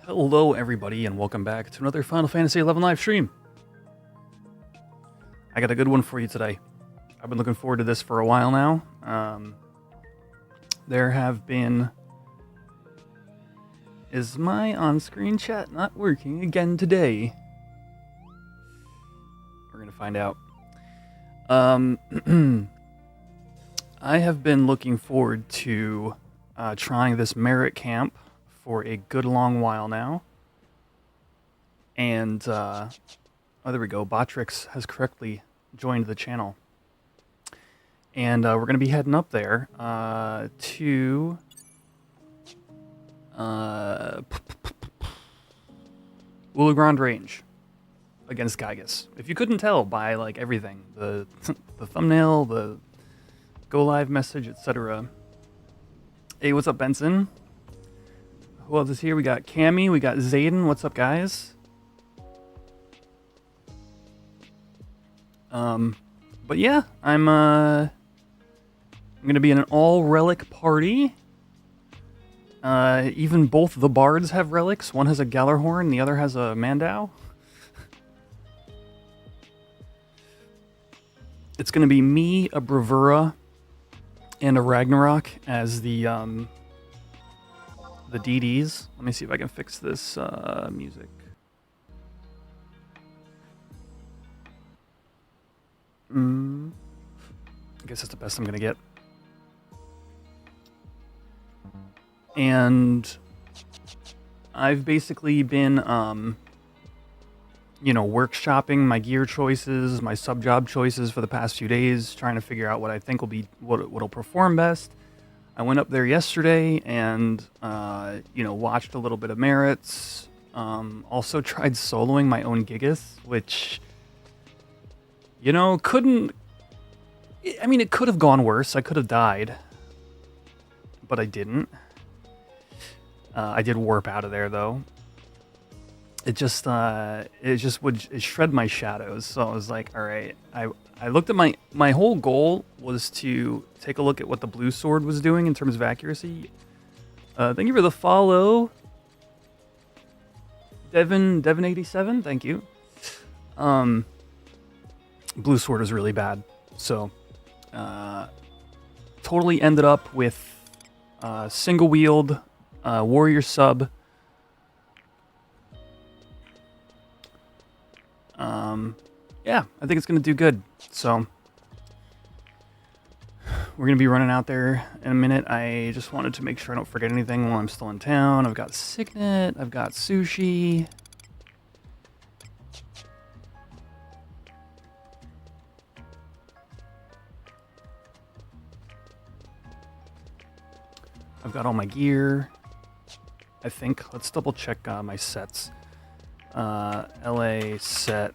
Hello everybody and welcome back to another Final Fantasy XI live stream. I got a good one for you today. I've been looking forward to this for a while now. There have been... Is my on-screen chat not working again today? We're gonna find out. I have been looking forward to trying this merit camp for a good long while now. And, oh, there we go. Botrix has correctly joined the channel. And we're going to be heading up there to... Woolagrand Range against Gygas. If you couldn't tell by, like, everything, the thumbnail, the go-live message, etc. Hey, what's up, Benson? Who else is here? We got Cammy, we got Zayden. What's up, guys? But yeah, I'm gonna be in an all relic party. Even both the bards have relics. One has a Gallarhorn, the other has a Mandau. It's gonna be me, a Bravura, and a Ragnarok as the DDs. Let me see if I can fix this music. I guess that's the best I'm gonna get. And I've basically been, workshopping my gear choices, my sub-job choices for the past few days, trying to figure out what I think will be what'll perform best. I went up there yesterday and, watched a little bit of merits. Also tried soloing my own Gigas, which, couldn't... I mean, it could have gone worse. I could have died. But I didn't. I did warp out of there, though. It just would shred my shadows. So I was like, all right. I looked at my whole goal was to take a look at what the blue sword was doing in terms of accuracy. Thank you for the follow, Devin87. Thank you. Blue sword is really bad, so totally ended up with single wield warrior sub. Yeah, I think it's going to do good. So we're going to be running out there in a minute. I just wanted to make sure I don't forget anything while I'm still in town. I've got Signet. I've got Sushi. I've got all my gear, I think. Let's double check my sets. LA set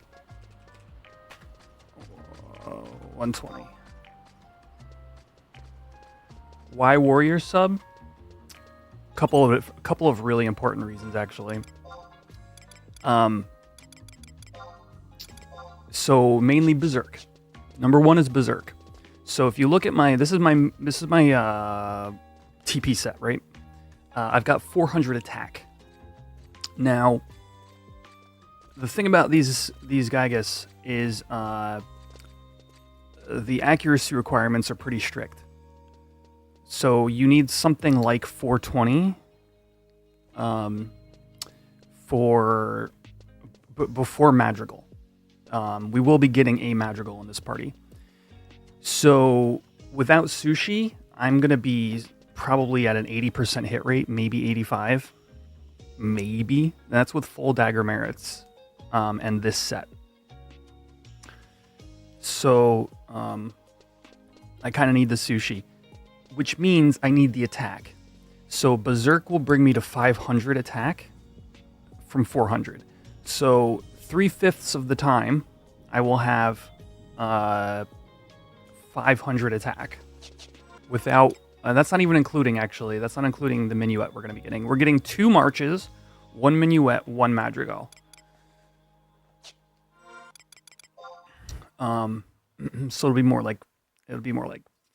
120. Why warrior sub? Couple of really important reasons, actually. So mainly Berserk. Number one is Berserk. So if you look at this is my TP set, right? I've got 400 attack. Now, the thing about these Gygas is the accuracy requirements are pretty strict. So you need something like 420 before Madrigal. We will be getting a Madrigal in this party. So without Sushi, I'm going to be probably at an 80% hit rate, maybe 85. Maybe. That's with full dagger merits and this set. So I kind of need the Sushi, which means I need the attack. So Berserk will bring me to 500 attack from 400. So 3/5 of the time I will have 500 attack without... that's not even including, actually. That's not including the minuet we're going to be getting. We're getting 2 marches, 1 minuet, 1 madrigal. So it'll be more like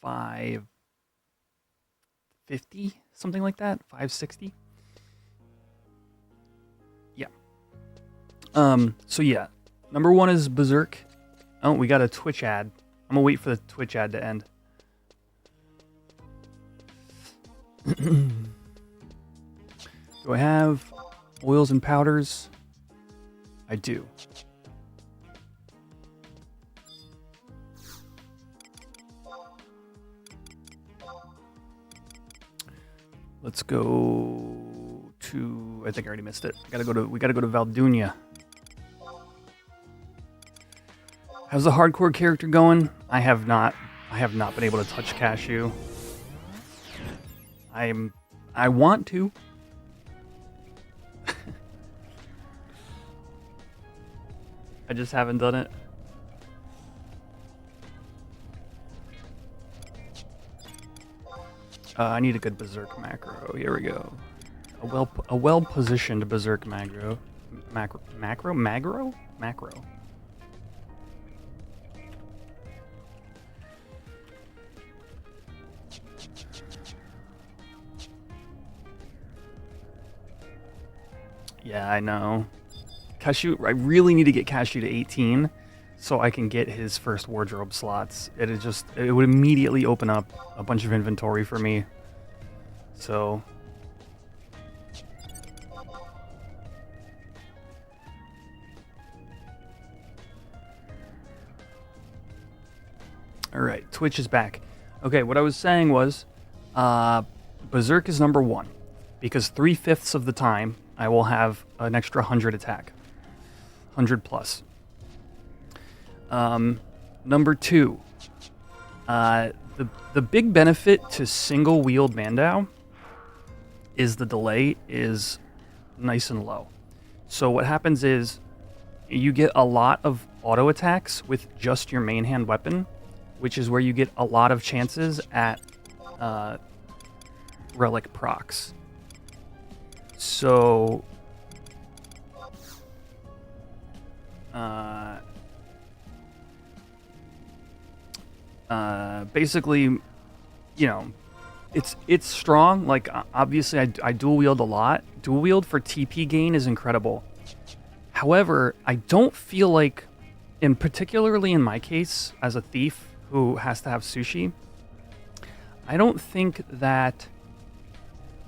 550, something like that, 560. So yeah, number 1 is Berserk. Oh, we got a Twitch ad. I'm gonna wait for the Twitch ad to end. Do I have oils and powders? I do. Let's go to. I think I already missed it. We gotta go to Valdunia. How's the hardcore character going? I have not been able to touch Cashew. I want to. I just haven't done it. I need a good Berserk macro. Here we go. A well positioned Berserk macro. Macro. Yeah, I know. Cashew, I really need to get Cashew to 18 so I can get his first wardrobe slots. It would immediately open up a bunch of inventory for me. So all right, Twitch is back. Okay, what I was saying was Berserk is number 1 because 3/5 of the time I will have an extra 100 attack. 100 plus. Number 2. The big benefit to single wield Mandao is the delay is nice and low. So what happens is you get a lot of auto attacks with just your main hand weapon, which is where you get a lot of chances at Relic procs. So basically, you know, it's strong. Like obviously, I dual wield a lot. Dual wield for TP gain is incredible. However, I don't feel like, in particularly in my case as a thief who has to have sushi, I don't think that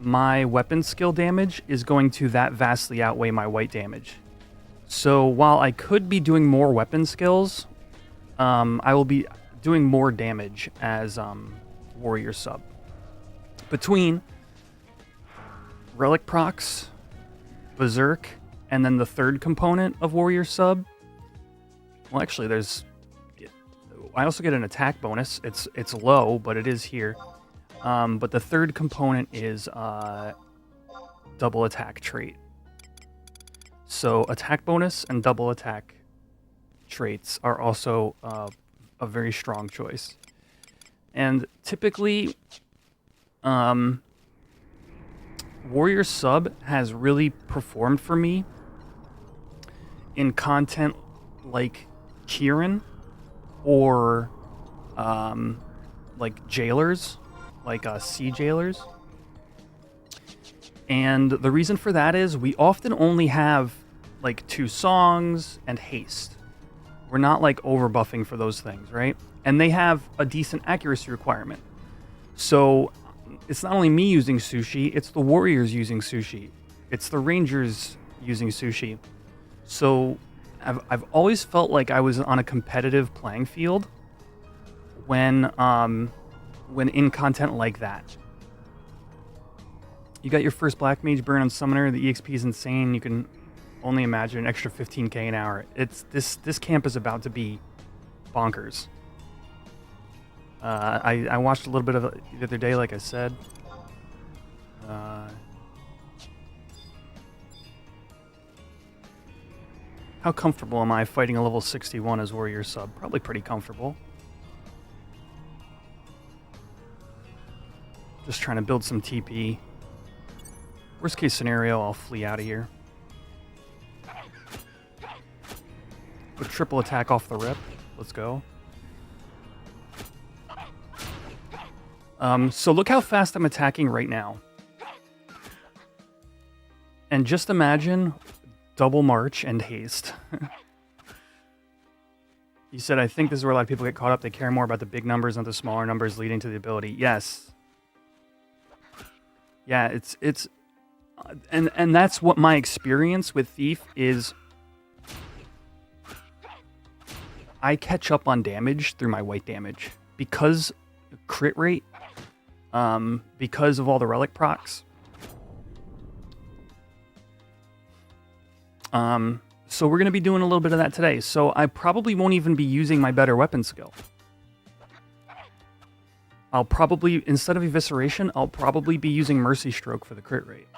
my weapon skill damage is going to that vastly outweigh my white damage. So while I could be doing more weapon skills, I will be doing more damage as warrior sub. Between relic procs, berserk, and then the third component of warrior sub. Well, actually, I also get an attack bonus. It's low, but it is here. But the third component is double attack trait. So attack bonus and double attack traits are also a very strong choice. And typically, warrior sub has really performed for me in content like Kieran or like jailers, like sea jailers. And the reason for that is we often only have like 2 songs and haste. We're not like over buffing for those things, right? And they have a decent accuracy requirement. So it's not only me using sushi, it's the warriors using sushi. It's the rangers using sushi. So I've always felt like I was on a competitive playing field when in content like that. You got your first Black Mage burn on Summoner. The EXP is insane. You can only imagine an extra 15k an hour. It's this camp is about to be bonkers. I watched a little bit of it the other day, like I said. How comfortable am I fighting a level 61 as warrior sub? Probably pretty comfortable. Just trying to build some TP. Worst case scenario, I'll flee out of here. Put triple attack off the rip. Let's go. So look how fast I'm attacking right now. And just imagine double march and haste. You said, I think this is where a lot of people get caught up. They care more about the big numbers, not the smaller numbers leading to the ability. Yes. Yeah, it's and that's what my experience with Thief is. I catch up on damage through my white damage because crit rate, because of all the relic procs. So we're going to be doing a little bit of that today. So I probably won't even be using my better weapon skill. I'll probably, instead of Evisceration, I'll probably be using Mercy Stroke for the crit rate.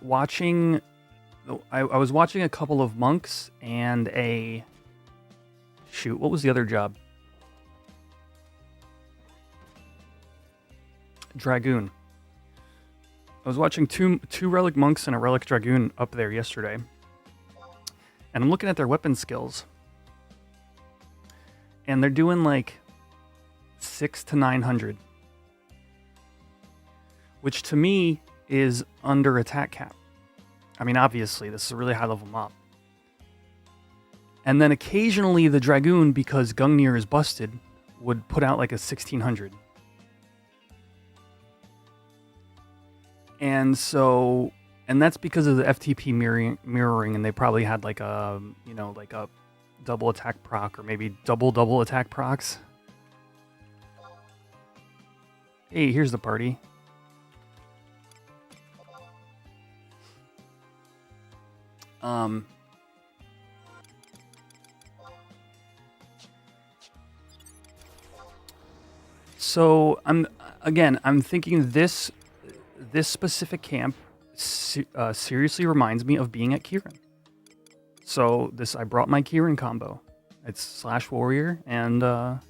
Watching... I was watching a couple of monks and a... Shoot, what was the other job? Dragoon. I was watching two Relic monks and a Relic Dragoon up there yesterday. And I'm looking at their weapon skills. And they're doing like 600 to 900. Which to me is under attack cap. I mean, obviously, this is a really high level mob. And then occasionally the Dragoon, because Gungnir is busted, would put out like a 1600. And so, and that's because of the FTP mirroring, and they probably had like a, you know, like a double attack proc, or maybe double attack procs. Hey, here's the party. So I'm thinking this specific camp seriously reminds me of being at Kieran. So I brought my Kieran combo. It's Slash Warrior and a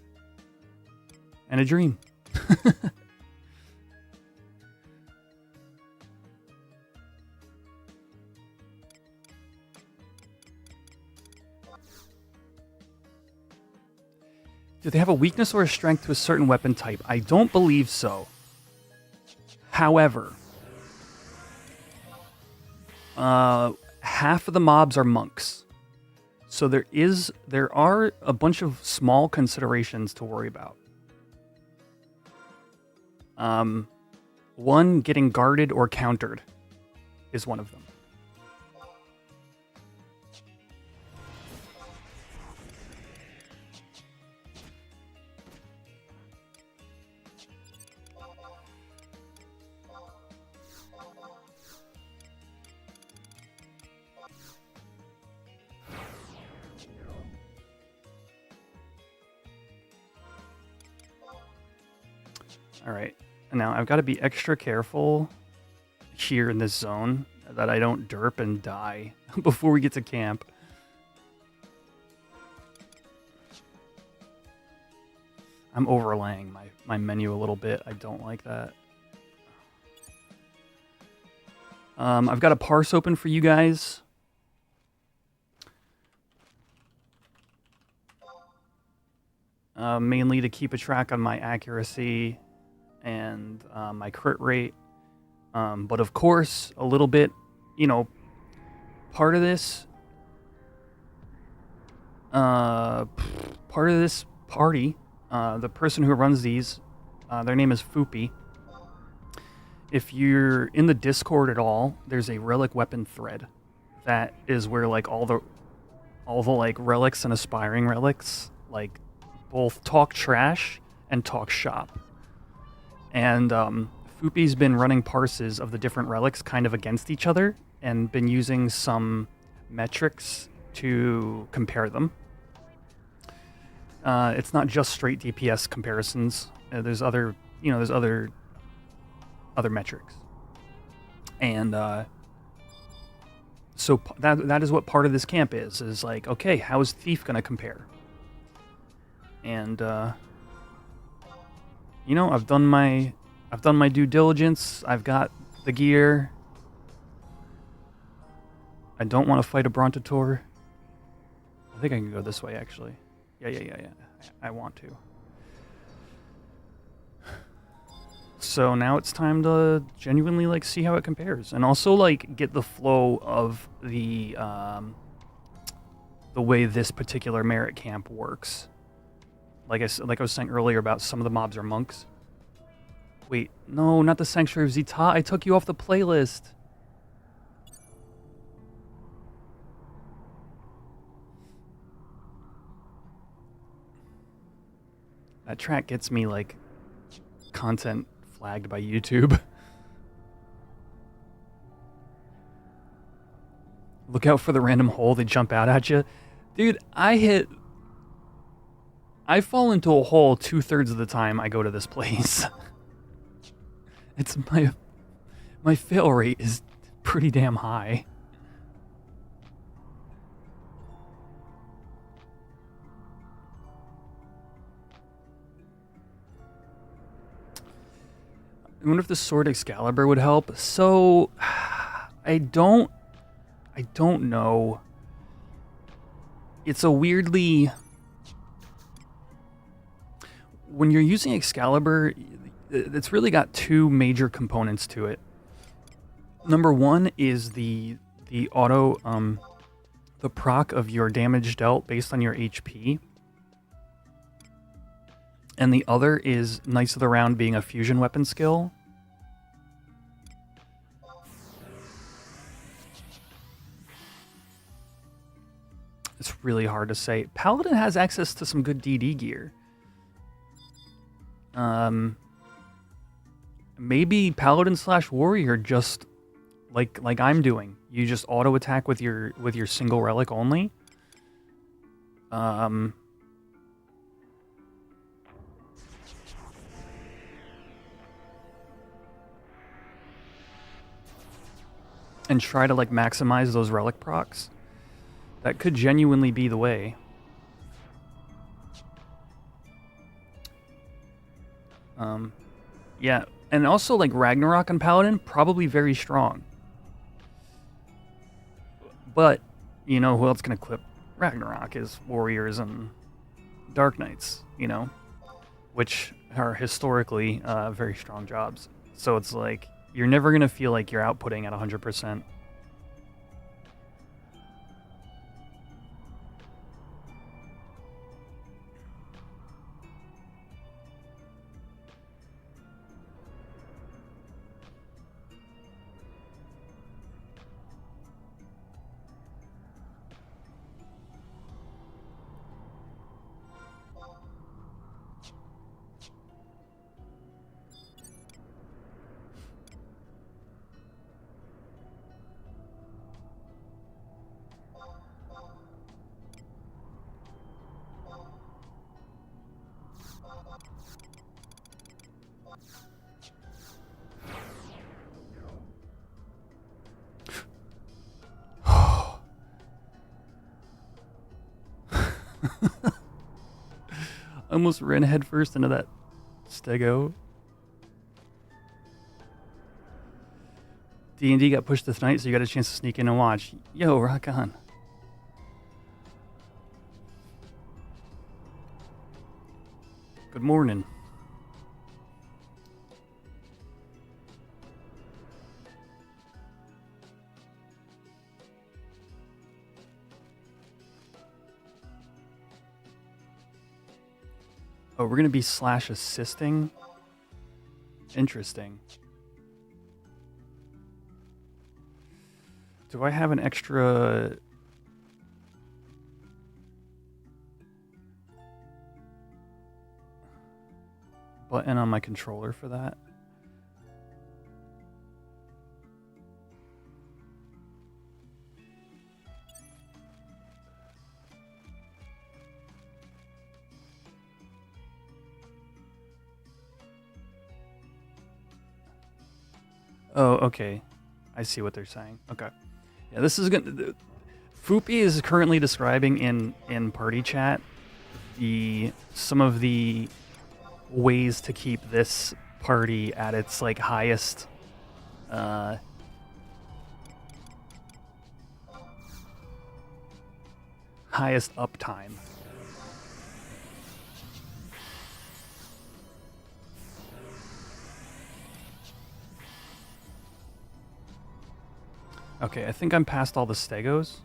Dream. Do they have a weakness or a strength to a certain weapon type? I don't believe so. However, half of the mobs are monks. So there are a bunch of small considerations to worry about. One, getting guarded or countered is one of them. All right, now I've got to be extra careful here in this zone that I don't derp and die before we get to camp. I'm overlaying my menu a little bit. I don't like that. I've got a parse open for you guys. Mainly to keep a track on my accuracy and my crit rate. But of course, a little bit, you know, part of this party, the person who runs these, their name is Foopy. If you're in the Discord at all, there's a relic weapon thread that is where like all the like relics and aspiring relics like both talk trash and talk shop. And Foopy's been running parses of the different relics kind of against each other and been using some metrics to compare them. It's not just straight DPS comparisons. There's other metrics. And so that is what part of this camp is like, okay, how is Thief going to compare? And you know, I've done my due diligence. I've got the gear. I don't want to fight a Brontosaur. I think I can go this way, actually. Yeah. I want to. So now it's time to genuinely like see how it compares, and also like get the flow of the way this particular merit camp works. Like I was saying earlier about some of the mobs are monks. Wait, no, not the Sanctuary of Zita. I took you off the playlist. That track gets me like content flagged by YouTube. Look out for the random hole, they jump out at you. Dude, I fall into a hole 2/3 of the time I go to this place. It's my fail rate is pretty damn high. I wonder if the sword Excalibur would help. So I don't know. It's a weirdly, when you're using Excalibur, it's really got two major components to it. Number one is the auto, the proc of your damage dealt based on your HP. And the other is Knights of the Round being a fusion weapon skill. It's really hard to say. Paladin has access to some good DD gear. Maybe Paladin / Warrior just like I'm doing. You just auto attack with your single relic only. And try to like maximize those relic procs. That could genuinely be the way. Yeah, and also like Ragnarok and Paladin, probably very strong. But, you know, who else can equip Ragnarok is Warriors and Dark Knights, you know, which are historically very strong jobs. So it's like, you're never going to feel like you're outputting at 100%. I almost ran headfirst into that stego. D&D got pushed this night, so you got a chance to sneak in and watch. Yo, rock on. Good morning. Oh, we're going to be / assisting? Interesting. Do I have an extra... button on my controller for that? Oh, okay. I see what they're saying. Okay. Yeah, this is good. Foopy is currently describing in party chat some of the ways to keep this party at its like highest uptime. Okay, I think I'm past all the stegos.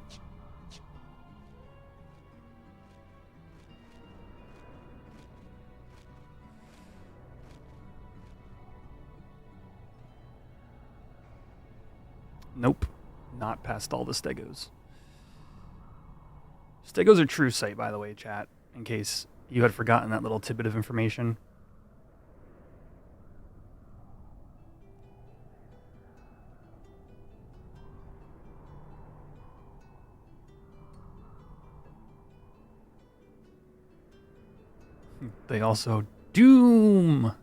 Nope, not past all the stegos. Stegos are true sight, by the way, chat, in case you had forgotten that little tidbit of information. They also doom.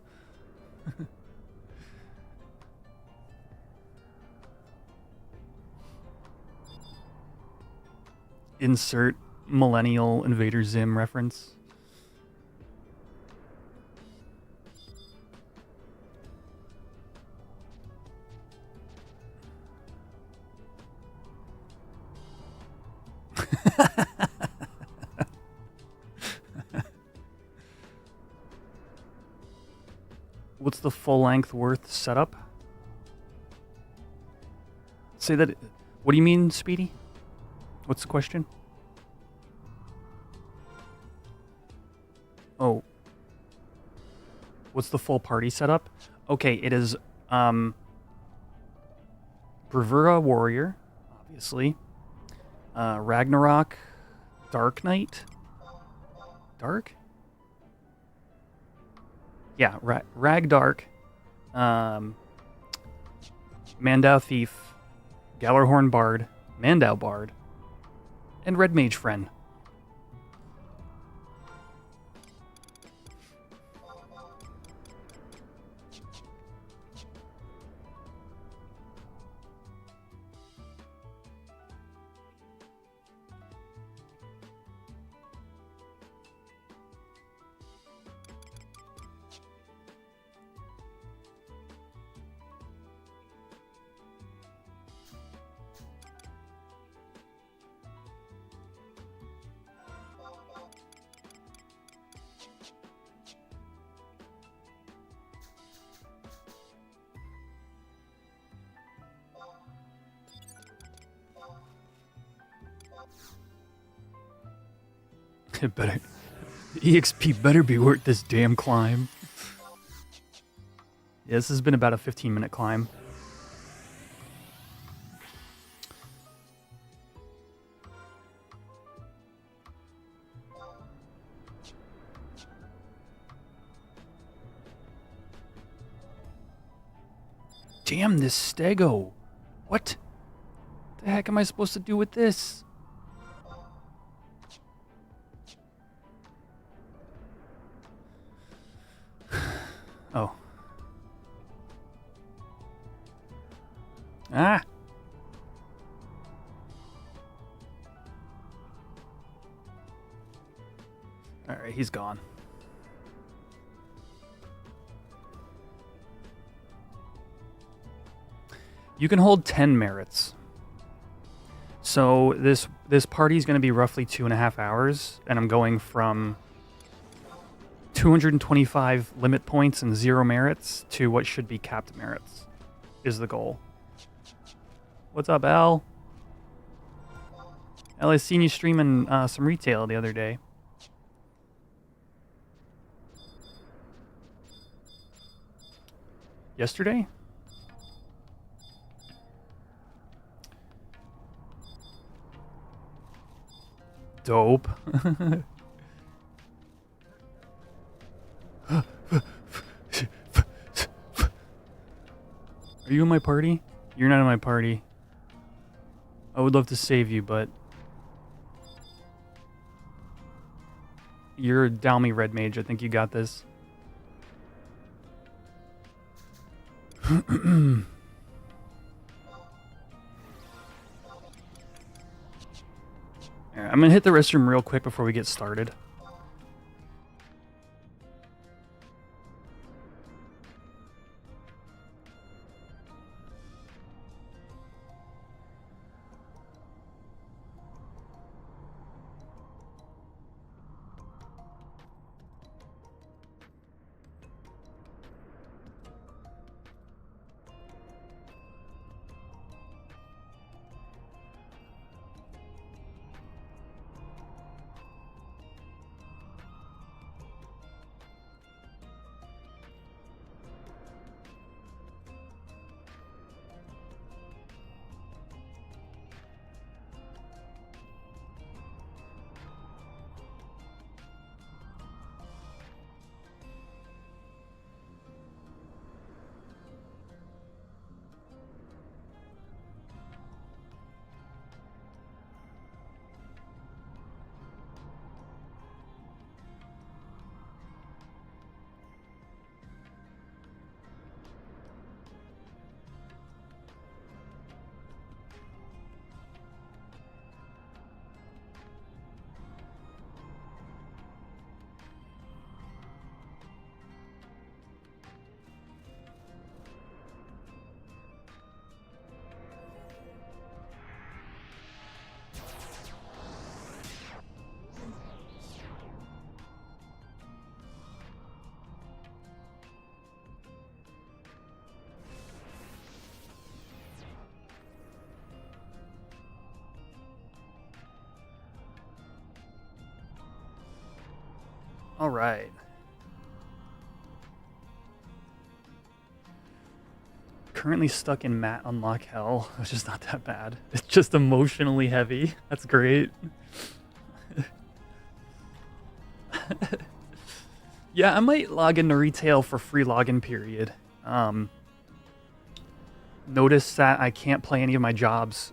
Insert millennial Invader Zim reference. What's the full length worth setup? Say that. What do you mean, Speedy? What's the question? Oh. What's the full party setup? Okay, it is Bravura Warrior, obviously. Ragnarok, Dark Knight. Dark? Yeah, Rag Dark. Mandau Thief, Gallarhorn Bard, Mandau Bard, and Red Mage Friend. It better. EXP better be worth this damn climb. Yeah, this has been about a 15-minute climb. Damn this stego. What the heck am I supposed to do with this? Oh. Ah! Alright, he's gone. You can hold 10 merits. So this party is going to be roughly 2.5 hours, and I'm going from 225 limit points and 0 merits to what should be capped merits is the goal. What's up, Al? Al, I seen you streaming some retail the other day. Yesterday? Dope. Are you in my party? You're not in my party. I would love to save you, but you're a Dalmy Red Mage. I think you got this. I'm gonna hit the restroom real quick before we get started. All right. Currently stuck in Matt Unlock Hell, which is not that bad. It's just emotionally heavy. That's great. Yeah, I might log into retail for free login period. Notice that I can't play any of my jobs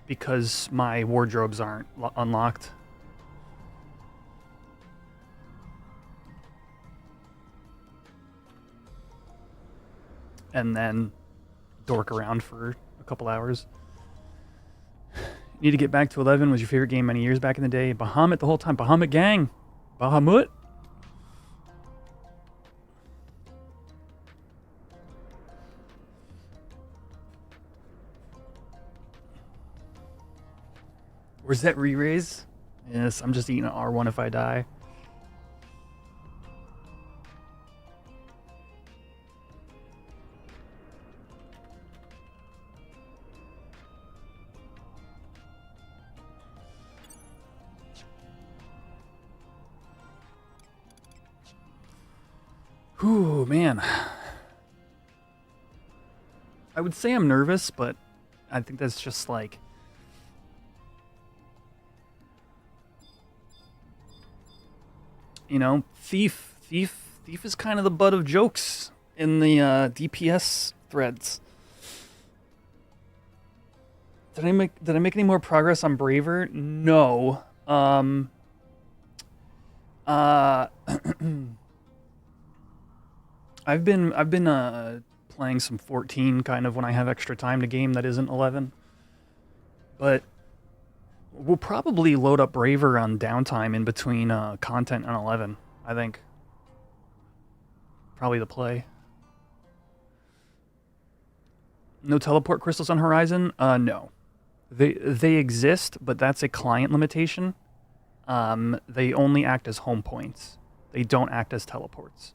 because my wardrobes aren't unlocked. And then dork around for a couple hours. Need to get back to 11. Was your favorite game many years back in the day? Bahamut the whole time. Bahamut gang. Bahamut. Where's that re-raise? Yes, I'm just eating an R1 if I die. Whew, man. I would say I'm nervous, but I think that's just like... You know, Thief is kind of the butt of jokes in the DPS threads. Did I make any more progress on Braver? No. I've been playing some 14 kind of when I have extra time to game that isn't 11. But we'll probably load up Braver on downtime in between content on 11, I think. Probably the play. No teleport crystals on Horizon? No. They exist, but that's a client limitation. They only act as home points. They don't act as teleports.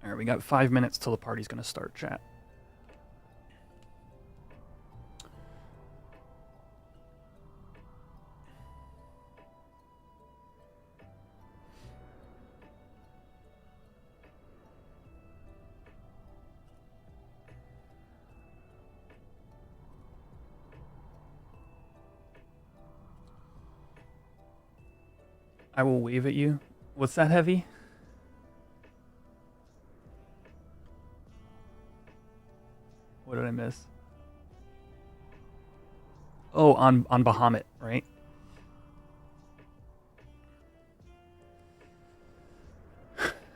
All right, we got 5 minutes till the party's going to start, chat. I will wave at you. What's that, Heavy? What did I miss? Oh, on Bahamut, right?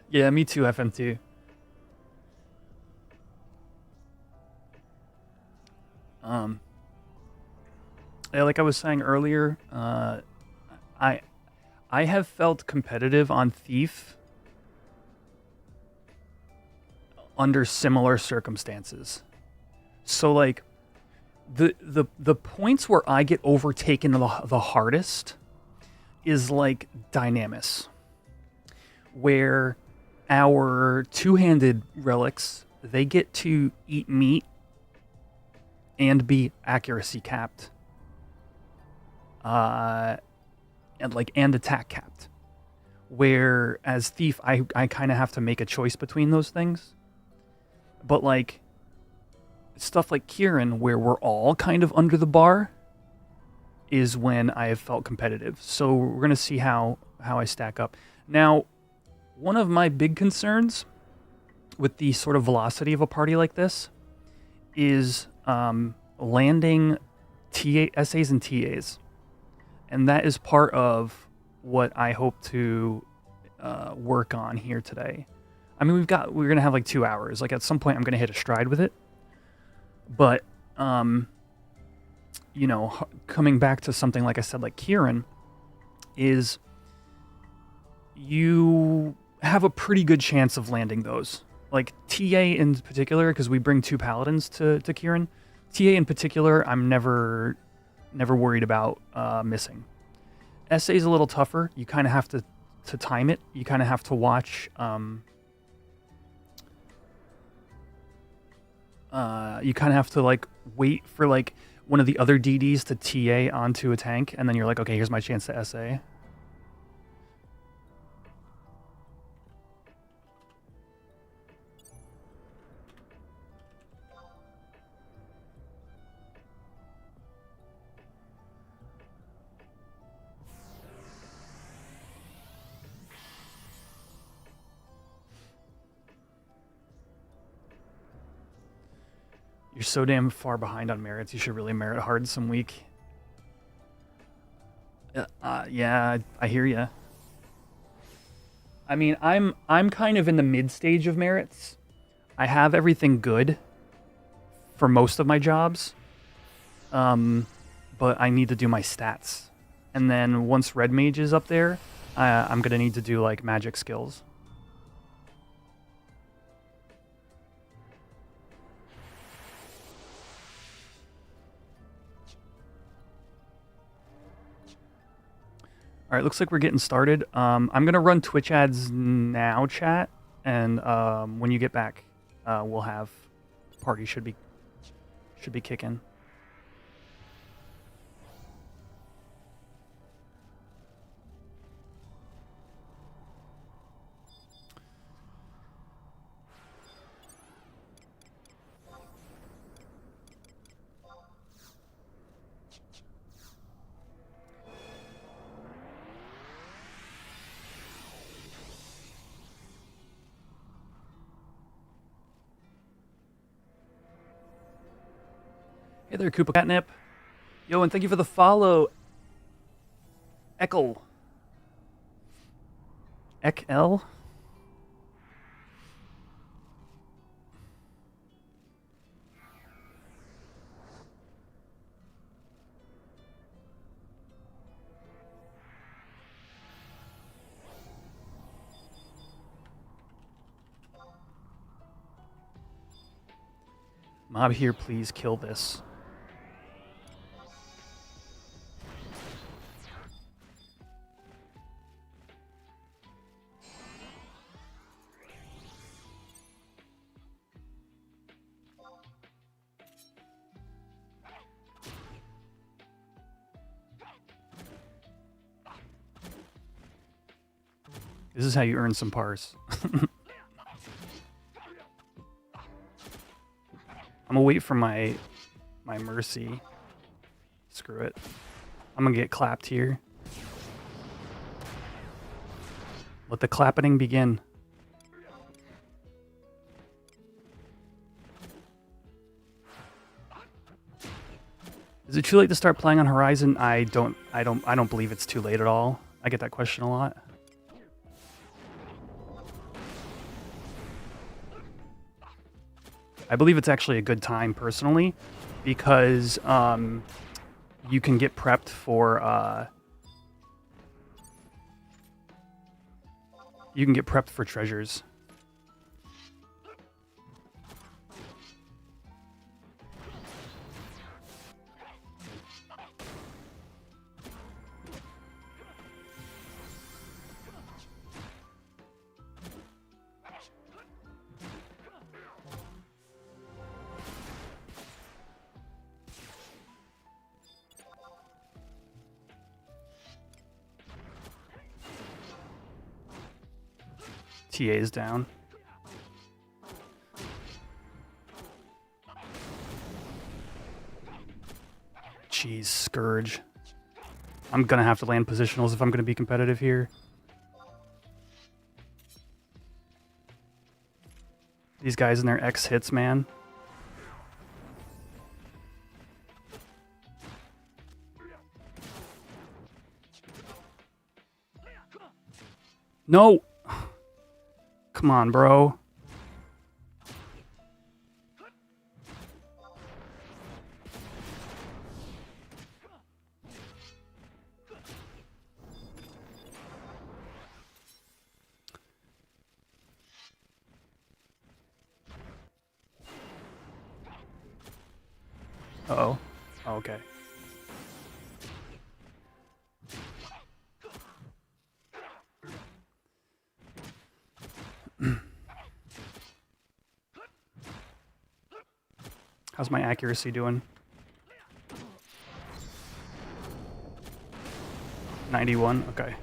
Yeah, me too, FM2. Yeah, like I was saying earlier, I have felt competitive on Thief under similar circumstances. So like the points where I get overtaken the hardest is like Dynamis, where our two-handed relics, they get to eat meat and be accuracy capped. And attack capped. Whereas Thief, I kind of have to make a choice between those things. But like stuff like Kieran, where we're all kind of under the bar, is when I have felt competitive. So we're gonna see how I stack up. Now, one of my big concerns with the sort of velocity of a party like this is landing SAs and TAs. And that is part of what I hope to work on here today. I mean, we're going to have like 2 hours. Like at some point I'm going to hit a stride with it. But, you know, coming back to something like I said, like Kieran, is you have a pretty good chance of landing those. Like TA in particular, because we bring 2 paladins to Kieran. TA in particular, I'm never worried about missing. SA is a little tougher. You kind of have to time it. You kind of have to watch you kind of have to like wait for like one of the other DDs to TA onto a tank, and then you're like, okay, here's my chance to SA. You're so damn far behind on merits. You should really merit hard some week. Yeah, I hear ya. I mean, I'm kind of in the mid stage of merits. I have everything good for most of my jobs, but I need to do my stats. And then once Red Mage is up there, I'm gonna need to do like magic skills. All right, looks like we're getting started. I'm gonna run Twitch ads now, chat, and when you get back, we'll have party should be kicking. Hey there, Koopa Catnip. Yo, and thank you for the follow. Ekel. Ekel? Mob here, please kill this. This is how you earn some pars. I'm gonna wait for my mercy. Screw it. I'm gonna get clapped here. Let the clapping begin. Is it too late to start playing on Horizon? I don't believe it's too late at all. I get that question a lot. I believe it's actually a good time personally, because you can get prepped for treasures. TA is down. Jeez, Scourge. I'm gonna have to land positionals if I'm gonna be competitive here. These guys and their X hits, man. No! Come on, bro. Uh-oh. Oh, okay. How's my accuracy doing? 91? Okay.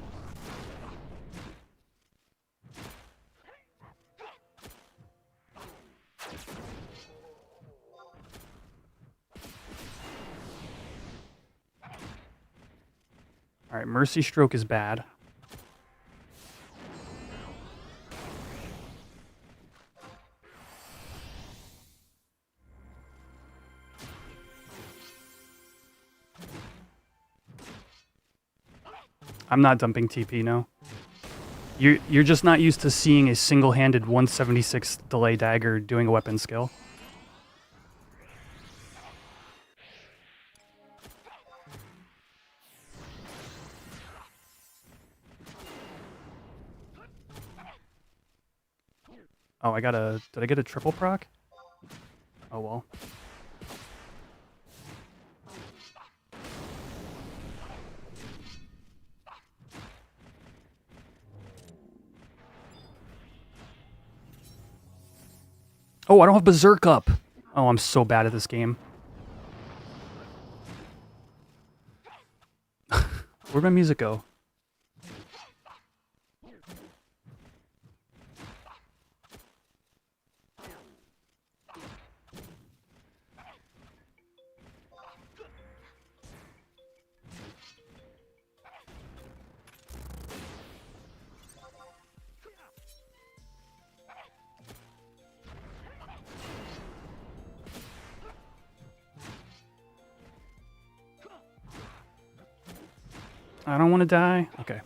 Alright, Mercy Stroke is bad. I'm not dumping TP, no. You're just not used to seeing a single-handed 176 delay dagger doing a weapon skill. Oh, did I get a triple proc? Oh well. Oh, I don't have Berserk up. Oh, I'm so bad at this game. Where'd my music go? I don't want to die. Okay.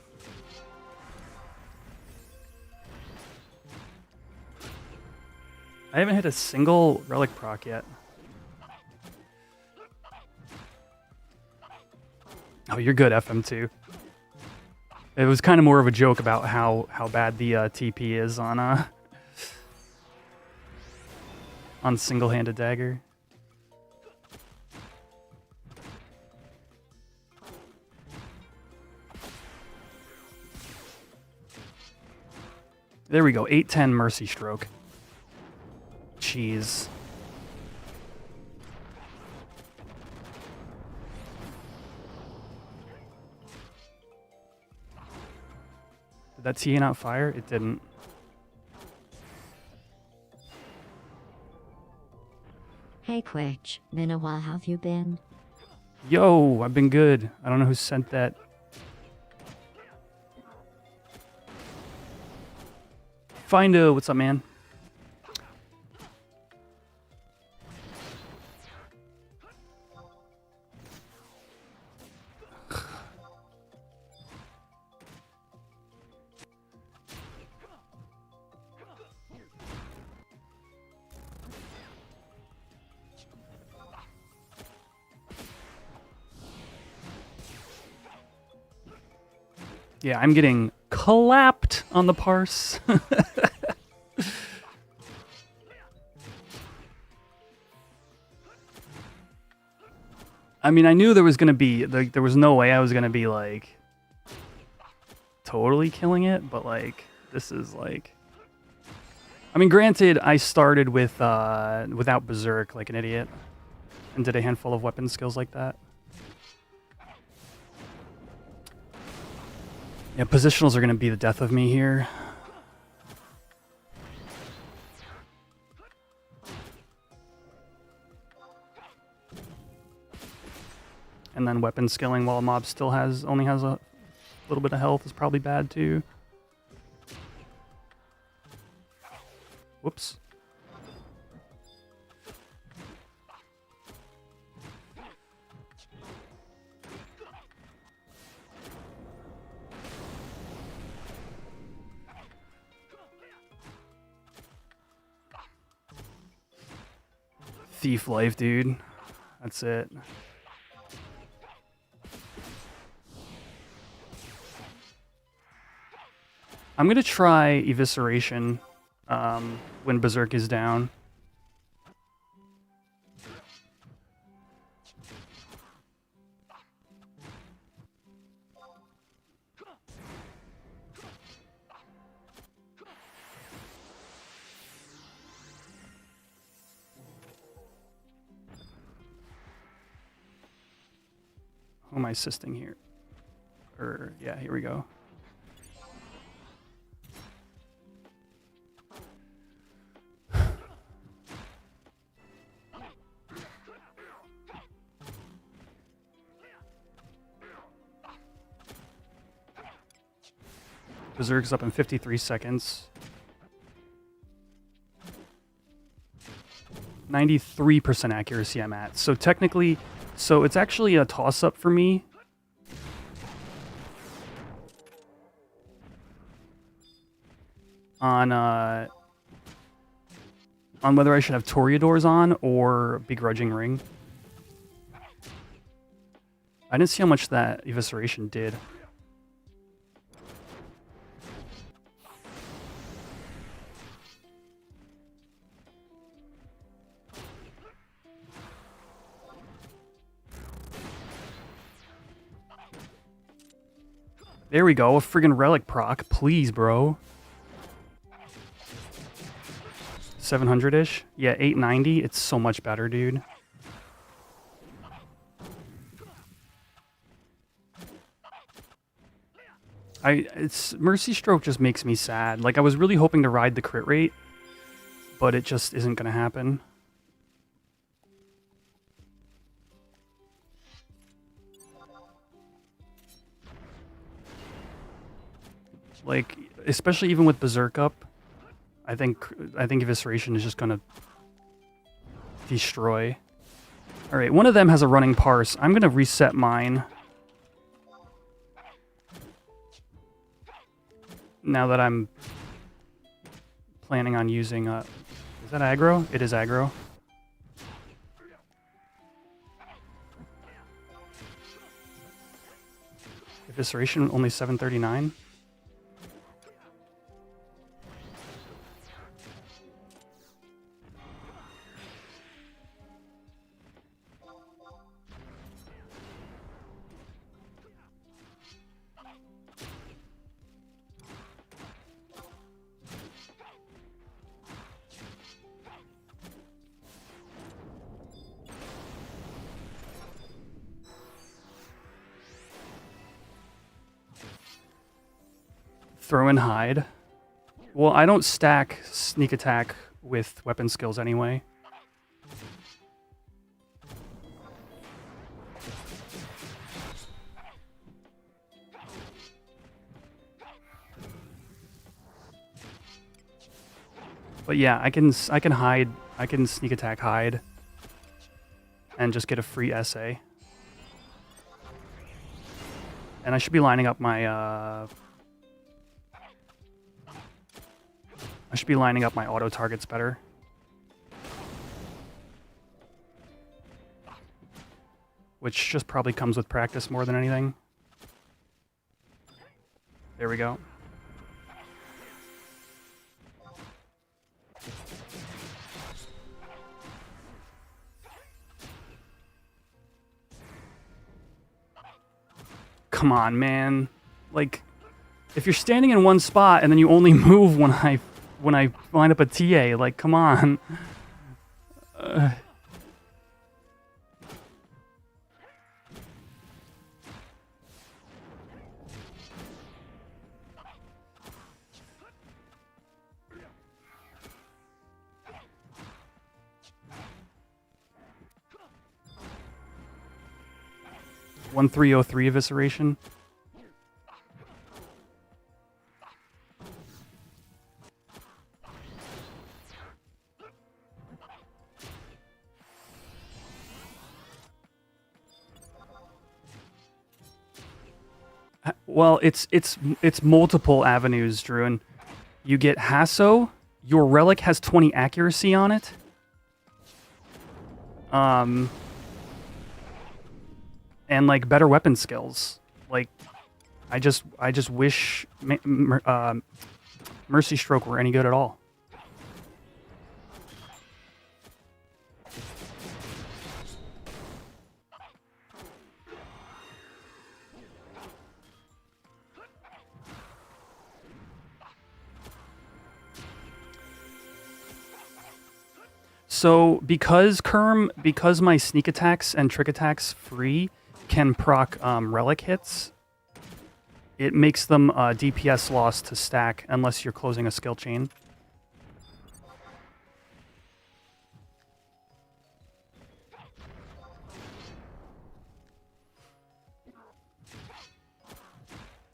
I haven't hit a single Relic proc yet. Oh, you're good, FM2. It was kind of more of a joke about how bad the TP is on single-handed dagger. There we go, 810 Mercy Stroke. Jeez. Did that TA not fire? It didn't. Hey Quitch, been a while, how have you been? Yo, I've been good. I don't know who sent that. Findo, what's up, man? Yeah, I'm getting clapped on the parse. I mean, I knew there was going to be, like, there was no way I was going to be, like, totally killing it, but, like, this is, like... I mean, granted, I started with, without Berserk, like an idiot, and did a handful of weapon skills like that. Yeah, positionals are going to be the death of me here. And then weapon skilling while a mob still only has a little bit of health is probably bad too. Whoops. Thief life, dude. That's it. I'm gonna try Evisceration when Berserk is down. Who am I assisting here? Yeah, here we go. Berserk's up in 53 seconds. 93% accuracy I'm at. So technically, it's actually a toss-up for me. On whether I should have Toreadors on or Begrudging Ring. I didn't see how much that Evisceration did. There we go, a friggin' Relic proc. Please, bro. 700-ish? Yeah, 890. It's so much better, dude. Mercy Stroke just makes me sad. Like, I was really hoping to ride the crit rate, but it just isn't gonna happen. Like, especially even with Berserk up, I think Evisceration is just gonna destroy. All right, one of them has a running parse. I'm gonna reset mine. Now that I'm planning on using is that aggro? It is aggro. Evisceration only 739. Throw and hide. Well, I don't stack sneak attack with weapon skills anyway. But yeah, I can hide. I can sneak attack hide and just get a free essay. And I should be lining up my auto targets better. Which just probably comes with practice more than anything. There we go. Come on, man. Like, if you're standing in one spot and then you only move when I line up a TA, like, come on. One 303 evisceration. Well, it's multiple avenues, Druin. You get Hasso. Your Relic has 20 accuracy on it. And like better weapon skills. Like, I just wish Mercy Stroke were any good at all. So because my sneak attacks and trick attacks free can proc relic hits, it makes them DPS loss to stack unless you're closing a skill chain.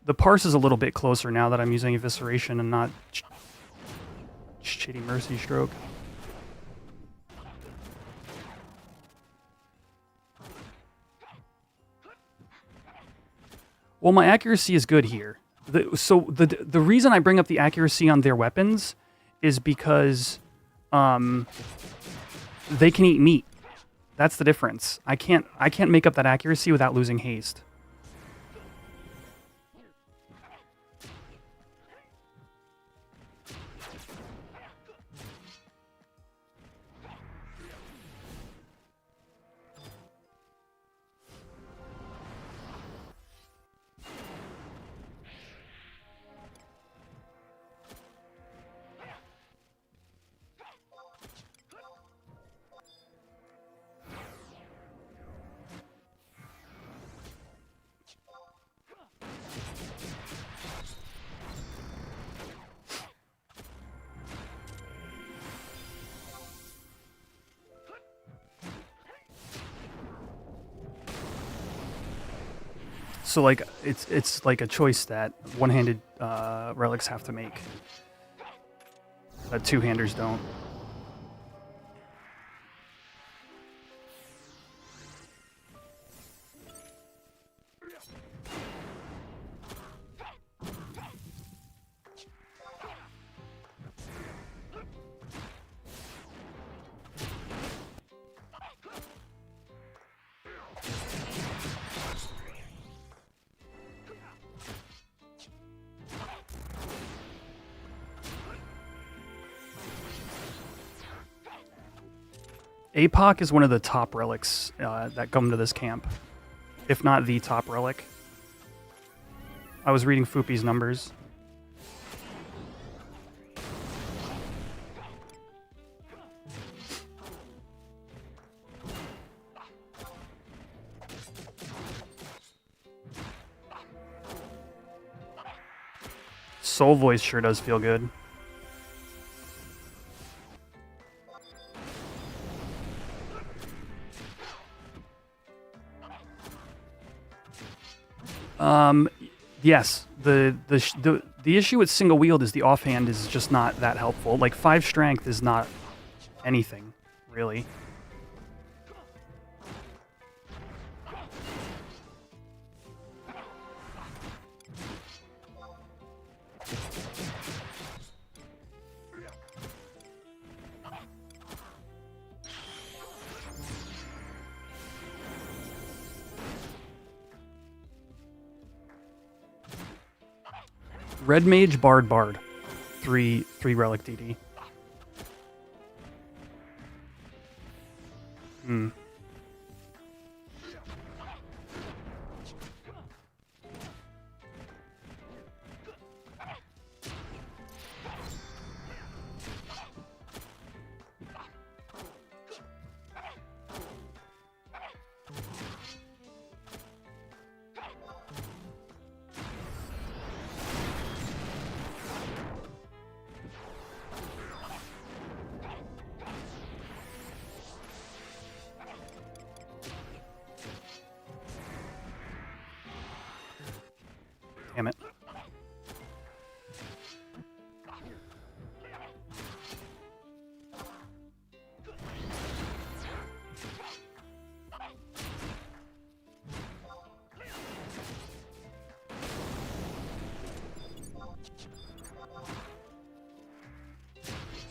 The parse is a little bit closer now that I'm using Evisceration and not shitty Mercy Stroke. Well, my accuracy is good here. The reason I bring up the accuracy on their weapons is because they can eat meat. That's the difference. I can't make up that accuracy without losing haste. So like it's like a choice that one-handed relics have to make that two-handers don't. APOC is one of the top relics that come to this camp, if not the top relic. I was reading Fupi's numbers. Soul Voice sure does feel good. Yes, the issue with single wield is the offhand is just not that helpful. Like 5 strength is not anything, really. Red Mage, Bard. 3 relic DD. Damn it.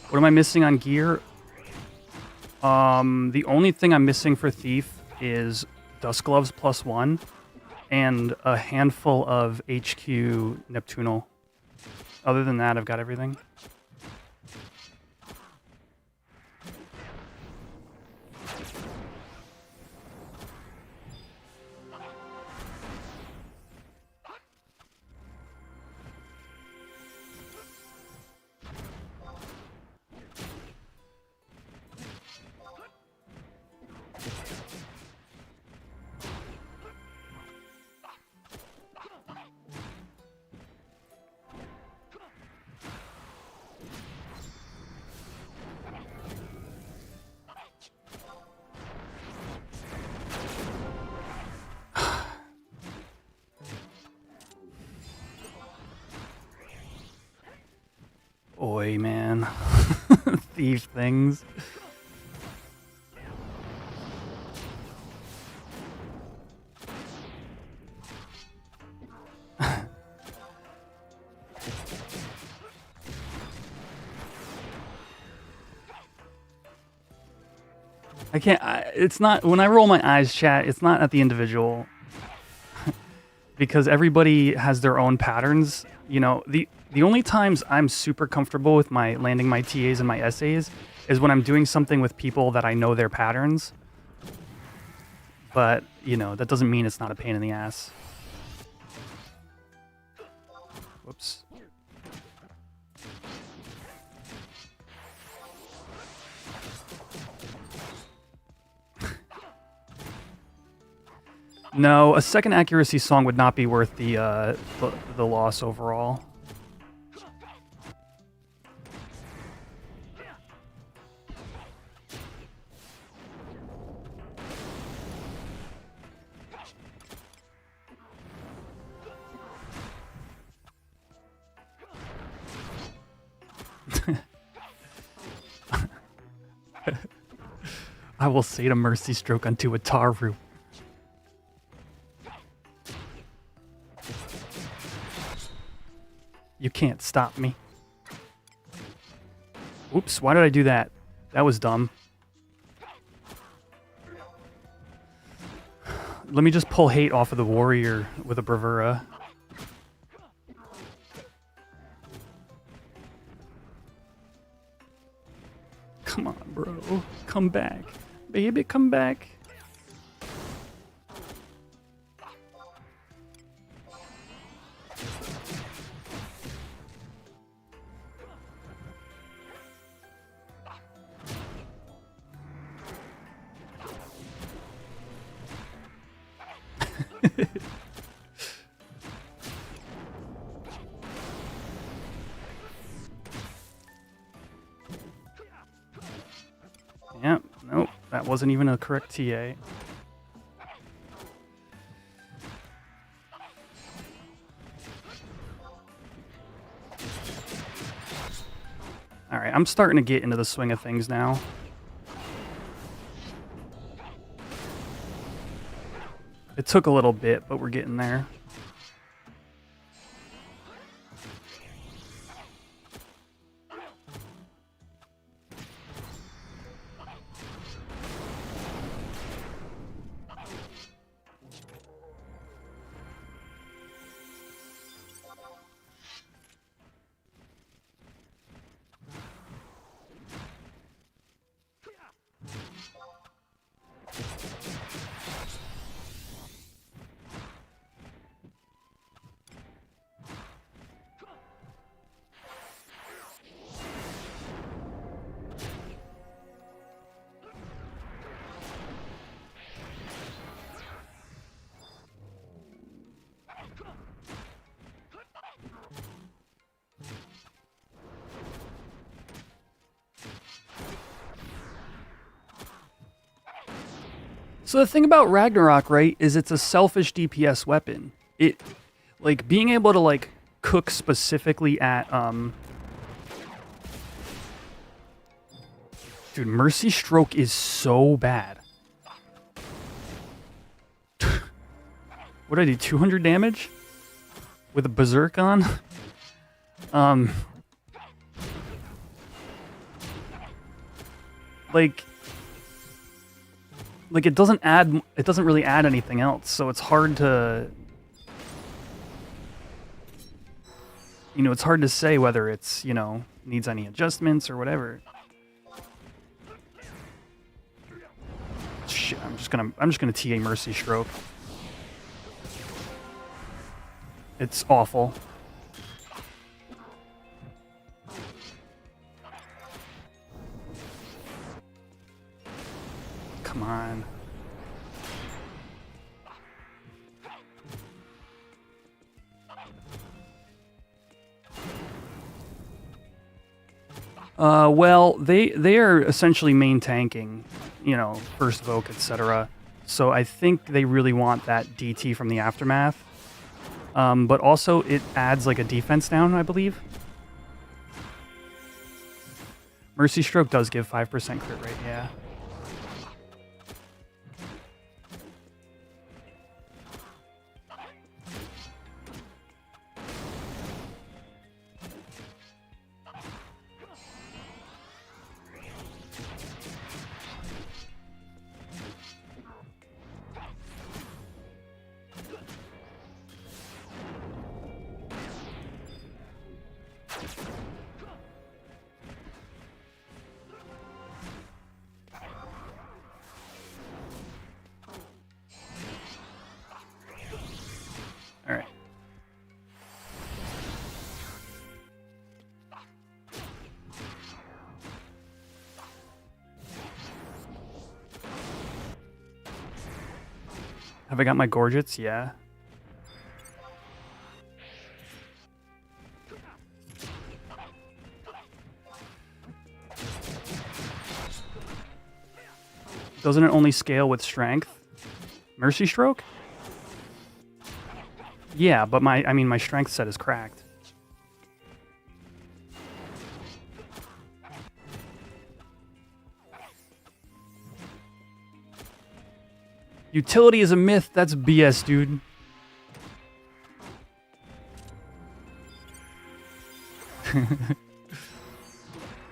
What am I missing on gear? The only thing I'm missing for Thief is Dust Gloves +1 and a handful of HQ Neptunal. Other than that, I've got everything. Oi, man. Thief things. I can't, it's not, when I roll my eyes, chat, it's not at the individual. Because everybody has their own patterns. You know, the only times I'm super comfortable with my landing my TAs and my essays is when I'm doing something with people that I know their patterns. But, you know, that doesn't mean it's not a pain in the ass. Whoops. No, a second accuracy song would not be worth the loss overall. I will say a mercy stroke unto a Taru. You can't stop me. Oops, why did I do that? That was dumb. Let me just pull hate off of the warrior with a bravura. Come on, bro. Come back. Baby, come back. Yep, nope, that wasn't even a correct TA. Alright, I'm starting to get into the swing of things now. It took a little bit, but we're getting there. So the thing about Ragnarok, right, is it's a selfish DPS weapon. It, like, being able to, like, cook specifically at, Dude, Mercy Stroke is so bad. What did I do, 200 damage? With a Berserk on? Like it doesn't really add anything else, so it's hard to, you know, it's hard to say whether it's, you know, needs any adjustments or whatever. Shit, I'm just gonna TA Mercy Stroke. It's awful. Come on. Well, they are essentially main tanking, you know, first Voke, etc. So I think they really want that DT from the Aftermath. But also it adds like a defense down, I believe. Mercy Stroke does give 5% crit rate, yeah. All right. Have I got my Gorgets? Yeah. Doesn't it only scale with strength? Mercy Stroke? Yeah, but my strength set is cracked. Utility is a myth. That's BS, dude.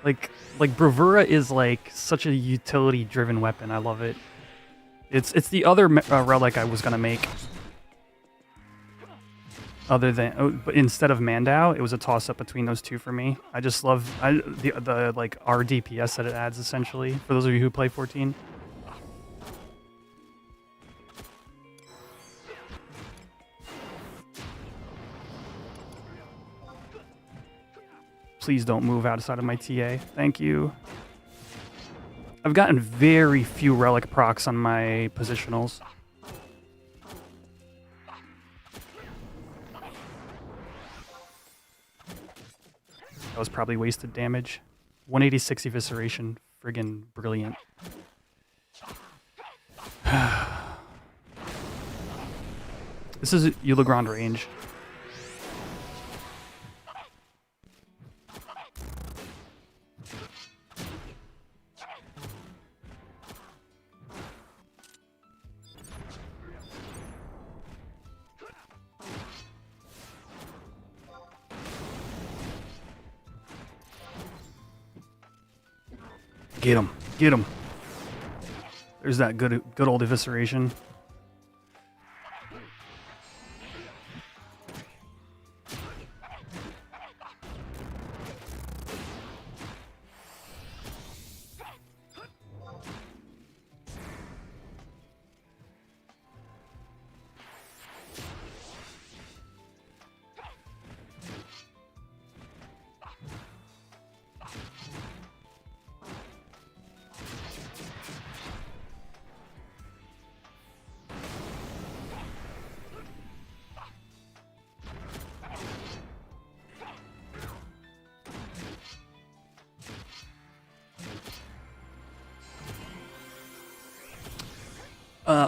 like Bravura is like such a utility-driven weapon. I love it. It's the other relic I was gonna make. Other than, but instead of Mandau, it was a toss-up between those two for me. I just love the like RDPS that it adds essentially. For those of you who play 14. Please don't move outside of my TA. Thank you. I've gotten very few relic procs on my positionals. That was probably wasted damage. 186 evisceration. Friggin' brilliant. This is Ulegrand range. Get him. Get him. There's that good old evisceration.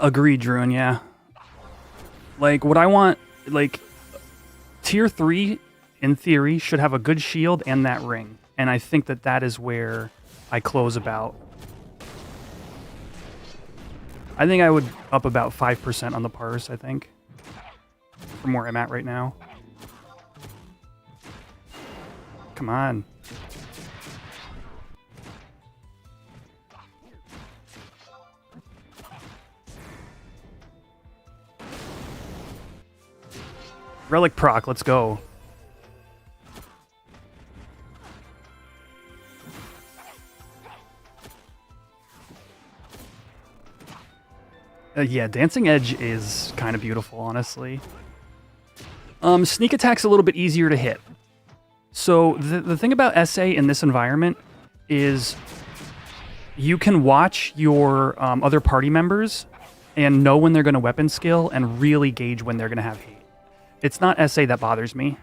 Agreed, Druin, yeah. Like, what I want, like, tier 3, in theory, should have a good shield and that ring. And I think that that is where I close about. I think I would up about 5% on the parse, I think. From where I'm at right now. Come on. Relic proc, let's go. Yeah, Dancing Edge is kind of beautiful, honestly. Sneak attack's a little bit easier to hit. So the thing about SA in this environment is you can watch your other party members and know when they're going to weapon skill and really gauge when they're going to have hate. It's not SA that bothers me.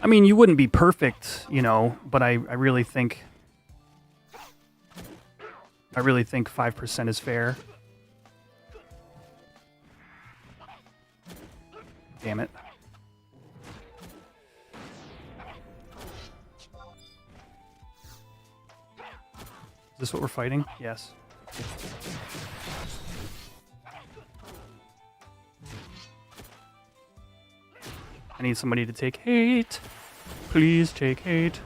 I mean, you wouldn't be perfect, you know, but I really think 5% is fair. Damn it. Is this what we're fighting? Yes. I need somebody to take hate. Please take hate.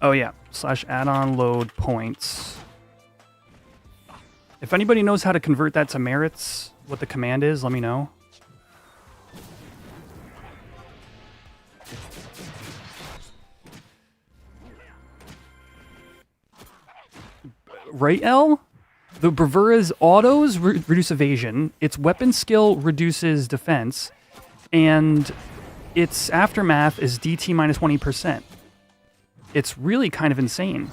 Oh yeah, / add-on load points. If anybody knows how to convert that to merits, what the command is, let me know. Right, L? The Bravura's autos reduce evasion, its weapon skill reduces defense, and its aftermath is DT minus 20%. It's really kind of insane.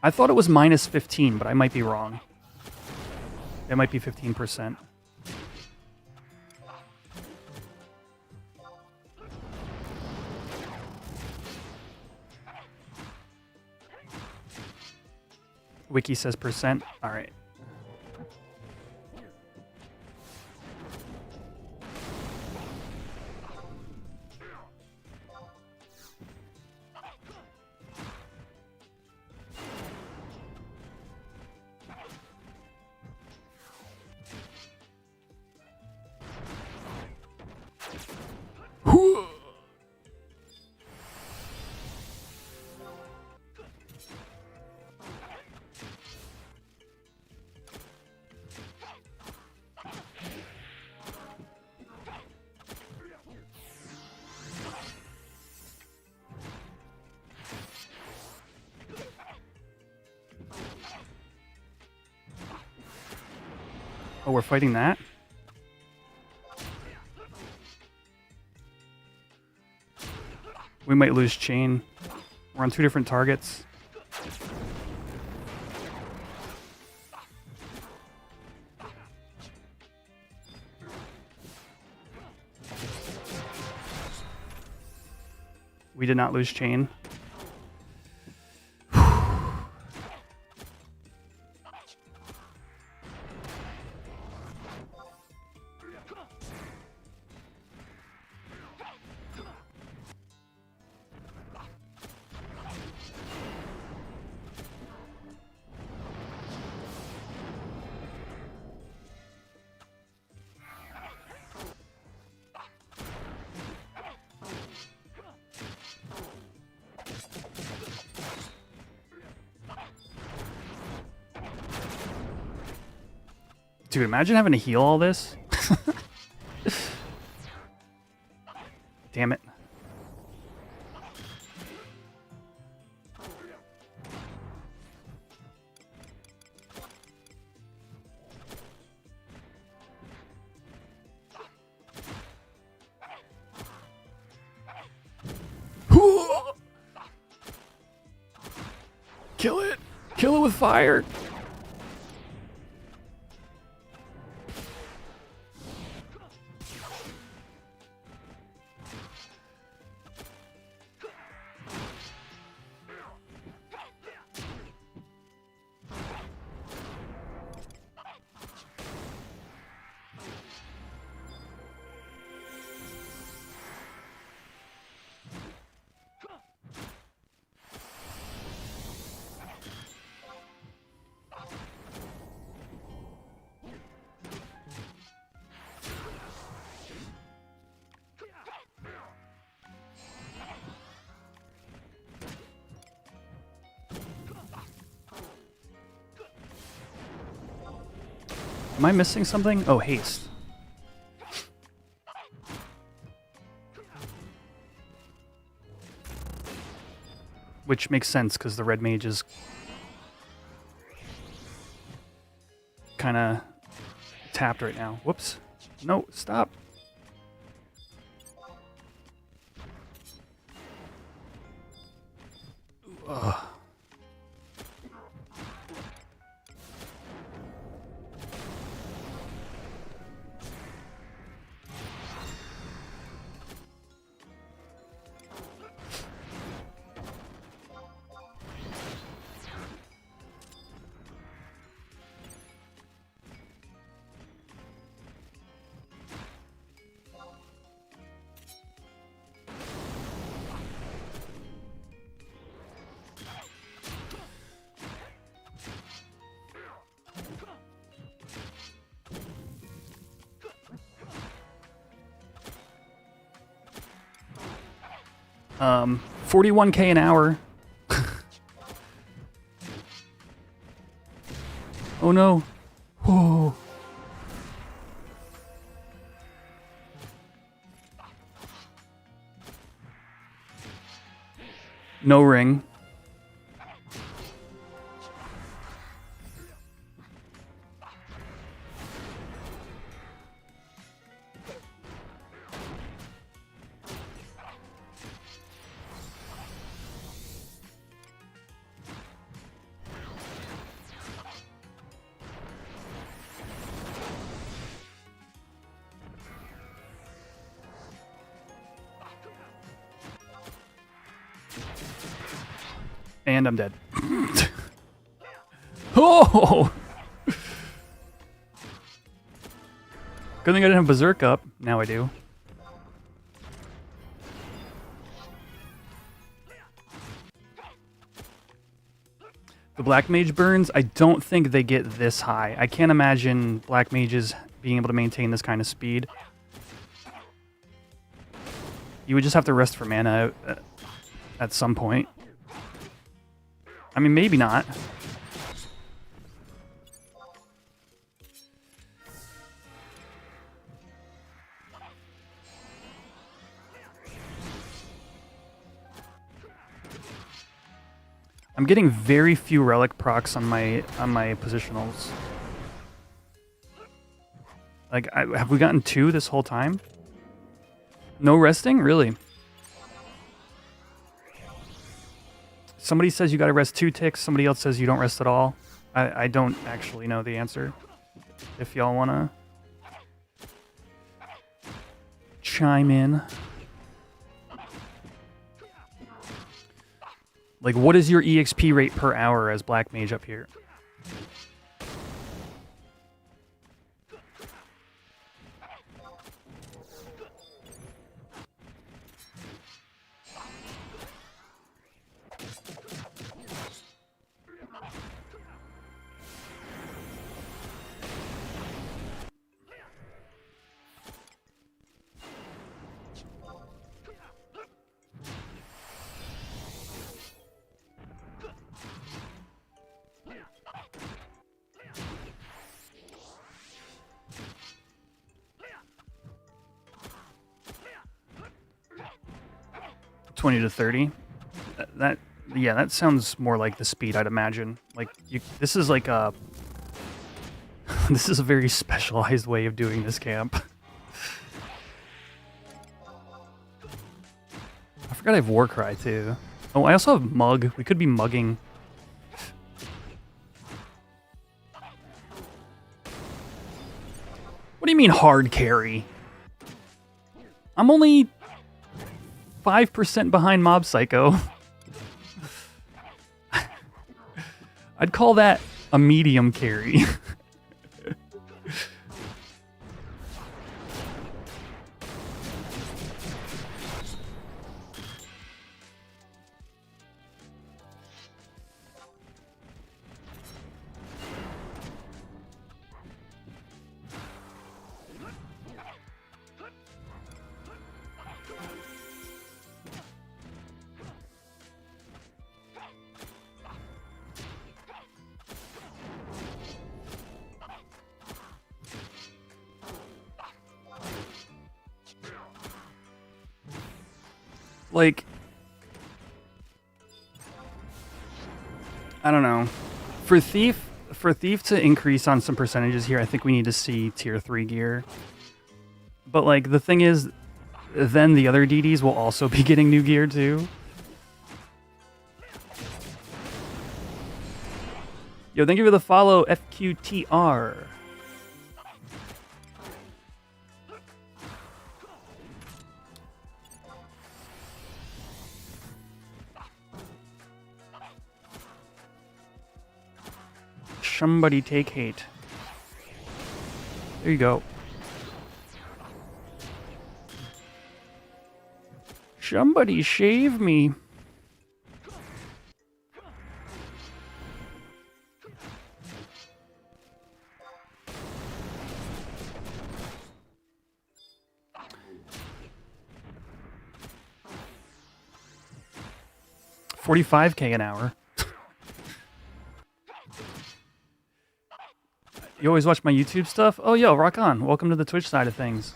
I thought it was minus 15, but I might be wrong. It might be 15%. Wiki says percent. All right. Oh, we're fighting that? We might lose chain. We're on 2 different targets. We did not lose chain. Dude, imagine having to heal all this. Damn it. Kill it. Kill it with fire. Am I missing something? Oh, haste. which makes sense because the red mage is kind of tapped right now. Whoops. No, stop. Ugh. Um, 41k an hour. Oh no. Whoa. No ring. And I'm dead. Oh! Good thing I didn't have Berserk up. Now I do. The Black Mage burns, I don't think they get this high. I can't imagine Black Mages being able to maintain this kind of speed. You would just have to rest for mana at some point. I mean, maybe not. I'm getting very few relic procs on my positionals. Like, have we gotten 2 this whole time? No resting? Really? Somebody says you gotta rest 2 ticks, somebody else says you don't rest at all. I don't actually know the answer. If y'all wanna chime in. Like, what is your EXP rate per hour as Black Mage up here? $20 to $30. Yeah, that sounds more like the speed I'd imagine. Like, this is like a this is a very specialized way of doing this camp. I forgot I have Warcry too. Oh, I also have Mug. We could be mugging. What do you mean hard carry? I'm only 5% behind Mob Psycho. I'd call that a medium carry. Like, I don't know. For Thief to increase on some percentages here, I think we need to see tier 3 gear. But like the thing is, then the other DDs will also be getting new gear too. Yo, thank you for the follow, FQTR. Somebody take hate. There you go. Somebody shave me. $45K an hour. You always watch my YouTube stuff? Oh, yo, rock on. Welcome to the Twitch side of things.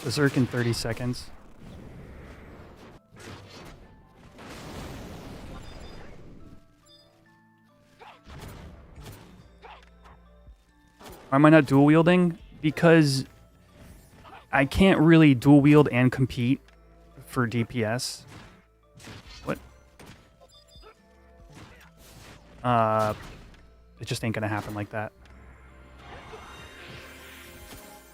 Berserk in 30 seconds. Why am I not dual wielding? Because I can't really dual wield and compete for DPS. What? It just ain't gonna happen like that.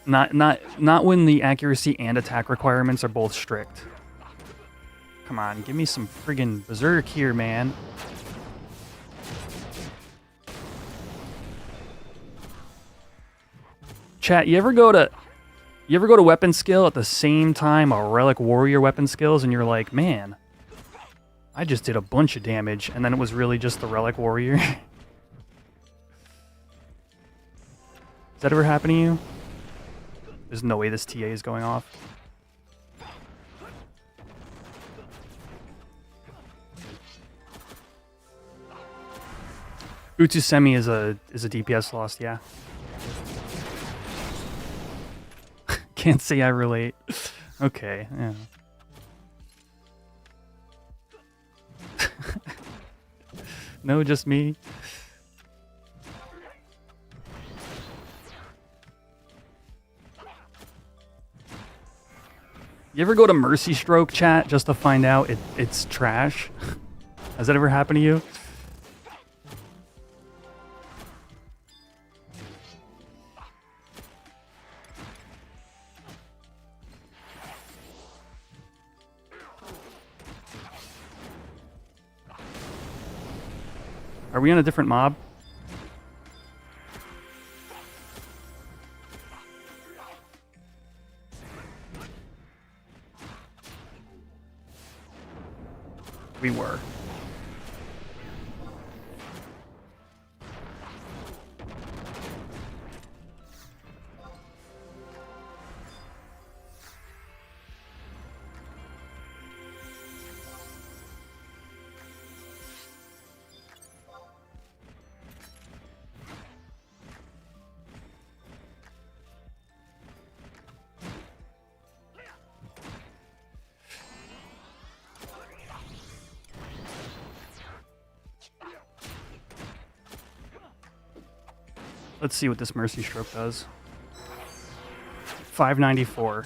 Not when the accuracy and attack requirements are both strict. Come on, give me some friggin' berserk here, man. Chat, you ever go to weapon skill at the same time a Relic Warrior weapon skills and you're like, man, I just did a bunch of damage and then it was really just the Relic Warrior? Does that ever happen to you? There's no way this TA is going off. Utusemi is a DPS lost, yeah. Can't say I relate. Okay, yeah. No, just me. You ever go to Mercy Stroke chat just to find out it's trash? Has that ever happened to you? Are we on a different mob? We were. Let's see what this Mercy Stroke does. 594.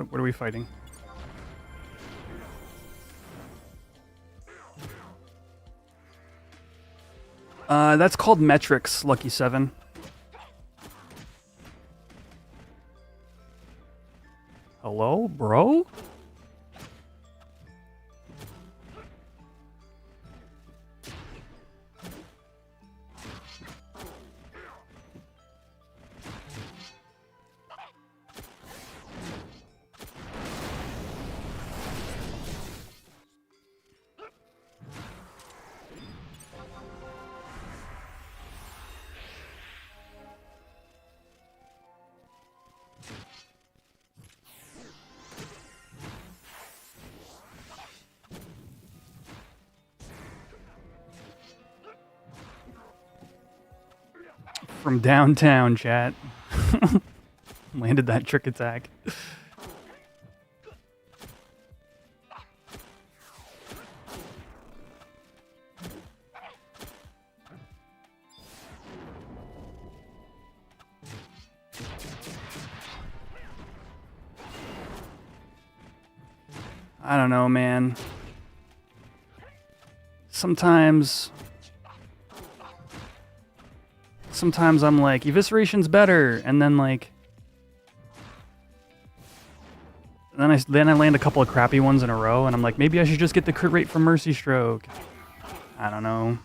What are we fighting? That's called metrics, Lucky 7. Hello, bro? from downtown, chat. Landed that trick attack. I don't know, man. Sometimes I'm like, evisceration's better, and then like, then I land a couple of crappy ones in a row, and I'm like, maybe I should just get the crit rate from Mercy Stroke. I don't know.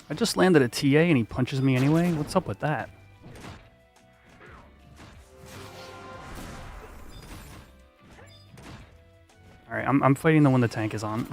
I just landed a TA and he punches me anyway? What's up with that? Alright, I'm fighting the one the tank is on.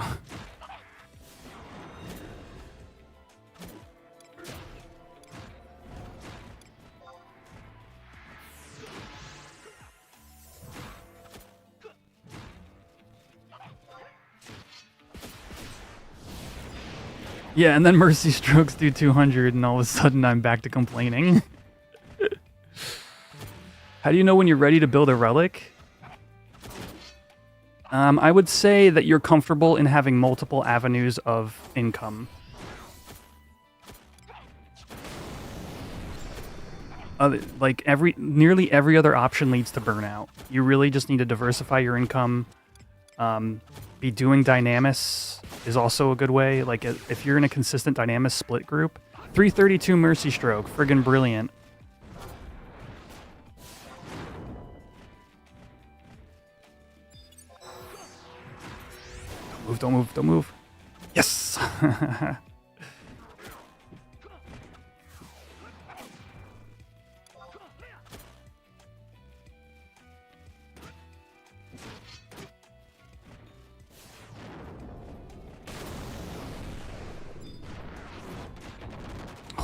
Yeah, and then Mercy Strokes do 200 and all of a sudden I'm back to complaining. How do you know when you're ready to build a relic? I would say that you're comfortable in having multiple avenues of income. Like nearly every other option leads to burnout. You really just need to diversify your income. Be doing dynamis is also a good way. Like if you're in a consistent dynamis split group, 332 Mercy Stroke, friggin' brilliant. Don't move, don't move. Yes!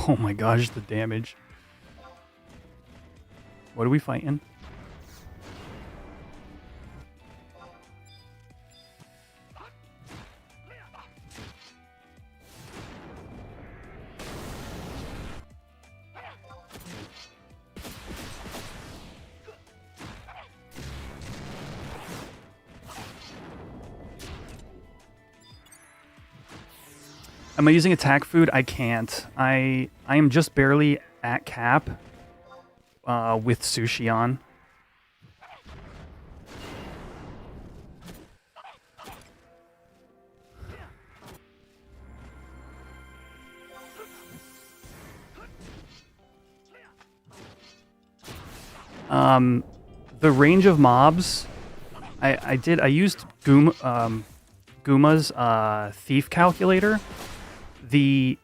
Oh my gosh, the damage. What are we fighting? Am I using attack food? I can't. I am just barely at cap with sushi on. The range of mobs, I used Guma's thief calculator. The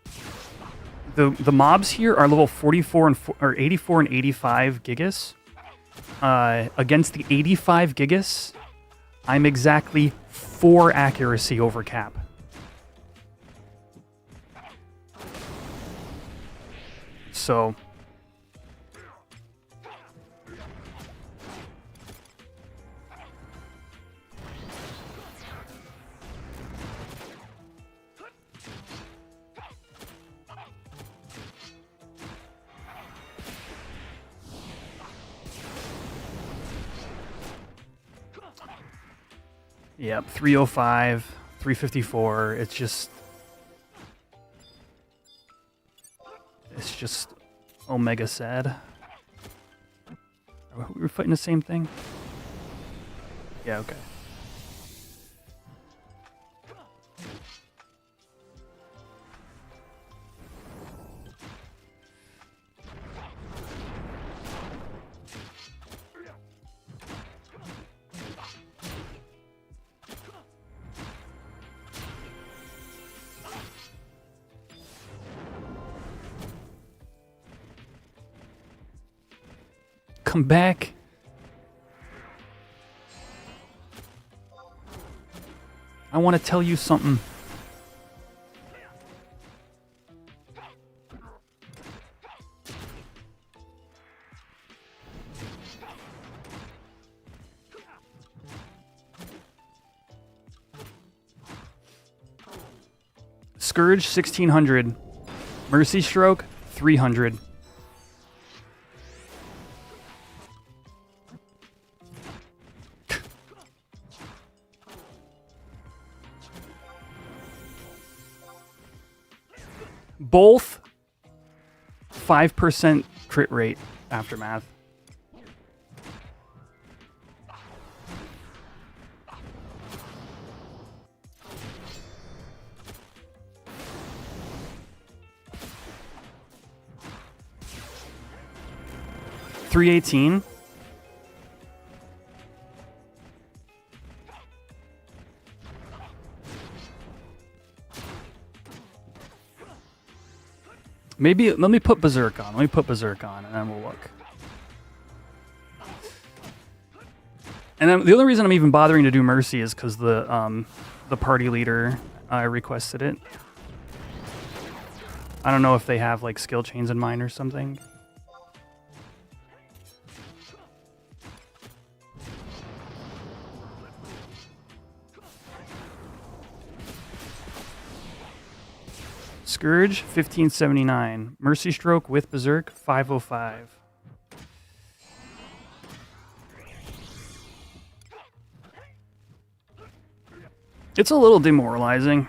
mobs here are level 44 or 84 and 85 gigas. Against the 85 gigas, I'm exactly 4 accuracy over cap. So yep, 305, 354. It's just omega sad. Are we fighting the same thing? Yeah, okay. Come back. I want to tell you something. Scourge 1600. Mercy Stroke 300. Both 5% crit rate aftermath. $318. Maybe let me put Berserk on. Let me put Berserk on, and then we'll look. And then the only reason I'm even bothering to do Mercy is because the party leader requested it. I don't know if they have like skill chains in mind or something. Scourge 1579. Mercy Stroke with Berserk 505. It's a little demoralizing.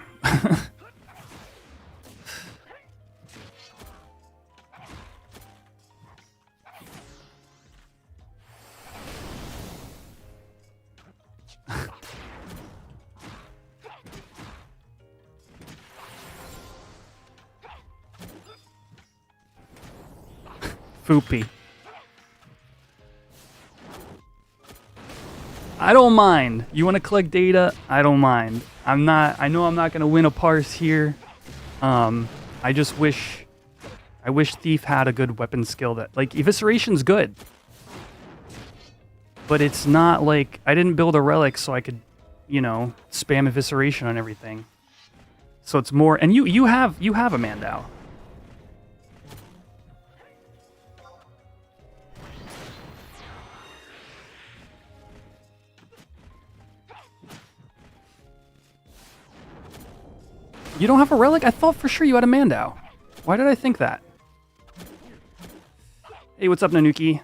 Foopy. I don't mind. You want to collect data? I don't mind. I know I'm not going to win a parse here. I just wish Thief had a good weapon skill that, like, Evisceration's good. But it's not like, I didn't build a Relic so I could, you know, spam Evisceration on everything. So it's more, and you have a Mandau. You don't have a Relic? I thought for sure you had a Mandau. Why did I think that? Hey, what's up, Nanuki?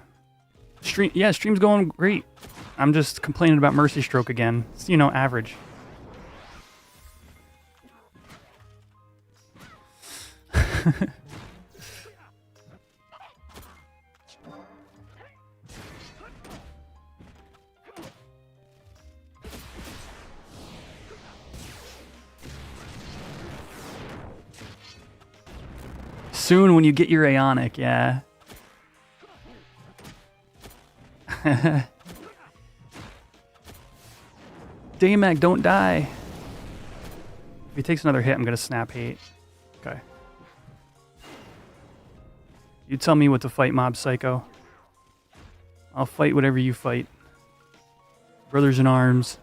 Stream's going great. I'm just complaining about Mercy Stroke again. It's, you know, average. Soon when you get your Aeonic, yeah. Daymag, don't die. If he takes another hit, I'm going to snap hate. Okay. You tell me what to fight, Mob Psycho. I'll fight whatever you fight. Brothers in arms.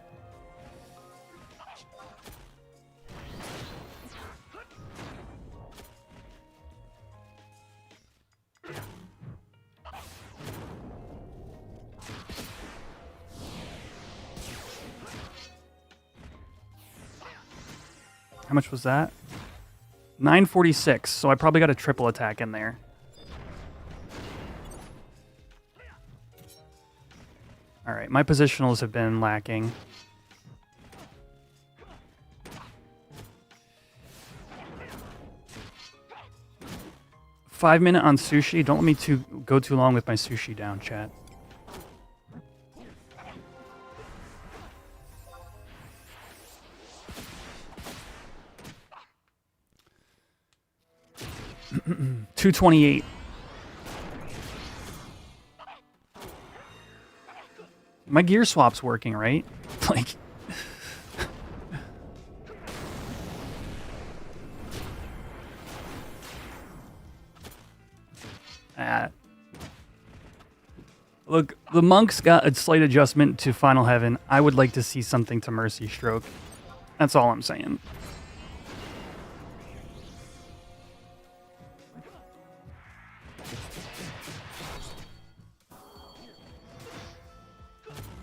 How much was that? 946, so I probably got a triple attack in there. Alright, my positionals have been lacking. Five-minute on sushi. Don't let me go too long with my sushi down, chat. $228. My gear swap's working, right? Like, Look, the monks got a slight adjustment to Final Heaven. I would like to see something to Mercy Stroke. That's all I'm saying.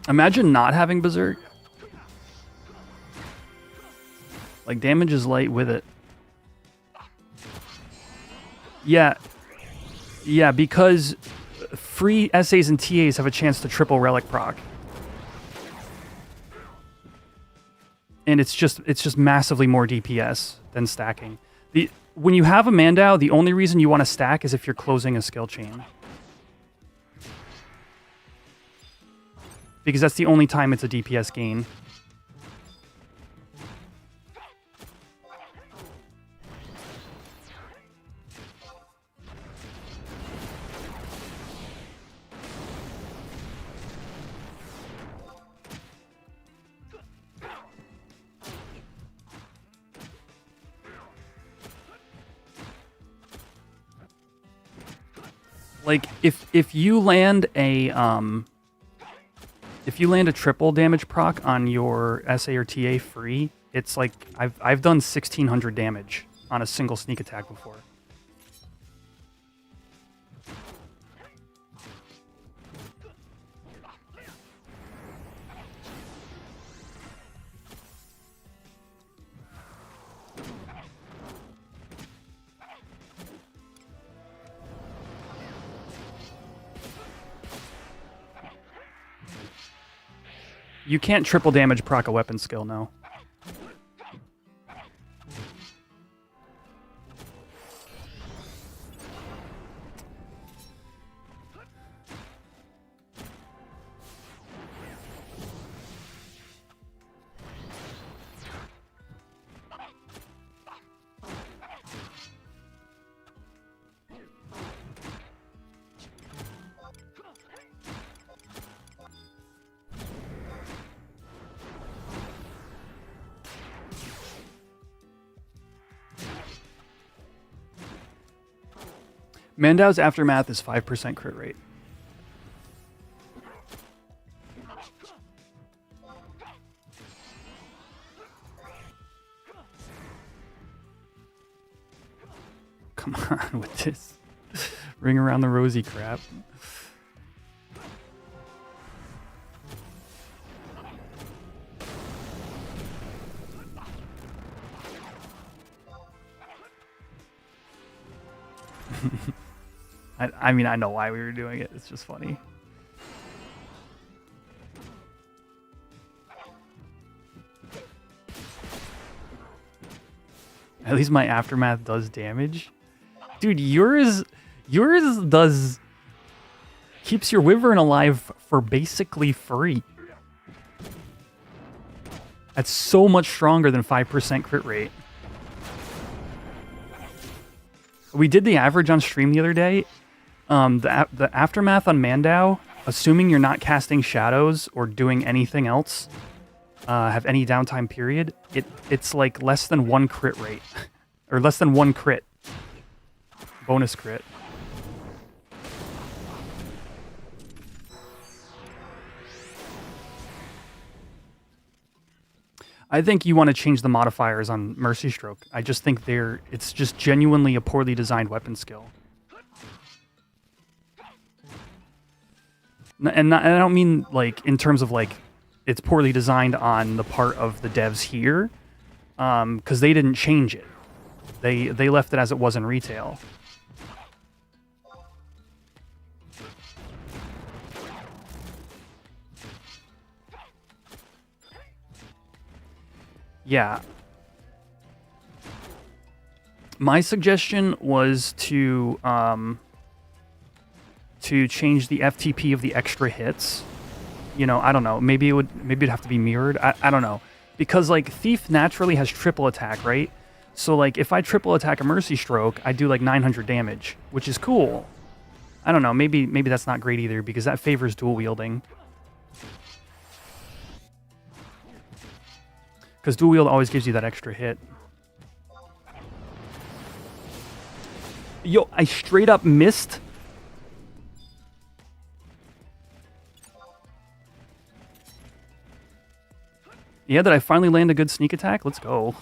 Imagine not having Berserk. Like, damage is light with it. Yeah. Yeah, because free SAs and TAs have a chance to triple Relic proc. And it's just massively more DPS than stacking. When you have a Mandao, the only reason you want to stack is if you're closing a skill chain. Because that's the only time it's a DPS gain. Like if you land a triple damage proc on your SA or TA free, it's like I've done 1600 damage on a single sneak attack before. You can't triple damage proc a weapon skill, no. Mandao's Aftermath is 5% crit rate. Come on with this ring around the rosy crap. I mean, I know why we were doing it. It's just funny. At least my Aftermath does damage. Dude, yours does... keeps your Wyvern alive for basically free. That's so much stronger than 5% crit rate. We did the average on stream the other day. The Aftermath on Mandao, assuming you're not casting shadows or doing anything else, have any downtime period, it's like less than 1 crit rate. Or less than 1 crit. Bonus crit. I think you want to change the modifiers on Mercy Stroke. I just think it's just genuinely a poorly designed weapon skill. And I don't mean like in terms of like it's poorly designed on the part of the devs here, because they didn't change it. They left it as it was in retail. Yeah. My suggestion was to change the FTP of the extra hits. You know, I don't know. Maybe it'd have to be mirrored. I don't know. Because like Thief naturally has triple attack, right? So like if I triple attack a Mercy Stroke, I do like 900 damage, which is cool. I don't know. Maybe that's not great either because that favors dual wielding. Because dual wield always gives you that extra hit. Yo, I straight up missed. Yeah, did I finally land a good sneak attack? Let's go.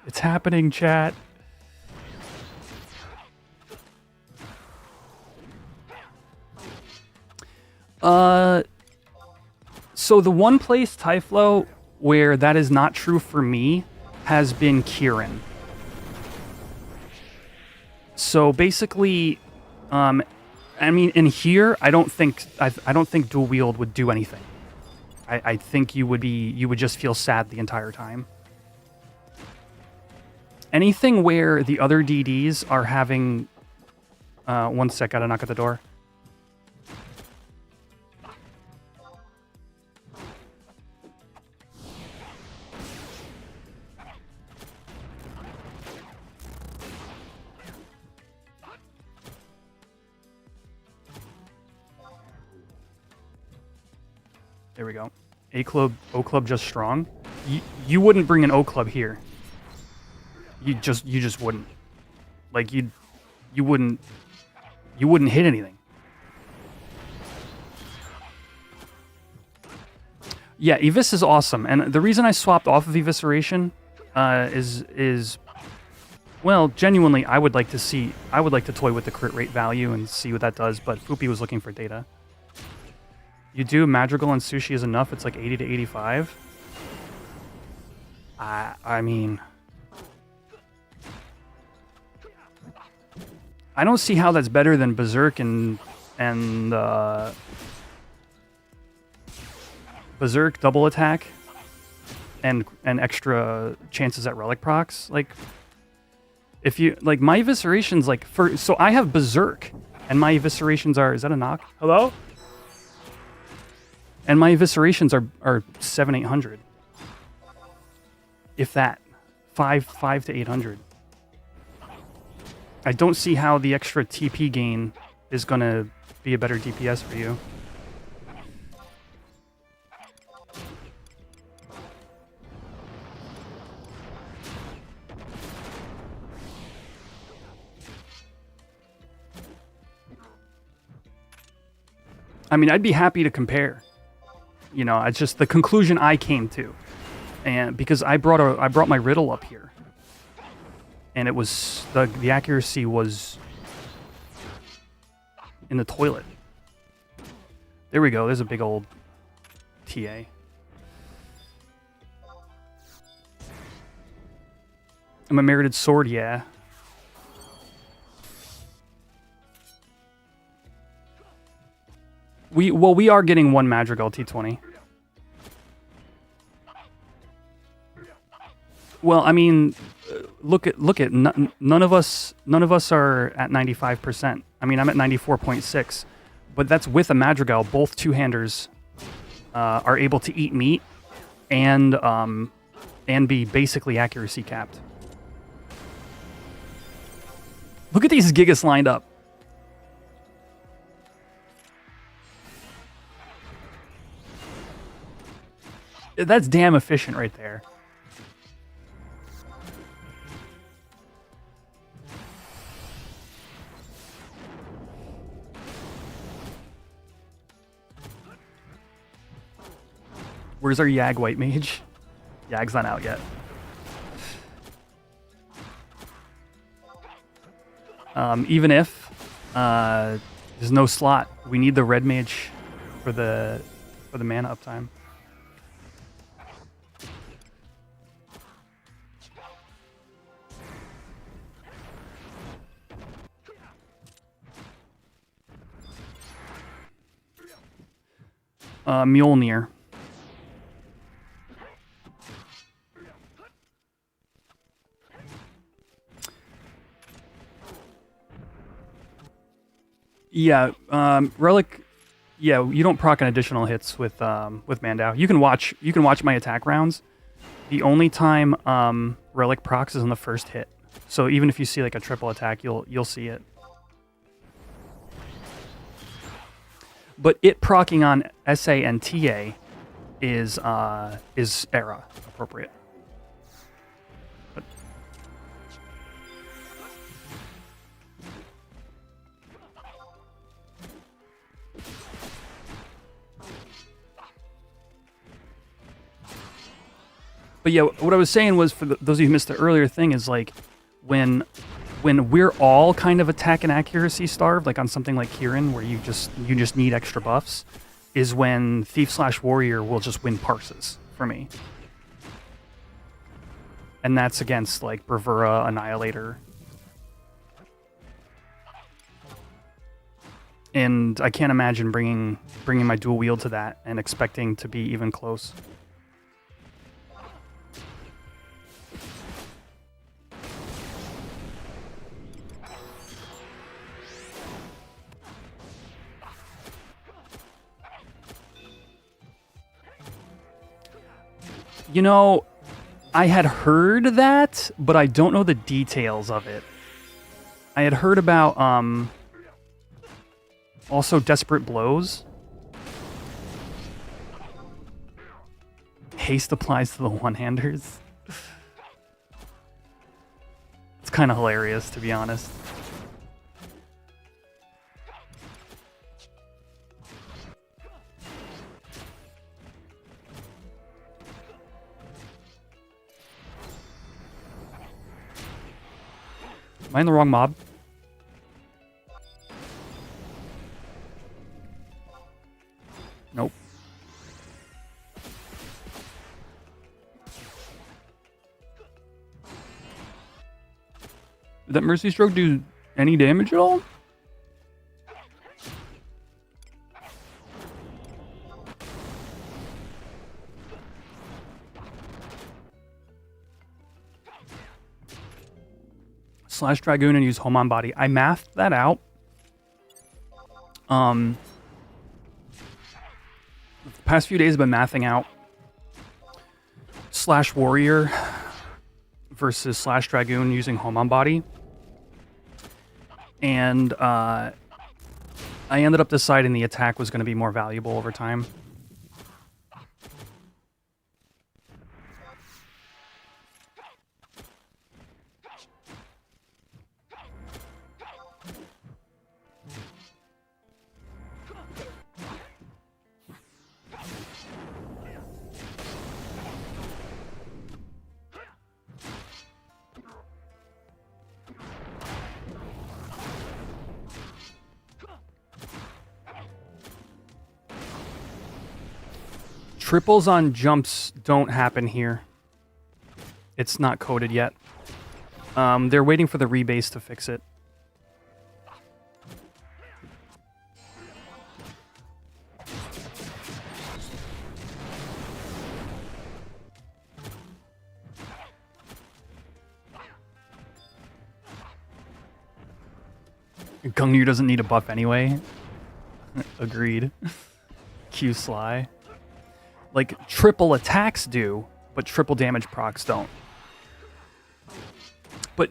It's happening, chat. So the one place, Typhlo, where that is not true for me has been Kieran. So basically, I mean, in here, I don't think dual wield would do anything. I think you would just feel sad the entire time. Anything where the other DDs are having, one sec, gotta knock at the door. There we go. A club, O club, just strong. You wouldn't bring an O club here. You just wouldn't. Like you wouldn't hit anything. Yeah, Evis is awesome, and the reason I swapped off of Evisceration is well, genuinely, I would like to toy with the crit rate value and see what that does. But Foopy was looking for data. You do Madrigal and Sushi is enough. It's like 80 to 85. I mean, I don't see how that's better than Berserk and Berserk double attack and extra chances at relic procs. Like, if you like my eviscerations, like so I have Berserk and my eviscerations are, is that a knock? Hello? And my eviscerations are 700-800. If that. 5 to 800. I don't see how the extra TP gain is gonna be a better DPS for you. I mean, I'd be happy to compare. You know, it's just the conclusion I came to, and because I brought my riddle up here, and it was the accuracy was in the toilet. There we go. There's a big old TA. I'm a merited sword, yeah. We are getting one Madrigal T20. Well, I mean, look at none of us are at 95%. I mean, I'm at 94.6, but that's with a Madrigal. Both two-handers are able to eat meat and be basically accuracy capped. Look at these Gigas lined up. That's damn efficient right there. Where's our Yag White Mage? Yag's not out yet. Even if there's no slot, we need the red mage for the mana uptime. Mjolnir. Yeah, Relic. Yeah, you don't proc an additional hits with Mandao. You can watch my attack rounds. The only time Relic procs is on the first hit. So even if you see like a triple attack, you'll see it. But it proccing on SA and TA is era appropriate. But But yeah, what I was saying was, for those of you who missed the earlier thing, is like when we're all kind of attack and accuracy starved, like on something like Kieran, where you just need extra buffs, is when Thief/Warrior will just win parses for me. And that's against like Bravura, Annihilator. And I can't imagine bringing my dual wield to that and expecting to be even close. You know, I had heard that, but I don't know the details of it. I had heard about also Desperate Blows. Haste applies to the one-handers. It's kind of hilarious, to be honest. Am I in the wrong mob? Nope. Did that Mercy Stroke do any damage at all? Slash Dragoon and use Home on Body. I mathed that out. The past few days I've been mathing out Slash Warrior versus Slash Dragoon using Home on Body. And I ended up deciding the attack was going to be more valuable over time. Triples on jumps don't happen here. It's not coded yet. They're waiting for the rebase to fix it. Gungyu doesn't need a buff anyway. Agreed. Q Sly. Like, triple attacks do, but triple damage procs don't. But,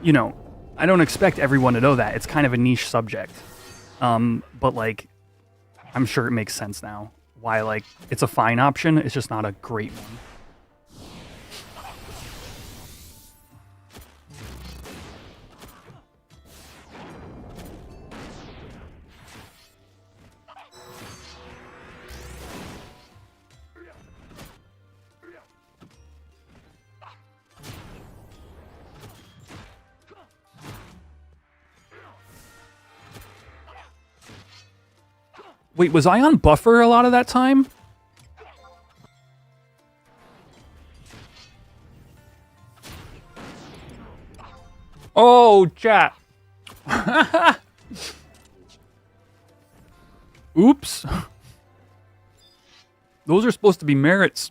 you know, I don't expect everyone to know that. It's kind of a niche subject. But, like, I'm sure it makes sense now. Why, like, it's a fine option, it's just not a great one. Wait, was I on buffer a lot of that time? Oh, chat. Oops. Those are supposed to be merits.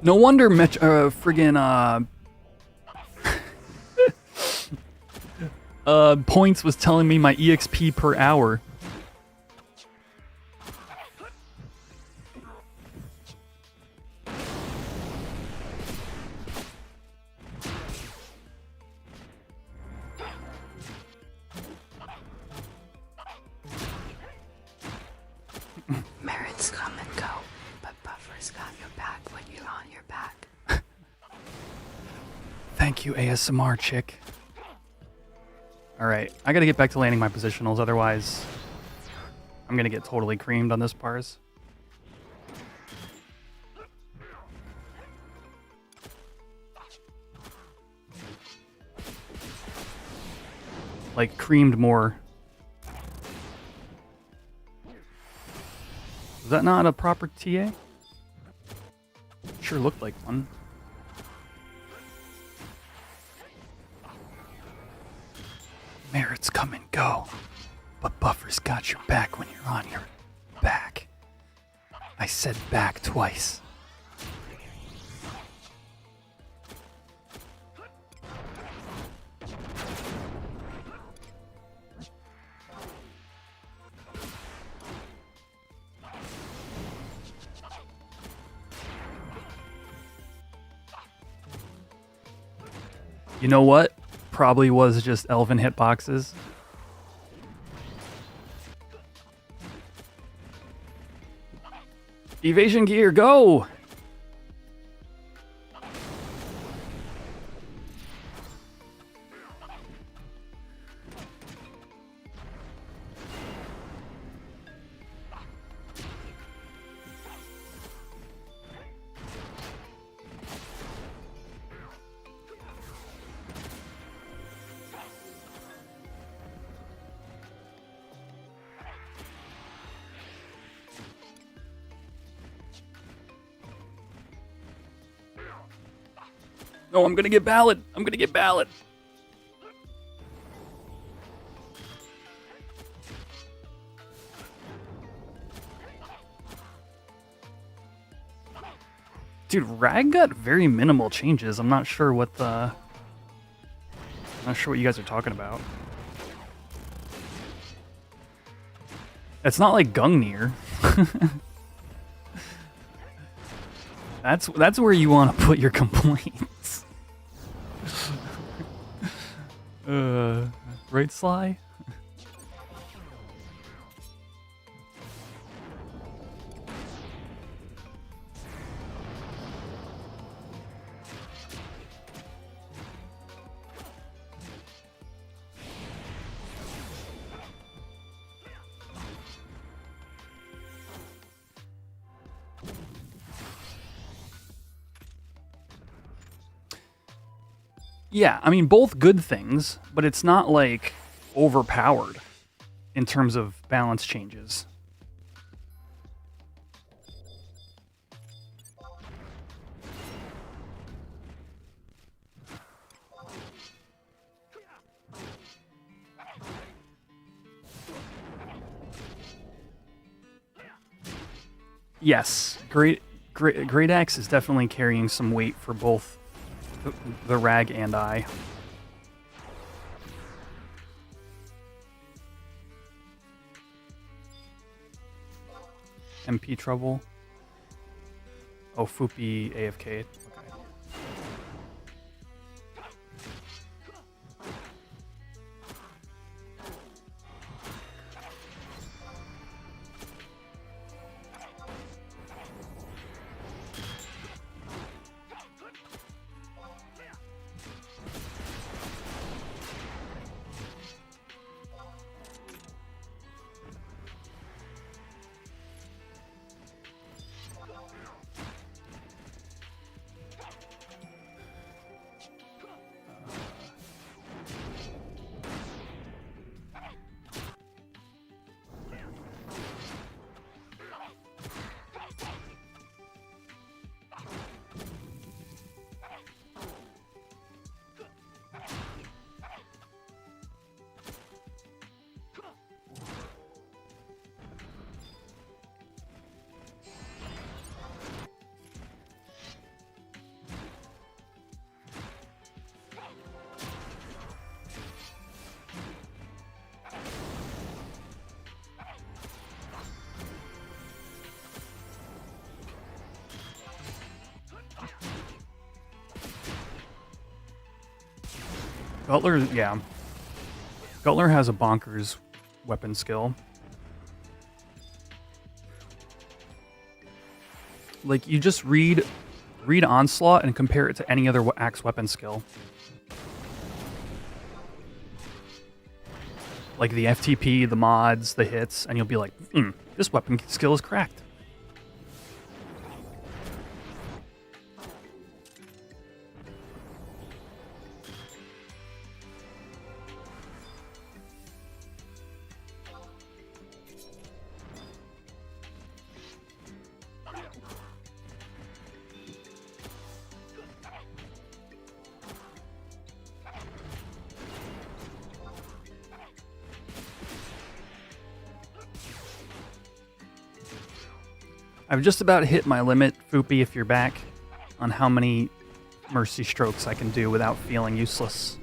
No wonder Points was telling me my EXP per hour. Thank you, ASMR chick. Alright, I gotta get back to landing my positionals, otherwise I'm gonna get totally creamed on this pars. Like, creamed more. Is that not a proper TA? Sure looked like one. Merits come and go, but Buffer's got your back when you're on your back. I said back twice. You know what? Probably was just elven hitboxes. Evasion gear, go! No, I'm gonna get ballot. I'm gonna get ballot. Dude, Rag got very minimal changes. I'm not sure what the... I'm not sure what you guys are talking about. It's not like Gungnir. That's where you want to put your complaints. Right, Sly? Yeah, I mean, both good things, but it's not, like, overpowered in terms of balance changes. Yes, Great Axe is definitely carrying some weight for both the Rag and I. MP trouble. Oh, Fupi AFK. Okay. Gutler, yeah. Gutler has a bonkers weapon skill. Like, you just read Onslaught and compare it to any other axe weapon skill. like the FTP, the mods, the hits, and you'll be like, this weapon skill is cracked. I've just about hit my limit, Foopy, if you're back, on how many mercy strokes I can do without feeling useless.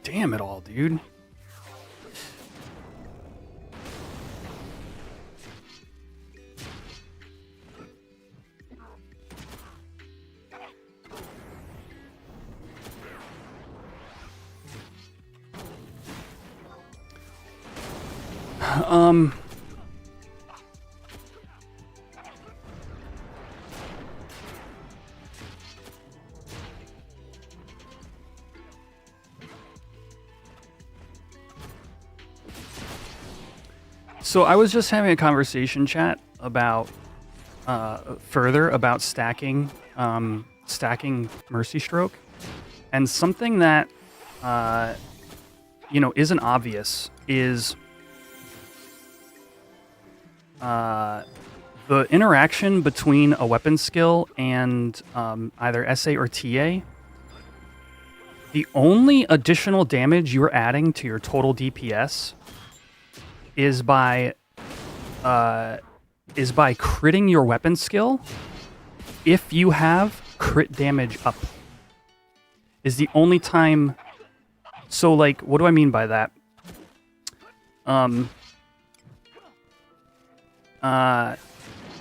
Damn it all, dude. So I was just having a conversation chat about further about stacking Mercy Stroke, and something that isn't obvious is the interaction between a weapon skill and either SA or TA. The only additional damage you're adding to your total DPS is by critting your weapon skill if you have crit damage up. Is the only time. So, like, what do I mean by that?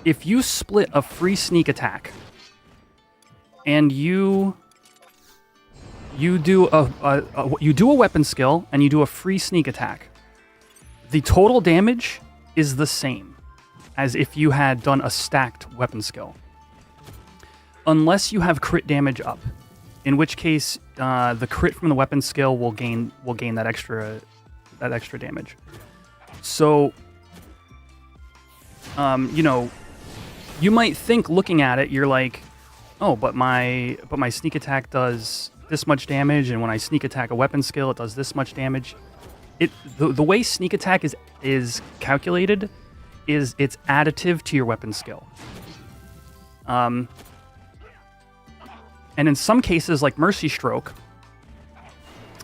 If you split a free sneak attack and you do a weapon skill and you do a free sneak attack, the total damage is the same as if you had done a stacked weapon skill, unless you have crit damage up, in which case the crit from the weapon skill will gain that extra damage. So, you might think, looking at it, you're like, oh, but my sneak attack does this much damage, and when I sneak attack a weapon skill, it does this much damage. The way sneak attack is calculated is it's additive to your weapon skill. And in some cases, like Mercy Stroke,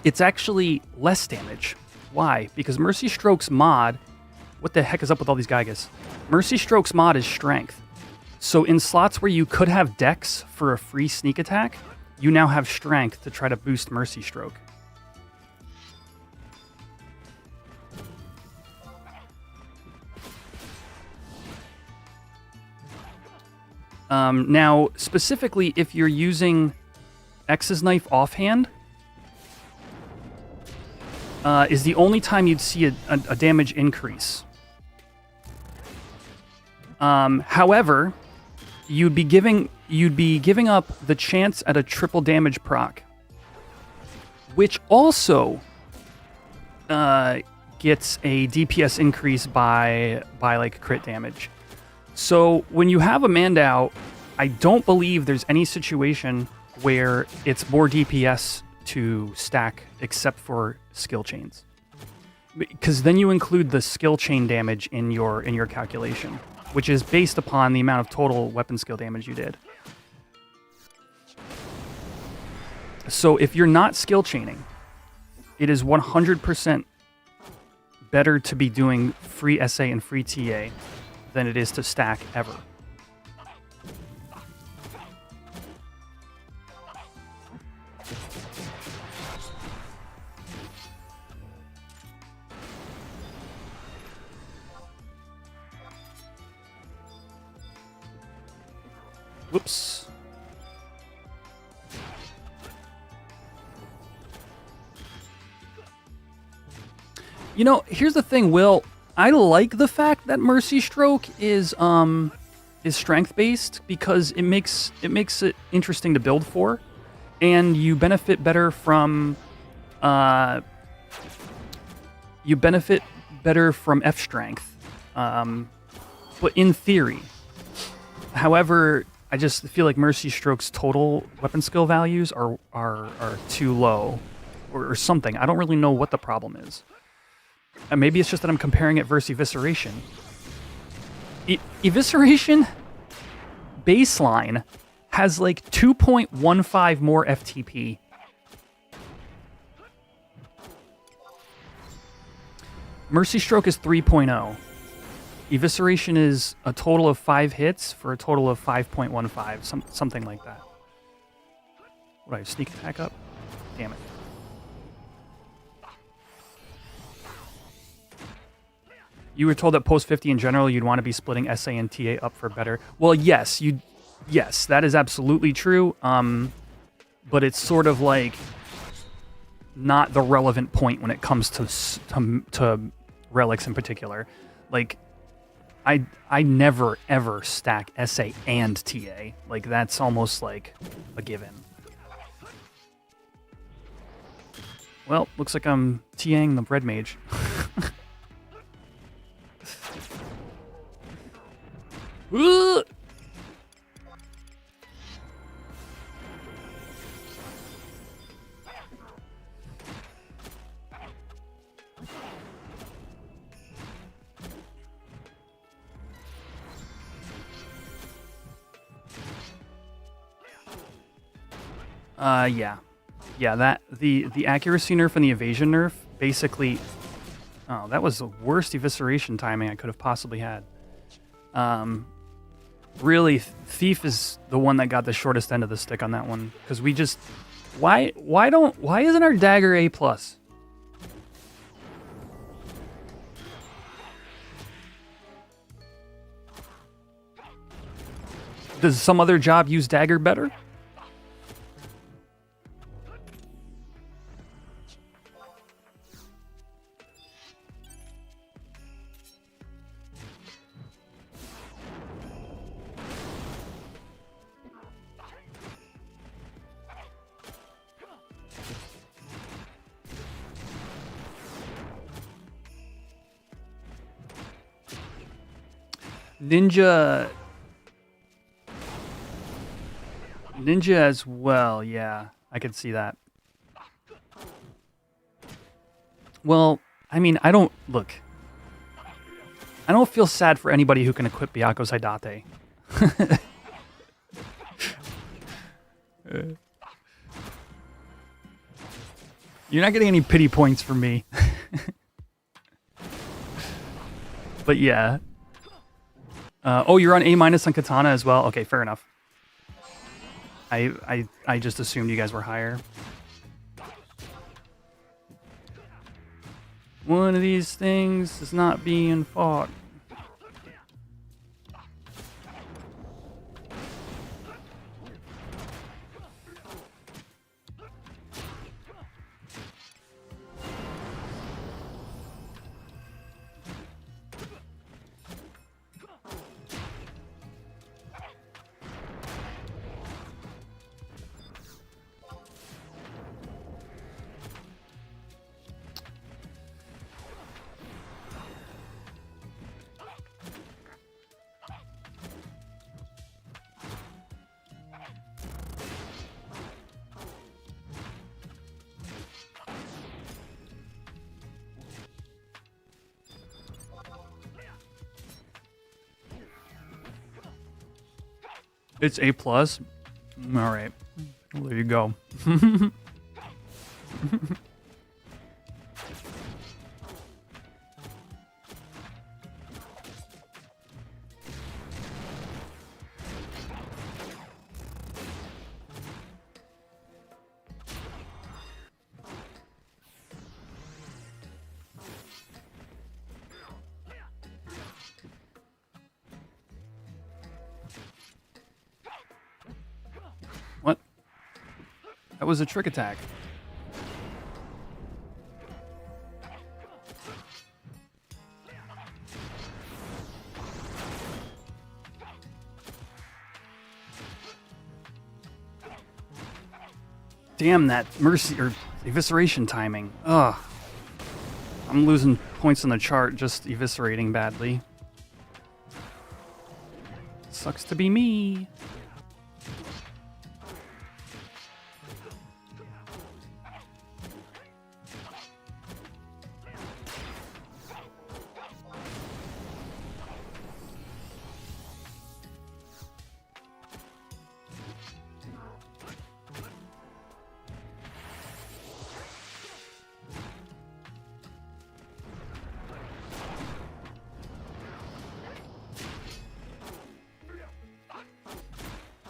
it's actually less damage. Why? Because Mercy Stroke's mod, what the heck is up with all these Geigas? Mercy Stroke's mod is strength. So in slots where you could have Dex for a free sneak attack, you now have strength to try to boost Mercy Stroke. Now, specifically, if you're using X's Knife offhand, is the only time you'd see a damage increase. However, you'd be giving up the chance at a triple damage proc, which also gets a DPS increase by like crit damage. So when you have a Mandau, I don't believe there's any situation where it's more DPS to stack except for skill chains, because then you include the skill chain damage in your calculation, which is based upon the amount of total weapon skill damage you did. So if you're not skill chaining, it is 100% better to be doing free SA and free TA than it is to stack ever. Whoops. You know, here's the thing, Will. I like the fact that Mercy Stroke is strength based because it makes it interesting to build for, and you benefit better from F strength. But in theory, however, I just feel like Mercy Stroke's total weapon skill values are too low, or something. I don't really know what the problem is. Maybe it's just that I'm comparing it versus Evisceration. Evisceration baseline has like 2.15 more FTP. Mercy Stroke is 3.0. Evisceration is a total of 5 hits for a total of 5.15, something like that. What, do I have sneak attack up? Damn it. You were told that post 50 in general, you'd want to be splitting SA and TA up for better. Well, yes, that is absolutely true. But it's sort of like not the relevant point when it comes to relics in particular. Like, I never ever stack SA and TA. Like, that's almost like a given. Well, looks like I'm TAing the Red Mage. Yeah, that the accuracy nerf and the evasion nerf basically. Oh, that was the worst evisceration timing I could have possibly had. Really, Thief is the one that got the shortest end of the stick on that one, because we just why isn't our dagger A+? Does some other job use dagger better? Ninja as well, yeah. I could see that. Well, I mean, I don't feel sad for anybody who can equip Byaku's Haidate. You're not getting any pity points from me. But yeah. Oh, you're on A- on Katana as well? Okay, fair enough. I just assumed you guys were higher. One of these things is not being fought. It's A+. All right. Well, there you go. What? That was a trick attack. Damn that mercy or evisceration timing. Ugh. I'm losing points on the chart just eviscerating badly. Sucks to be me.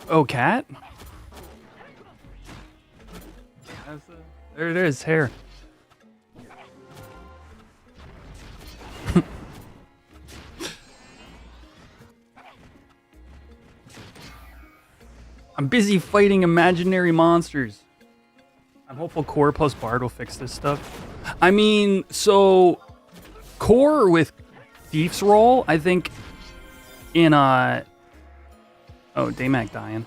Oh, cat? There it is, hair. I'm busy fighting imaginary monsters. I'm hopeful Core plus Bard will fix this stuff. I mean, so Core with Thief's roll, I think in oh, Daymac dying.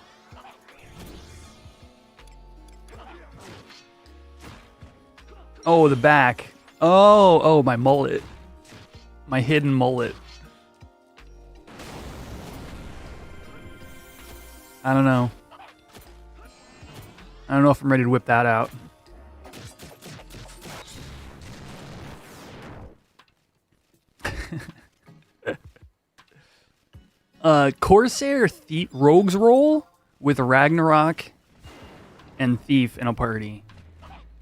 Oh, the back. Oh, my mullet. My hidden mullet. I don't know. I don't know if I'm ready to whip that out. Corsair Rogue's roll with Ragnarok and Thief in a party,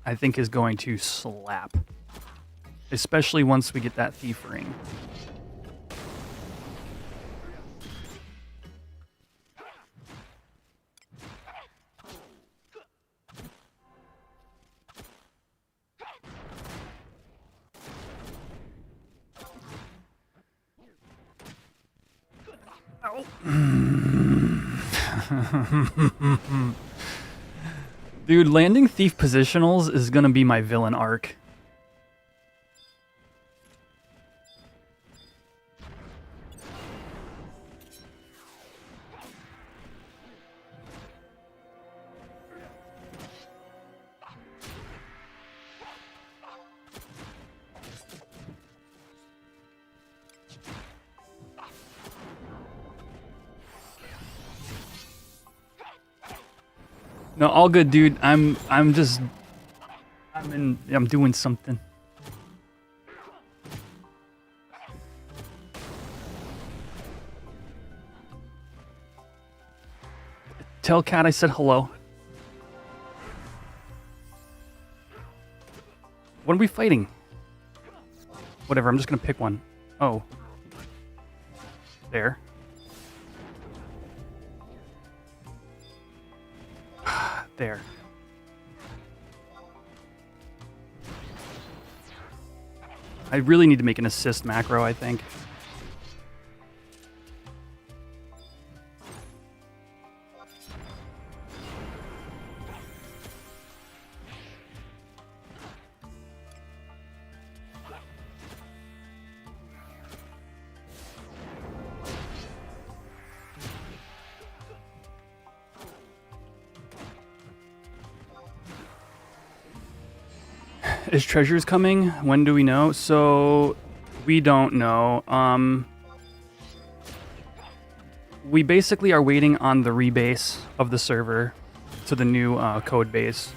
I think is going to slap. Especially once we get that Thief ring. Dude, landing Thief positionals is gonna be my villain arc. No, all good, dude. I'm doing something. Tell Cat I said hello. What are we fighting? Whatever, I'm just gonna pick one. Oh. There. There. I really need to make an assist macro, I think. Is treasures coming? When do we know? So we don't know. We basically are waiting on the rebase of the server to the new code base.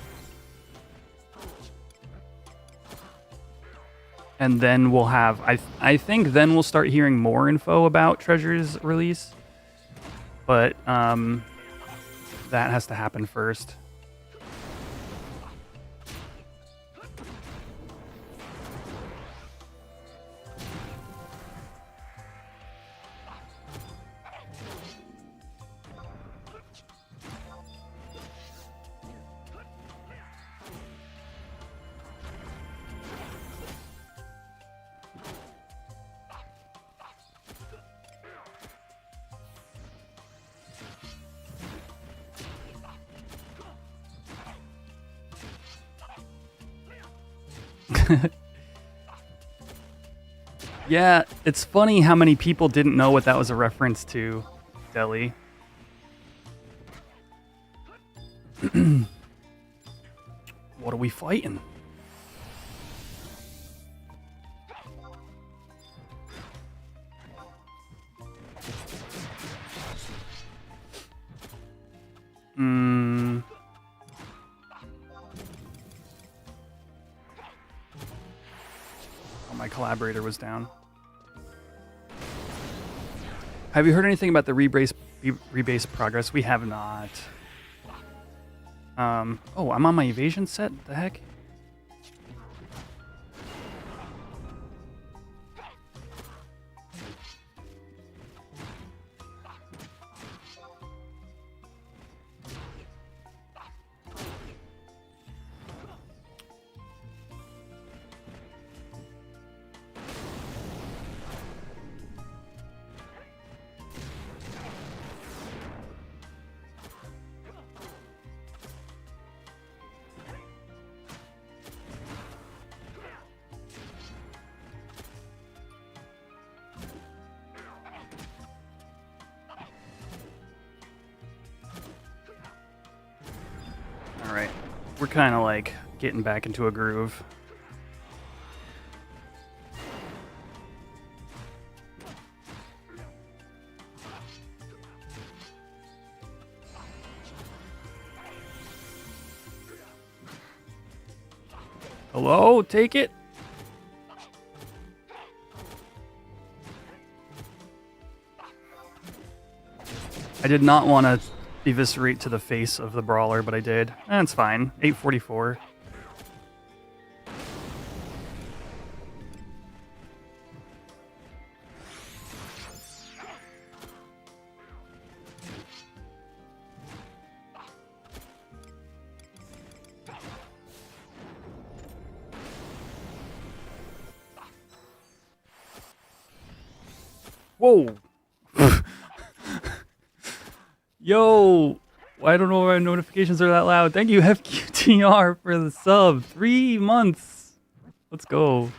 And then we'll have, I think then we'll start hearing more info about treasures release. But that has to happen first. Yeah, it's funny how many people didn't know what that was a reference to, Deli. What are we fighting? Oh, my collaborator was down. Have you heard anything about the rebase progress? We have not. Oh, I'm on my evasion set? The heck? Alright. We're kind of like getting back into a groove. Hello? Take it? I did not want to eviscerate to the face of the brawler, but I did. That's fine. 844. Whoa! Yo! I don't know why notifications are that loud. Thank you, FQTR, for the sub. 3 months. Let's go.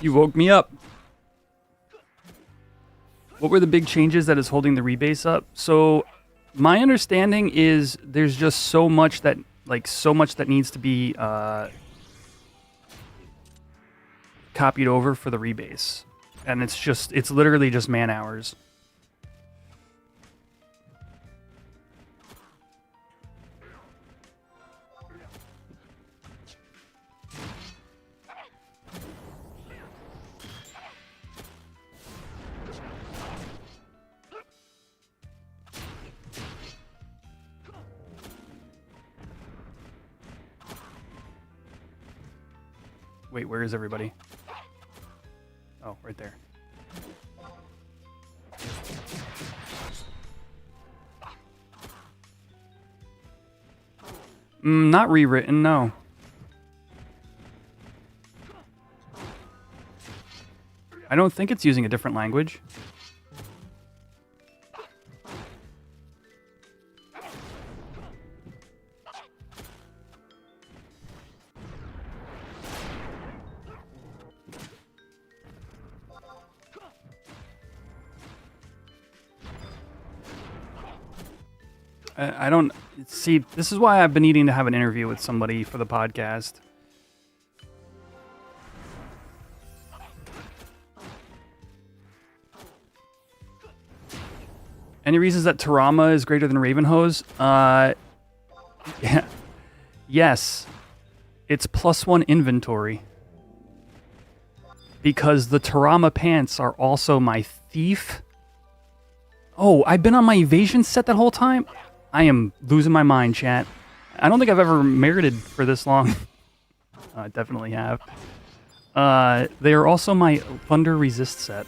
You woke me up. What were the big changes that is holding the rebase up? So, my understanding is there's just so much that needs to be copied over for the rebase. And it's literally just man hours. Wait, where is everybody? Oh, right there. Not rewritten, no. I don't think it's using a different language. I don't see. This is why I've been needing to have an interview with somebody for the podcast. Any reasons that Tarama is greater than Ravenhose? Yeah. Yes. It's +1 inventory. Because the Tarama pants are also my thief. Oh, I've been on my evasion set that whole time? I am losing my mind, chat. I don't think I've ever merited for this long. I definitely have. They are also my Thunder Resist set.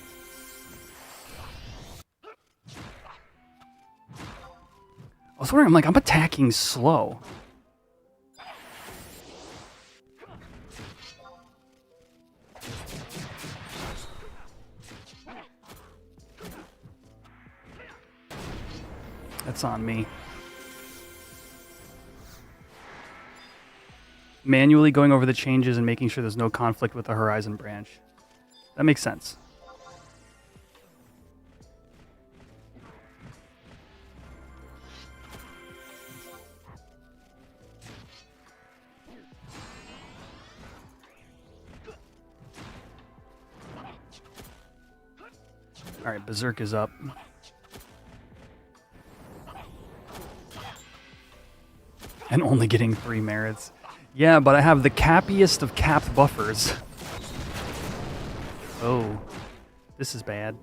I was wondering, I'm attacking slow. That's on me. Manually going over the changes and making sure there's no conflict with the Horizon branch. That makes sense. Alright, Berserk is up. And only getting 3 merits. Yeah, but I have the cappiest of capped buffers. Oh, this is bad.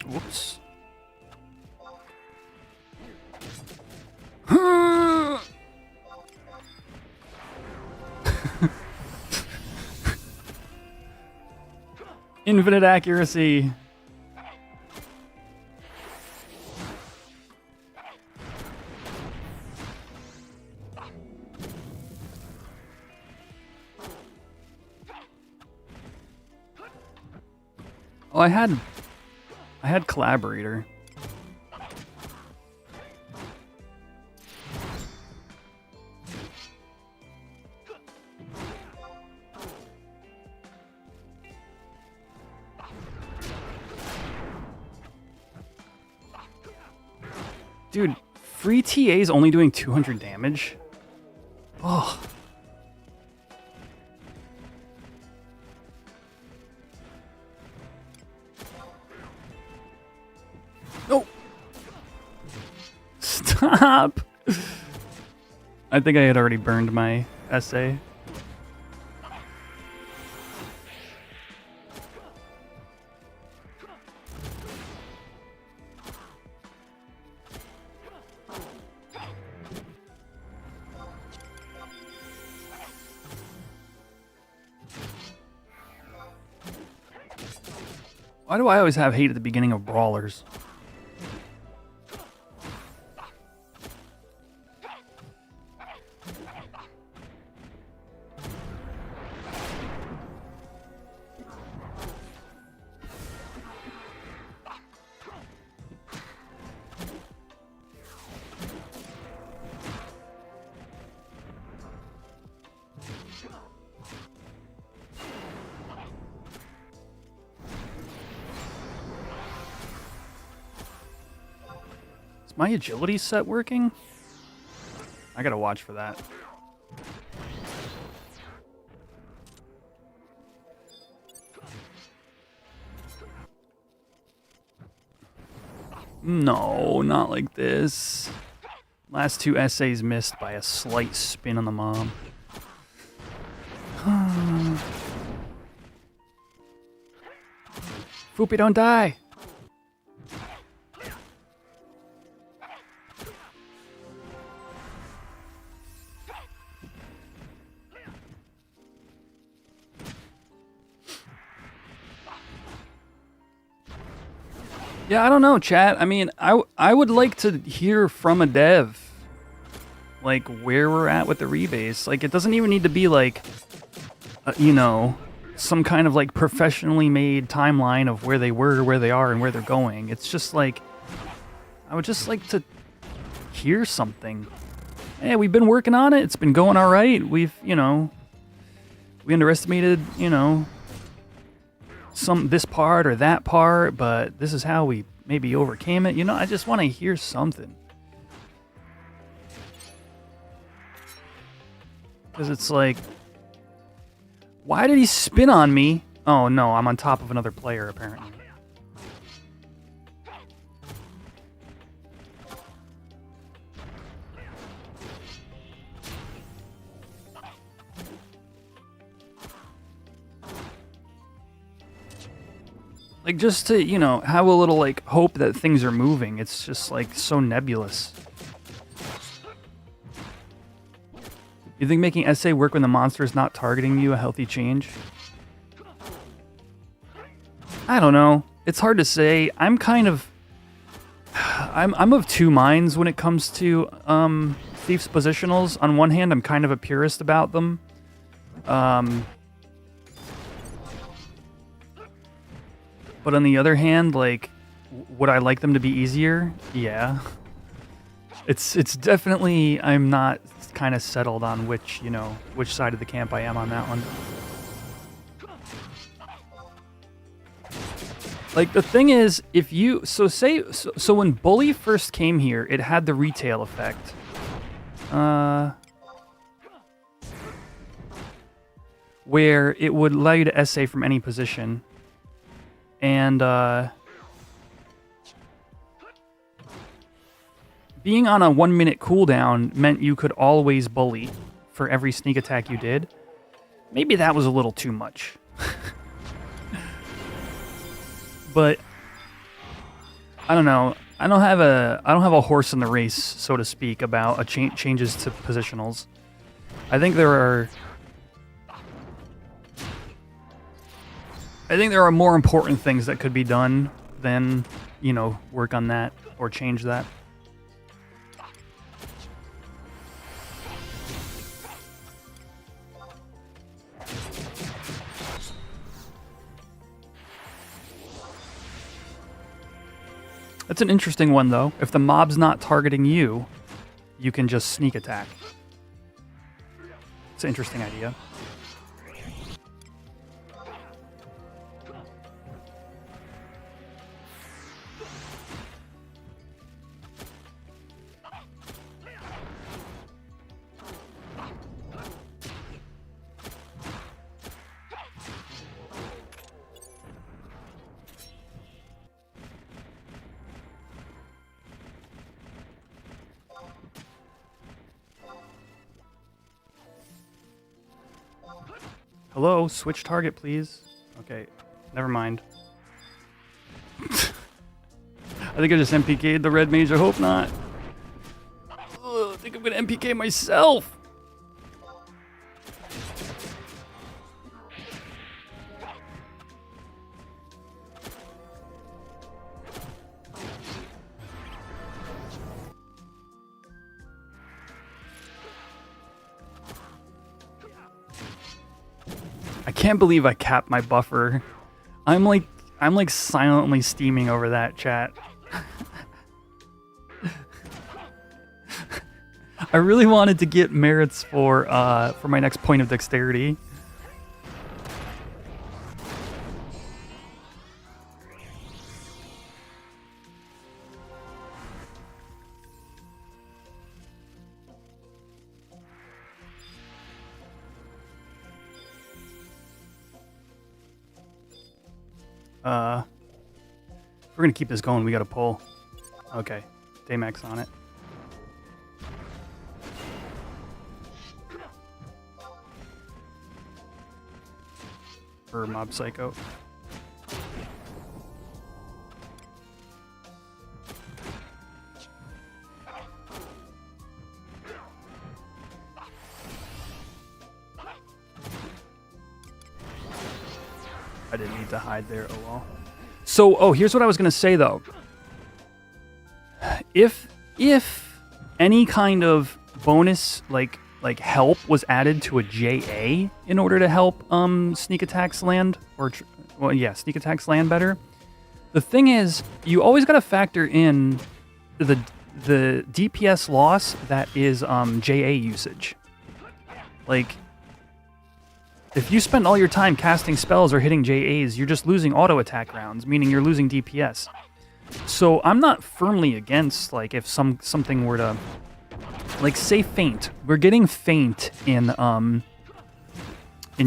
Whoops. Infinite accuracy. Oh, I had collaborator. Dude, free TA is only doing 200 damage. Oh. No. Stop. I think I had already burned my essay. Why do I always have hate at the beginning of brawlers? Is my agility set working? I gotta watch for that. No, not like this. Last 2 essays missed by a slight spin on the mob. Foopy, don't die! Yeah, I don't know, chat. I mean, I would like to hear from a dev, like, where we're at with the rebase. Like, it doesn't even need to be, like, you know, some kind of, like, professionally made timeline of where they were, where they are, and where they're going. It's just, like, I would just like to hear something. Hey, we've been working on it. It's been going all right. We've, you know, we underestimated, you know, this part or that part, but this is how we maybe overcame it. You know, I just want to hear something. Because it's like, why did he spin on me? Oh no, I'm on top of another player apparently. Like, just to, you know, have a little, like, hope that things are moving. It's just, like, so nebulous. You think making essay work when the monster is not targeting you a healthy change? I don't know. It's hard to say. I'm kind of... I'm of two minds when it comes to Thief's positionals. On one hand, I'm kind of a purist about them. But on the other hand, like, would I like them to be easier? Yeah. It's definitely, I'm not kind of settled on which, you know, which side of the camp I am on that one. Like, the thing is, if you, so when Bully first came here, it had the retail effect. Where it would allow you to essay from any position. And being on a 1 minute cooldown meant you could always bully for every sneak attack you did. Maybe that was a little too much. But I don't know. I don't have a horse in the race, so to speak, about changes to positionals. I think there are more important things that could be done than, you know, work on that or change that. That's an interesting one, though. If the mob's not targeting you, you can just sneak attack. It's an interesting idea. Hello, switch target, please. Okay, never mind. I think I just MPK'd the red mage. I hope not. Ugh, I think I'm gonna MPK myself. I can't believe I capped my buffer. I'm like silently steaming over that, chat. I really wanted to get merits for my next point of dexterity. If we're gonna keep this going, we gotta pull. Okay, Daymax on it. For Mob Psycho. I didn't need to hide there, oh well. So, here's what I was gonna say though. If any kind of bonus like help was added to a JA in order to help sneak attacks land, or sneak attacks land better. The thing is, you always gotta factor in the DPS loss that is JA usage. Like, if you spend all your time casting spells or hitting JAs, you're just losing auto attack rounds, meaning you're losing DPS. So I'm not firmly against, like, if something were to Like, say faint. We're getting faint in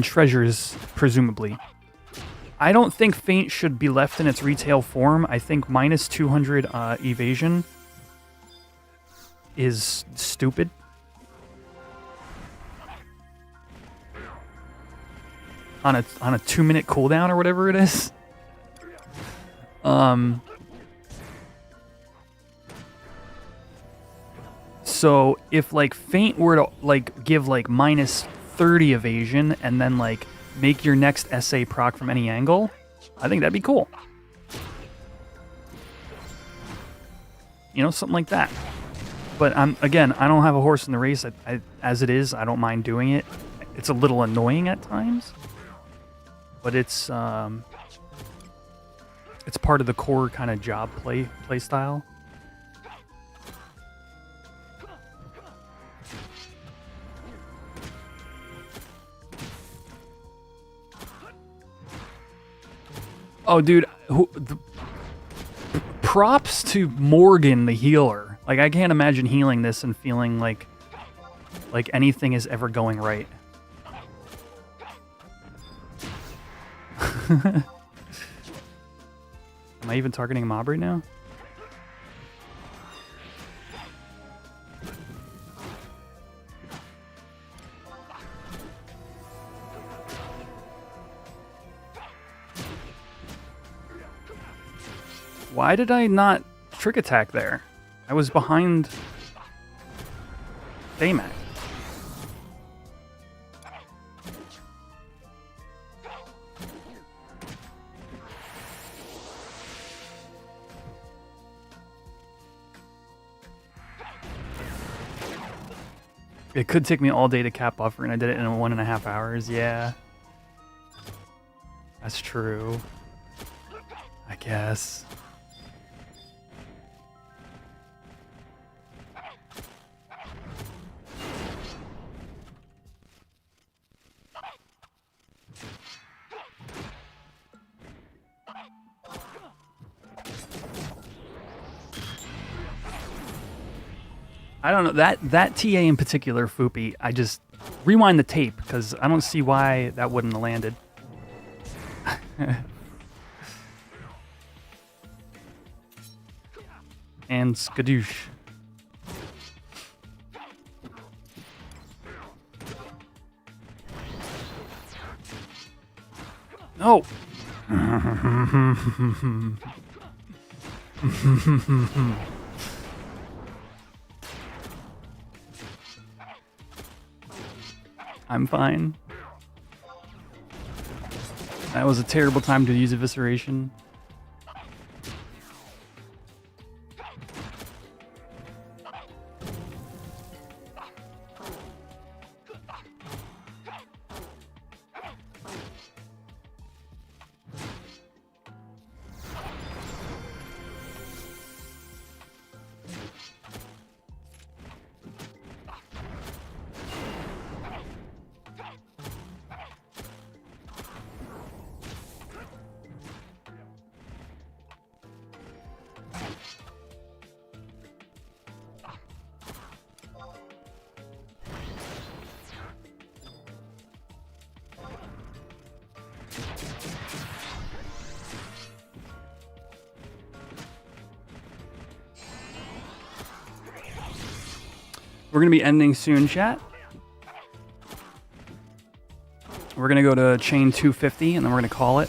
treasures, presumably. I don't think faint should be left in its retail form. I think minus 200 evasion is stupid. On a 2-minute cooldown or whatever it is. So if like faint were to like give like minus 30 evasion and then like make your next SA proc from any angle, I think that'd be cool. You know, something like that. But again, I don't have a horse in the race. As it is, I don't mind doing it. It's a little annoying at times, but it's part of the core kind of job play style. Oh, dude, props to Morgan, the healer. Like, I can't imagine healing this and feeling like anything is ever going right. Am I even targeting a mob right now? Why did I not trick attack there? I was behind Baymax. It could take me all day to cap buffer, and I did it in 1.5 hours. Yeah. That's true. I guess. I don't know, that TA in particular, Foopy, I just rewind the tape because I don't see why that wouldn't have landed. And skadoosh. No. I'm fine. That was a terrible time to use evisceration. We're going to be ending soon, chat. We're going to go to chain 250, and then we're going to call it.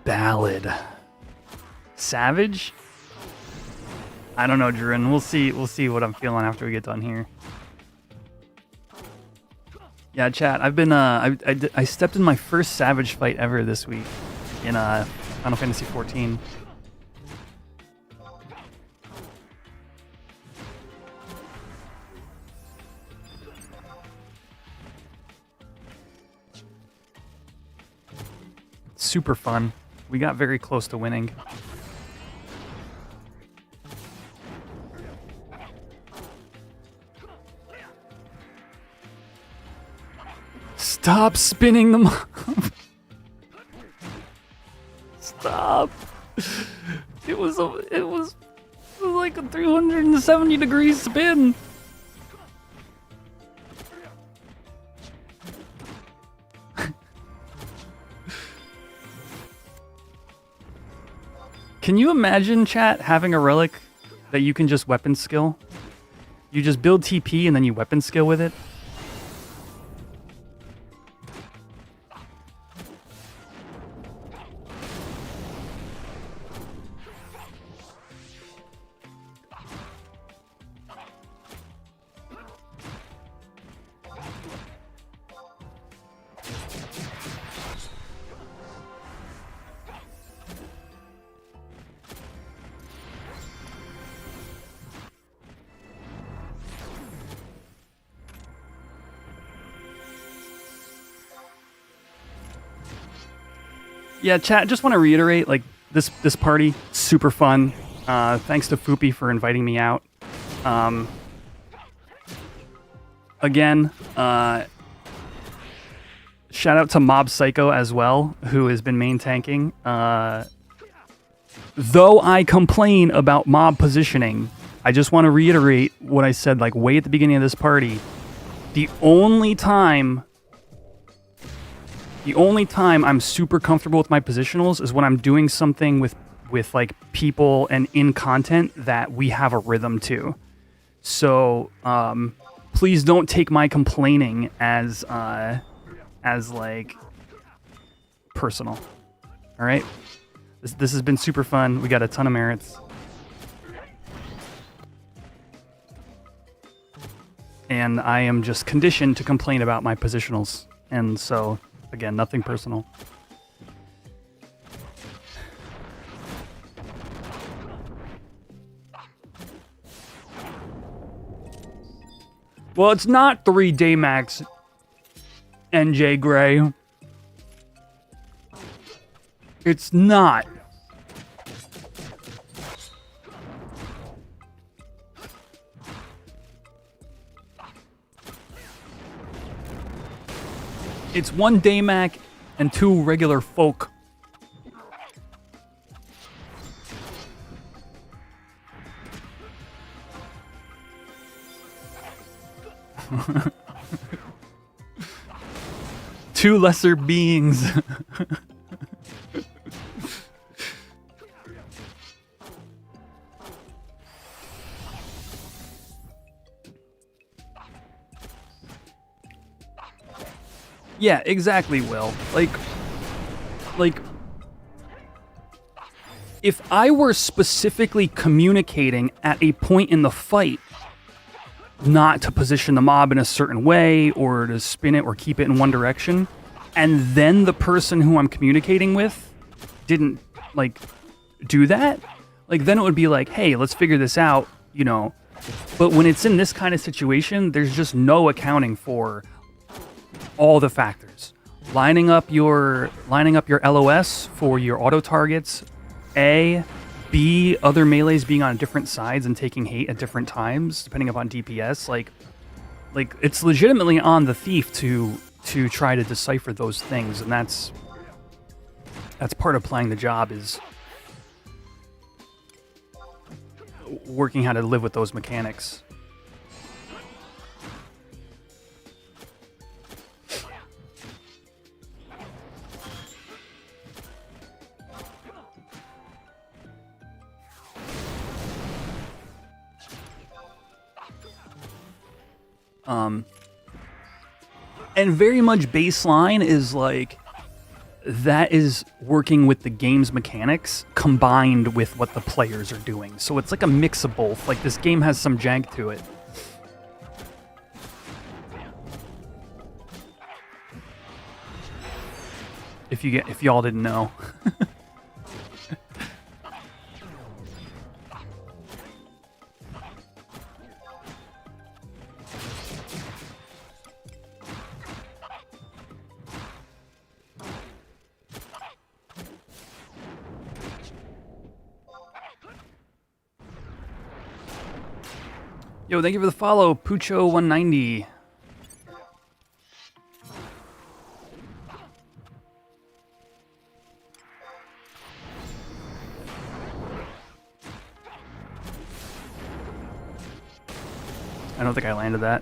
Ballad. Savage? I don't know, Drin. We'll see what I'm feeling after we get done here. Yeah, chat. I've been I stepped in my first Savage fight ever this week in Final Fantasy 14. Super fun. We got very close to winning. Stop spinning them. Stop. It was like a 370 degree spin. Can you imagine, chat, having a relic that you can just weapon skill? You just build TP and then you weapon skill with it? Yeah, chat, just want to reiterate, like, this party, super fun. Thanks to Foopy for inviting me out. Again, shout out to Mob Psycho as well, who has been main tanking. Though I complain about mob positioning, I just want to reiterate what I said, like, way at the beginning of this party. The only time I'm super comfortable with my positionals is when I'm doing something with like people and in content that we have a rhythm to. So please don't take my complaining as like personal. All right, this has been super fun. We got a ton of merits, and I am just conditioned to complain about my positionals, and so. Again, nothing personal. Well, it's not 3 Daymax, NJ Gray. It's not. It's 1 Daymac and 2 regular folk. Two lesser beings. Yeah, exactly, Will. Like, if I were specifically communicating at a point in the fight not to position the mob in a certain way or to spin it or keep it in one direction, and then the person who I'm communicating with didn't, like, do that, like, then it would be like, hey, let's figure this out, you know. But when it's in this kind of situation, there's just no accounting for all the factors. Lining up your LOS for your auto targets, A, B, other melees being on different sides and taking hate at different times, depending upon DPS. Like it's legitimately on the thief to try to decipher those things, and that's part of playing the job, is working how to live with those mechanics. And very much baseline is like, that is working with the game's mechanics combined with what the players are doing. So it's like a mix of both. Like this game has some jank to it. If y'all didn't know. Yo, thank you for the follow, Pucho190. I don't think I landed that.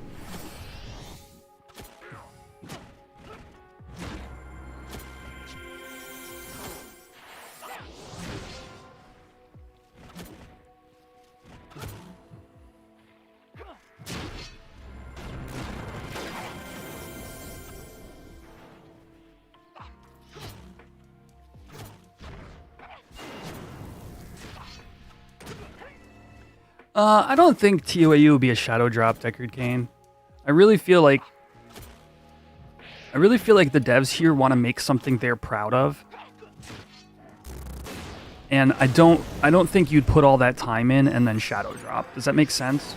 I don't think TOAU would be a shadow drop, Deckard Kane. I really feel like the devs here want to make something they're proud of. And I don't think you'd put all that time in and then shadow drop. Does that make sense?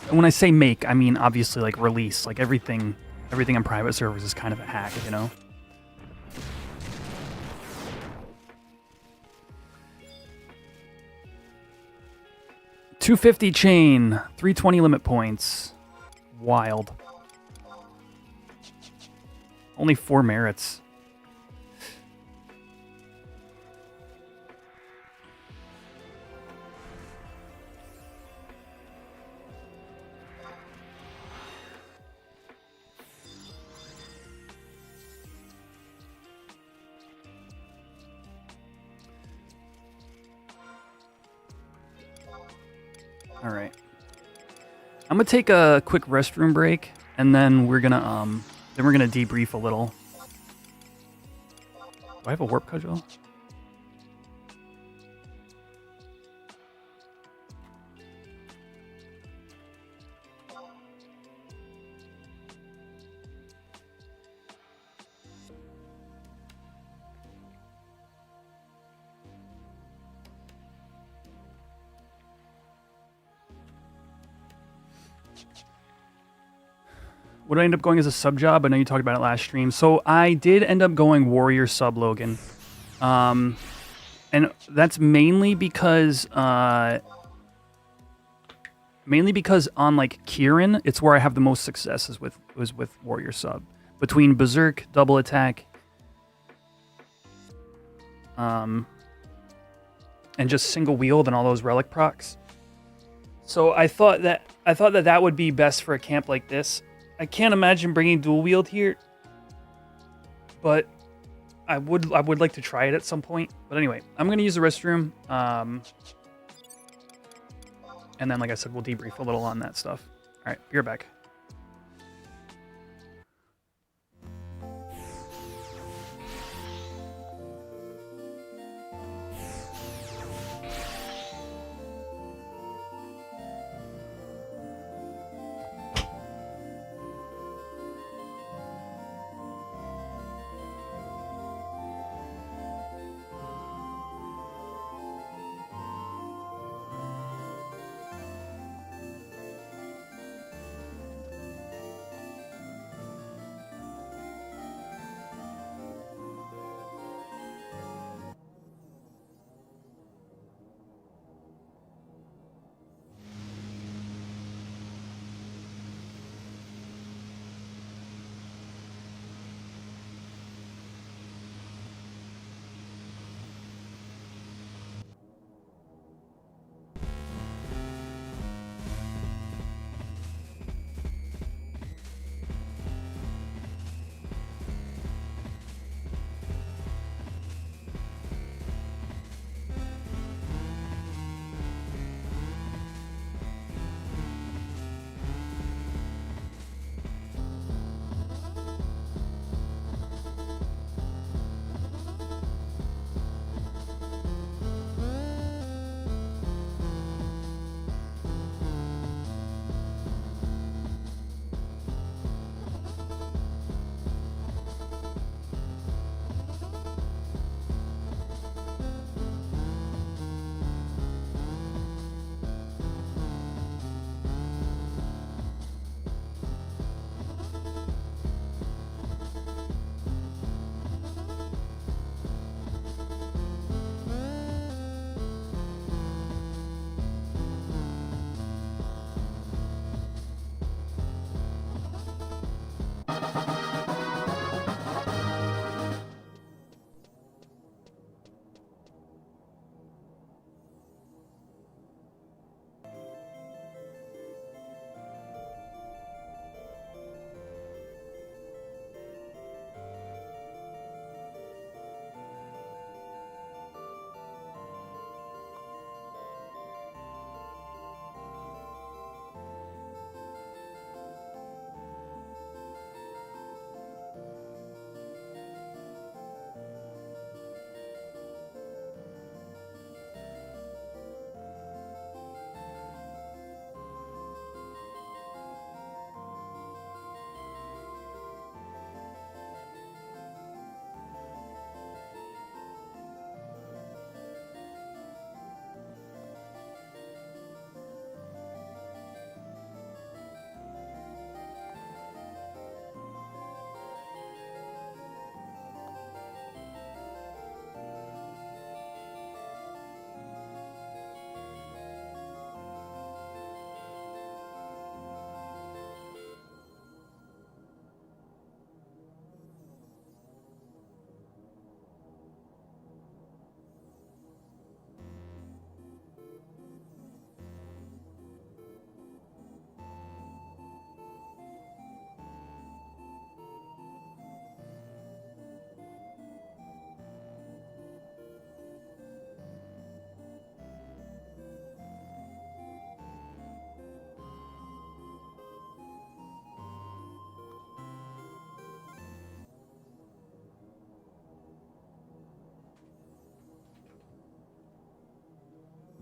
When I say make, I mean obviously like release. Like everything on private servers is kind of a hack, you know? $250 chain, 320 limit points. Wild. Only 4 merits. All right. I'm gonna take a quick restroom break, and then we're gonna debrief a little. Do I have a warp cudgel? What did I end up going as a sub job? I know you talked about it last stream. So I did end up going warrior sub Logan. And that's mainly because on like Kieran, it's where I have the most successes with warrior sub. Between berserk, double attack, and just single wield and all those relic procs. So I thought that would be best for a camp like this. I can't imagine bringing dual wield here, but I would like to try it at some point. But anyway, I'm going to use the restroom, and then, like I said, we'll debrief a little on that stuff. All right, be right back.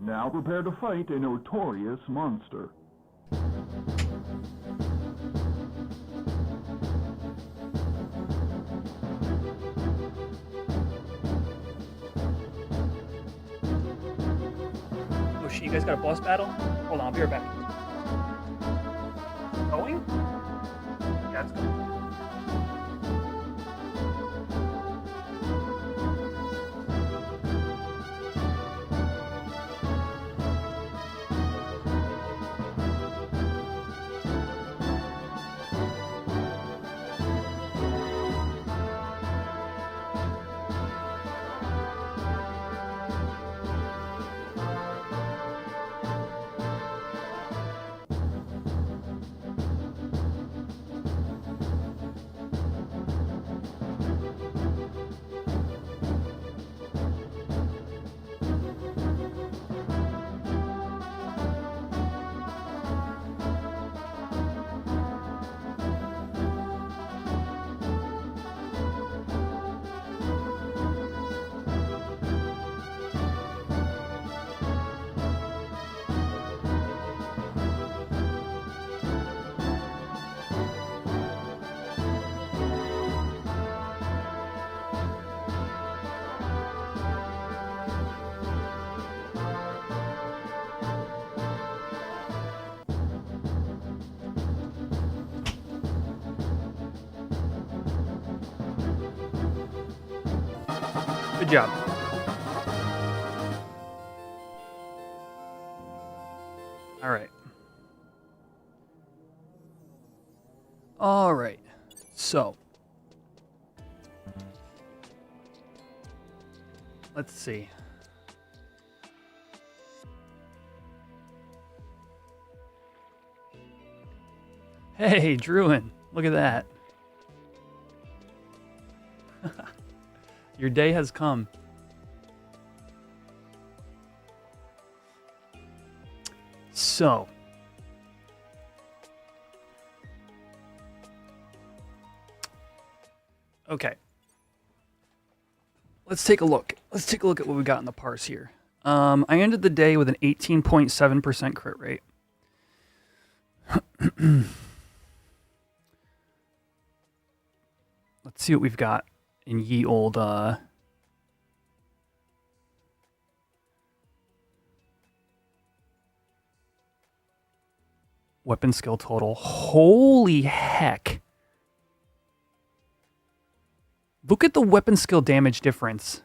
Now prepare to fight a notorious monster. Oh shit, you guys got a boss battle? Hold on, I'll be right back. Going? Yeah, it's going. Good job. All right. All right. So, let's see. Hey, Druin, look at that. Your day has come. So, okay. Let's take a look. Let's take a look at what we got in the parse here. I ended the day with an 18.7% crit rate. Let's see what we've got in ye old weapon skill total. Holy heck. Look at the weapon skill damage difference.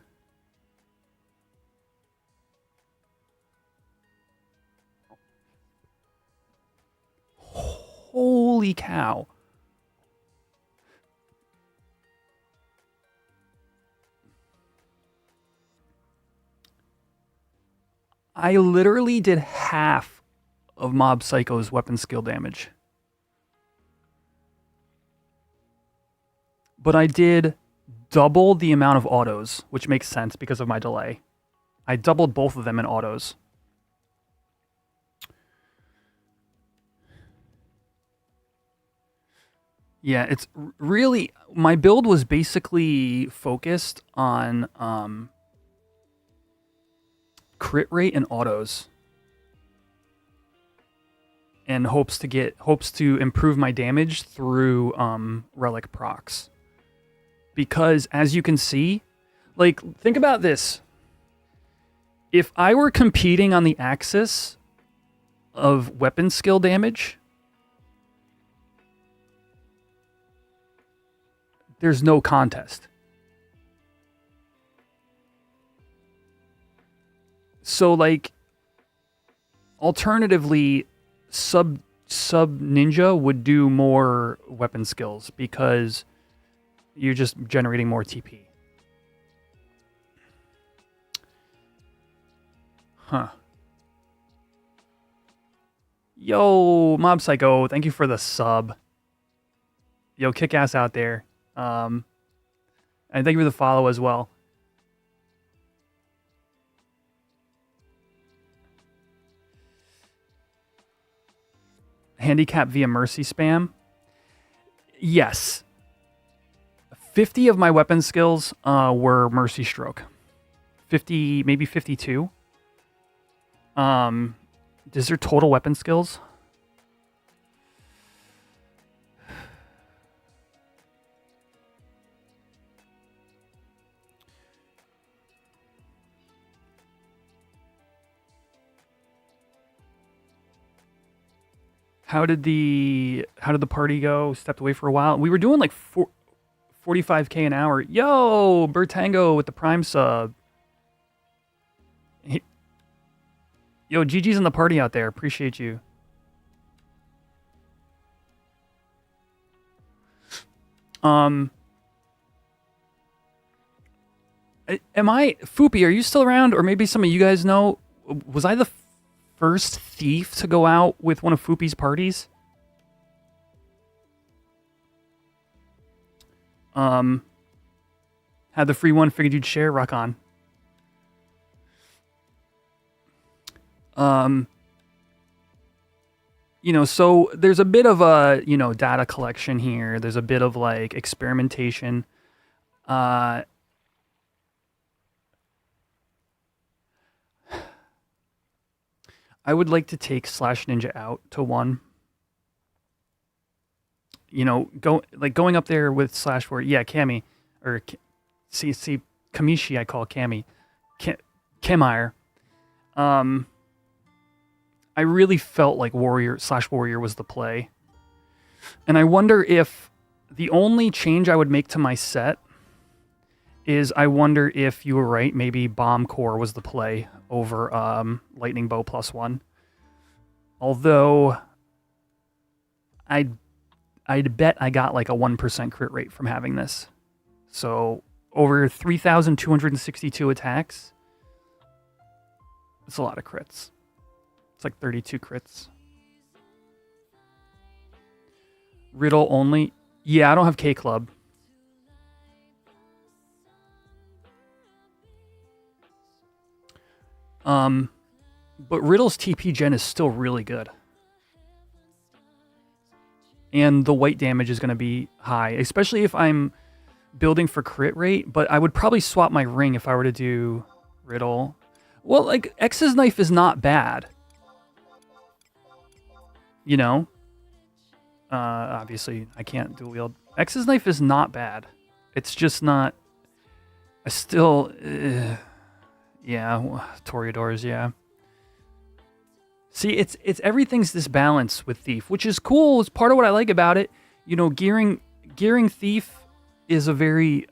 Holy cow. I literally did half of Mob Psycho's weapon skill damage. But I did double the amount of autos, which makes sense because of my delay. I doubled both of them in autos. Yeah, it's really... My build was basically focused on crit rate and autos. And hopes to improve my damage through Relic procs. Because, as you can see, like, think about this. If I were competing on the axis of weapon skill damage, there's no contest. So, like, alternatively, sub ninja would do more weapon skills because you're just generating more TP. Huh. Yo, Mob Psycho, thank you for the sub. Yo, kick ass out there. And thank you for the follow as well. Handicap via mercy spam. Yes. 50 of my weapon skills were mercy stroke. 50, maybe 52. Is there total weapon skills? How did the party go? Stepped away for a while. We were doing like 45k an hour. Yo, Bertango with the Prime sub. Yo, GG's in the party out there. Appreciate you. Am I Foopy? Are you still around? Or maybe some of you guys know. Was I the first thief to go out with one of Foopy's parties? Had the free one, figured you'd share. Rock on. So there's a bit of a, data collection here. There's a bit of like experimentation. I would like to take /ninja out to 1. Going up there with /4. Yeah, Cammy. Or see, Kamishi I call Cammy. Kemire. I really felt like Warrior was the play. And I wonder if the only change I would make to my set is I wonder if you were right, maybe Bomb Core was the play over Lightning Bow +1. Although I'd bet I got like a 1% crit rate from having this. So over 3,262 attacks, it's a lot of crits. It's like 32 crits. Riddle only. Yeah, I don't have K Club. But Riddle's TP gen is still really good. And the white damage is going to be high, especially if I'm building for crit rate, but I would probably swap my ring if I were to do Riddle. Well, like, X's knife is not bad. Obviously, I can't dual wield. X's knife is not bad. It's just not... I still... yeah, Toreadors, yeah. See, it's everything's this balance with Thief, which is cool. It's part of what I like about it. Gearing Thief is a very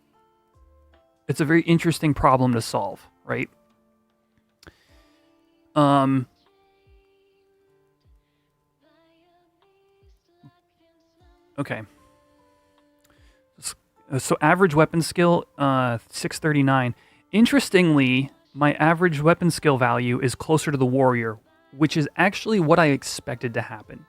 interesting problem to solve, right? Okay. So average weapon skill, 639. Interestingly, my average weapon skill value is closer to the warrior, which is actually what I expected to happen.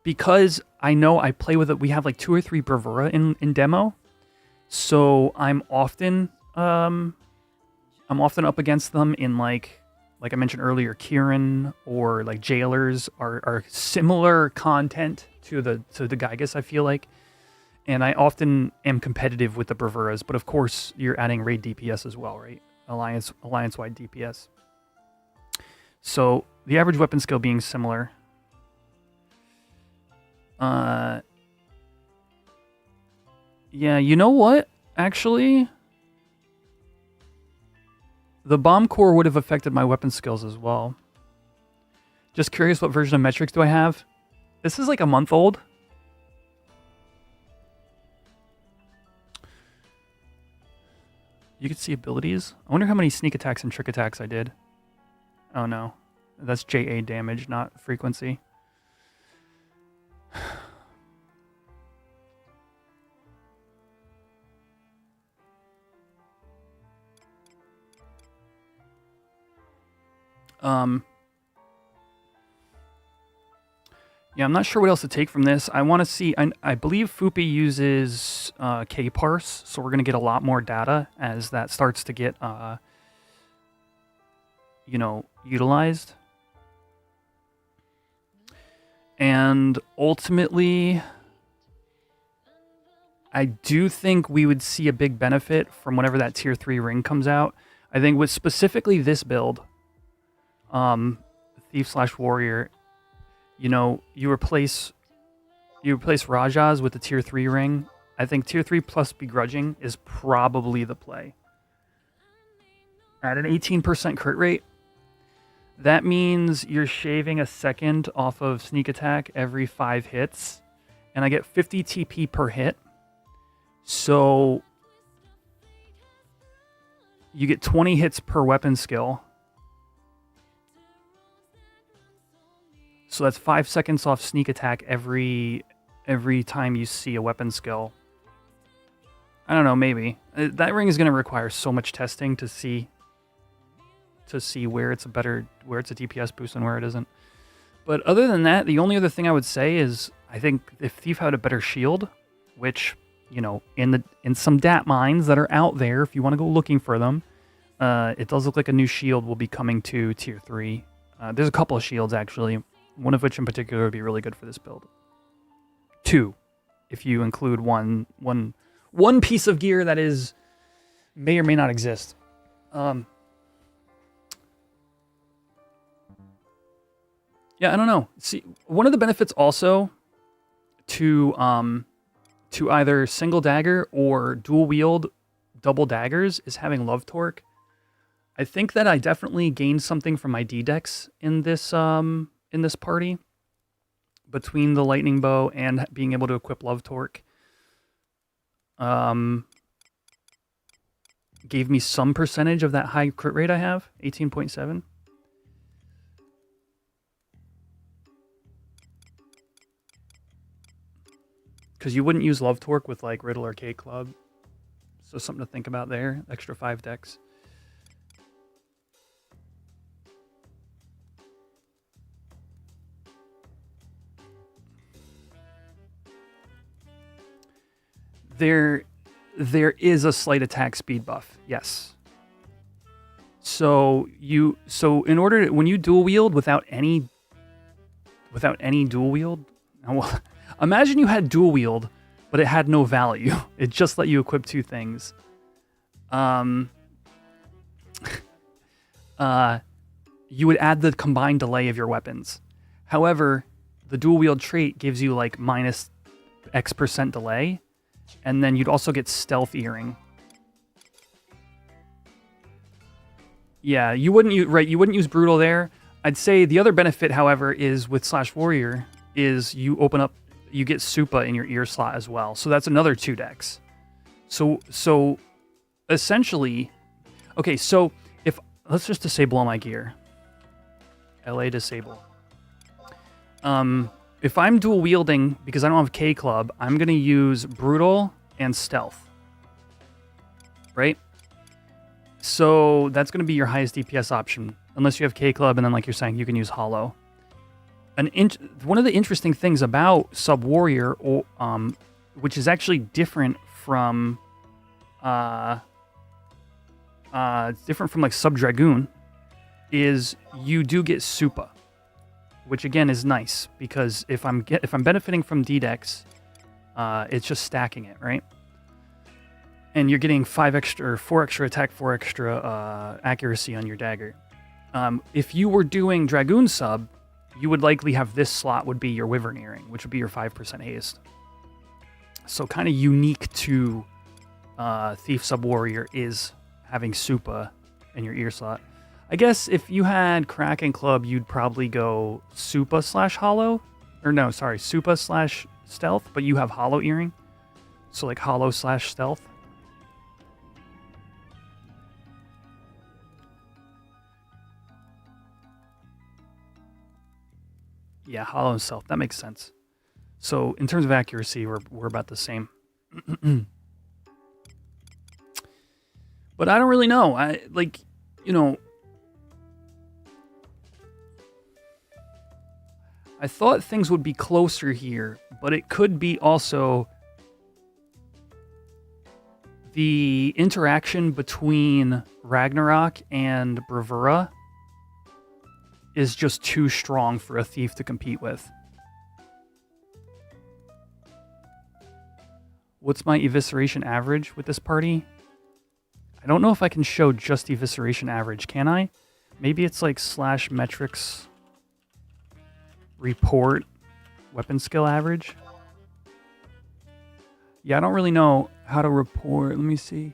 Because I know I play with it, we have like 2 or 3 bravura in demo, so I'm often up against them in like I mentioned earlier, Kieran or like jailers are similar content to the Gygas, I feel like. And I often am competitive with the bravuras, but of course you're adding raid DPS as well, right? Alliance-wide DPS. So the average weapon skill being similar. Yeah, you know what? Actually, the bomb core would have affected my weapon skills as well. Just curious, what version of metrics do I have? This is like a month old. You can see abilities. I wonder how many sneak attacks and trick attacks I did. Oh no, that's JA damage, not frequency. Yeah, I'm not sure what else to take from this. I want to see, I believe Fupi uses K-parse, so we're going to get a lot more data as that starts to get, utilized. And ultimately, I do think we would see a big benefit from whenever that tier 3 ring comes out. I think with specifically this build, Thief/Warrior, you know, you replace Rajas with the tier 3 ring. I think tier 3 plus Begrudging is probably the play. At an 18% crit rate, that means you're shaving a second off of sneak attack every 5 hits, and I get 50 TP per hit. So you get 20 hits per weapon skill. So that's 5 seconds off sneak attack every time you see a weapon skill. I don't know, maybe. That ring is going to require so much testing to see where it's a DPS boost and where it isn't. But other than that, the only other thing I would say is I think if Thief had a better shield, which, you know, in some DAT mines that are out there, if you want to go looking for them, it does look like a new shield will be coming to tier 3. There's a couple of shields, actually, one of which in particular would be really good for this build. 2, if you include one piece of gear that may or may not exist. Yeah, I don't know. See, one of the benefits also to either single dagger or dual wield double daggers is having love torque. I think that I definitely gained something from my D-Dex in this party between the lightning bow and being able to equip love torque. Gave me some percentage of that high crit rate I have, 18.7. Because you wouldn't use love torque with like Riddle or K Club. So something to think about there. Extra 5 decks. There is a slight attack speed buff, yes. So in order to, when you dual wield without any dual wield, well, imagine you had dual wield, but it had no value. It just let you equip 2 things. You would add the combined delay of your weapons. However, the dual wield trait gives you like minus X% delay. And then you'd also get stealth earring. Yeah, you wouldn't use brutal there. I'd say the other benefit, however, is with /warrior is you get Supa in your ear slot as well. So that's another 2 decks. So essentially, okay, so let's just disable all my gear. LA disable. If I'm dual wielding, because I don't have K Club, I'm going to use Brutal and Stealth. Right? So that's going to be your highest DPS option. Unless you have K Club, and then like you're saying, you can use Hollow. One of the interesting things about Sub-Warrior, which is actually different from like Sub-Dragoon, is you do get Supa. Which again is nice because if I'm benefiting from D-Dex, it's just stacking it, right? And you're getting 4 extra attack, 4 extra accuracy on your dagger. If you were doing Dragoon sub, you would likely have this slot would be your Wyvern Earring, which would be your 5% haste. So kind of unique to Thief Sub-Warrior is having Supa in your ear slot. I guess if you had Kraken Club, you'd probably go Supa/Hollow. Or no, sorry, Supa/Stealth, but you have Hollow Earring. So like Hollow/Stealth. Yeah, Hollow and Stealth. That makes sense. So in terms of accuracy, we're about the same. But I don't really know. I thought things would be closer here, but it could be also the interaction between Ragnarok and Bravura is just too strong for a Thief to compete with. What's my evisceration average with this party? I don't know if I can show just evisceration average, can I? Maybe it's like slash metrics report weapon skill average. Yeah, I don't really know how to report. Let me see.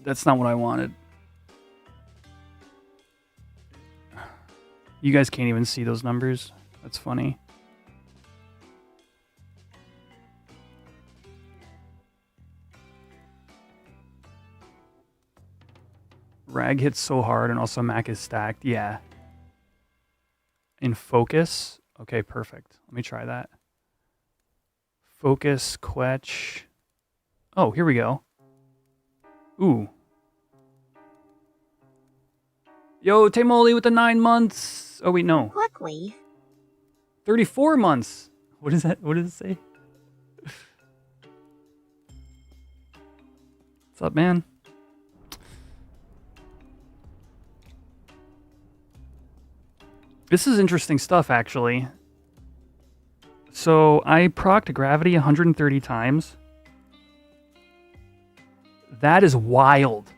That's not what I wanted. You guys can't even see those numbers. That's funny. Rag hits so hard and also Mac is stacked. Yeah. In focus. Okay, perfect. Let me try that. Focus, quetch. Oh, here we go. Ooh. Yo, Tamoli with the 9 months. Oh, wait, no. Quickly. 34 months. What is that? What does it say? What's up, man? This is interesting stuff, actually. So I procced gravity 130 times. That is wild.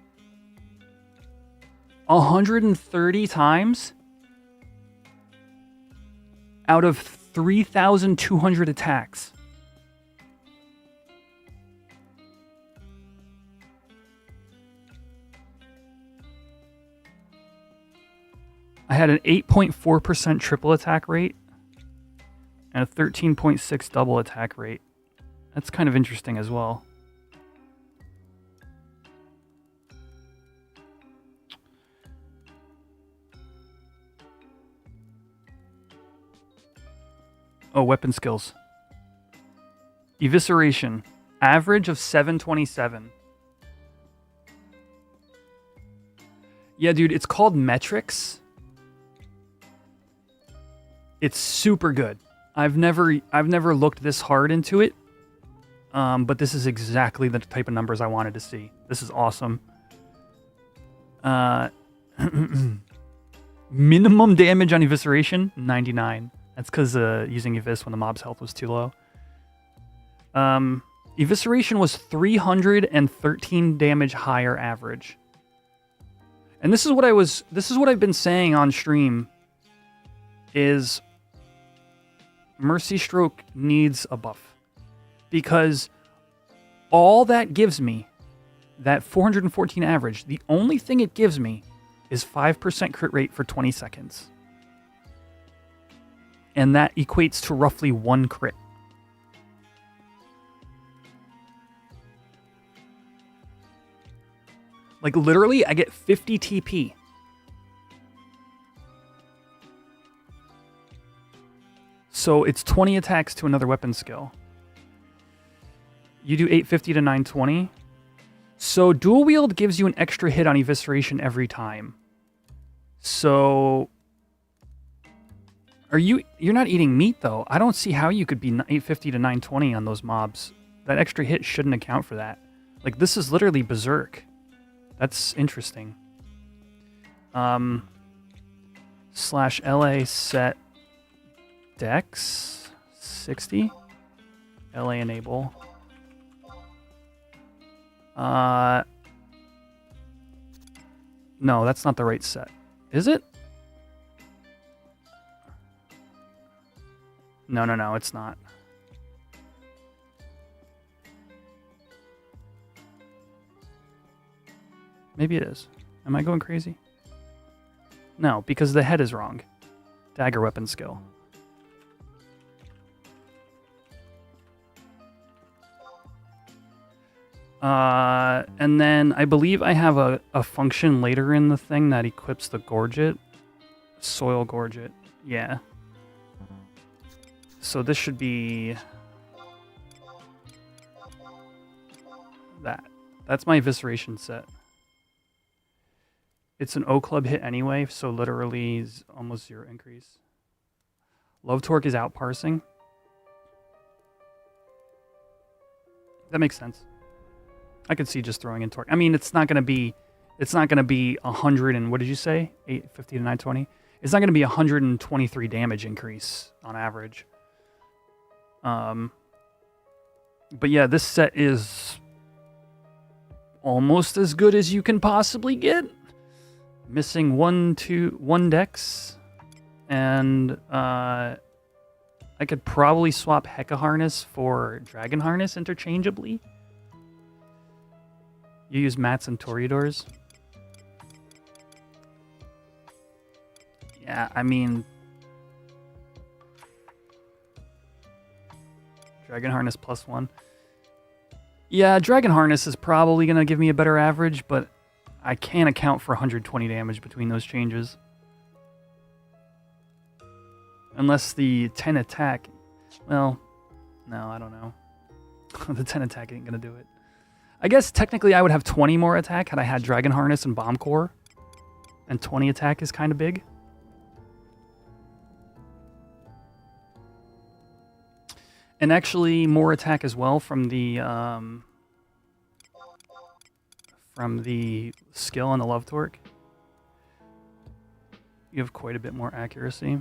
130 times out of 3,200 attacks. I had an 8.4% triple attack rate and a 13.6 double attack rate. That's kind of interesting as well. Oh, weapon skills. Evisceration. Average of 727. Yeah, dude, it's called metrics. It's super good. I've never looked this hard into it. But this is exactly the type of numbers I wanted to see. This is awesome. Minimum damage on evisceration, 99. That's because using Evis when the mob's health was too low. Evisceration was 313 damage higher average. And this is what I've been saying on stream is Mercy Stroke needs a buff. Because all that gives me, that 414 average, the only thing it gives me is 5% crit rate for 20 seconds. And that equates to roughly 1 crit. Like literally, I get 50 TP. So it's 20 attacks to another weapon skill. You do 850 to 920. So dual wield gives you an extra hit on evisceration every time. So you're not eating meat though. I don't see how you could be 850 to 920 on those mobs. That extra hit shouldn't account for that. Like this is literally berserk. That's interesting. Slash LA set Dex 60. LA enable. No, that's not the right set. Is it? No, it's not. Maybe it is. Am I going crazy? No, because the head is wrong. Dagger weapon skill. And then I believe I have a function later in the thing that equips the Gorget. Soil Gorget. Yeah. So this should be that. That's my evisceration set. It's an O club hit anyway, so literally almost 0 increase. Love Torque is out parsing. That makes sense. I could see just throwing in torque. I mean, it's not gonna be 100 and what did you say? 850 to 920. It's not gonna be 123 damage increase on average. But yeah, this set is almost as good as you can possibly get. Missing one dex, and I could probably swap Heka Harness for Dragon Harness interchangeably. You use Mats and Toreadors. Yeah, I mean, Dragon Harness +1. Yeah, Dragon Harness is probably going to give me a better average, but I can't account for 120 damage between those changes. Unless the 10 attack... Well, no, I don't know. The 10 attack ain't going to do it. I guess technically I would have 20 more attack had I had Dragon Harness and Bomb Core. And 20 attack is kind of big. And actually more attack as well from the skill and the Love Torque. You have quite a bit more accuracy.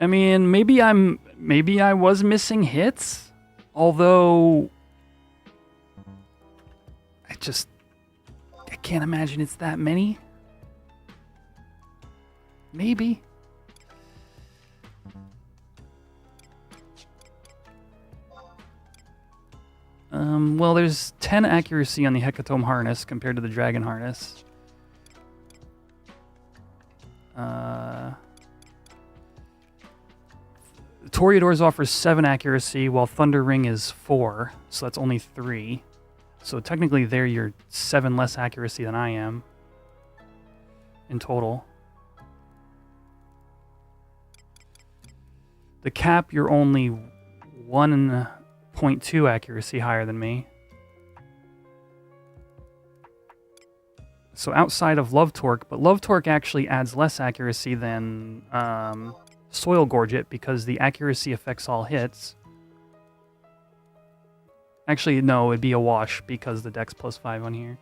I mean, maybe I was missing hits, although I can't imagine it's that many. Maybe. Well, there's 10 accuracy on the Hecatome Harness compared to the Dragon Harness. Toreadors offers 7 accuracy, while Thunder Ring is 4, so that's only 3. So technically there you're 7 less accuracy than I am in total. The Cap, you're only 1.2 accuracy higher than me. So outside of Love Torque, but Love Torque actually adds less accuracy than Soil Gorge It because the accuracy affects all hits. Actually, no, it'd be a wash because the Dex +5 on here.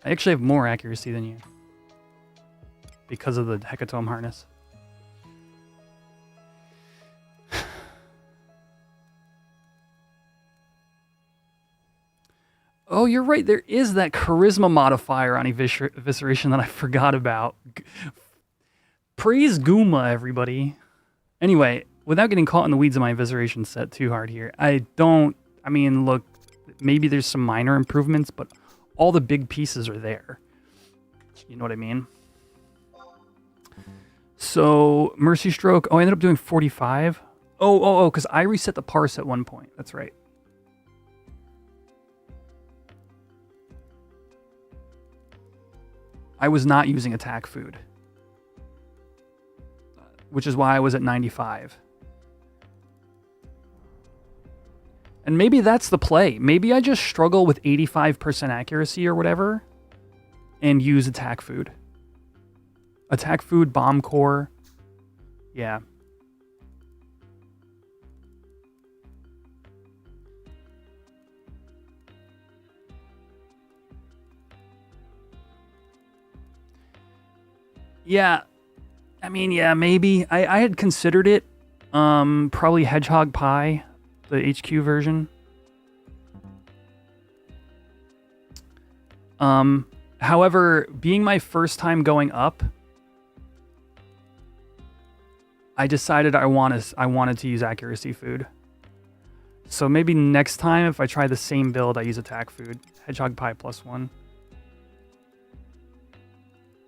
I actually have more accuracy than you because of the Hecatome Harness. Oh, you're right. There is that charisma modifier on Evisceration that I forgot about. Praise Guma, everybody. Anyway, without getting caught in the weeds of my Evisceration set too hard here, I mean, look, maybe there's some minor improvements, but all the big pieces are there. You know what I mean? So, Mercy Stroke. Oh, I ended up doing 45. Oh, because I reset the parse at one point. That's right. I was not using attack food, which is why I was at 95. And maybe that's the play. Maybe I just struggle with 85% accuracy or whatever and use attack food. Attack food, Bomb Core. Yeah. Yeah, I mean, yeah, maybe. I had considered it. Probably Hedgehog Pie, the HQ version. However, being my first time going up, I decided I wanted to use accuracy food. So maybe next time, if I try the same build, I use attack food. Hedgehog Pie +1.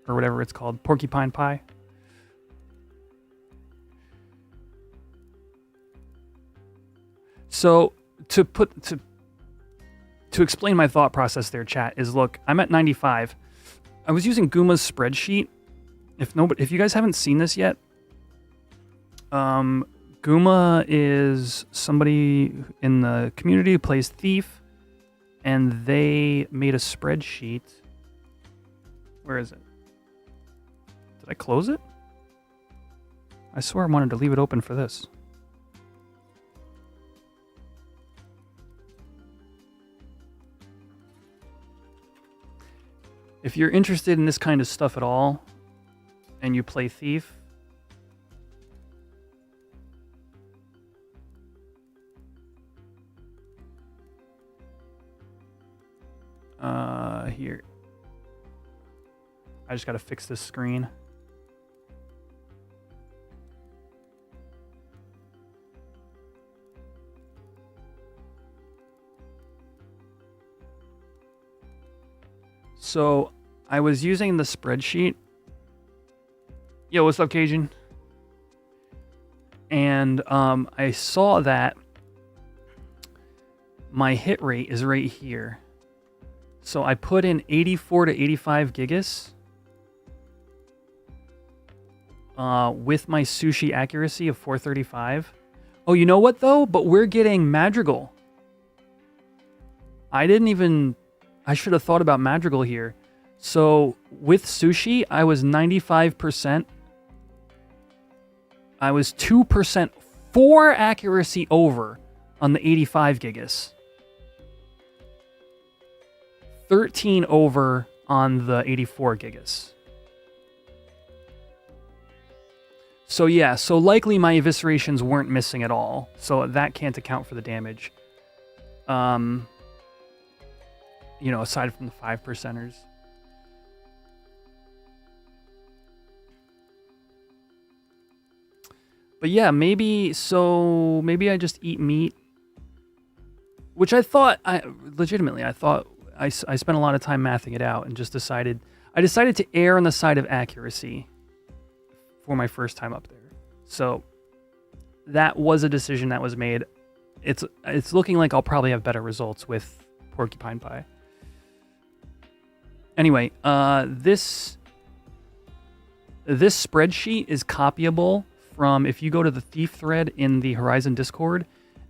Or whatever it's called. Porcupine Pie. So to explain my thought process there, chat, is look, I'm at 95. I was using Guma's spreadsheet. If you guys haven't seen this yet, Guma is somebody in the community who plays Thief, and they made a spreadsheet. Where is it? Did I close it? I swear I wanted to leave it open for this. If you're interested in this kind of stuff at all, and you play Thief, here. I just gotta fix this screen. So I was using the spreadsheet. Yo, what's up, Cajun? And I saw that my hit rate is right here. So I put in 84 to 85 gigas with my sushi accuracy of 435. Oh, you know what though? But we're getting Madrigal. I should have thought about Madrigal here. So with sushi, I was 95%. I was 2% for accuracy over on the 85 gigas. 13 over on the 84 gigas. So yeah, so likely my eviscerations weren't missing at all. So that can't account for the damage. You know, aside from the 5%ers. But yeah, maybe I just eat meat. Which I thought I spent a lot of time mathing it out and just decided to err on the side of accuracy for my first time up there. So that was a decision that was made. It's looking like I'll probably have better results with porcupine pie. Anyway, this spreadsheet is copyable from, if you go to the Thief thread in the Horizon Discord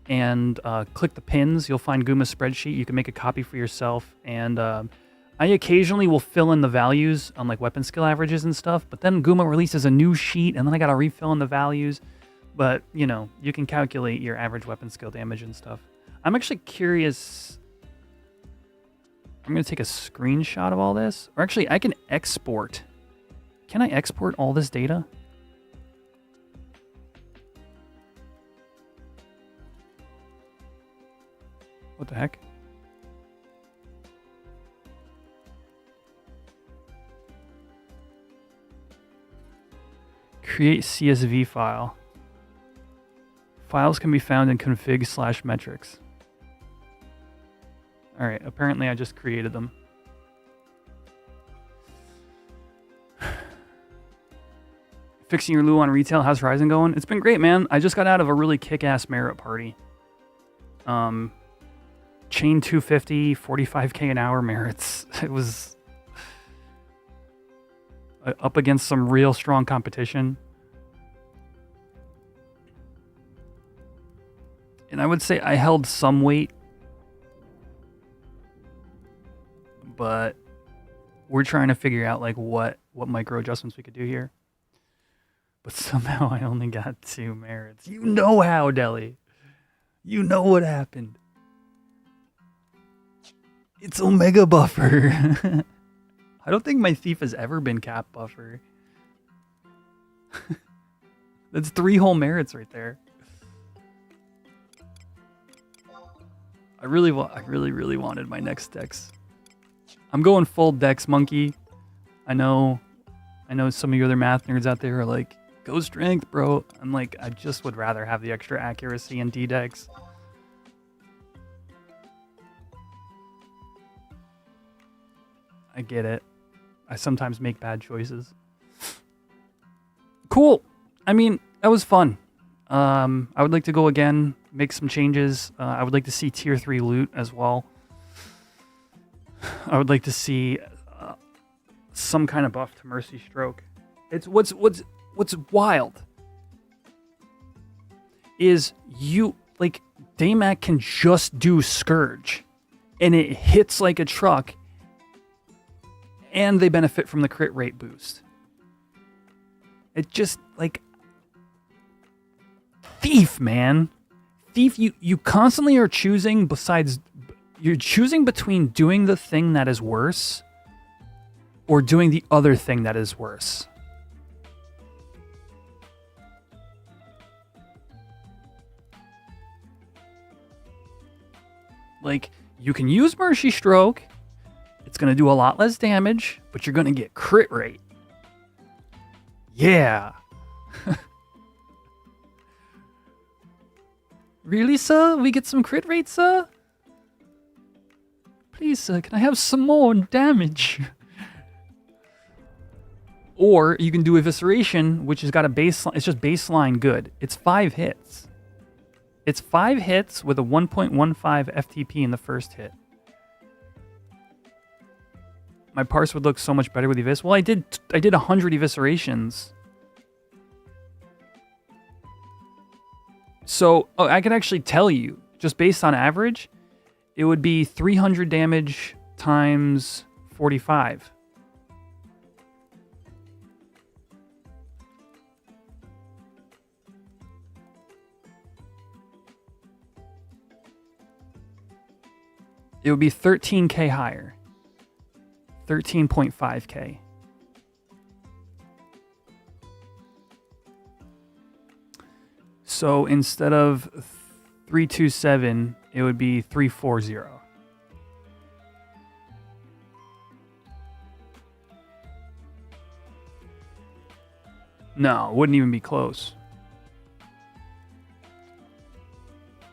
and click the pins, you'll find Guma's spreadsheet. You can make a copy for yourself, and I occasionally will fill in the values on like weapon skill averages and stuff, but then Guma releases a new sheet, and then I gotta refill in the values. But, you know, you can calculate your average weapon skill damage and stuff. I'm actually curious. I'm going to take a screenshot of all this. Or actually, I can export. Can I export all this data? What the heck? Create CSV file. Files can be found in config/metrics. All right, apparently I just created them. Fixing your Lou on retail, how's Horizon going? It's been great, man. I just got out of a really kick-ass merit party. Chain 250, 45k an hour merits. It was up against some real strong competition. And I would say I held some weight, but we're trying to figure out like what micro adjustments we could do here. But somehow I only got 2 merits. You know how, Deli. You know what happened. It's Omega Buffer. I don't think my Thief has ever been Cap Buffer. That's 3 whole merits right there. I really wanted my next Dex. I'm going full Dex Monkey. I know some of you other math nerds out there are like, go strength, bro. I'm like, I just would rather have the extra accuracy and D-Dex. I get it. I sometimes make bad choices. Cool. I mean, that was fun. I would like to go again, make some changes. I would like to see tier 3 loot as well. I would like to see some kind of buff to Mercy Stroke. It's what's wild is you like Daymak can just do Scourge and it hits like a truck and they benefit from the crit rate boost. It just like Thief, man. Thief, you constantly are choosing you're choosing between doing the thing that is worse or doing the other thing that is worse. Like, you can use Mercy Stroke. It's going to do a lot less damage, but you're going to get crit rate. Yeah. Really, sir? We get some crit rate, sir? Please, sir, can I have some more damage? Or you can do Evisceration, which has got a baseline. It's just baseline good. It's 5 hits. It's 5 hits with a 1.15 FTP in the first hit. My parse would look so much better with Evis. Well, I did 100 Eviscerations. So, I can actually tell you, just based on average, it would be 300 damage times 45. It would be 13k higher. 13.5k. So instead of 327, it would be 340. No, it wouldn't even be close.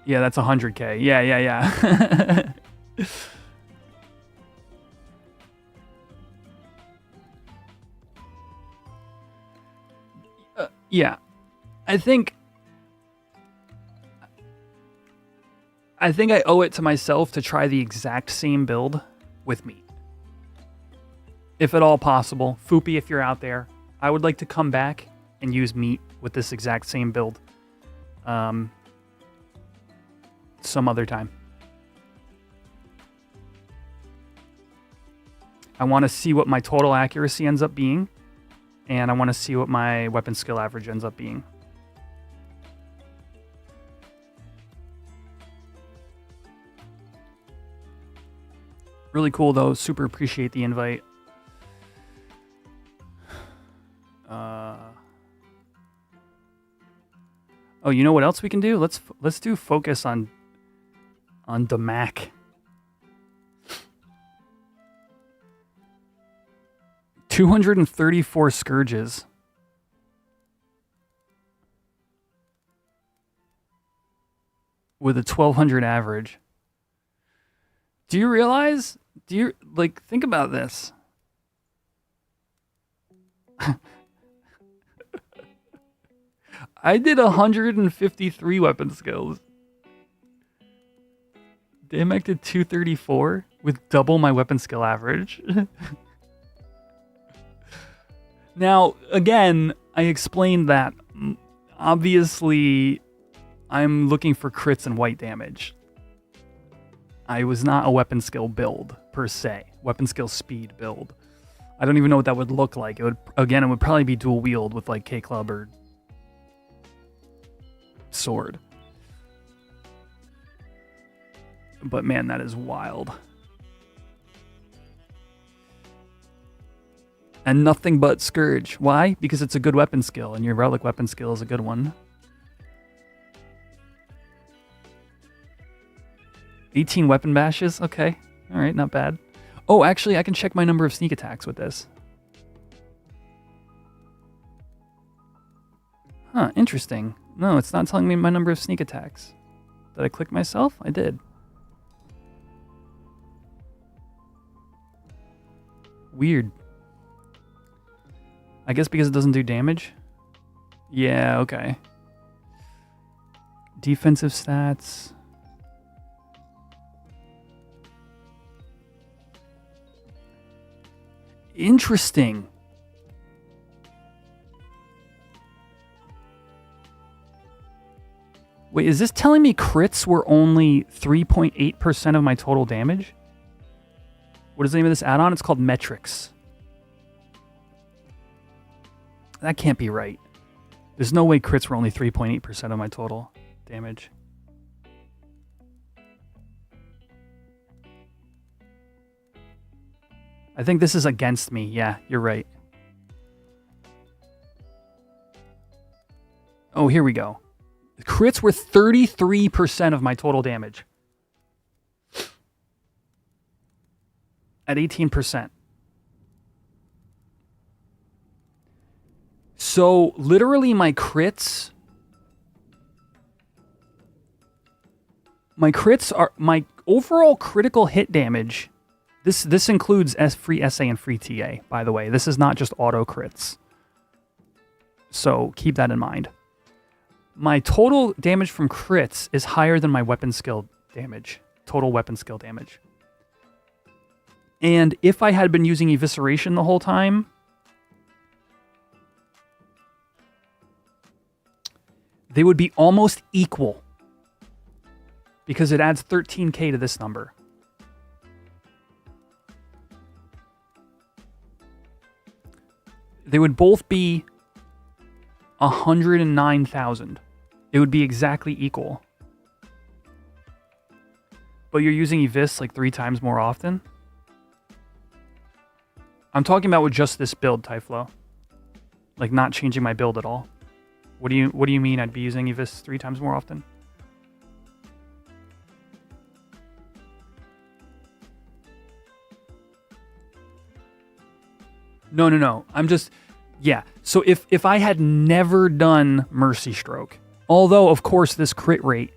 Yeah, that's 100k. Yeah. Yeah, I think I owe it to myself to try the exact same build with meat. If at all possible. Foopy, if you're out there, I would like to come back and use meat with this exact same build some other time. I want to see what my total accuracy ends up being, and I want to see what my weapon skill average ends up being. Really cool, though. Super appreciate the invite. Oh, you know what else we can do? Let's do focus on the Mac. 234 scourges. With a 1200 average. Do you realize? Think about this. I did 153 weapon skills. Damek did 234 with double my weapon skill average. Now, again, I explained that obviously I'm looking for crits and white damage. I was not a weapon skill build, per se. Weapon skill speed build. I don't even know what that would look like. It would probably be dual wield with like K-Club or sword. But man, that is wild. And nothing but Scourge. Why? Because it's a good weapon skill, and your Relic weapon skill is a good one. 18 weapon bashes? Okay. Alright, not bad. Oh, actually, I can check my number of sneak attacks with this. Huh, interesting. No, it's not telling me my number of sneak attacks. Did I click myself? I did. Weird. I guess because it doesn't do damage? Yeah, okay. Defensive stats. Interesting. Wait, is this telling me crits were only 3.8% of my total damage? What is the name of this add-on? It's called Metrics. That can't be right. There's no way crits were only 3.8% of my total damage. I think this is against me. Yeah, you're right. Oh, here we go. Crits were 33% of my total damage. At 18%. So, literally my crits are my overall critical hit damage. This includes free SA and free TA, by the way. This is not just auto crits. So, keep that in mind. My total damage from crits is higher than my weapon skill damage. Total weapon skill damage. And if I had been using Evisceration the whole time, they would be almost equal. Because it adds 13k to this number. They would both be 109,000. It would be exactly equal. But you're using Evis like 3 times more often? I'm talking about with just this build, Typhlo. Like not changing my build at all. What do you mean I'd be using Evis 3 times more often? No. I'm just, yeah. So if I had never done Mercy Stroke, although of course this crit rate,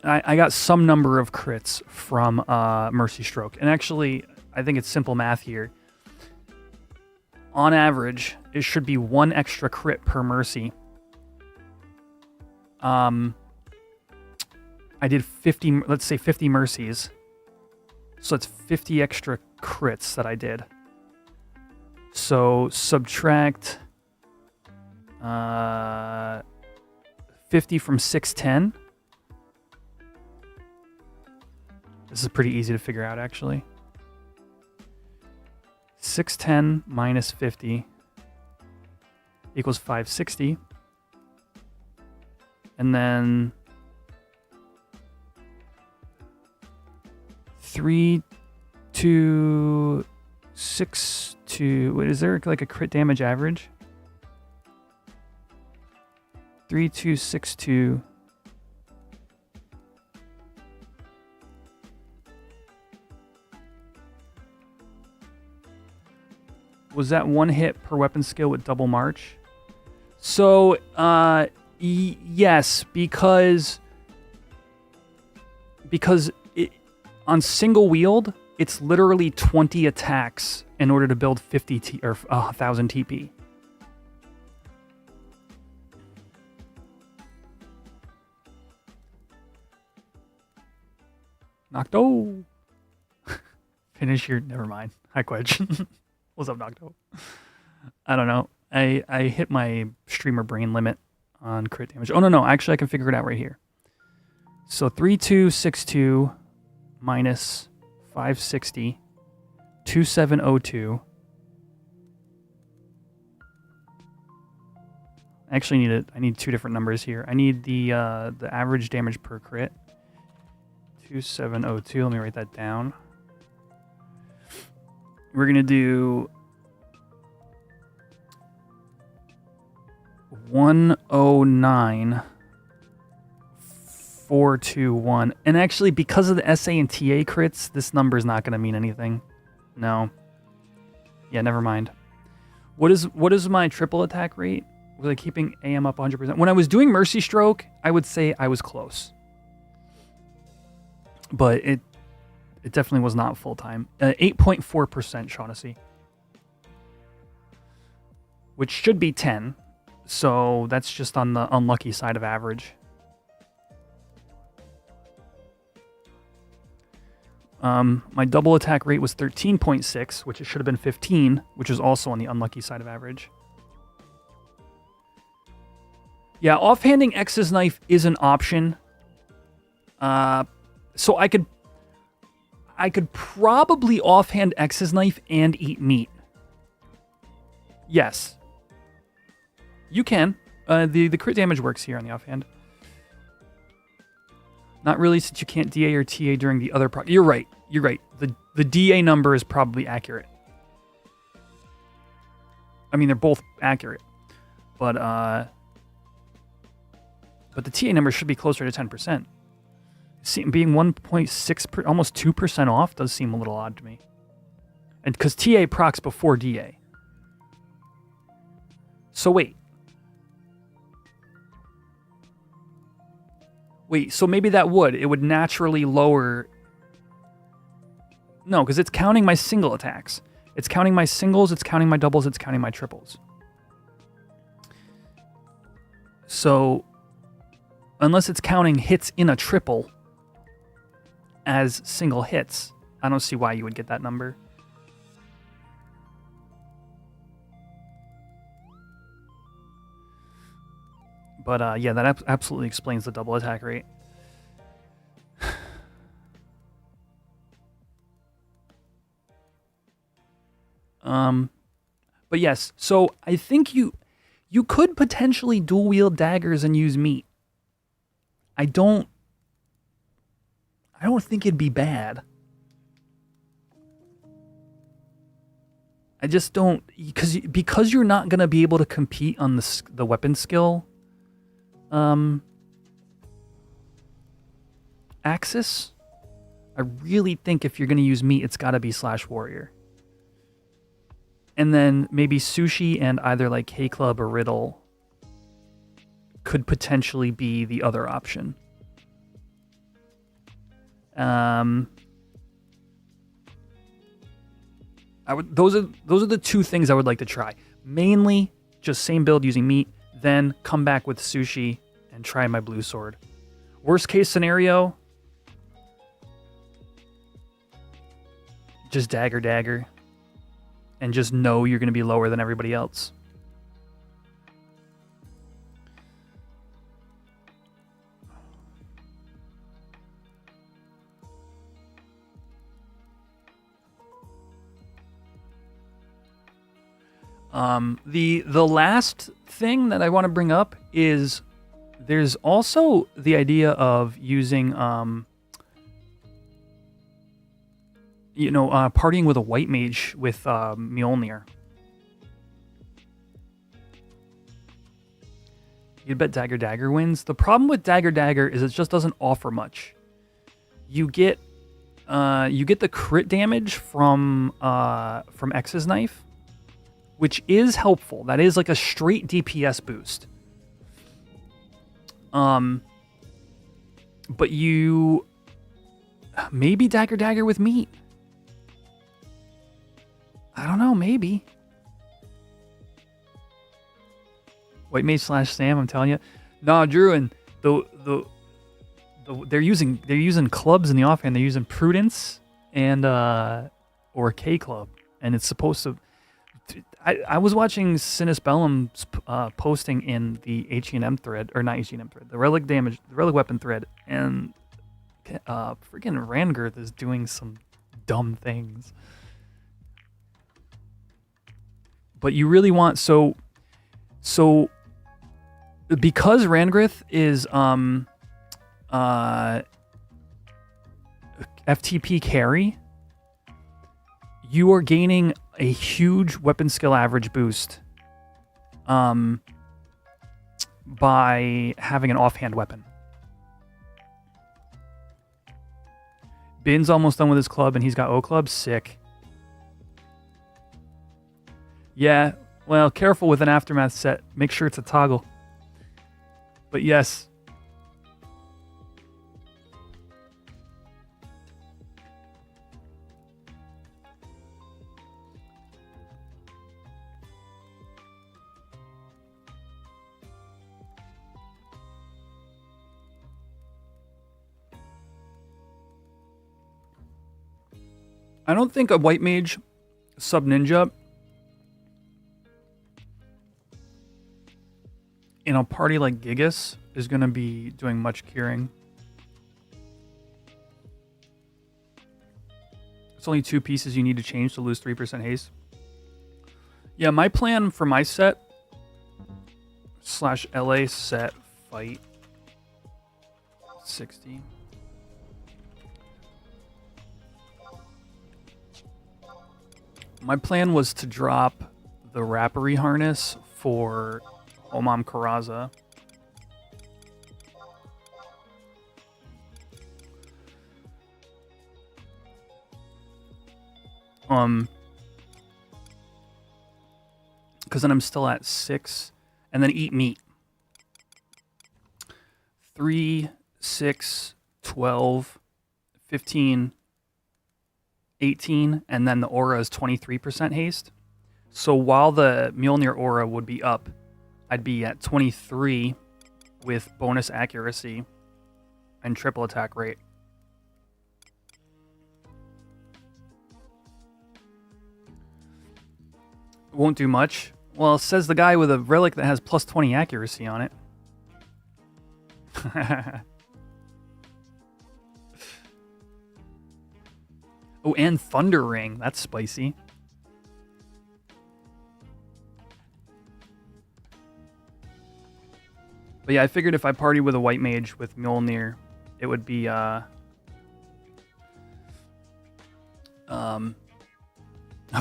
I got some number of crits from Mercy Stroke, and actually I think it's simple math here. On average, it should be 1 extra crit per Mercy. I did 50, let's say 50 Mercies. So it's 50 extra crits that I did. So subtract 50 from 610. This is pretty easy to figure out, actually. 610 minus 50 equals 560. And then 3262. Wait, is there like a crit damage average? 3262. Was that 1 hit per weapon skill with double march? So, yes, because on single wield, it's literally 20 attacks in order to build 50 or 1,000 TP. Nocto. Finish your. Never mind. Hi, Quedge. What's up, Nocto? I don't know. I hit my streamer brain limit on crit damage. Oh, no. Actually, I can figure it out right here. So 3262 minus 560, 2702. Actually, I need 2 different numbers here. I need the average damage per crit. 2702. Let me write that down. We're going to do 109,421. And actually, because of the SA and TA crits, this number is not going to mean anything. No. Yeah, never mind. What is my triple attack rate? Was I keeping AM up 100%? When I was doing Mercy Stroke, I would say I was close. But it definitely was not full-time. 8.4% Shaughnessy. Which should be 10. So that's just on the unlucky side of average. My double attack rate was 13.6, which it should have been 15, which is also on the unlucky side of average. Yeah, offhanding X's knife is an option. So I could probably offhand X's knife and eat meat. Yes. You can. The crit damage works here on the offhand. Not really, since you can't DA or TA during the other proc. You're right. You're right. The DA number is probably accurate. I mean, they're both accurate, but the TA number should be closer to 10%. Being 1.6, almost 2% off, does seem a little odd to me. And because TA procs before DA. So wait. So maybe that it would naturally lower. No, because it's counting my single attacks. It's counting my singles, it's counting my doubles, it's counting my triples. So, unless it's counting hits in a triple as single hits, I don't see why you would get that number. But yeah, that absolutely explains the double attack rate. But yes, so I think you could potentially dual wield daggers and use meat. I don't think it'd be bad. I just don't, because you're not gonna be able to compete on the weapon skill axis. I really think if you're gonna use meat, it's gotta be Slash Warrior. And then maybe Sushi and either like K-Club or Riddle could potentially be the other option. Those are the two things I would like to try. Mainly just same build using meat, then come back with Sushi and try my blue sword. Worst case scenario, just dagger. And just know you're going to be lower than everybody else. The last thing that I want to bring up is there's also the idea of using partying with a white mage with Mjolnir. You'd bet Dagger wins. The problem with Dagger is it just doesn't offer much. You get the crit damage from X's knife, which is helpful. That is like a straight DPS boost. But you maybe Dagger with meat. I don't know, maybe. White Mage / Sam, I'm telling you. Nah, Drew, and they're using clubs in the offhand. They're using Prudence and or K Club, and it's supposed to. I was watching Sinus Bellum's posting in the H&M thread, or not H&M thread, the Relic weapon thread, and freaking Rangirth is doing some dumb things. But you really want so because Rangirth is FTP carry, you are gaining a huge weapon skill average boost by having an offhand weapon. Bin's almost done with his club and he's got O club. Sick. Yeah, well, careful with an Aftermath set. Make sure it's a toggle. But yes. I don't think a white mage sub ninja in a party like Gigas is going to be doing much curing. It's only 2 pieces you need to change to lose 3% haste. Yeah, my plan for my set /LA set fight 60. My plan was to drop the Rappery harness for Omam Karaza. Because then I'm still at 6, and then eat meat. 3, 6, 12, 15, 18, and then the aura is 23% haste. So while the Mjolnir aura would be up, I'd be at 23 with bonus accuracy and triple attack rate. Won't do much. Well, says the guy with a relic that has plus 20 accuracy on it. Oh, and Thunder Ring. That's spicy. But yeah, I figured if I party with a white mage with Mjolnir, it would be of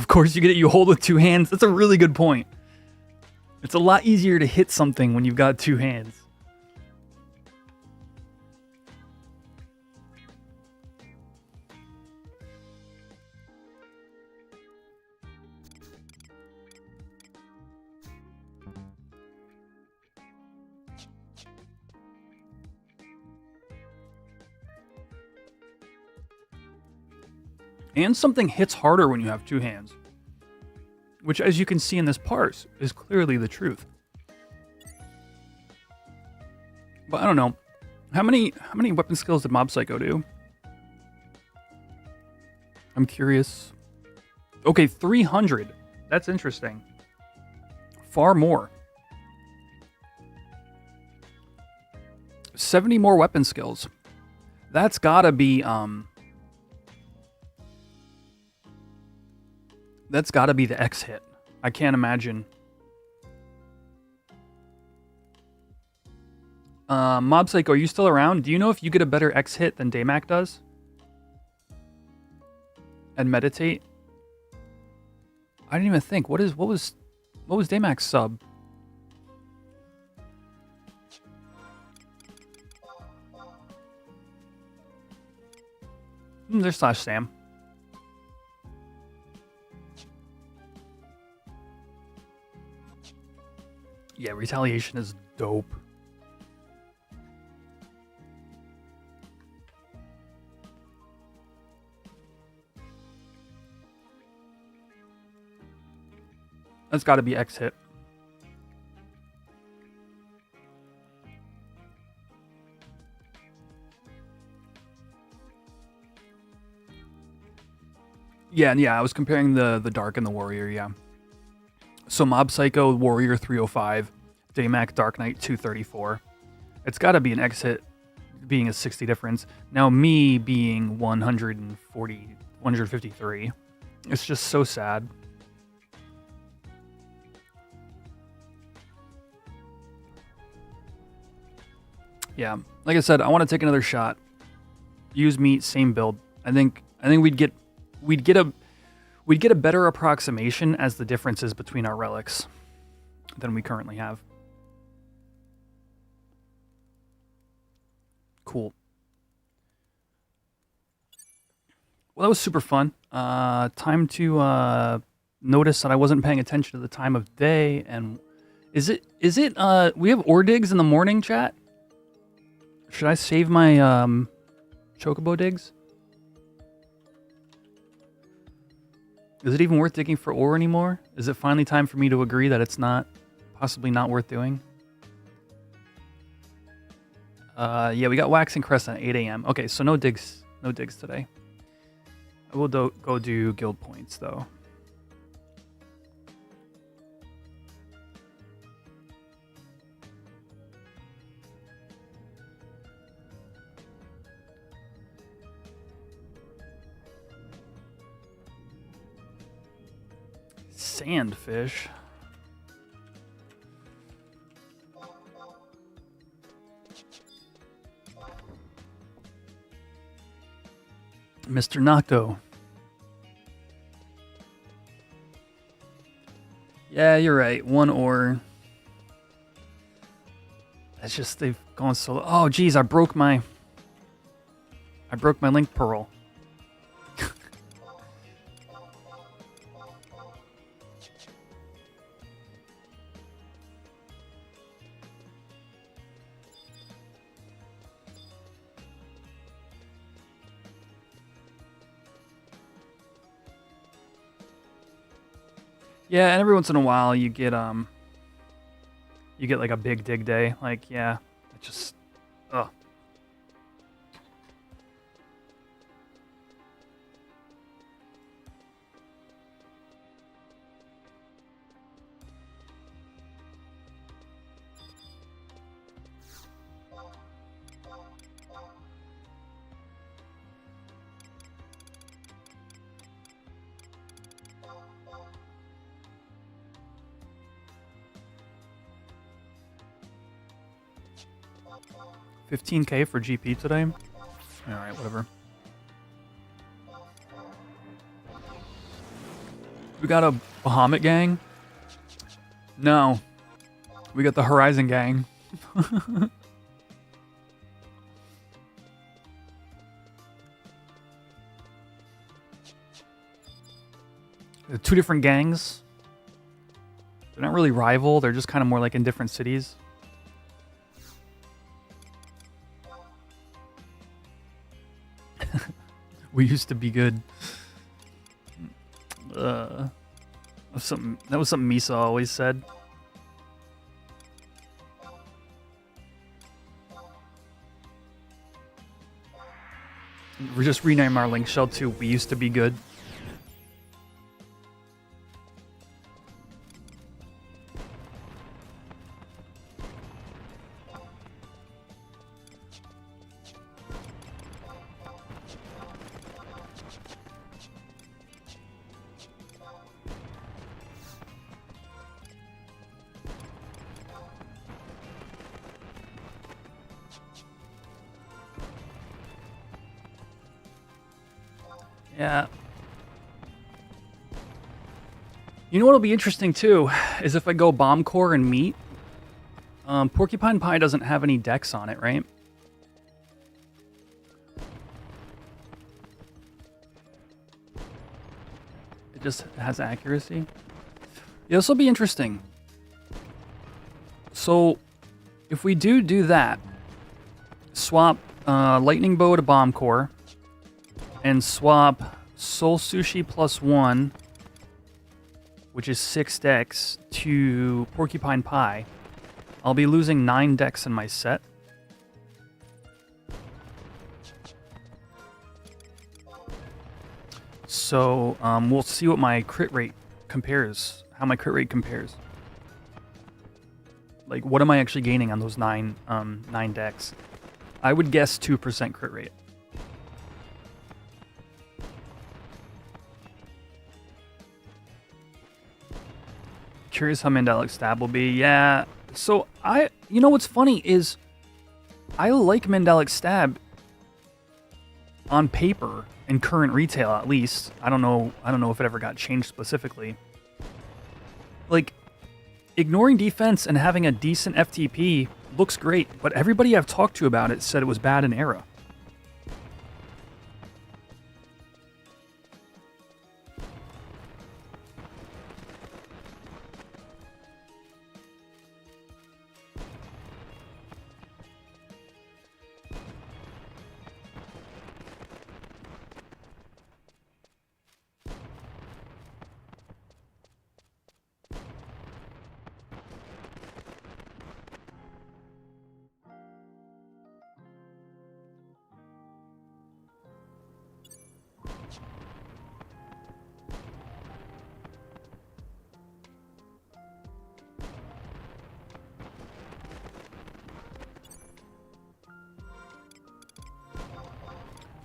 course you hold with 2 hands. That's a really good point. It's a lot easier to hit something when you've got 2 hands. And something hits harder when you have 2 hands. Which, as you can see in this parse, is clearly the truth. But I don't know. How many weapon skills did Mob Psycho do? I'm curious. Okay, 300. That's interesting. Far more. 70 more weapon skills. That's gotta be that's gotta be the X hit. I can't imagine. Mob Psycho, are you still around? Do you know if you get a better X hit than Daymak does? And Meditate? I didn't even think. What was Daymak's sub? There's /Sam. Yeah, Retaliation is dope. That's got to be X hit. Yeah, I was comparing the Dark and the Warrior, yeah. So Mob Psycho, Warrior 305, Daymak, Dark Knight 234. It's got to be an X hit being a 60 difference. Now me being 153. It's just so sad. Yeah, like I said, I want to take another shot. Use meat, same build. I think we'd get a better approximation as the differences between our relics than we currently have. Cool. Well, that was super fun. Time to notice that I wasn't paying attention to the time of day. And is it we have ore digs in the morning, chat? Should I save my chocobo digs? Is it even worth digging for ore anymore? Is it finally time for me to agree that it's possibly not worth doing? Yeah, we got Waxing Crest at 8 a.m. Okay, so no digs today. I will go do guild points though. Sandfish. Mr. Nocto. Yeah, you're right. One ore. It's just they've gone so. Oh, geez, I broke my link pearl. Yeah, and every once in a while you get like a big dig day. Like, yeah, it just ugh. $15K for GP today. All right, whatever. We got a Bahamut gang. No, we got the Horizon gang. They're two different gangs. They're not really rival. They're just kind of more like in different cities. We used to be good. That was something Misa always said. We just rename our link shell to "We used to be good." Yeah. You know what'll be interesting too is if I go bomb core and meat. Porcupine Pie doesn't have any decks on it, right? It just has accuracy. Yeah, this will be interesting. So, if we do that, swap Lightning Bow to Bomb Core, and swap Soul Sushi +1, which is 6 decks, to Porcupine Pie, I'll be losing 9 decks in my set. So we'll see what my crit rate compares, how my crit rate compares. Like, what am I actually gaining on those 9 decks? I would guess 2% crit rate. Curious how Mandalic Stab will be. Yeah. So you know what's funny is I like Mandalic Stab on paper in current retail, at least. I don't know if it ever got changed specifically. Like, ignoring defense and having a decent FTP looks great, but everybody I've talked to about it said it was bad in Era.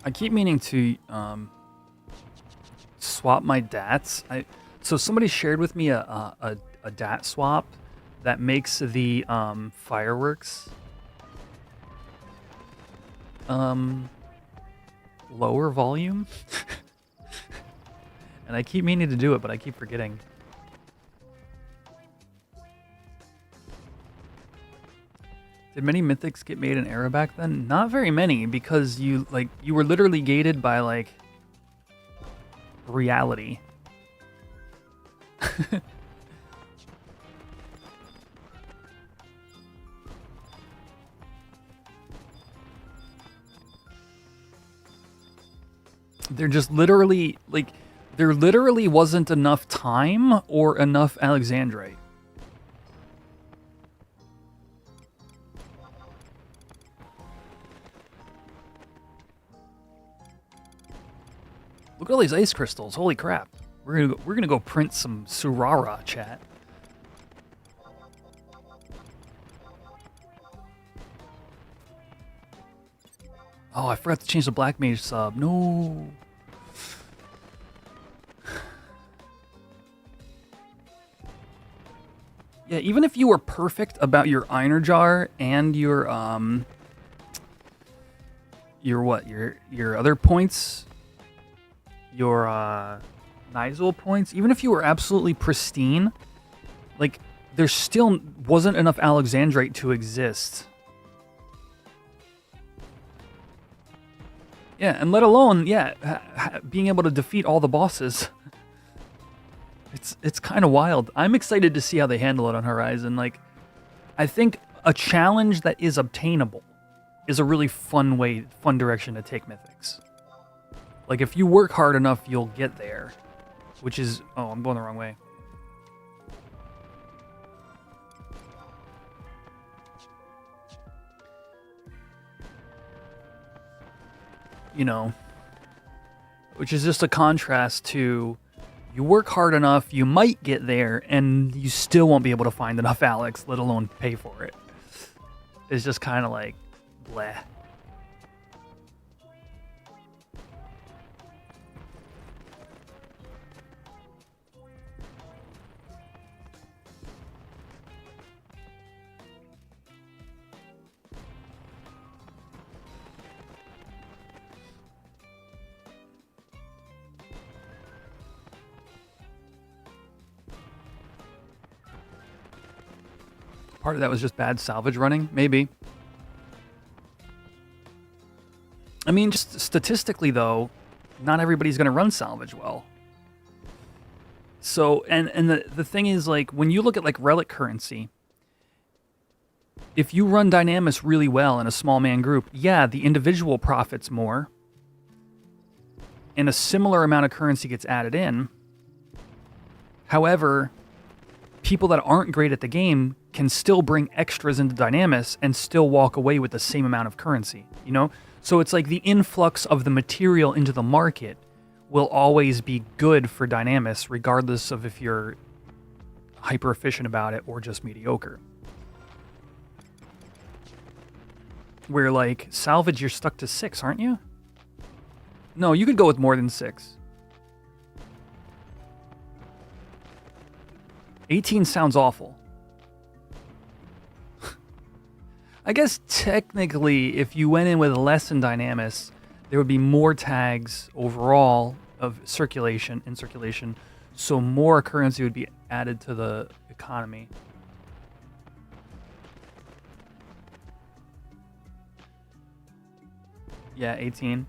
I keep meaning to swap my DATs. So somebody shared with me a DAT swap that makes the fireworks lower volume. And I keep meaning to do it, but I keep forgetting. Did many mythics get made in era back then? Not very many, because you were literally gated by like reality. They're just literally like there literally wasn't enough time or enough Alexandrite. Look at all these ice crystals. Holy crap. We're gonna go print some Surara, chat. Oh, I forgot to change the Black Mage sub. No. Yeah, even if you were perfect about your Einer Jar and your other points, your Nizul points, even if you were absolutely pristine, like there still wasn't enough Alexandrite to exist. Yeah, and let alone, being able to defeat all the bosses. It's kind of wild. I'm excited to see how they handle it on Horizon. Like, I think a challenge that is obtainable is a really fun direction to take Mythics. Like, if you work hard enough, you'll get there. Which is... Oh, I'm going the wrong way. You know, which is just a contrast to you work hard enough, you might get there, and you still won't be able to find enough Alex, let alone pay for it. It's just kind of like, bleh. Part of that was just bad salvage running, maybe. I mean, just statistically, though, not everybody's going to run salvage well. So, and the thing is, like, when you look at, like, relic currency, if you run Dynamis really well in a small man group, yeah, the individual profits more, and a similar amount of currency gets added in. However, people that aren't great at the game can still bring extras into Dynamis and still walk away with the same amount of currency, you know? So it's like the influx of the material into the market will always be good for Dynamis, regardless of if you're hyper efficient about it or just mediocre. Where, like, salvage, you're stuck to 6, aren't you? No, you could go with more than 6. 18 sounds awful. I guess technically, if you went in with less than Dynamis, there would be more tags overall of circulation, so more currency would be added to the economy. Yeah, 18.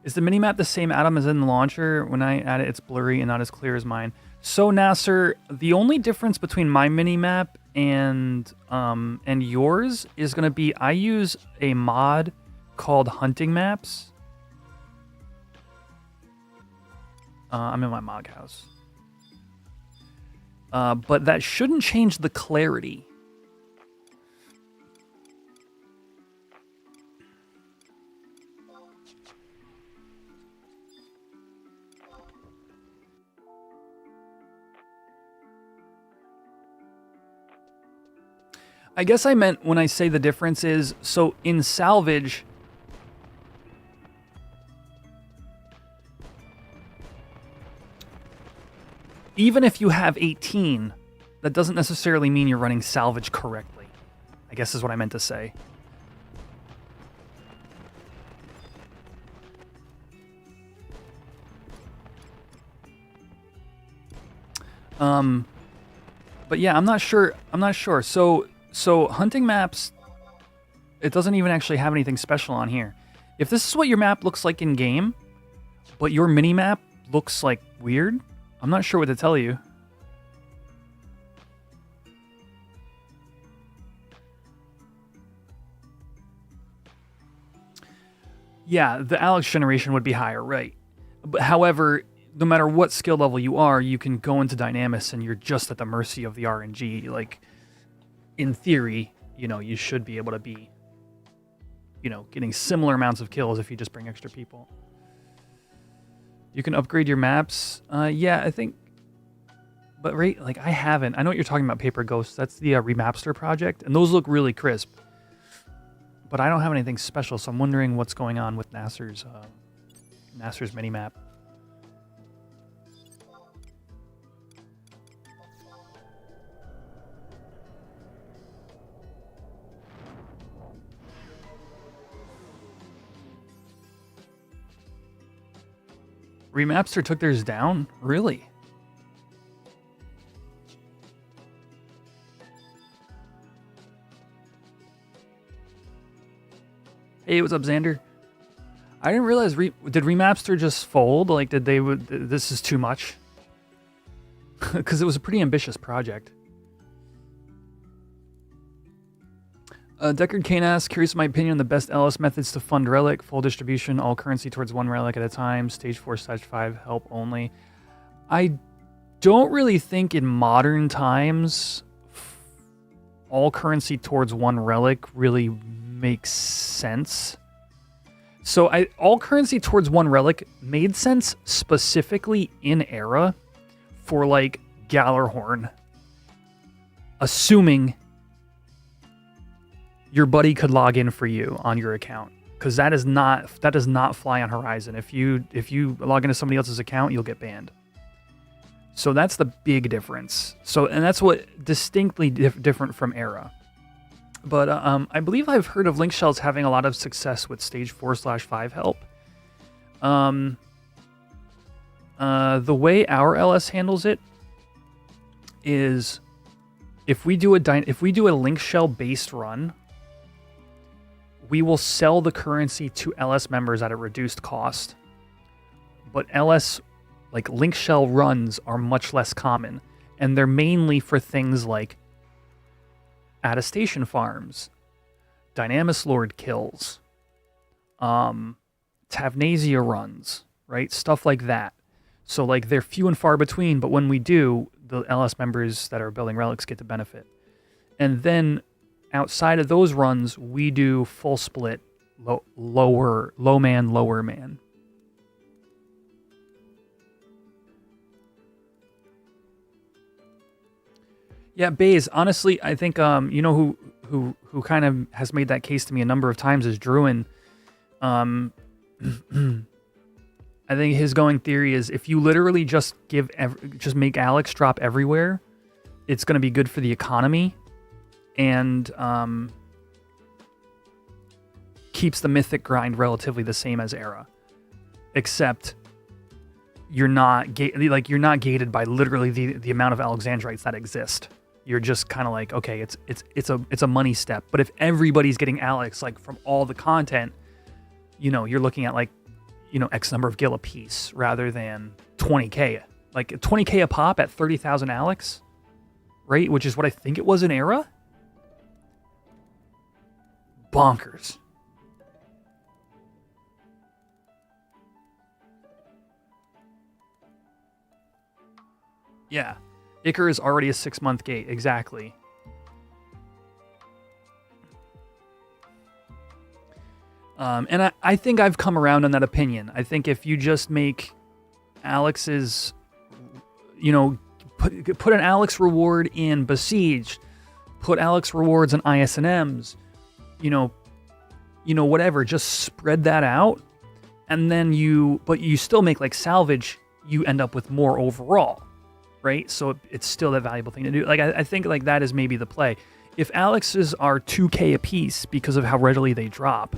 Is the minimap the same atom as in the launcher? When I add it, it's blurry and not as clear as mine. So, Nasser, the only difference between my minimap and yours is going to be I use a mod called Hunting Maps. I'm in my mod house. But that shouldn't change the clarity. I guess I meant when I say the difference is, so in salvage, even if you have 18, that doesn't necessarily mean you're running salvage correctly, I guess is what I meant to say. But yeah, I'm not sure. So hunting maps, it doesn't even actually have anything special on here. If this is what your map looks like in game, but your mini map looks like weird, I'm not sure what to tell you. Yeah, the Alex generation would be higher, right? But however, no matter what skill level you are, you can go into Dynamis and you're just at the mercy of the RNG. Like, in theory, you should be able to be, getting similar amounts of kills if you just bring extra people. You can upgrade your maps. Yeah, I think, but right, like I haven't. I know what you're talking about, Paper Ghost. That's the Remapster project, and those look really crisp. But I don't have anything special, so I'm wondering what's going on with Nasser's minimap. Remapster took theirs down? Really? Hey, what's up, Xander? I didn't realize, did Remapster just fold? Like, this is too much? Because it was a pretty ambitious project. Deckard Kane asks, curious my opinion on the best LS methods to fund Relic, full distribution, all currency towards one Relic at a time, stage 4/5 help only. I don't really think in modern times all currency towards one Relic really makes sense. So all currency towards one Relic made sense specifically in Era for like Gallarhorn, assuming your buddy could log in for you on your account, because that does not fly on Horizon. If you log into somebody else's account, you'll get banned. So that's the big difference. And that's what distinctly different from Era. But I believe I've heard of Link Shells having a lot of success with stage 4/5 help. The way our LS handles it is if we do a Link Shell based run, we will sell the currency to LS members at a reduced cost. But LS, like Link Shell runs, are much less common, and they're mainly for things like adaptation farms, Dynamis Lord kills, Tavnasia runs, right? Stuff like that. So like they're few and far between, but when we do, the LS members that are building relics get to benefit. And then outside of those runs, we do full split, low man, lower man. Yeah, Baze, honestly, I think you know who kind of has made that case to me a number of times is Druin. I think his going theory is if you literally just make Alex drop everywhere, it's going to be good for the economy and keeps the mythic grind relatively the same as Era, except you're not gated by literally the amount of Alexandrites that exist. You're just kind of like, okay, it's a money step. But if everybody's getting Alex, like from all the content, you're looking at like, X number of gil a piece rather than 20k. Like 20k a pop at 30,000 Alex, right? Which is what I think it was in Era. Bonkers. Yeah. Icar is already a 6-month gate, exactly. And I think I've come around on that opinion. I think if you just make Alex's, put an Alex reward in Besieged, put Alex rewards in ISNMs, whatever, just spread that out, and then but you still make like salvage, you end up with more overall. Right? So it's still a valuable thing to do. Like, I think like that is maybe the play. If Alex's are 2k a piece because of how readily they drop,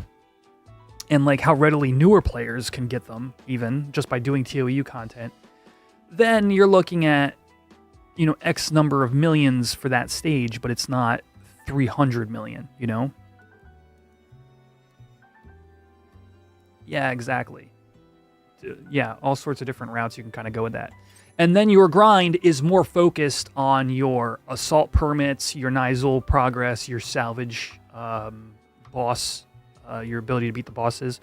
and like how readily newer players can get them, even just by doing TOU content, then you're looking at, you know, X number of millions for that stage, but it's not 300 million, you know? Yeah, exactly. Yeah, all sorts of different routes you can kind of go with that. And then your grind is more focused on your assault permits, your Nizal progress, your salvage boss, your ability to beat the bosses.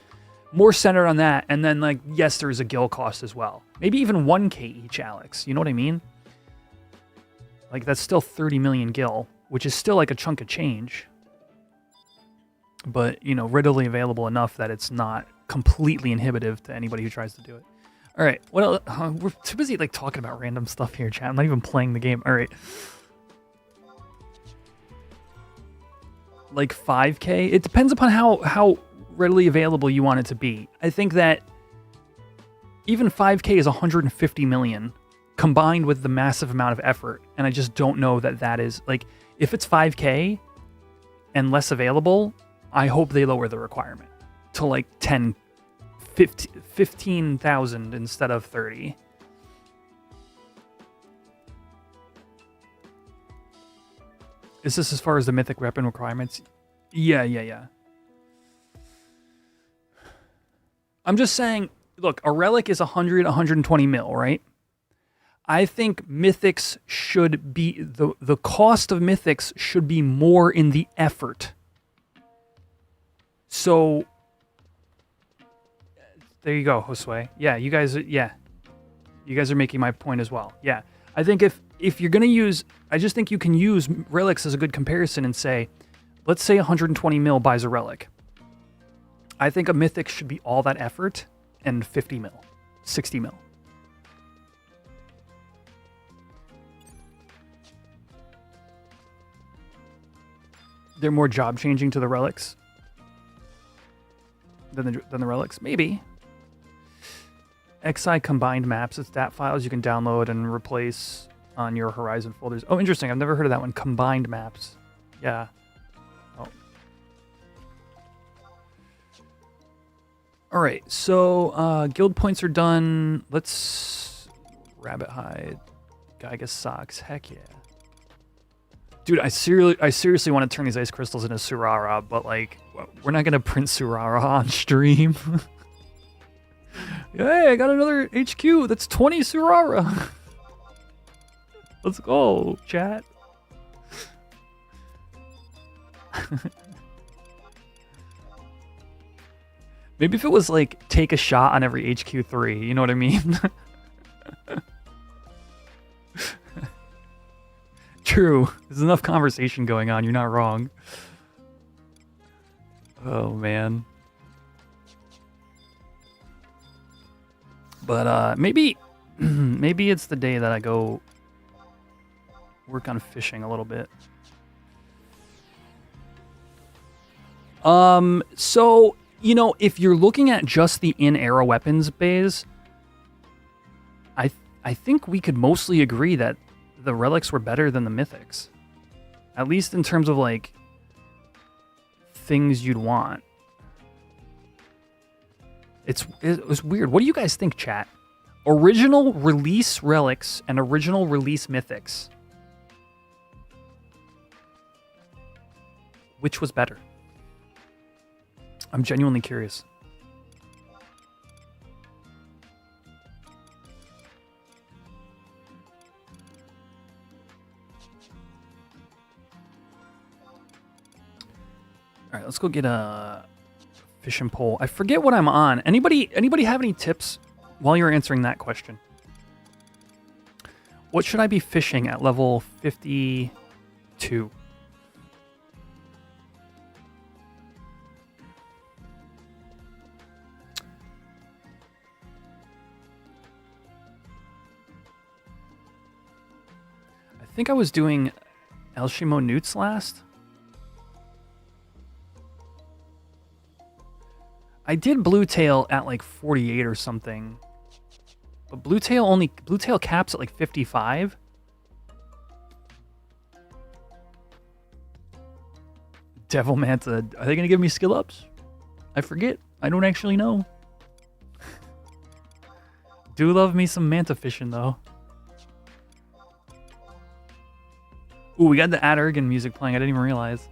More centered on that. And then, like, yes, there is a gil cost as well. Maybe even 1k each, Alex. You know what I mean? Like, that's still 30 million gil, which is still like a chunk of change. But, you know, readily available enough that it's not completely inhibitive to anybody who tries to do it. All right. Well, we're too busy like talking about random stuff here, chat. I'm not even playing the game. All right. Like 5k. It depends upon how readily available you want it to be. I think that even 5k is 150 million combined with the massive amount of effort, and I just don't know that that is like, if it's 5k and less available, I hope they lower the requirement to like 15,000 instead of 30. Is this as far as the mythic weapon requirements? Yeah. I'm just saying, look, a relic is 100, 120 mil, right? I think mythics should be, the cost of mythics should be more in the effort. So, there you go, Josue. Yeah, you guys are making my point as well. Yeah, I think if you're gonna use, I just think you can use relics as a good comparison and say, let's say 120 mil buys a relic. I think a mythic should be all that effort and 50 mil, 60 mil. They're more job changing to the relics than the relics, maybe. XI combined maps, it's stat files you can download and replace on your Horizon folders. Oh, interesting. I've never heard of that one. Combined maps. Yeah. Oh. All right. So guild points are done. Let's rabbit hide. Gygus socks. Heck yeah. Dude, I seriously want to turn these ice crystals into Surara, but like, we're not gonna print Surara on stream. Hey, I got another HQ. That's 20 Surara. Let's go, chat. Maybe if it was like take a shot on every HQ3, you know what I mean? True. There's enough conversation going on. You're not wrong. Oh, man. But maybe it's the day that I go work on fishing a little bit. So, you know, if you're looking at just the in-arrow weapons bays, I think we could mostly agree that the relics were better than the mythics. At least in terms of, like, things you'd want. It was weird. What do you guys think, chat? Original release relics and original release mythics. Which was better? I'm genuinely curious. All right, let's go get a fishing pole. I forget what I'm on. Anybody have any tips while you're answering that question? What should I be fishing at level 52? I think I was doing Elshimo Newts last. I did Bluetail at like 48 or something. But Bluetail caps at like 55. Devil Manta, are they gonna give me skill ups? I forget. I don't actually know. Do love me some manta fishing though. Ooh, we got the Ad Ergen music playing. I didn't even realize.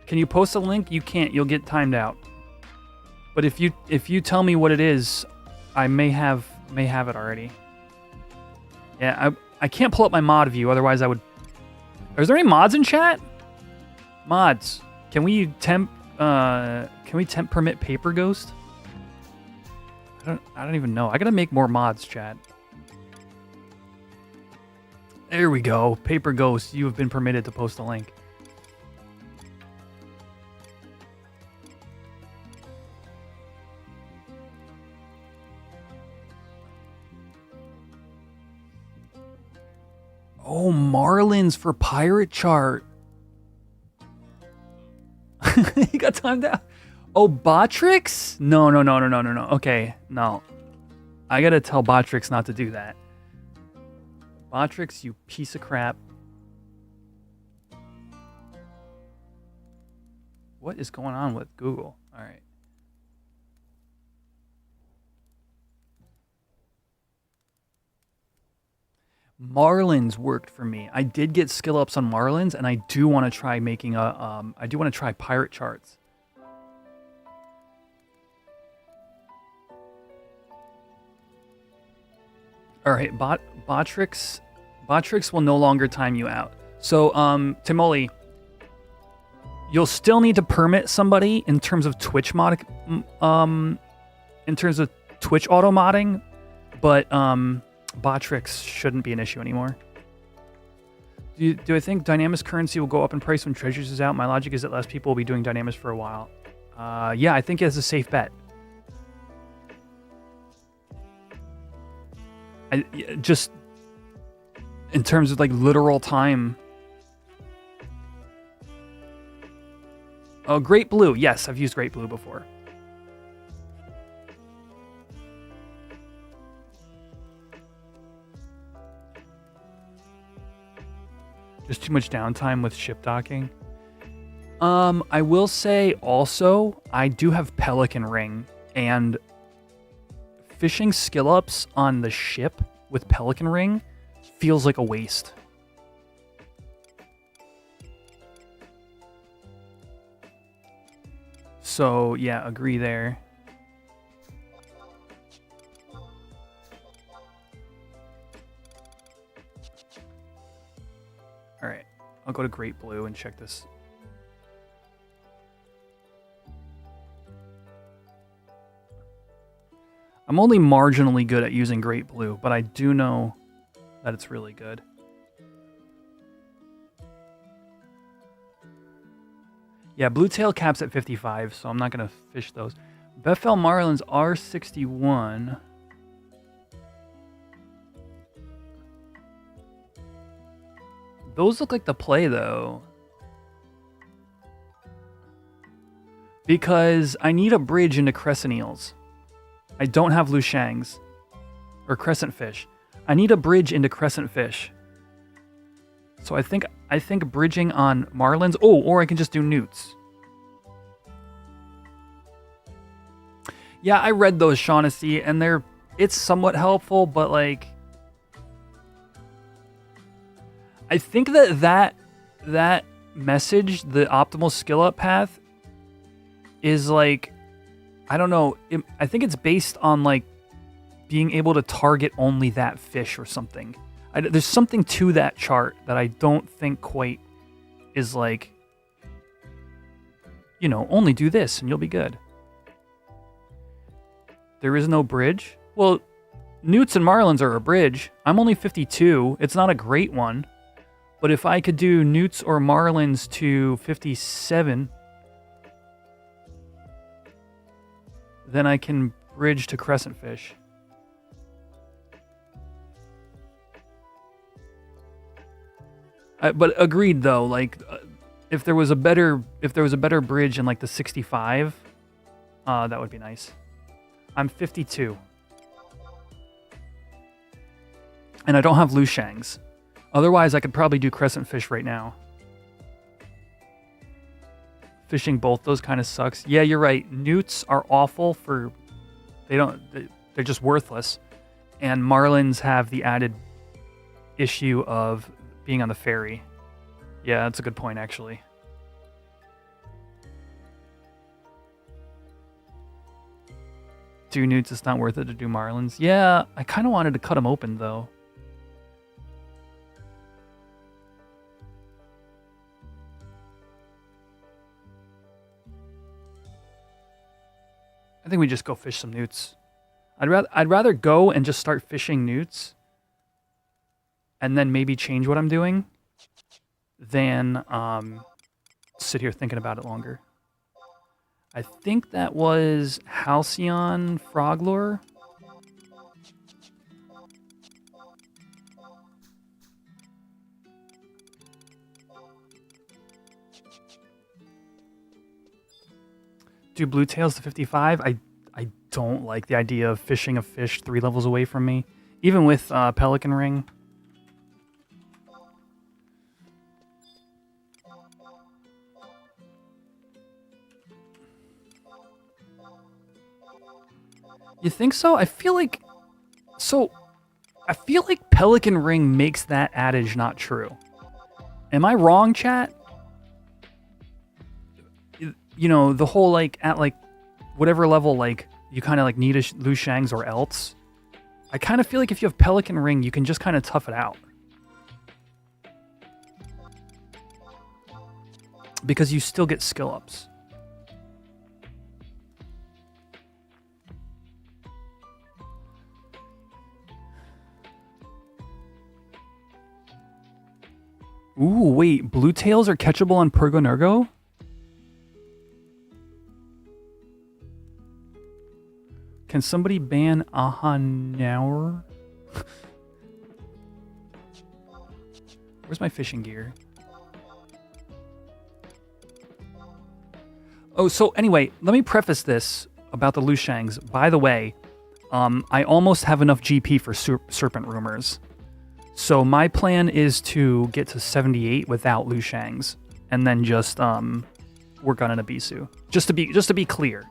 Can you post a link? You can't. You'll get timed out. But if you tell me what it is, I may have it already. Yeah, I can't pull up my mod view. Otherwise, I would. Is there any mods in chat? Mods. Can we temp permit Paper Ghost? I don't even know. I gotta make more mods, chat. There we go. Paper Ghost, you have been permitted to post a link. Oh, Marlins for Pirate Chart. He got timed out. Oh, Botrix? No. Okay, no. I gotta tell Botrix not to do that. Botrix, you piece of crap. What is going on with Google? All right. Marlins worked for me. I did get skill ups on Marlins, and I do want to try making a. I do want to try pirate charts. All right, Botrix will no longer time you out. So, Timoli, you'll still need to permit somebody in terms of Twitch auto modding, but Botrix shouldn't be an issue anymore. Do I think Dynamis currency will go up in price when Treasures is out? My logic is that less people will be doing Dynamis for a while. Yeah, I think it's a safe bet. Just in terms of like literal time. Oh, Great Blue. Yes, I've used Great Blue before. Just too much downtime with ship docking. I will say also, I do have Pelican Ring, and fishing skill ups on the ship with Pelican Ring feels like a waste. So yeah, agree there. All right, I'll go to Great Blue and check this. I'm only marginally good at using Great Blue, but I do know that it's really good. Yeah, Blue Tail caps at 55, so I'm not going to fish those. Bethel Marlins are 61. Those look like the play, though. Because I need a bridge into Crescent Eels. I don't have Lushangs. Or Crescent Fish. I need a bridge into Crescent Fish. So I think bridging on Marlins. Oh, or I can just do Newts. Yeah, I read those, Shaughnessy, and it's somewhat helpful, but like I think that message, the optimal skill up path, is like, I don't know, I think it's based on like being able to target only that fish or something. There's something to that chart that I don't think quite is like, you know, only do this and you'll be good. There is no bridge? Well, Newts and Marlins are a bridge. I'm only 52. It's not a great one. But if I could do Newts or Marlins to 57, then I can bridge to Crescent Fish. But agreed though, like if there was a better bridge in like the 65, that would be nice. I'm 52. And I don't have Lushangs. Otherwise, I could probably do Crescent Fish right now. Fishing both those kind of sucks. Yeah, you're right. Newts are awful for... They're just worthless. And Marlins have the added issue of being on the ferry. Yeah, that's a good point, actually. Do newts, it's not worth it to do marlins. Yeah, I kind of wanted to cut them open, though. I think we just go fish some newts. I'd rather go and just start fishing newts and then maybe change what I'm doing than sit here thinking about it longer. I think that was Halcyon Froglore. Do blue tails to 55? I don't like the idea of fishing a fish 3 levels away from me, even with Pelican Ring. You think so? I feel like Pelican Ring makes that adage not true. Am I wrong, chat? You know, the whole like at like whatever level like you kind of like need a Lu Shang's or else. I kind of feel like if you have Pelican Ring, you can just kind of tough it out. Because you still get skill ups. Ooh, wait, blue tails are catchable on Pergonergo? Can somebody ban Ahanaur? Where's my fishing gear? Oh, so anyway, let me preface this about the Lu Shangs. By the way, I almost have enough GP for Serpent Rumors. So my plan is to get to 78 without Lu Shangs, and then just work on an Abisu. Just to be clear.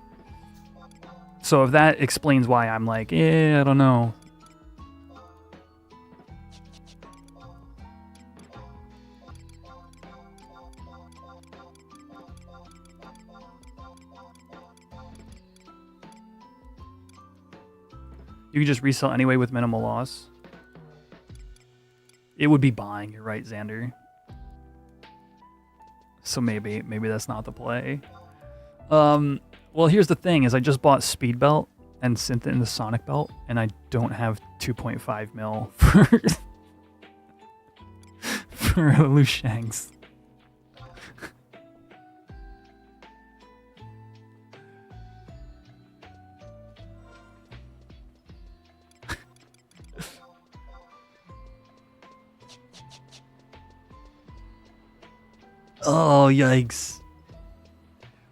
So if that explains why I'm like, I don't know. You can just resell anyway with minimal loss. It would be buying, you're right, Xander. So maybe that's not the play. Well, here's the thing, is I just bought Speed Belt and sent it in the Sonic Belt, and I don't have 2.5 mil for Lu Shangs. Oh, yikes.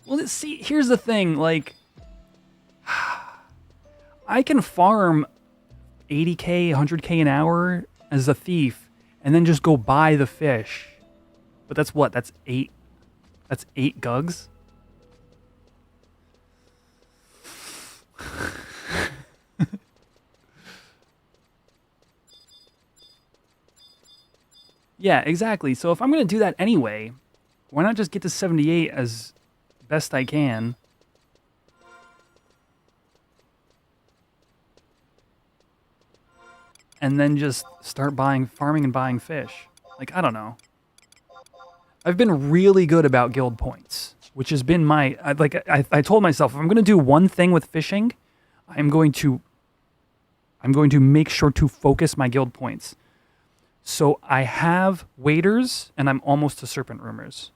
Well, see, here's the thing, like, I can farm 80k, 100k an hour as a thief, and then just go buy the fish. But that's what? That's 8 gugs? Yeah, exactly. So if I'm going to do that anyway, why not just get to 78 as best I can? And then just start farming and buying fish. Like, I don't know. I've been really good about guild points, which has been I told myself, if I'm going to do one thing with fishing, I'm going to make sure to focus my guild points. So I have waders, and I'm almost to Serpent Rumors.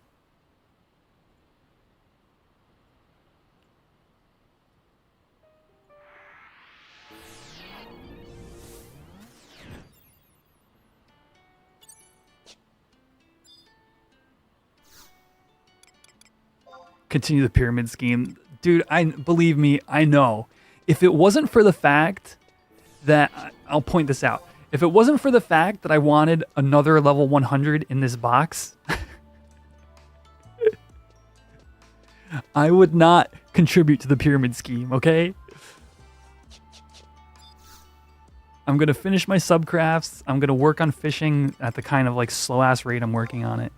Continue the pyramid scheme. Dude, believe me, I know. If it wasn't for the fact that, I'll point this out. If it wasn't for the fact that I wanted another level 100 in this box, I would not contribute to the pyramid scheme, okay? I'm gonna finish my subcrafts. I'm gonna work on fishing at the kind of like slow ass rate I'm working on it,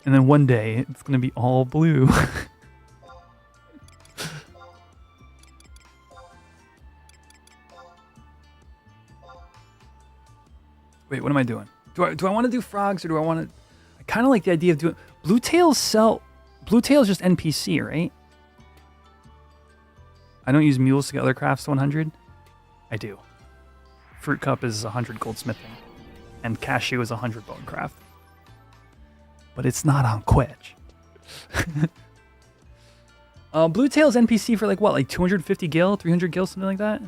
and then one day it's gonna be all blue. Wait, what am I doing? Do I want to do frogs or do I want to? I kind of like the idea of doing blue tails. Blue tails just NPC, right? I don't use mules to get other crafts to 100. I do. Fruit cup is 100 goldsmithing, and cashew is 100 bone craft. But it's not on Quetch. Blue tails NPC for like what, like 250 gil, 300 gil, something like that.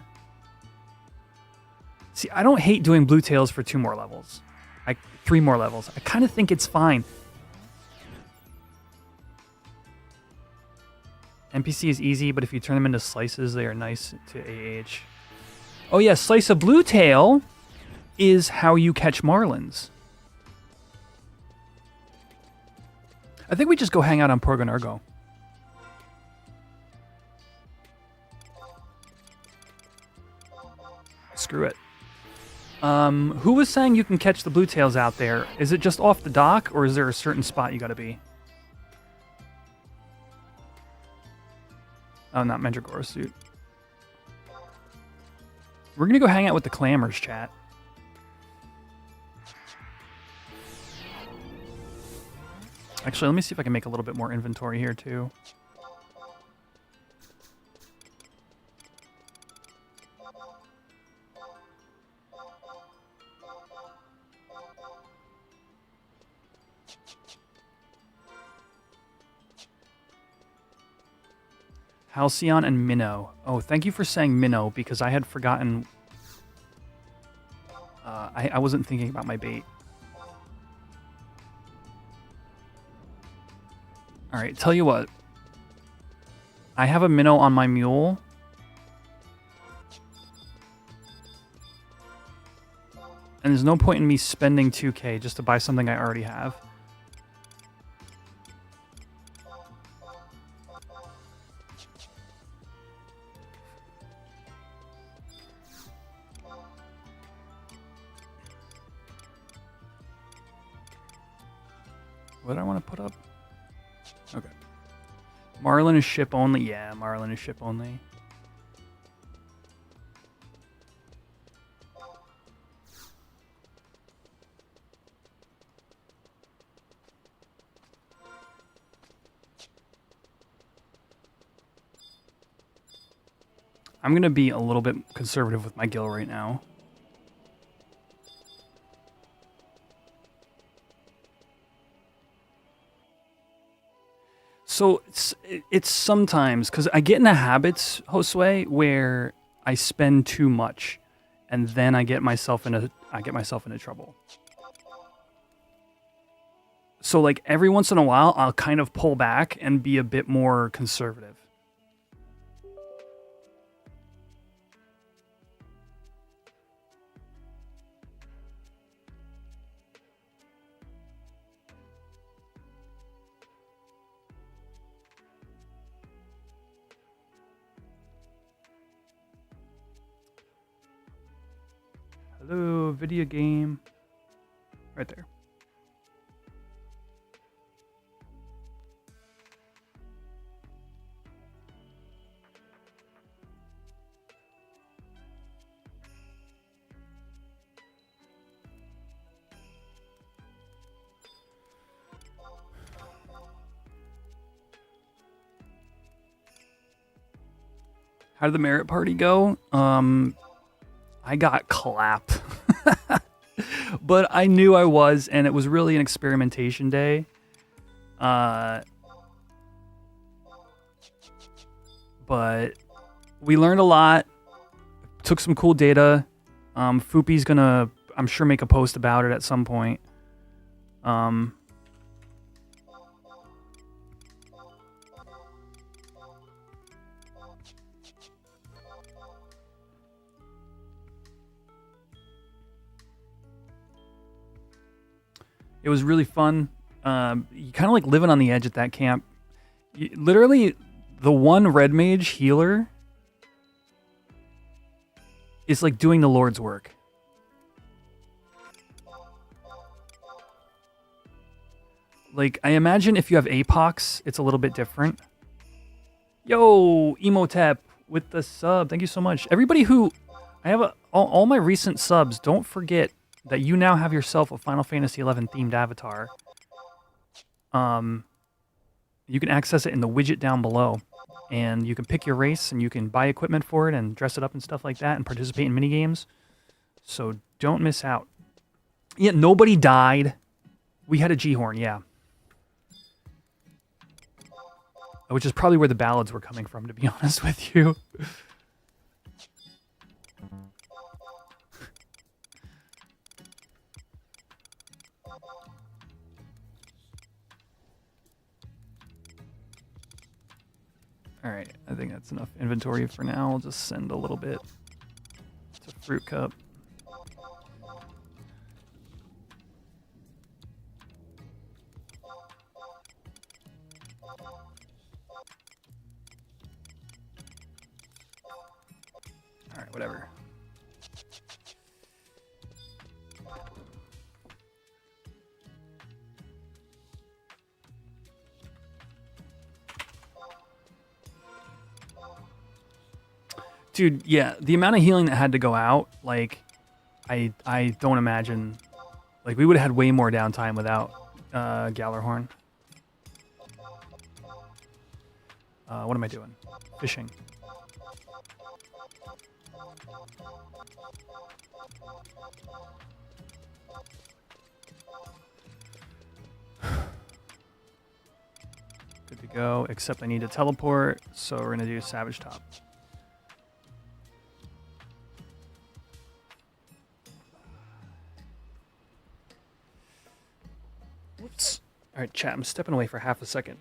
See, I don't hate doing blue tails for 2 more levels. 3 more levels. I kind of think it's fine. NPC is easy, but if you turn them into slices, they are nice to AH. Oh yeah, slice of blue tail is how you catch marlins. I think we just go hang out on Porganargo. Screw it. Who was saying you can catch the blue tails out there? Is it just off the dock, or is there a certain spot you gotta be? Oh, not Mandragora suit. We're gonna go hang out with the Clammers, chat. Actually, let me see if I can make a little bit more inventory here, too. Halcyon and Minnow. Oh, thank you for saying Minnow, because I had forgotten. I wasn't thinking about my bait. Alright, tell you what. I have a Minnow on my mule. And there's no point in me spending 2k just to buy something I already have. What do I want to put up? Okay. Marlin is ship only. Yeah, Marlin is ship only. I'm going to be a little bit conservative with my gil right now. So it's sometimes, because I get in the habits, Josue, where I spend too much, and then I get myself into trouble. So like every once in a while, I'll kind of pull back and be a bit more conservative. Hello, video game. Right there. How did the merit party go? I got clapped. But I knew I was, and it was really an experimentation day. But we learned a lot. Took some cool data. Foopy's gonna, I'm sure, make a post about it at some point. It was really fun. You kind of like living on the edge at that camp. Literally, the one red mage healer is like doing the Lord's work. Like, I imagine if you have Apox, it's a little bit different. Yo, Emotep with the sub. Thank you so much. Everybody who... I have all my recent subs, don't forget that you now have yourself a Final Fantasy XI themed avatar. You can access it in the widget down below. And you can pick your race, and you can buy equipment for it, and dress it up and stuff like that, and participate in minigames. So don't miss out. Yeah, nobody died. We had a G-Horn, yeah. Which is probably where the ballads were coming from, to be honest with you. Alright, I think that's enough inventory for now. I'll just send a little bit to Fruit Cup. Alright, whatever. Dude, yeah, the amount of healing that had to go out, like, I don't imagine... Like, we would have had way more downtime without Gallarhorn. What am I doing? Fishing. Good to go, except I need to teleport, so we're going to do Savage Top. Whoops. Alright, chat, I'm stepping away for half a second.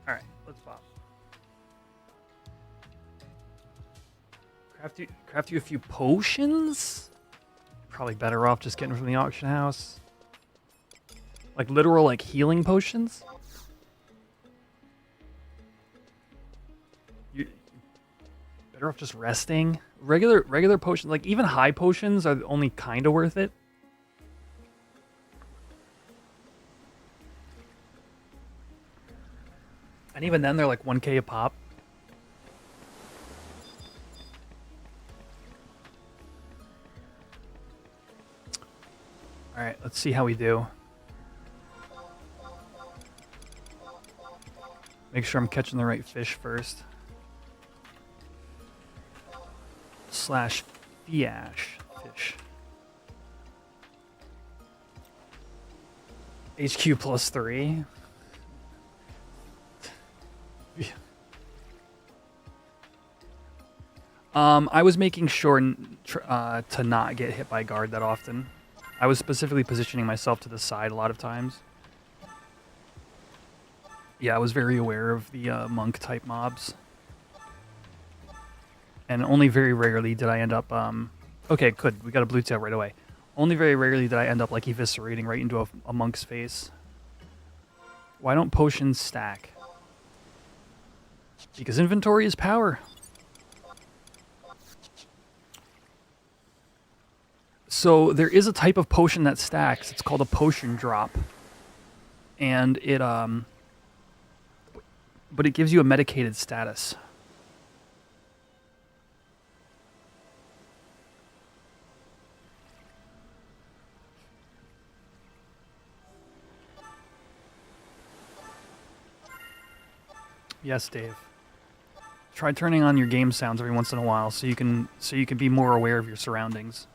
Alright, let's pop. Craft you a few potions? Probably better off just getting from the auction house. Like literal like healing potions? You better off just resting. Regular potions, like even high potions are only kind of worth it. And even then, they're like 1k a pop. Alright, let's see how we do. Make sure I'm catching the right fish first. Slash fiash fish. HQ +3. I was making sure to not get hit by guard that often. I was specifically positioning myself to the side a lot of times. Yeah, I was very aware of the monk-type mobs. And only very rarely did I end up... Okay, good. We got a blue tail right away. Only very rarely did I end up like eviscerating right into a monk's face. Why don't potions stack? Because inventory is power. So there is a type of potion that stacks. It's called a potion drop. And it but it gives you a medicated status. Yes, Dave. Try turning on your game sounds every once in a while so you can be more aware of your surroundings.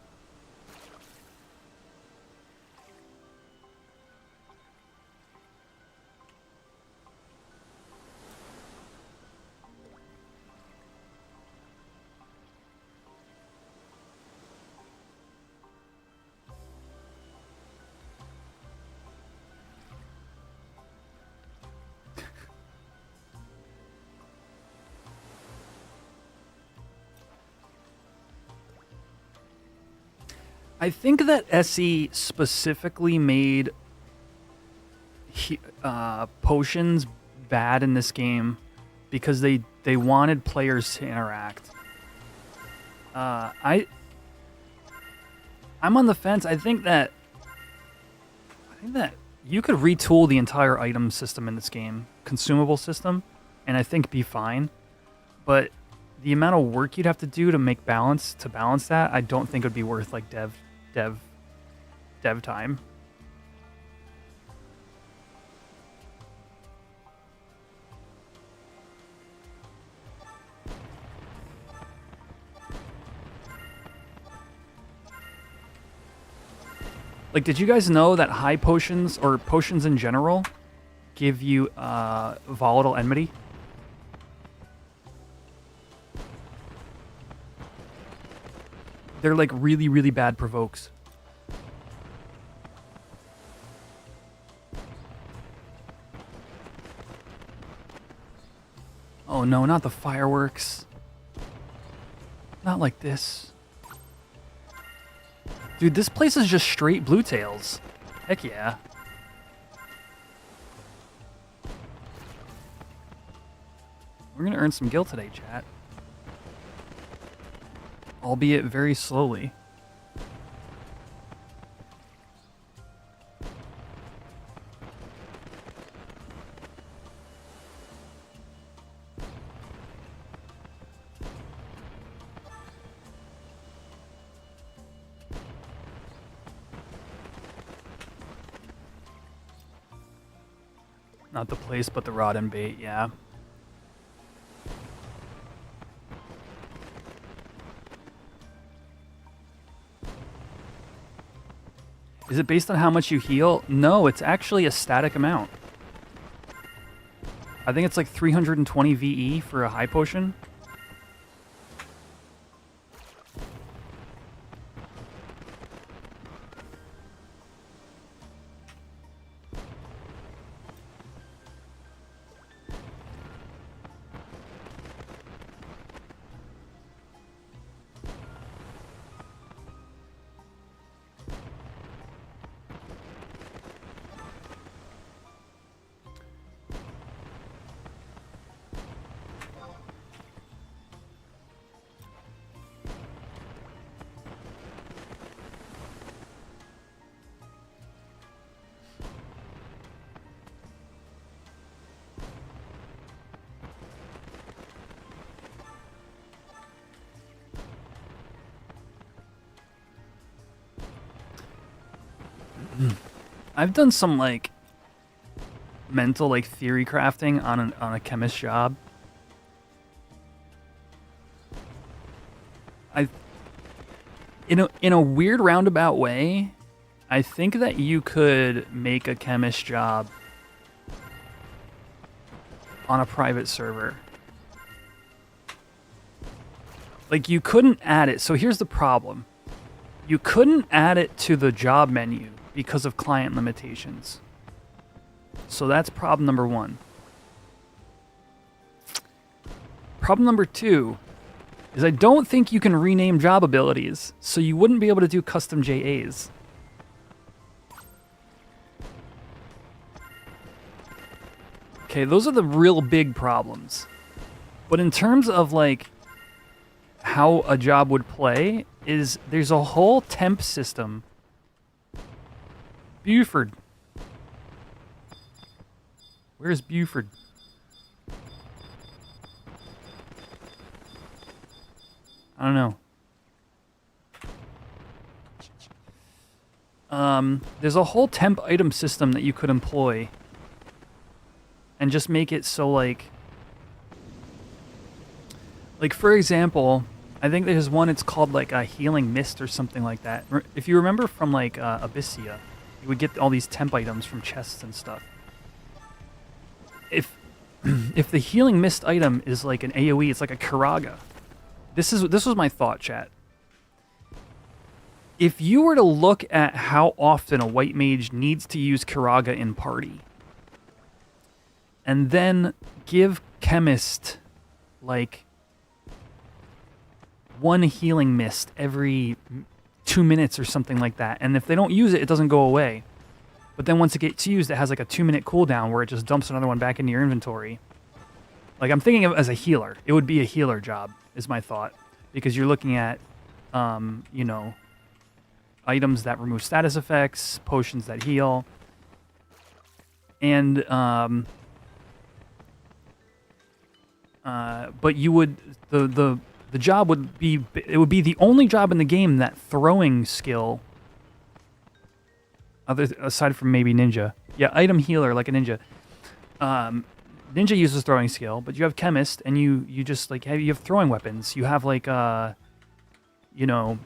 I think that SE specifically made potions bad in this game because they wanted players to interact. I'm on the fence. I think that you could retool the entire item system in this game, consumable system, and I think be fine. But the amount of work you'd have to do to balance that, I don't think would be worth like dev time. Like, did you guys know that high potions, or potions in general, give you volatile enmity? They're like really, really bad provokes. Oh no, not the fireworks. Not like this. Dude, this place is just straight blue tails. Heck yeah. We're gonna earn some gil today, chat. Albeit very slowly. Not the place, but the rod and bait, yeah. Is it based on how much you heal? No, it's actually a static amount. I think it's like 320 VE for a high potion. I've done some like mental like theory crafting on a chemist job. In a weird roundabout way, I think that you could make a chemist job on a private server. Like, you couldn't add it. So here's the problem. You couldn't add it to the job menu because of client limitations. So that's problem number one. Problem number two is I don't think you can rename job abilities, so you wouldn't be able to do custom JAs. Okay, those are the real big problems. But in terms of like how a job would play, is there's a whole temp system. Buford. Where's Buford? I don't know. There's a whole temp item system that you could employ and just make it so like Like, for example, I think there's one, it's called like a healing mist or something like that. If you remember from like Abyssia, you would get all these temp items from chests and stuff. If if the healing mist item is like an AoE, it's like a Karaga. This was my thought, chat. If you were to look at how often a white mage needs to use Karaga in party, and then give Chemist like one healing mist every 2 minutes or something like that, and if they don't use it, it doesn't go away. But then once it gets used, it has like a 2-minute cooldown where it just dumps another one back into your inventory. Like, I'm thinking of it as a healer. It would be a healer job, is my thought. Because you're looking at, you know, items that remove status effects, potions that heal. And, but you would, the job would be, it would be the only job in the game that throwing skill, aside from maybe ninja. Yeah, item healer like a ninja. Ninja uses throwing skill, but you have chemist, and you just like you have throwing weapons. You have like you know,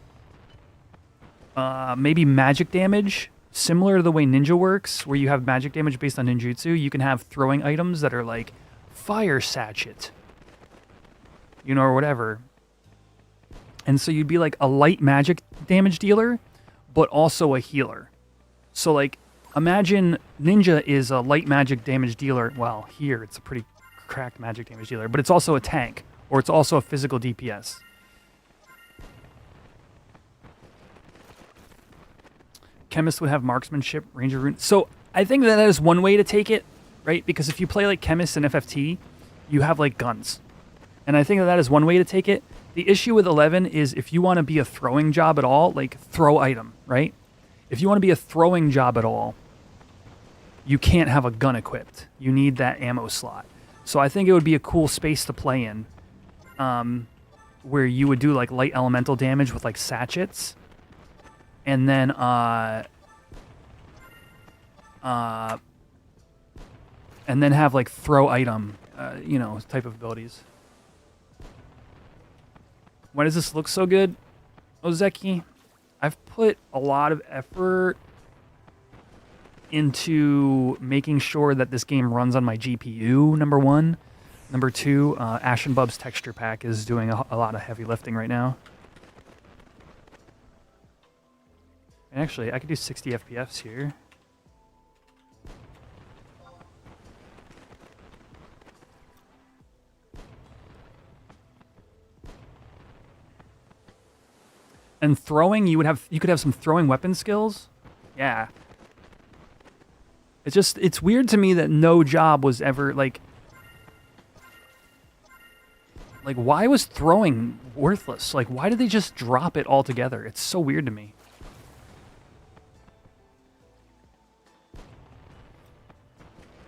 maybe magic damage, similar to the way ninja works, where you have magic damage based on ninjutsu. You can have throwing items that are like fire sachet, you know, or whatever. And so you'd be like a light magic damage dealer, but also a healer. So, like, imagine Ninja is a light magic damage dealer. Well, here it's a pretty cracked magic damage dealer, but it's also a tank, or it's also a physical DPS. Chemist would have marksmanship, ranger rune. So, I think that is one way to take it, right? Because if you play like Chemist and FFT, you have like guns. And I think that is one way to take it. The issue with 11 is if you want to be a throwing job at all, like throw item, right? If you want to be a throwing job at all, you can't have a gun equipped. You need that ammo slot. So I think it would be a cool space to play in, where you would do like light elemental damage with like sachets, and then have like throw item, you know, type of abilities. Why does this look so good, Ozeki? I've put a lot of effort into making sure that this game runs on my GPU, number one. Number two, Ashen Bub's texture pack is doing a lot of heavy lifting right now. And actually, I could do 60 FPS here. And throwing, you could have some throwing weapon skills. Yeah. It's weird to me that no job was ever like why was throwing worthless? Like, why did they just drop it altogether? It's so weird to me.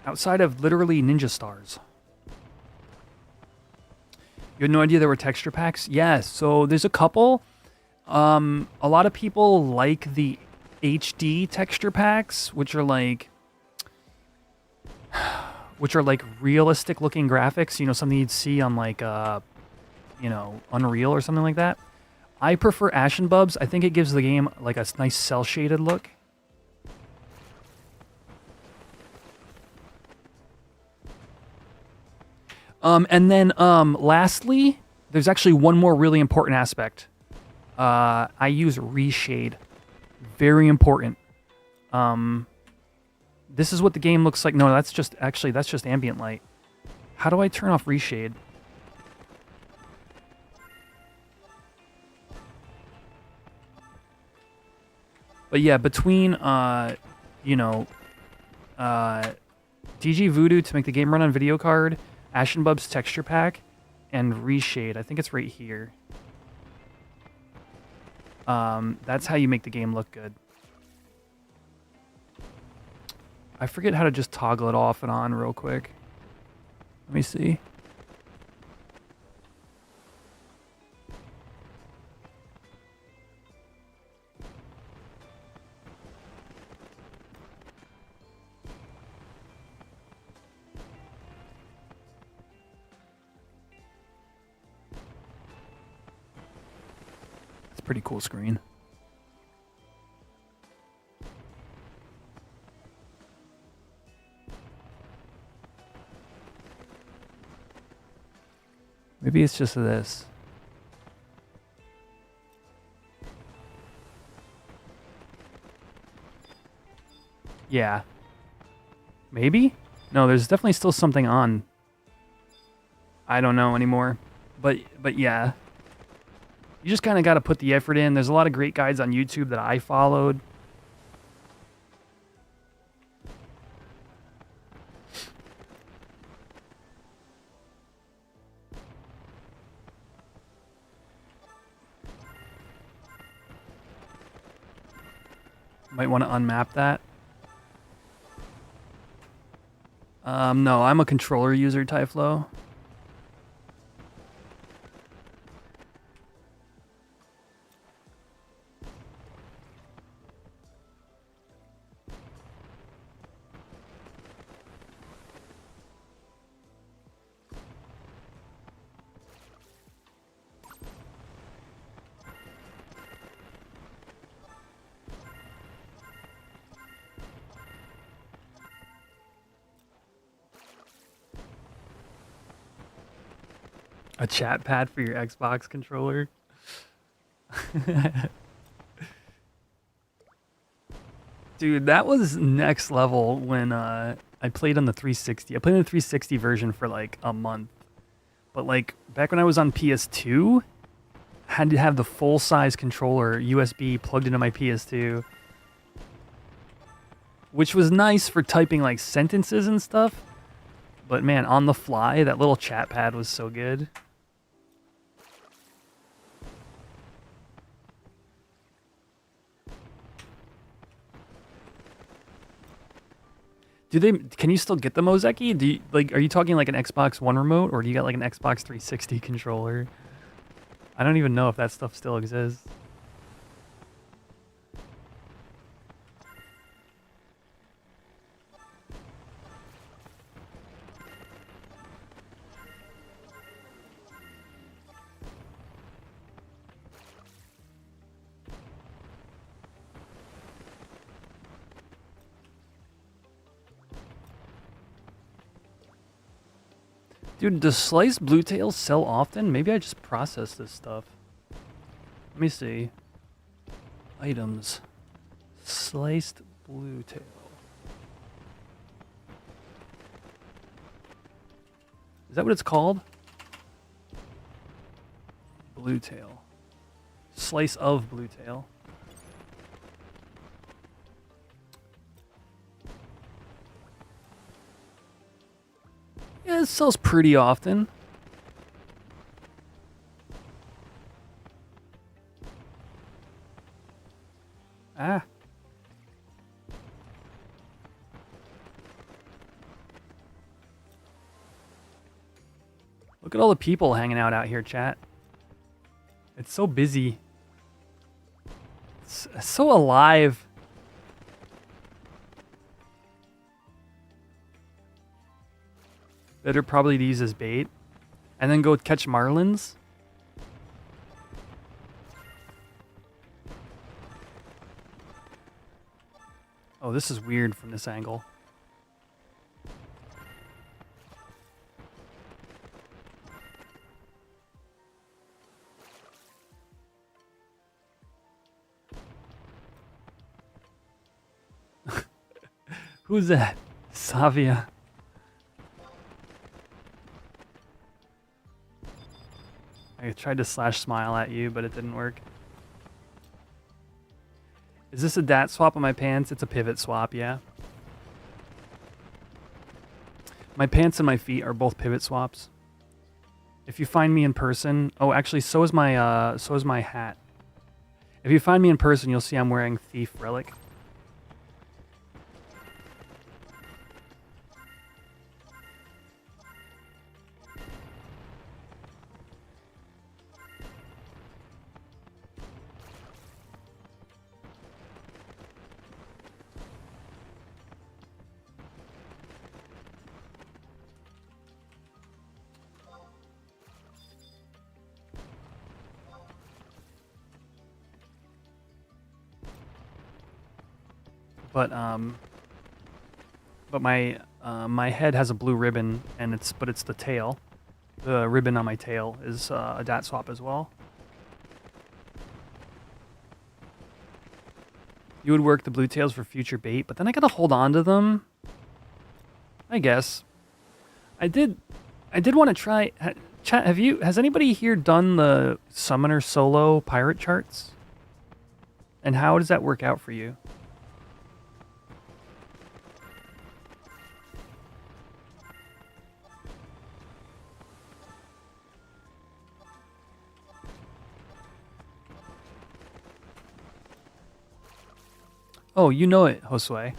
Outside of literally ninja stars. You had no idea there were texture packs? Yes, so there's a couple. A lot of people like the HD texture packs, which are like realistic looking graphics, you know, something you'd see on like you know, Unreal or something like that. I prefer Ashen Bubs. I think it gives the game like a nice cel shaded look. And then lastly, there's actually one more really important aspect. I use reshade. Very important. This is what the game looks like. No, that's just ambient light. How do I turn off reshade? But yeah, between you know, DG Voodoo to make the game run on video card, Ashen Bub's texture pack, and reshade. I think it's right here. That's how you make the game look good. I forget how to just toggle it off and on real quick. Let me see. a pretty cool screen. Maybe it's just this. Yeah. Maybe? No, there's definitely still something on. I don't know anymore. But yeah. You just kind of got to put the effort in. There's a lot of great guides on YouTube that I followed. Might want to unmap that. No, I'm a controller user, Tyflow. A chat pad for your Xbox controller. Dude, that was next level when I played on the 360. I played on the 360 version for like a month. But like back when I was on PS2, I had to have the full-size controller USB plugged into my PS2. Which was nice for typing like sentences and stuff. But man, on the fly, that little chat pad was so good. Can you still get the Mozeki? Are you talking like an Xbox One remote, or do you got like an Xbox 360 controller? I don't even know if that stuff still exists. Dude, does sliced blue tails sell often? Maybe I just process this stuff. Let me see. Items. Sliced blue tail. Is that what it's called? Blue tail. Slice of blue tail. Yeah, it sells pretty often. Ah. Look at all the people hanging out here, chat. It's so busy. It's so alive. Better probably to use as bait. And then go catch marlins. Oh, this is weird from this angle. Who's that? Savia. I tried to slash smile at you, but it didn't work. Is this a dat swap on my pants? It's a pivot swap, yeah. My pants and my feet are both pivot swaps. If you find me in person, oh, actually, so is my hat. If you find me in person, you'll see I'm wearing Thief Relic. But my head has a blue ribbon, and it's the tail. The ribbon on my tail is a dat swap as well. You would work the blue tails for future bait, but then I gotta hold on to them. I guess. I did want to try. Chat, has anybody here done the summoner solo pirate charts? And how does that work out for you? Oh, you know it, Josue.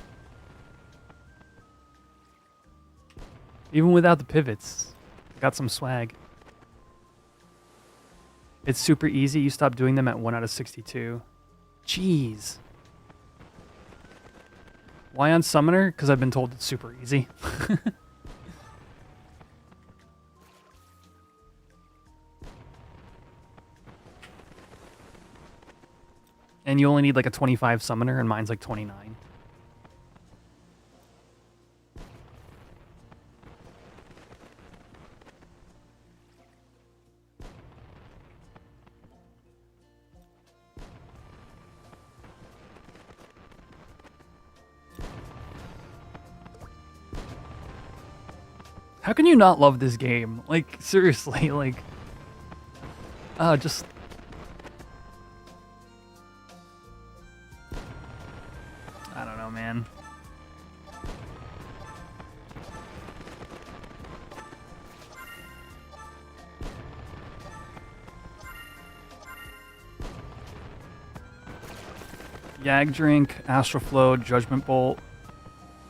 Even without the pivots, got some swag. It's super easy. You stop doing them at 1 out of 62. Jeez. Why on Summoner? Because I've been told it's super easy. And you only need like a 25 Summoner, and mine's like 29. How can you not love this game? Like, seriously, like... just... I don't know, man. Yag Drink, Astral Flow, Judgment Bolt,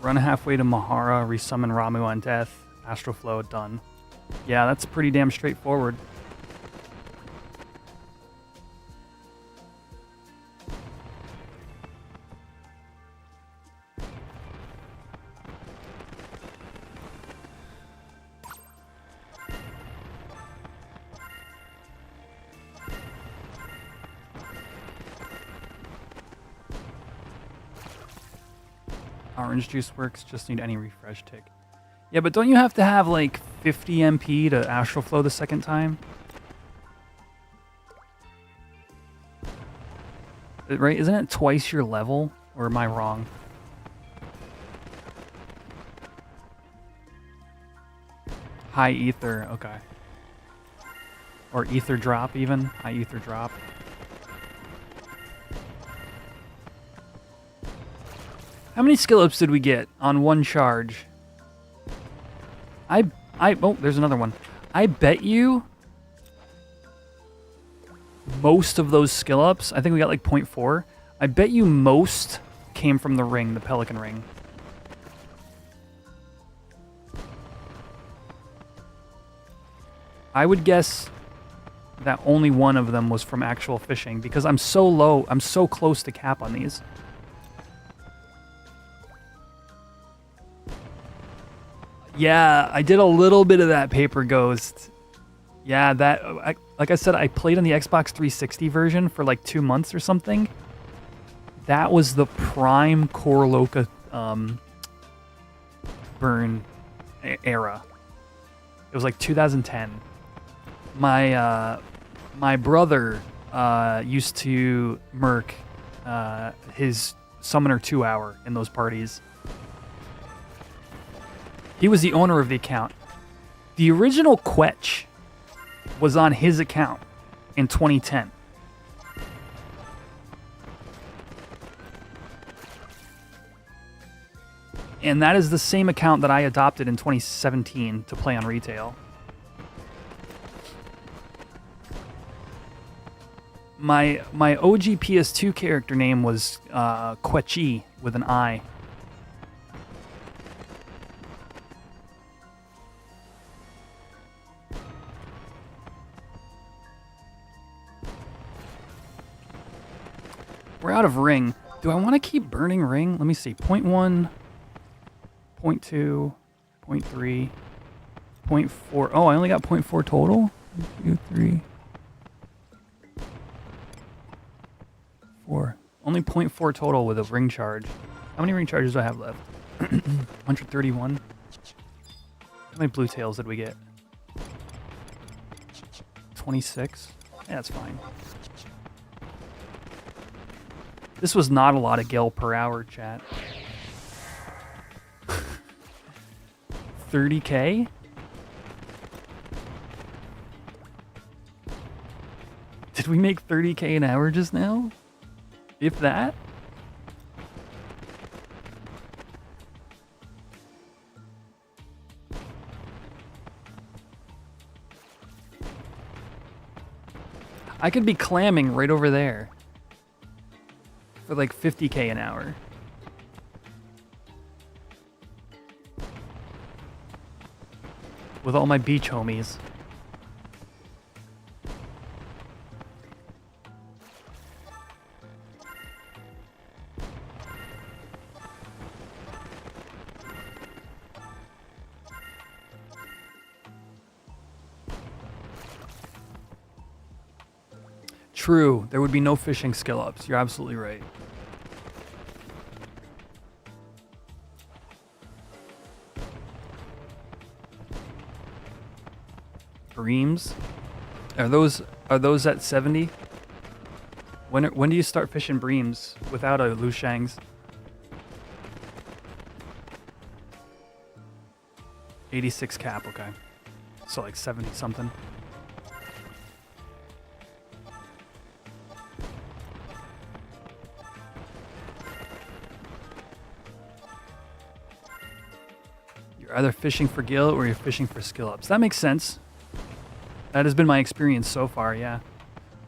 run halfway to Mahara, resummon Ramu on death, Astral Flow, done. Yeah, that's pretty damn straightforward. Orange juice works, just need any refresh tick. Yeah, but don't you have to have like 50 MP to Astral Flow the second time? Right? Isn't it twice your level? Or am I wrong? High Ether, okay. Or Ether Drop even. High Ether Drop. How many skill ups did we get on one charge? Oh, there's another one. I bet you most of those skill ups, I think we got like 0.4. I bet you most came from the ring, the Pelican ring. I would guess that only one of them was from actual fishing because I'm so low, I'm so close to cap on these. Yeah, I did a little bit of that Paper Ghost. Yeah, like I said, I played on the Xbox 360 version for like 2 months or something. That was the prime Core Loca burn era. It was like 2010. My brother used to merc his Summoner 2 hour in those parties. He was the owner of the account. The original Quetch was on his account in 2010. And that is the same account that I adopted in 2017 to play on retail. My OG PS2 character name was Quetchy with an I. We're out of ring. Do I want to keep burning ring? Let me see. 0.1, 0.2, 0.3, 0.4. Oh, I only got 0.4 total? 1, 2, 3, 4. Only 0.4 total with a ring charge. How many ring charges do I have left? 131. How many blue tails did we get? 26. Yeah, that's fine. This was not a lot of gil per hour, chat. 30k? Did we make 30k an hour just now? If that? I could be clamming right over there for like 50k an hour. With all my beach homies. True, there would be no fishing skill ups. You're absolutely right. Breams? Are those at 70? When do you start fishing breams without a Lushangs? 86 cap, okay. So like 70 something. You're either fishing for gil or you're fishing for skill ups. That makes sense. That has been my experience so far, yeah.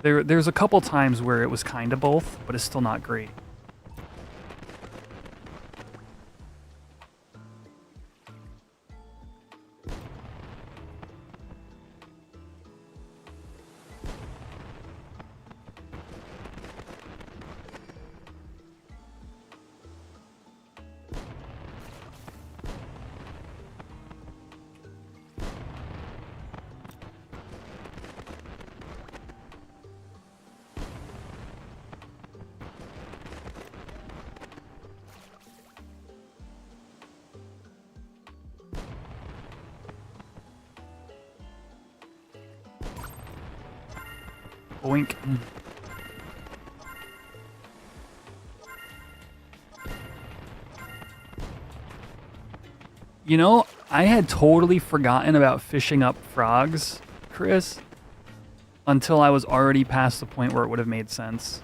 There's a couple times where it was kind of both, but it's still not great. Boink. You know, I had totally forgotten about fishing up frogs, Chris, until I was already past the point where it would have made sense.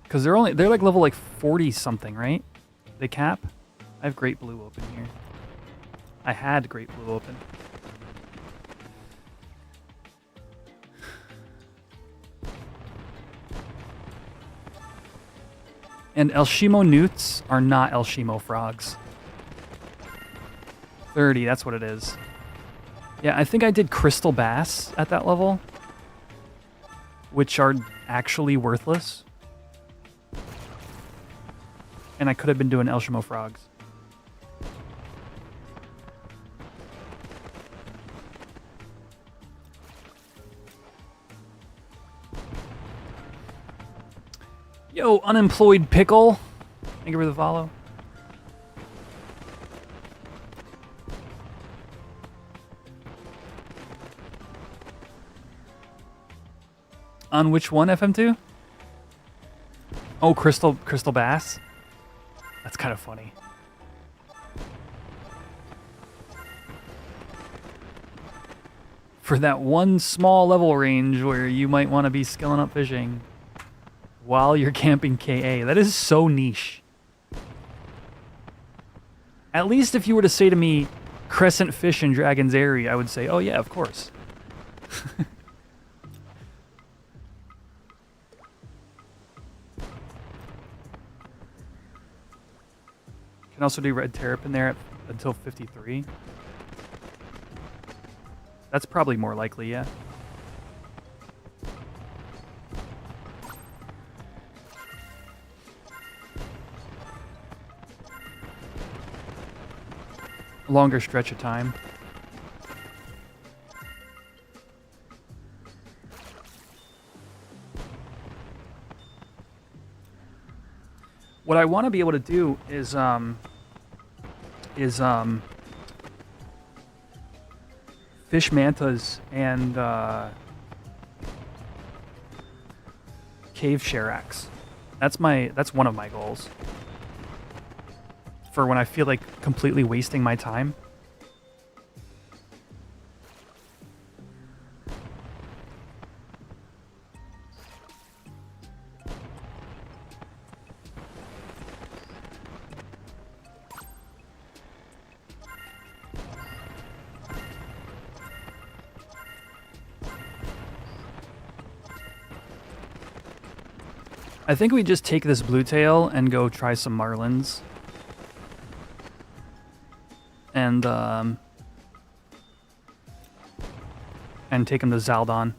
Because they're like level like 40 something, right? They cap? I have Great Blue open here. I had Great Blue open. And Elshimo newts are not Elshimo frogs. 30, that's what it is. Yeah, I think I did crystal bass at that level, which are actually worthless. And I could have been doing Elshimo frogs. Yo, unemployed pickle. Thank you for the follow. On which one, FM2? Oh, Crystal Bass? That's kind of funny. For that one small level range where you might want to be skilling up fishing while you're camping KA. That is so niche. At least if you were to say to me, Crescent Fish in Dragon's Airy, I would say, oh yeah, of course. Can also do Red Terrapin there until 53. That's probably more likely, yeah. A longer stretch of time. What I want to be able to do is fish mantas and cave sherax. That's one of my goals. For when I feel like completely wasting my time. I think we just take this blue tail and go try some marlins. And take him to Zaldon.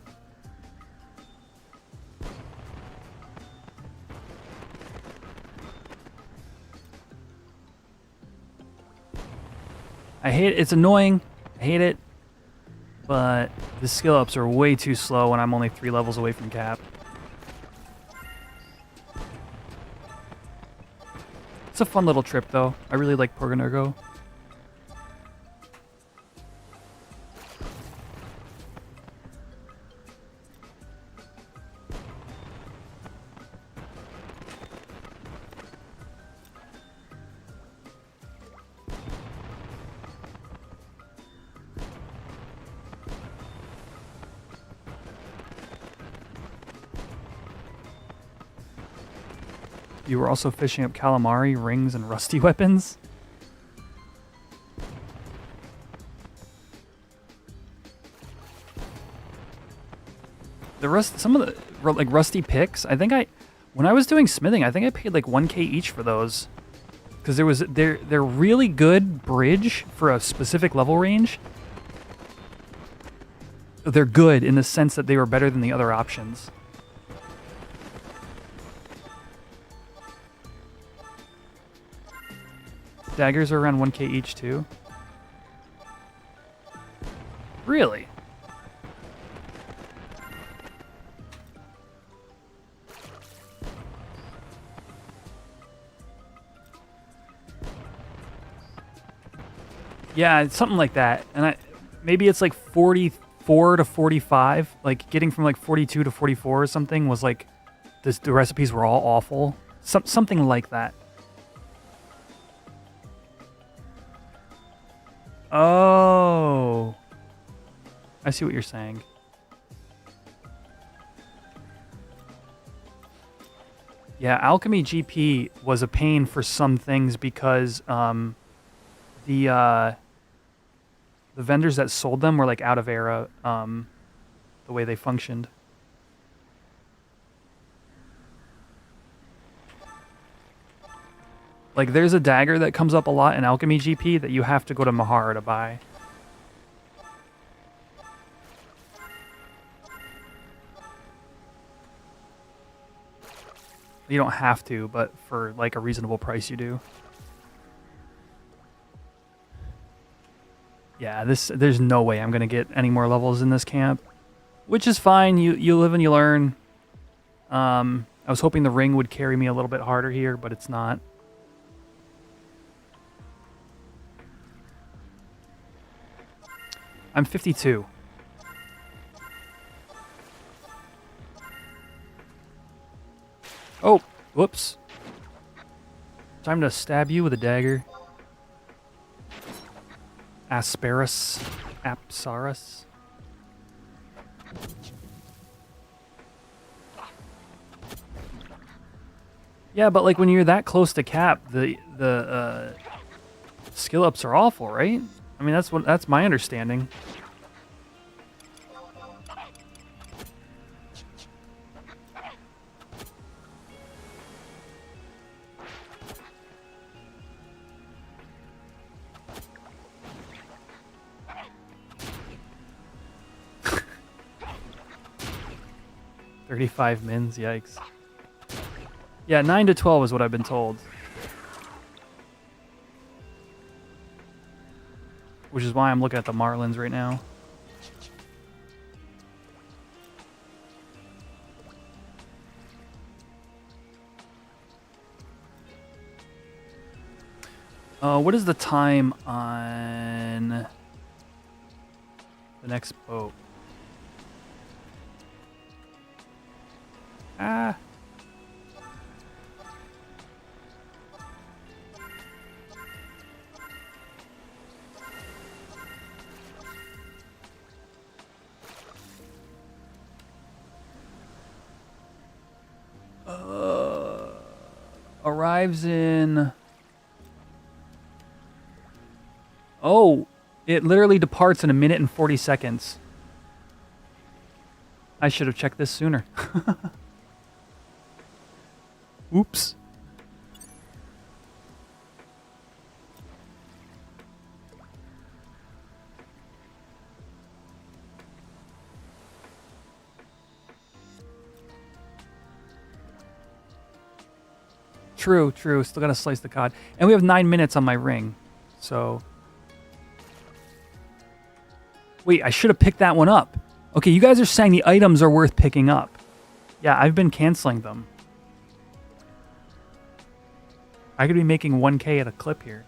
I hate it. It's annoying. I hate it. But the skill ups are way too slow when I'm only 3 levels away from cap. It's a fun little trip, though. I really like Porganurgo. You were also fishing up calamari, rings, and rusty weapons? Some of the like rusty picks, I think when I was doing smithing, I think I paid like 1K each for those. Because they're really good bridge for a specific level range. They're good in the sense that they were better than the other options. Daggers are around 1K each too. Really? Yeah, it's something like that. And maybe it's like 44 to 45. Like getting from like 42 to 44 or something was like the recipes were all awful. Something like that. Oh. I see what you're saying. Yeah, Alchemy GP was a pain for some things because the vendors that sold them were like out of era, the way they functioned. Like there's a dagger that comes up a lot in Alchemy GP that you have to go to Mahara to buy. You don't have to, but for like a reasonable price you do. Yeah, there's no way I'm gonna get any more levels in this camp. Which is fine, you live and you learn. I was hoping the ring would carry me a little bit harder here, but it's not. I'm 52. Oh, whoops. Time to stab you with a dagger. Asperus. Apsaurus. Yeah, but like when you're that close to cap, the skill ups are awful, right? I mean, that's my understanding. $35 mins, yikes. Yeah, 9 to 12 is what I've been told. Which is why I'm looking at the Marlins right now. What is the time on the next boat? Ah. Arrives in... Oh, it literally departs in 1 minute and 40 seconds. I should have checked this sooner. Oops. True, true. Still gotta slice the cod. And we have 9 minutes on my ring. So... Wait, I should have picked that one up. Okay, you guys are saying the items are worth picking up. Yeah, I've been canceling them. I could be making 1K at a clip here.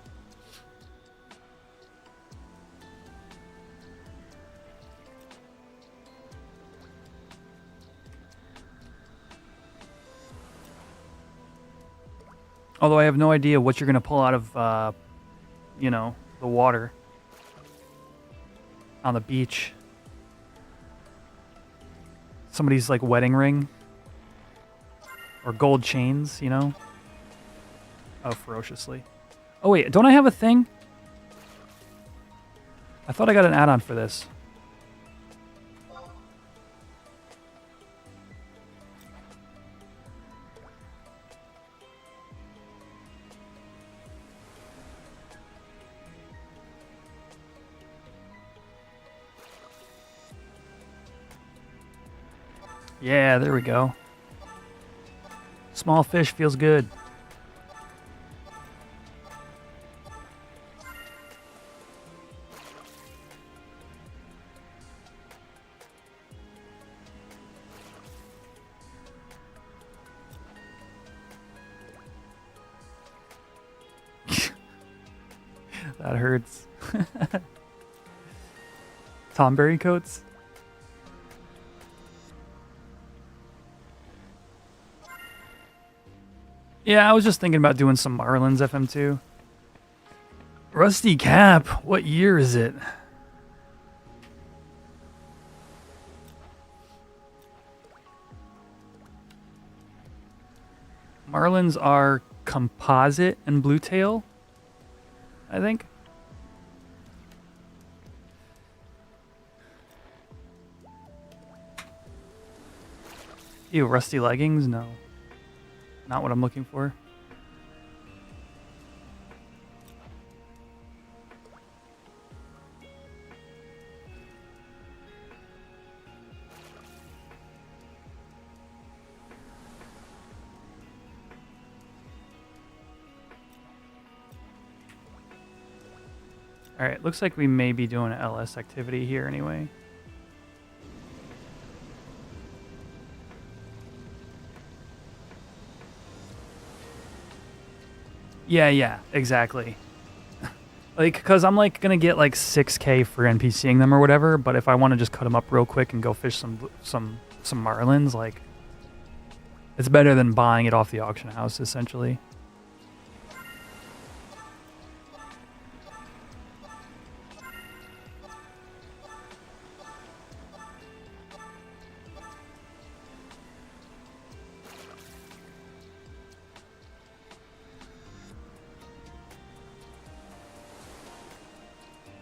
Although I have no idea what you're going to pull out of, you know, the water on the beach. Somebody's, like, wedding ring. Or gold chains, you know? Oh, ferociously. Oh, wait, don't I have a thing? I thought I got an add-on for this. Yeah, there we go. Small fish feels good. That hurts. Tomberry coats? Yeah, I was just thinking about doing some Marlins FM2. Rusty Cap, what year is it? Marlins are composite and bluetail, I think. Ew, rusty leggings? No. Not what I'm looking for. Alright, looks like we may be doing an LS activity here anyway. Yeah, exactly. Like, because I'm, like, going to get, like, 6K for NPCing them or whatever, but if I want to just cut them up real quick and go fish some marlins, like, it's better than buying it off the auction house, essentially.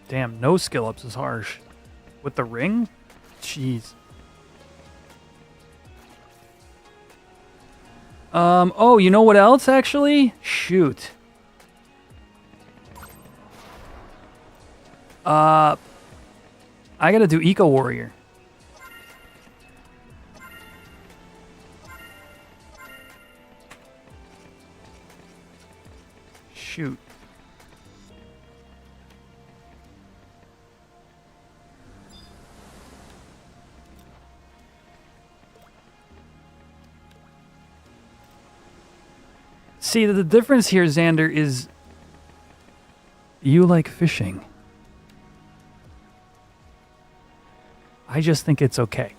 Damn, no skill ups is harsh. With the ring? Jeez. Oh, you know what else, actually? Shoot. I gotta do Eco Warrior. Shoot. See, the difference here, Xander, is You like fishing. I just think it's okay.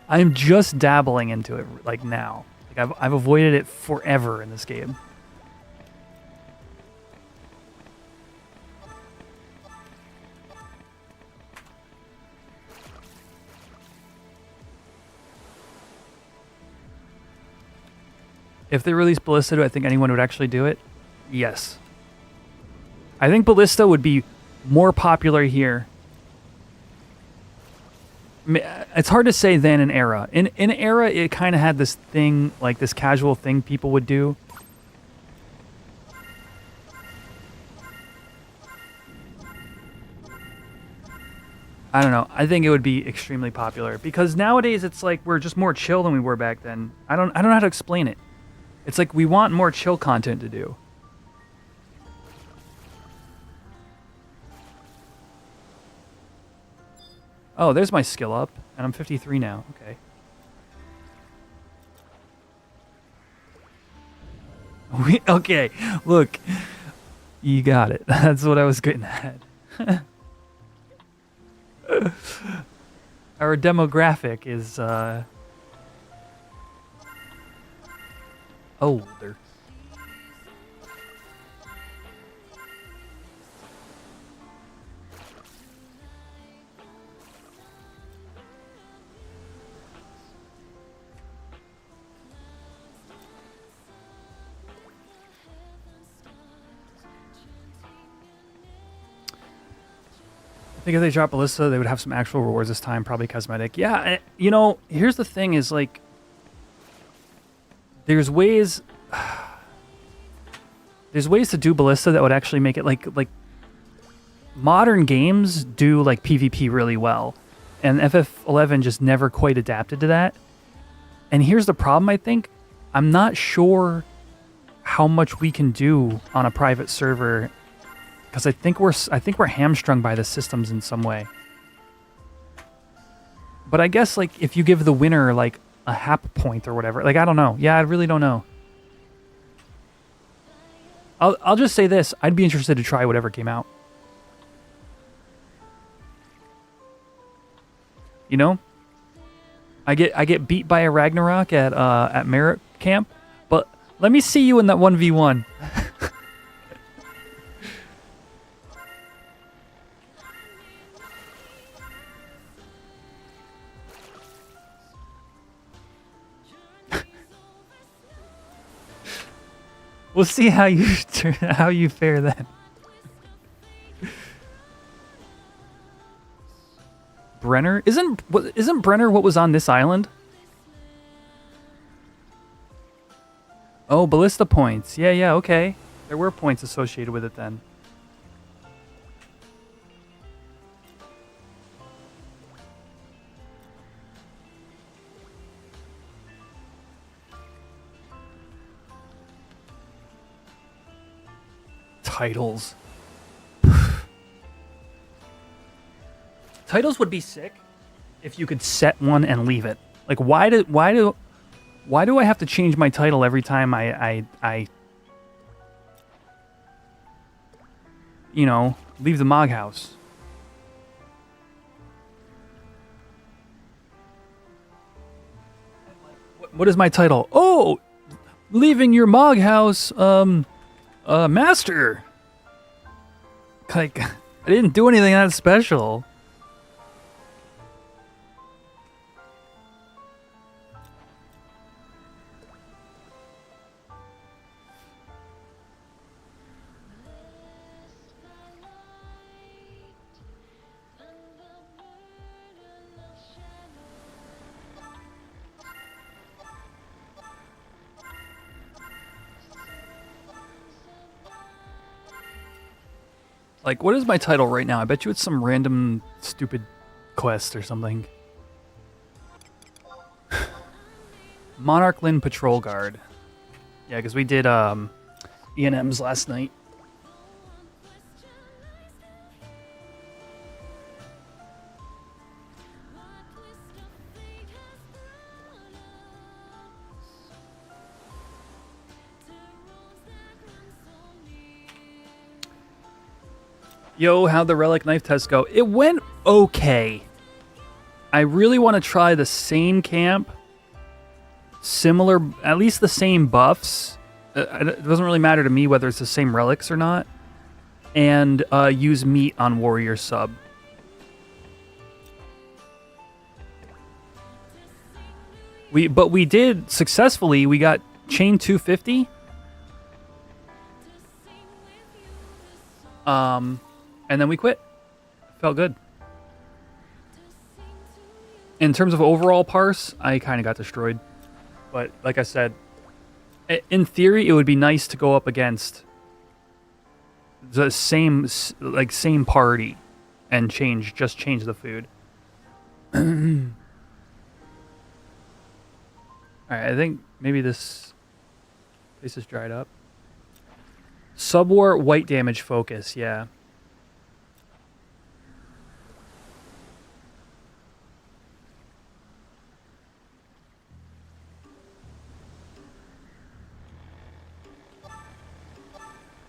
I'm just dabbling into it like now. Like I've avoided it forever in this game. If they release Ballista, do I think anyone would actually do it? Yes. I think Ballista would be more popular here. It's hard to say then in Era. In Era, it kind of had this thing, like this casual thing people would do. I don't know. I think it would be extremely popular because nowadays it's like we're just more chill than we were back then. I don't know how to explain it. It's like we want more chill content to do. Oh, there's my skill up, and I'm 53 now. Okay. Okay, look. You got it. That's what I was getting at. Our demographic is, older. I think if they drop Ballista, they would have some actual rewards this time, probably cosmetic. Yeah, you know, here's the thing is, like, there's ways to do Ballista that would actually make it, like modern games do, like, PvP really well. And FF11 just never quite adapted to that. And here's the problem, I think. I'm not sure how much we can do on a private server because I think we're hamstrung by the systems in some way. But I guess like if you give the winner like a hap point or whatever, like I don't know. Yeah, I really don't know. I'll just say this: I'd be interested to try whatever came out. You know, I get beat by a Ragnarok at Merit Camp, but let me see you in that 1v1. We'll see how you fare then. Brenner isn't Brenner what was on this island? Oh, Ballista points. Yeah, okay. There were points associated with it then. Titles. Titles would be sick if you could set one and leave it. Like why do I have to change my title every time I you know, leave the Mog house? What is my title? Oh, leaving your Mog house, master. Like, I didn't do anything that special. Like, what is my title right now? I bet you it's some random stupid quest or something. Monarch Lin Patrol Guard. Yeah, because we did E&Ms last night. Yo, how'd the Relic knife test go? It went okay. I really want to try the same camp. Similar, at least the same buffs. It doesn't really matter to me whether it's the same relics or not. And use meat on warrior sub. But we did successfully. We got chain 250. And then we quit. Felt good. In terms of overall parse, I kind of got destroyed. But like I said, in theory, it would be nice to go up against the same party and change the food. All right, I think maybe this place is dried up. Subwar white damage focus, yeah.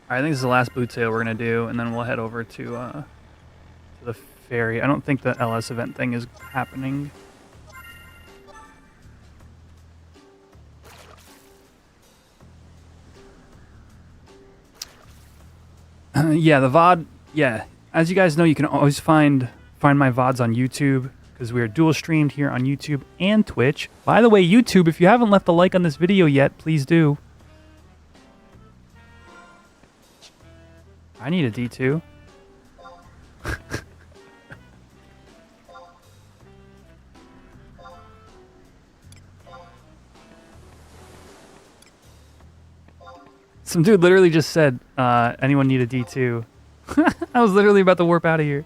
I think this is the last boot sale we're gonna do, and then we'll head over to the ferry. I don't think the LS event thing is happening. Yeah, the VOD. Yeah, as you guys know, you can always find my VODs on YouTube because we are dual streamed here on YouTube and Twitch. By the way, YouTube, if you haven't left a like on this video yet, please do. I need a D2. Some dude literally just said, anyone need a D2? I was literally about to warp out of here.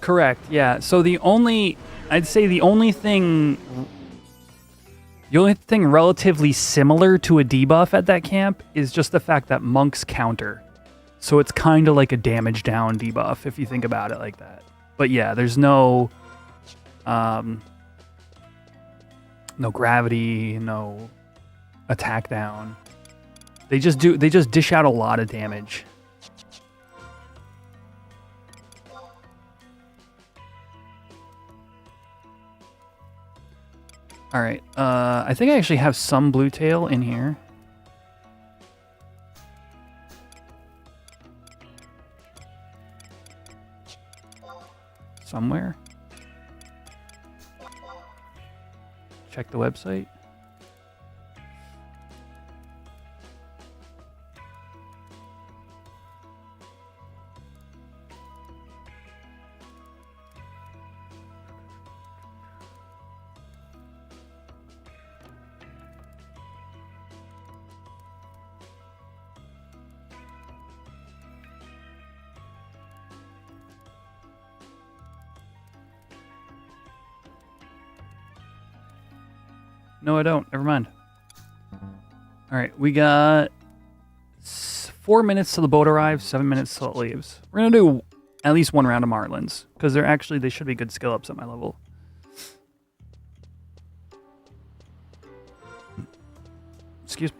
Correct, yeah. So I'd say the only thing relatively similar to a debuff at that camp is just the fact that monks counter. So it's kind of like a damage down debuff if you think about it like that. But yeah, there's no gravity, no attack down. They just dish out a lot of damage. All right, I think I actually have some blue tail in here. Somewhere. Check the website. No, I don't. Never mind. All right, we got 4 minutes till the boat arrives, 7 minutes till it leaves. We're gonna do at least one round of Marlins because they should be good skill ups at my level. Excuse me.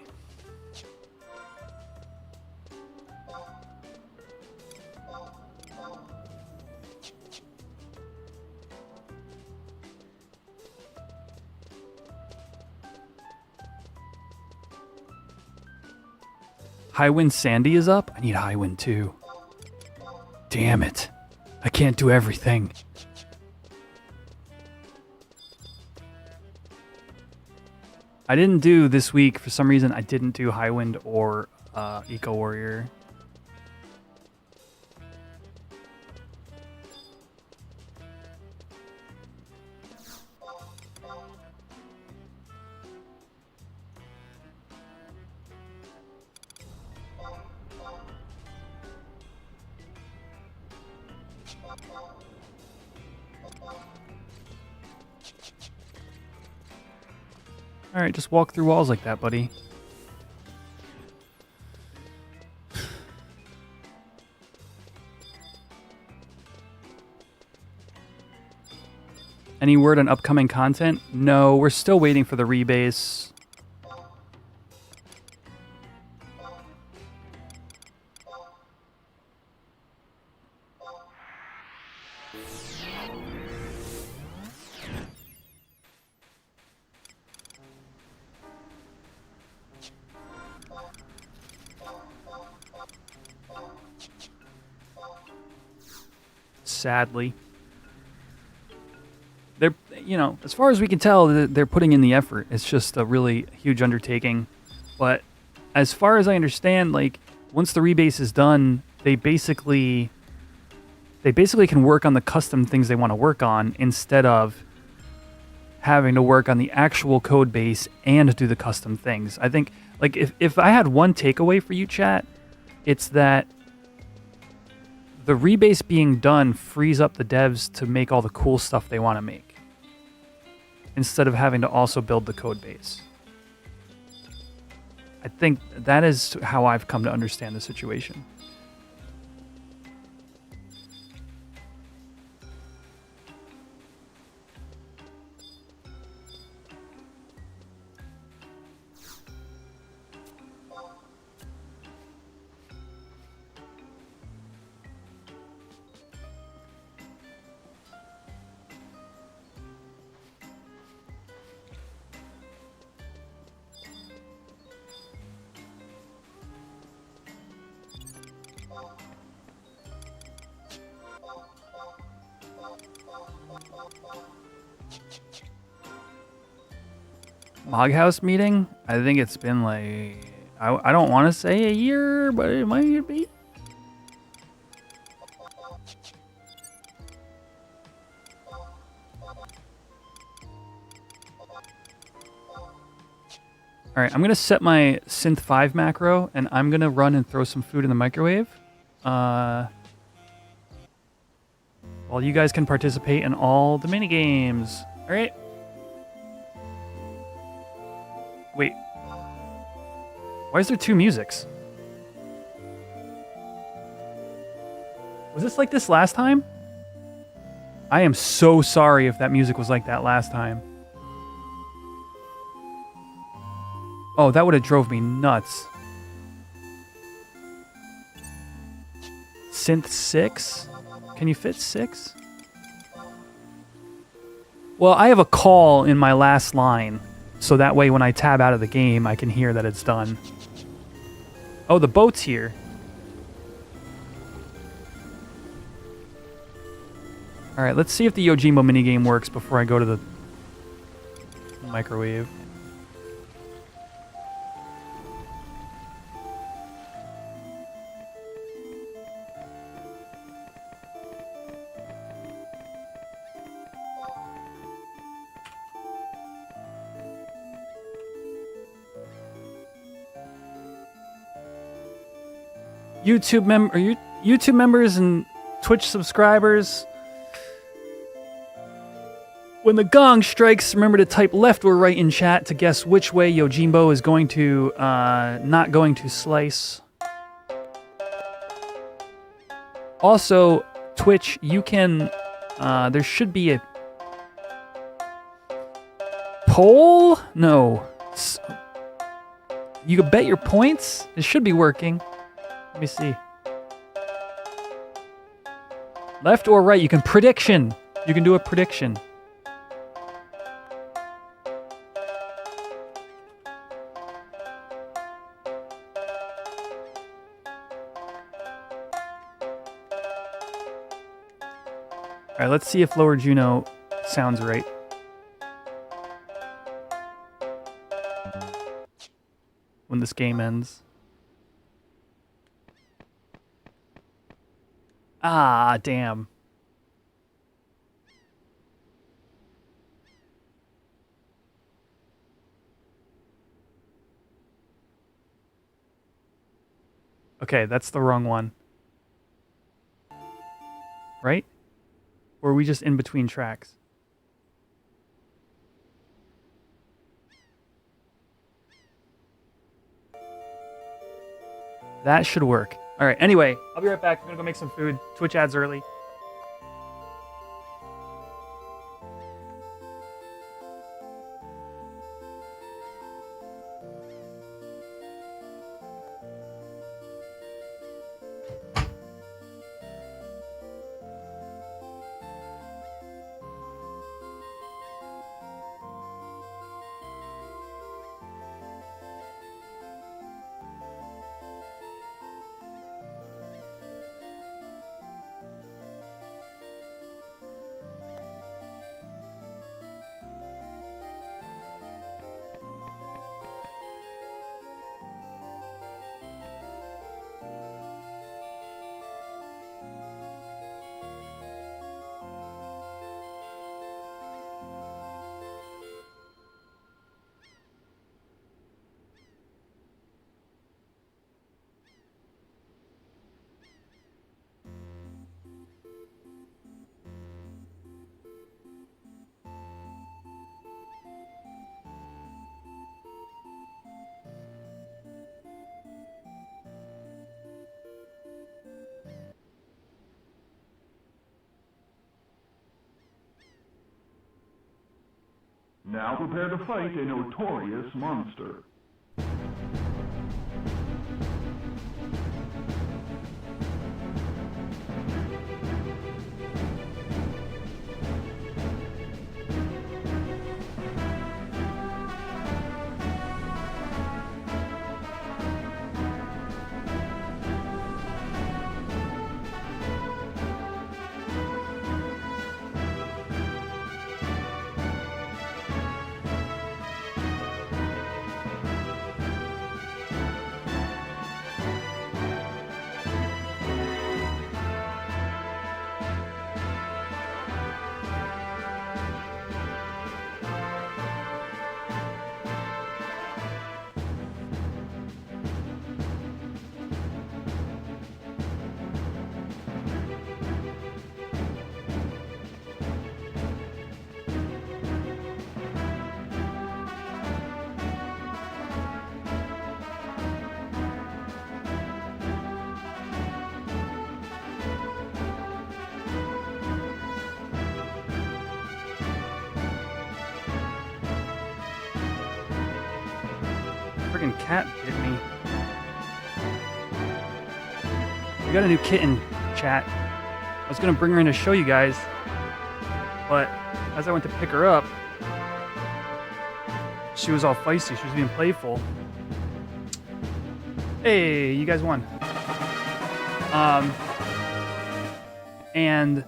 High Wind Sandy is up? I need High Wind too. Damn it. I can't do everything. I didn't do this week, for some reason, I didn't do High Wind or Eco Warrior. Alright, just walk through walls like that, buddy. Any word on upcoming content? No, we're still waiting for the rebase. Sadly. They're, you know, as far as we can tell, they're putting in the effort. It's just a really huge undertaking. But as far as I understand, like, once the rebase is done, they basically can work on the custom things they want to work on instead of having to work on the actual code base and do the custom things. I think, like, if I had one takeaway for you, chat, it's that the rebase being done frees up the devs to make all the cool stuff they want to make instead of having to also build the code base. I think that is how I've come to understand the situation. Moghouse meeting? I think it's been like, I don't want to say a year, but it might be. All right, I'm going to set my synth 5 macro, and I'm going to run and throw some food in the microwave. While you guys can participate in all the mini games. All right. Wait. Why is there two musics? Was this like this last time? I am so sorry if that music was like that last time. Oh, that would have drove me nuts. Synth 6? Can you fit 6? Well, I have a call in my last line, so that way when I tab out of the game, I can hear that it's done. Oh, the boat's here. All right, let's see if the Yojimbo minigame works before I go to the microwave. YouTube members and Twitch subscribers. When the gong strikes, remember to type left or right in chat to guess which way Yojimbo is going to, not going to slice. Also, Twitch, you can, there should be a poll? No. You can bet your points? It should be working. Let me see. Left or right? You can prediction. You can do a prediction. All right, let's see if Lower Juno sounds right. When this game ends. Ah, damn. Okay, that's the wrong one. Right? Or are we just in between tracks? That should work. All right, anyway, I'll be right back. I'm going to go make some food. Twitch ads early. Now prepare to fight a notorious monster. Friggin' cat bit me. We got a new kitten, chat. I was gonna bring her in to show you guys, but as I went to pick her up, she was all feisty. She was being playful. Hey, you guys won. And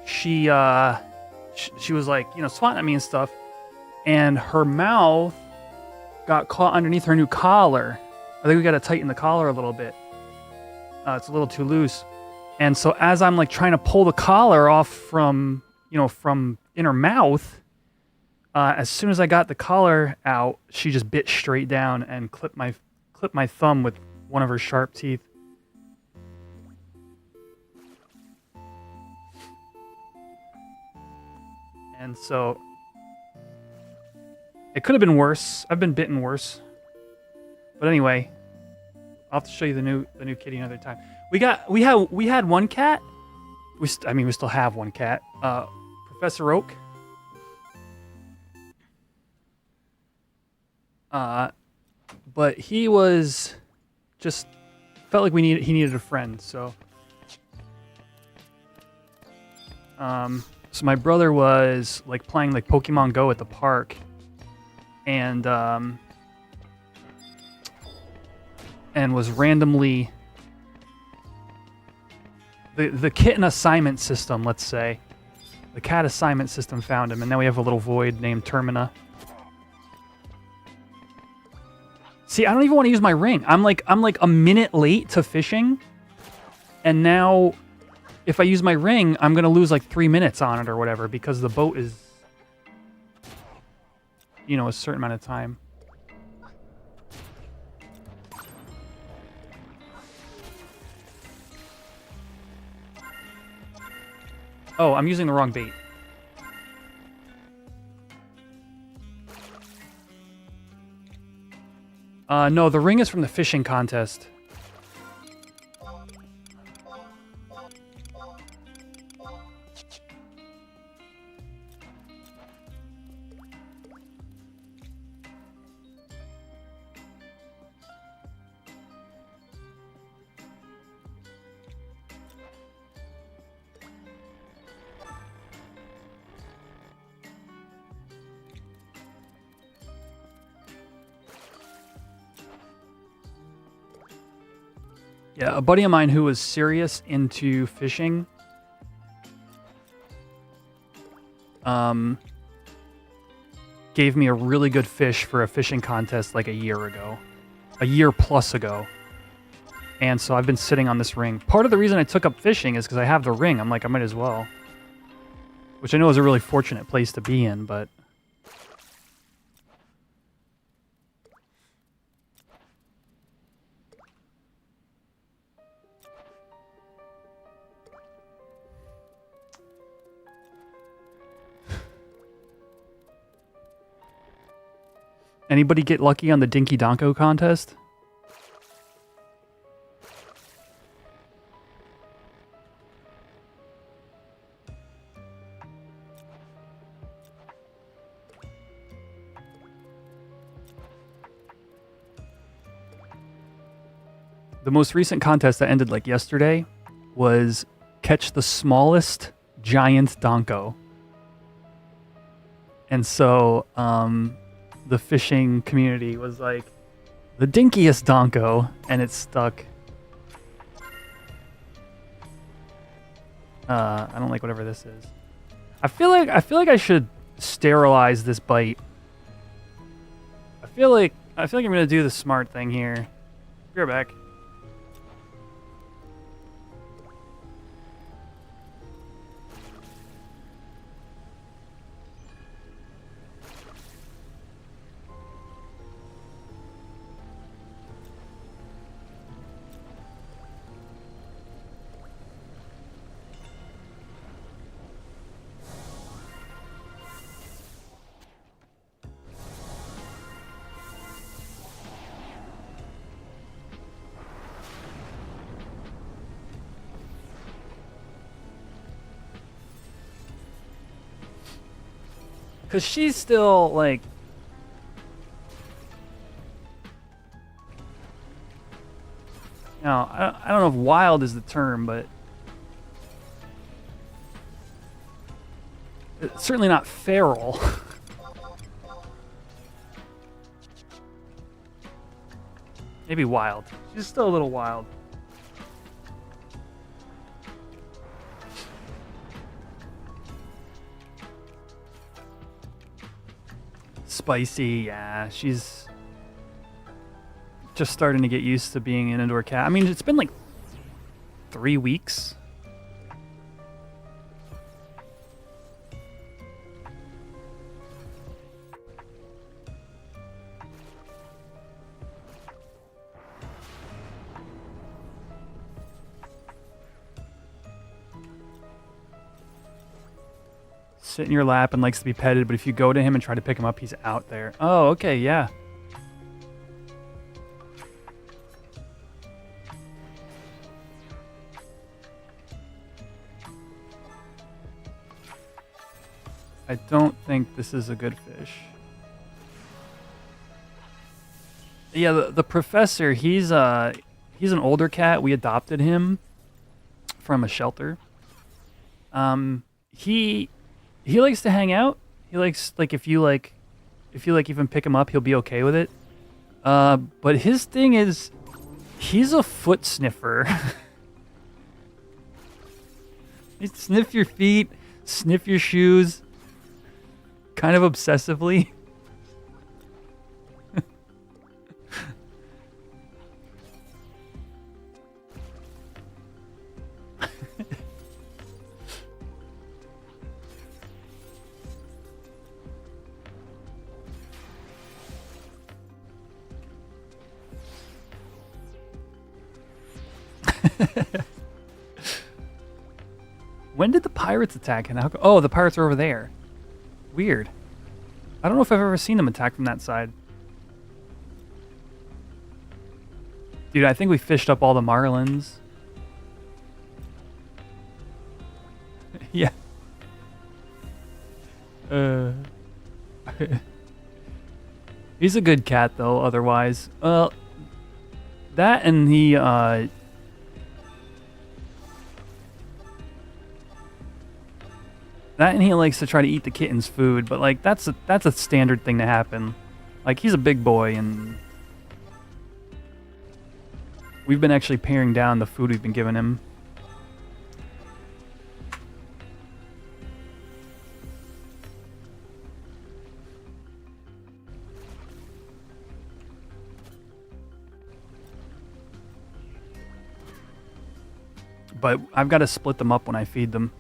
she was like, you know, swatting at me and stuff, and her mouth got caught underneath her new collar. I think we got to tighten the collar a little bit. It's a little too loose. And so as I'm like trying to pull the collar off from, you know, from in her mouth, as soon as I got the collar out, she just bit straight down and clipped my thumb with one of her sharp teeth. And so it could have been worse. I've been bitten worse. But anyway, I'll have to show you the new kitty another time. We had one cat. We still have one cat. Professor Oak. But he was just felt like he needed a friend, so so my brother was like playing like Pokemon Go at the park, and was randomly the kitten assignment system, let's say. The cat assignment system found him, and now we have a little void named Termina. See, I don't even want to use my ring. I'm like a minute late to fishing, and now if I use my ring, I'm gonna lose like 3 minutes on it or whatever because the boat is, you know, a certain amount of time. Oh, I'm using the wrong bait. No, the ring is from the fishing contest. Yeah, a buddy of mine who was serious into fishing, gave me a really good fish for a fishing contest like a year plus ago. And so I've been sitting on this ring. Part of the reason I took up fishing is because I have the ring. I'm like, I might as well. Which I know is a really fortunate place to be in, but... Anybody get lucky on the Dinky Donko contest? the most recent contest that ended like yesterday was catch the smallest giant donko. And so the fishing community was like, the dinkiest donko, and it stuck. I don't like whatever this is. I feel like I should sterilize this bite. I feel like I'm gonna do the smart thing here. Be right back. Because she's still, like... Now, I don't know if wild is the term, but... It's certainly not feral. Maybe wild. She's still a little wild. Spicy, yeah. She's just starting to get used to being an indoor cat. I mean, it's been like 3 weeks. Sit in your lap and likes to be petted, but if you go to him and try to pick him up, he's out there. Oh, okay, yeah. I don't think this is a good fish. Yeah, the professor, he's an older cat. We adopted him from a shelter. He likes to hang out. He likes, like, if you even pick him up, he'll be okay with it. But his thing is, he's a foot sniffer. He'd sniff your feet, sniff your shoes, kind of obsessively. When did the pirates attack? And oh, the pirates are over there. Weird. I don't know if I've ever seen them attack from that side. Dude, I think we fished up all the marlins. Yeah. He's a good cat, though, otherwise. That and he, likes to try to eat the kitten's food, but, like, that's a standard thing to happen. Like, he's a big boy, and we've been actually paring down the food we've been giving him. But I've got to split them up when I feed them.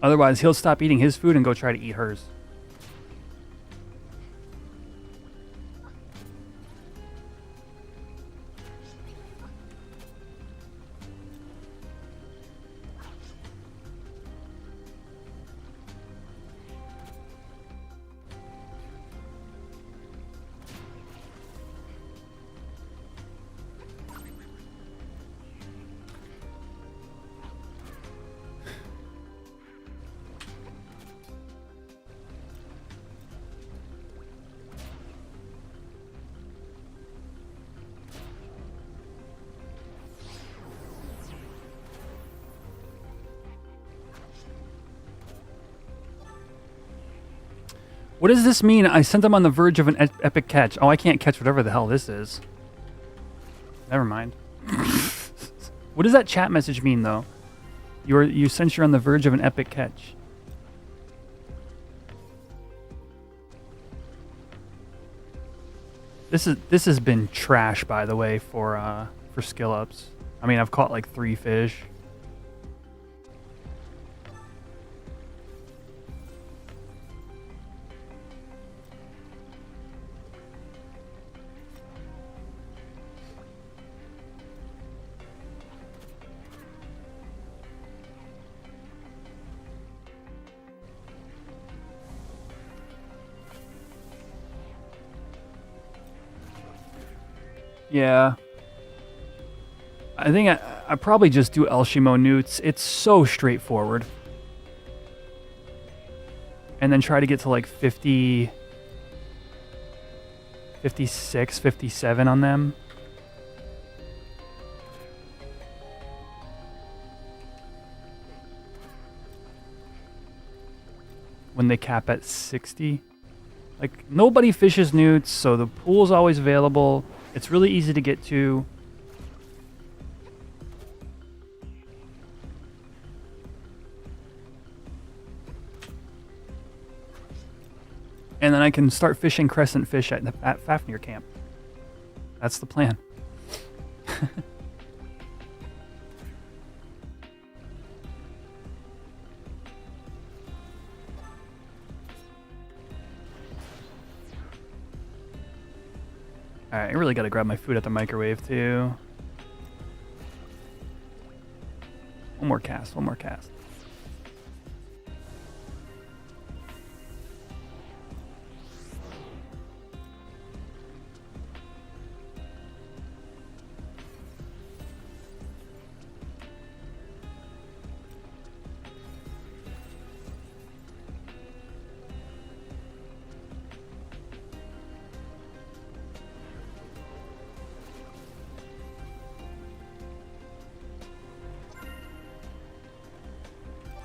Otherwise, he'll stop eating his food and go try to eat hers. What does this mean? I sent them on the verge of an epic catch. Oh, I can't catch whatever the hell this is. Never mind. What does that chat message mean, though? You sense you're on the verge of an epic catch. This has been trash, by the way, for skill ups. I mean, I've caught like 3 fish. Yeah. I think I probably just do El Shimo newts. It's so straightforward. And then try to get to like 50, 56, 57 on them. When they cap at 60. Like, nobody fishes newts, so the pool's always available. It's really easy to get to. And then I can start fishing crescent fish at Fafnir camp. That's the plan. Alright, I really gotta grab my food at the microwave too. One more cast, one more cast.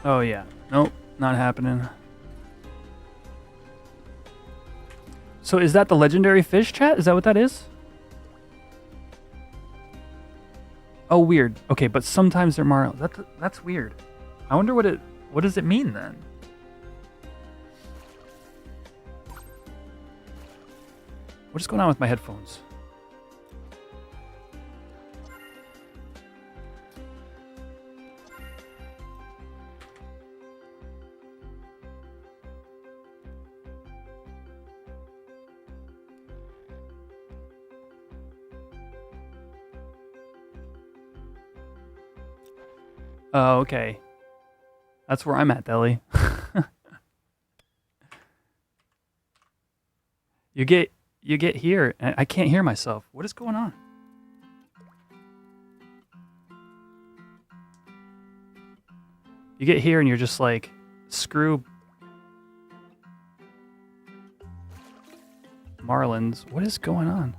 Oh yeah, nope, not happening. So is that the legendary fish, chat? Is that what that is? Oh, weird. Okay, but sometimes they're marlins. That's weird. I wonder what does it mean then? What is going on with my headphones? Oh, okay. That's where I'm at, Deli. You get here, and I can't hear myself. What is going on? You get here and you're just like, screw marlins. What is going on?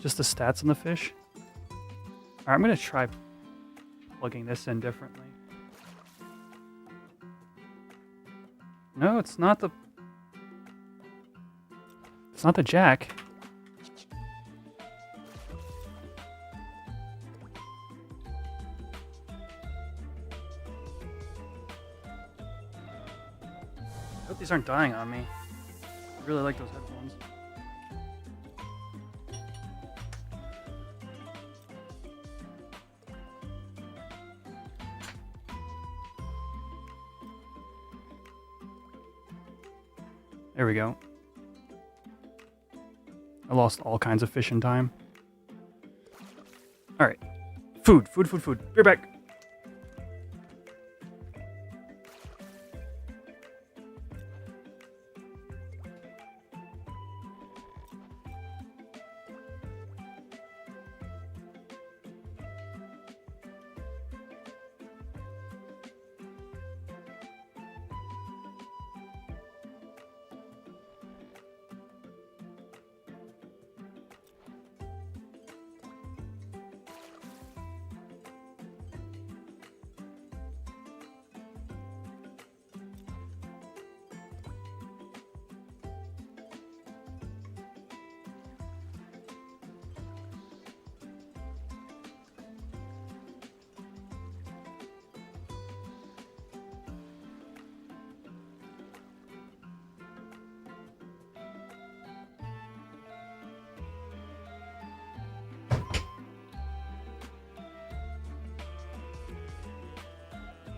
Just the stats on the fish? Alright, I'm going to try plugging this in differently. No, it's not the... It's not the jack. I hope these aren't dying on me. I really like those headphones. There we go. I lost all kinds of fishing time. All right. Food. Be right back.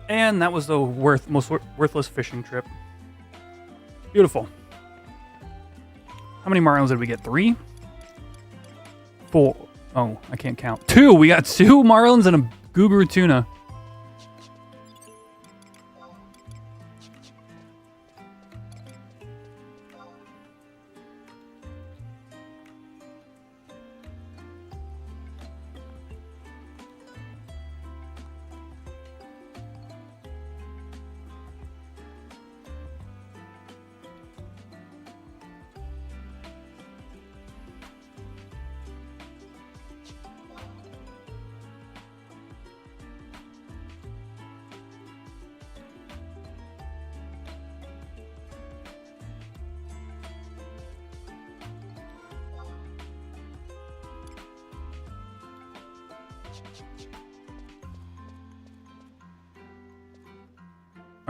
And that was the most worthless fishing trip. Beautiful. How many marlins did we get? 3? 4. Oh, I can't count. 2! We got 2 marlins and a guru tuna.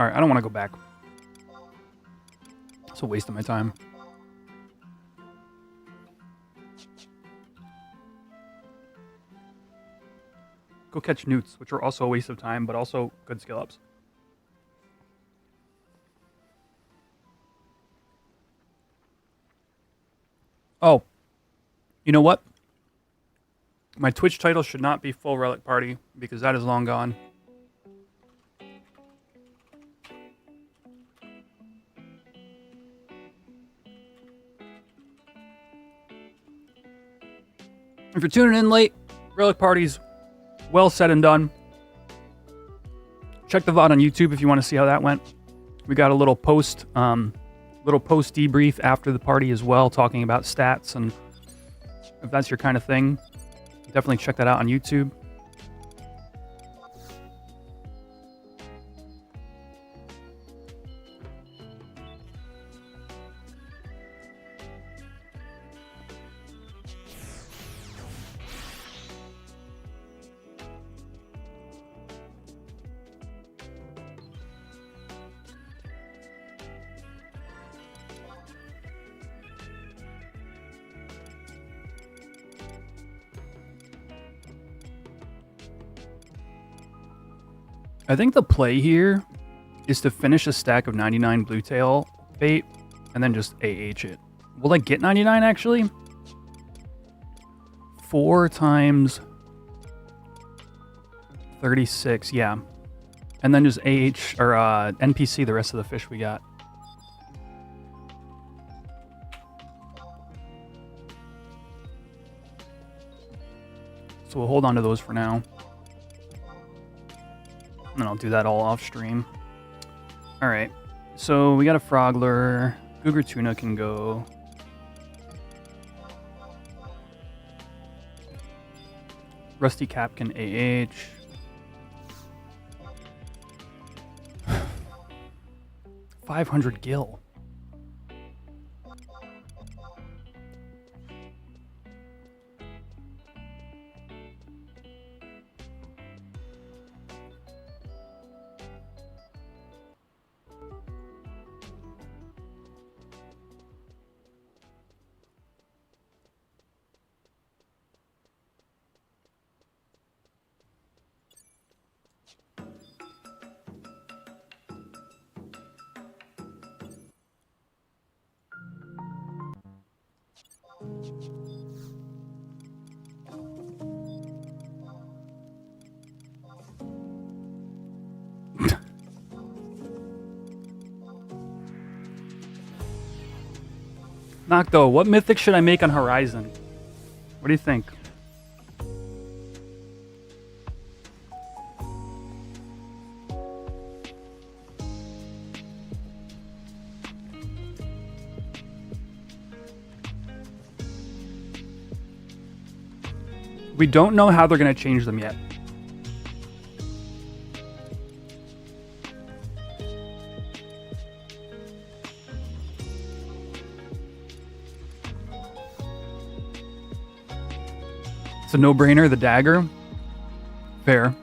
Alright, I don't want to go back. It's a waste of my time. Go catch newts, which are also a waste of time, but also good skill ups. Oh, you know what? My Twitch title should not be Full Relic Party, because that is long gone. If you're tuning in late, Relic Party's well said and done. Check the VOD on YouTube if you want to see how that went. We got a little post debrief after the party as well, talking about stats, and if that's your kind of thing, definitely check that out on YouTube. I think the play here is to finish a stack of 99 bluetail bait and then just AH it. Will I get 99 actually? 4 times 36, yeah. And then just AH or NPC the rest of the fish we got. So we'll hold on to those for now. And then I'll do that all off stream. Alright, so we got a Frogler. Cougar Tuna can go. Rusty Cap can AH. $500 gil. Nocto, what mythic should I make on Horizon? What do you think? We don't know how they're going to change them yet. It's a no-brainer, the dagger. Fair.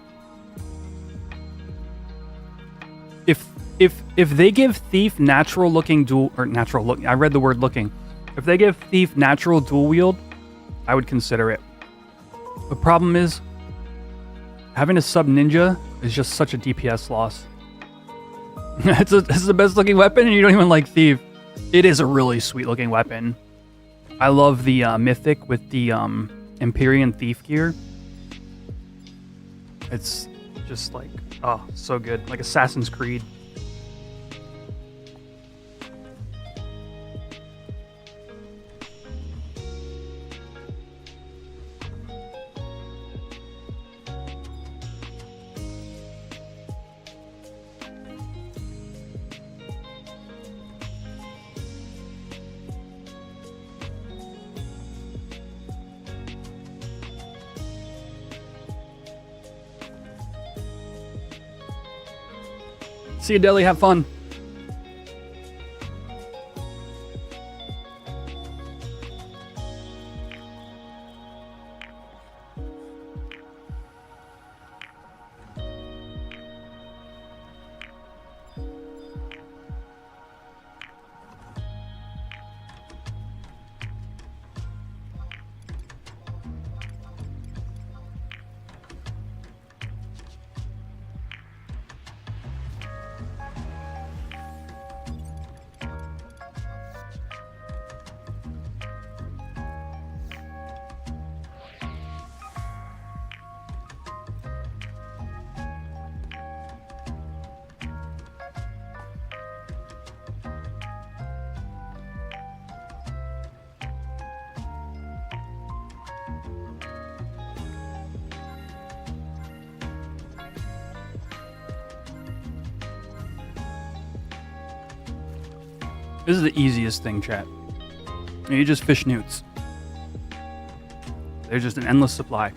If they give Thief natural looking dual or natural look, I read the word looking. If they give Thief natural dual wield, I would consider it. The problem is having a sub ninja is just such a DPS loss. It's the best looking weapon and you don't even like Thief. It is a really sweet looking weapon. I love the mythic with the Empyrean Thief gear. It's just like, oh, so good. Like Assassin's Creed. See you, Deli. Have fun. This is the easiest thing, chat. You just fish newts. There's just an endless supply.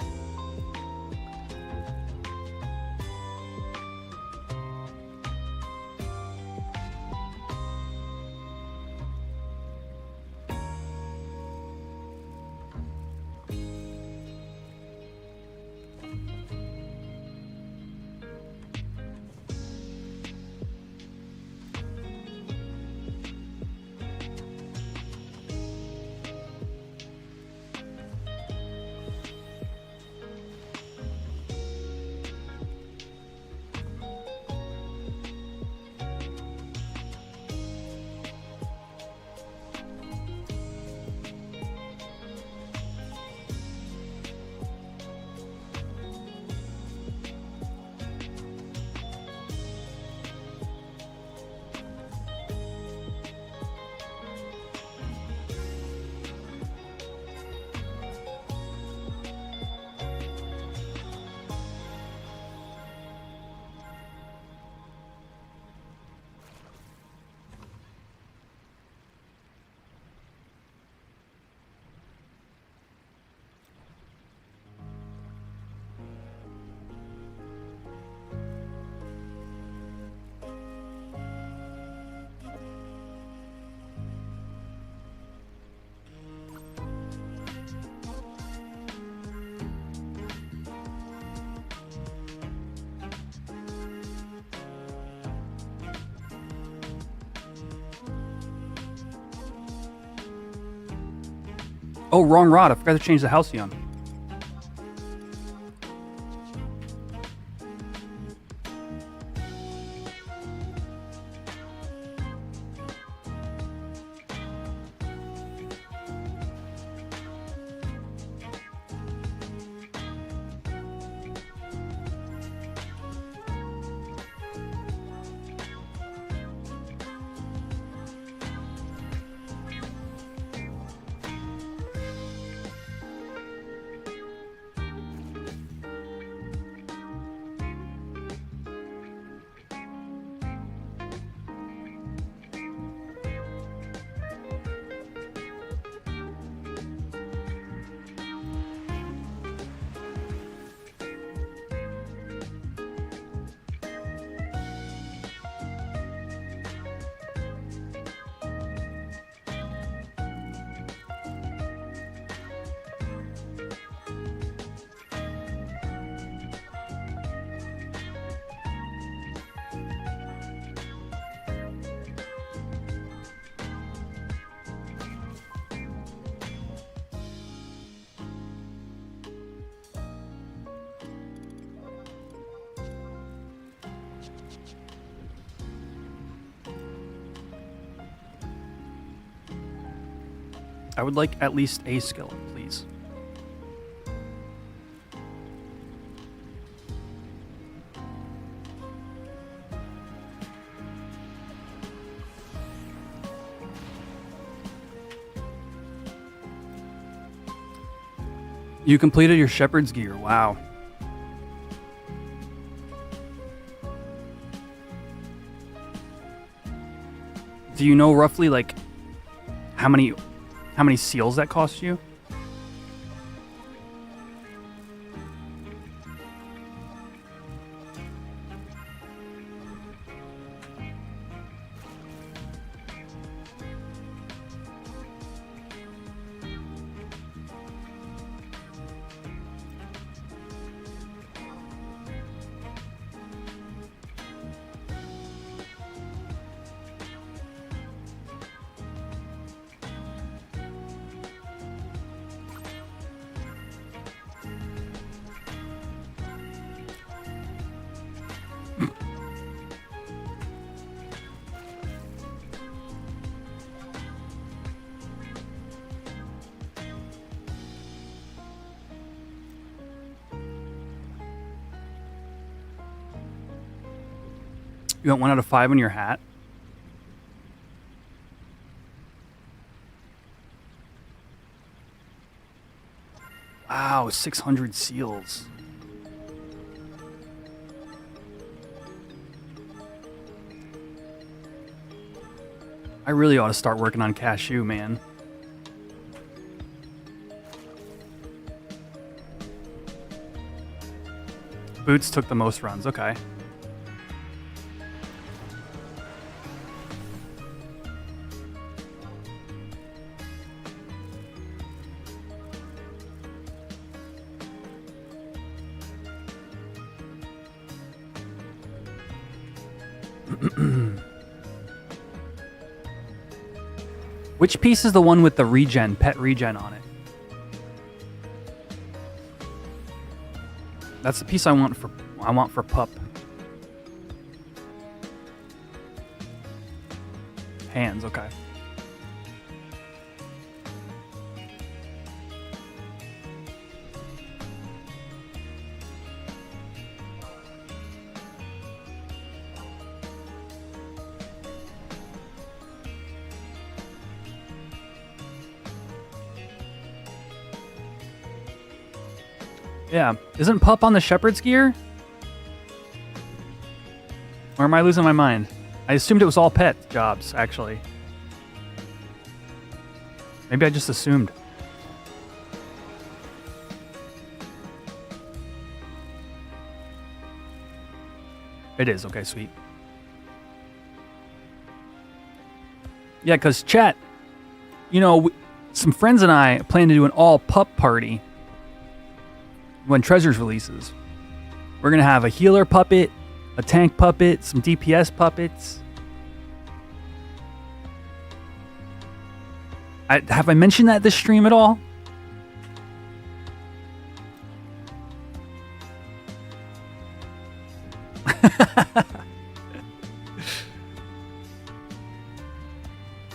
Oh, wrong rod. I forgot to change the halcyon. I would like at least a skill, please. You completed your shepherd's gear. Wow. Do you know roughly like how many seals that cost you? You got 1 out of 5 on your hat? Wow, 600 seals. I really ought to start working on cashew, man. Boots took the most runs, okay. Which piece is the one with the regen, pet regen on it? That's the piece I want for pup. Hands, okay. Yeah. Isn't Pup on the shepherd's gear? Or am I losing my mind? I assumed it was all pet jobs, actually. Maybe I just assumed. It is. Okay, sweet. Yeah, because chat, you know, some friends and I plan to do an all pup party when Treasures releases. We're going to have a healer puppet, a tank puppet, some DPS puppets. Have I mentioned that this stream at all?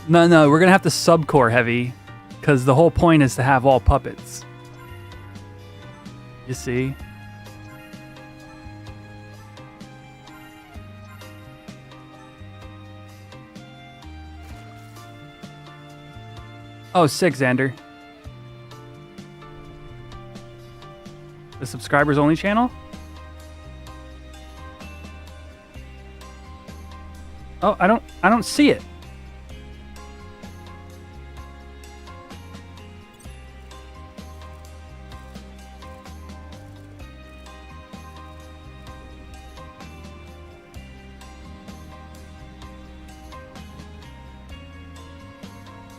No, we're going to have to subcore heavy because the whole point is to have all puppets. You see? Oh, sick, Xander. The subscribers only channel? Oh, I don't see it.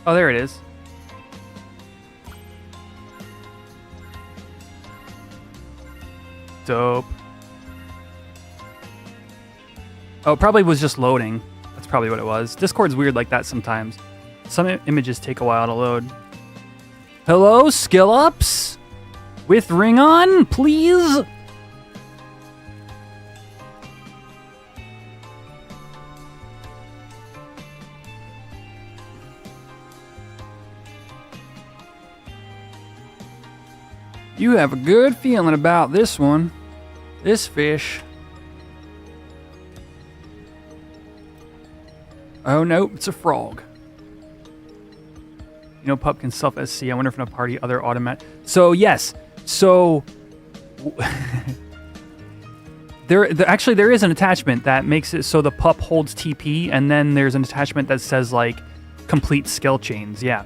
Oh, there it is. Dope. Oh, it probably was just loading. That's probably what it was. Discord's weird like that sometimes. Some images take a while to load. Hello, skill ups? With ring on, please? You have a good feeling about this one. This fish. Oh, no, it's a frog. You know, pup can self-SC. I wonder if in a party other automatic... So, yes. So... Actually, there is an attachment that makes it so the pup holds TP, and then there's an attachment that says, like, complete skill chains. Yeah.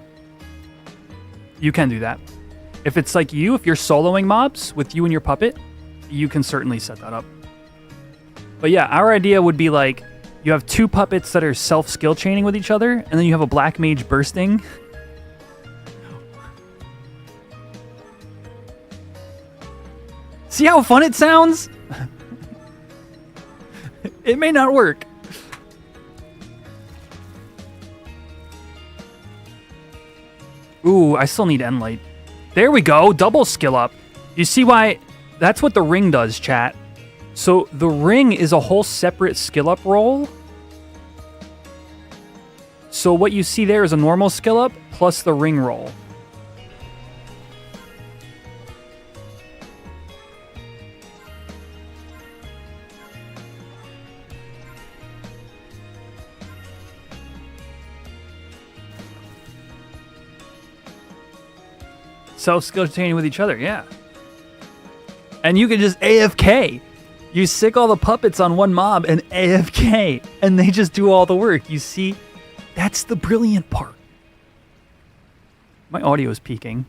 You can do that. If it's like you, if you're soloing mobs with you and your puppet, you can certainly set that up. But yeah, our idea would be like, you have two puppets that are self-skill chaining with each other, and then you have a black mage bursting. See how fun it sounds? It may not work. Ooh, I still need Endlight. There we go, double skill up. You see why? That's what the ring does, chat. So the ring is a whole separate skill up roll. So what you see there is a normal skill up plus the ring roll. Self-skill chaining with each other, yeah. And you can just AFK. You sick all the puppets on one mob and AFK, and they just do all the work. You see, that's the brilliant part. My audio is peaking.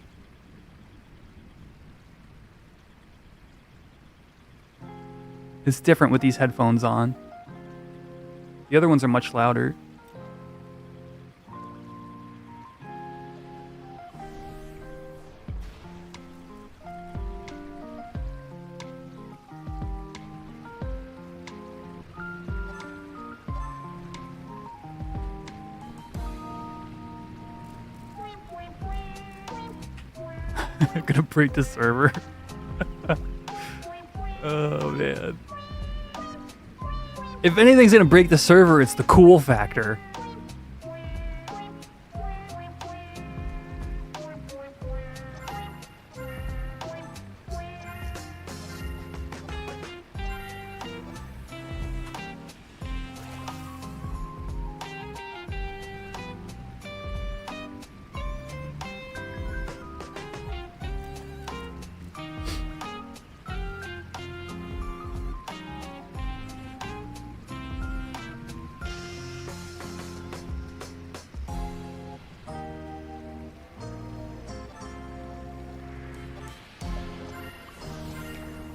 It's different with these headphones on. The other ones are much louder. Gonna break the server. Oh man. If anything's gonna break the server, it's the cool factor.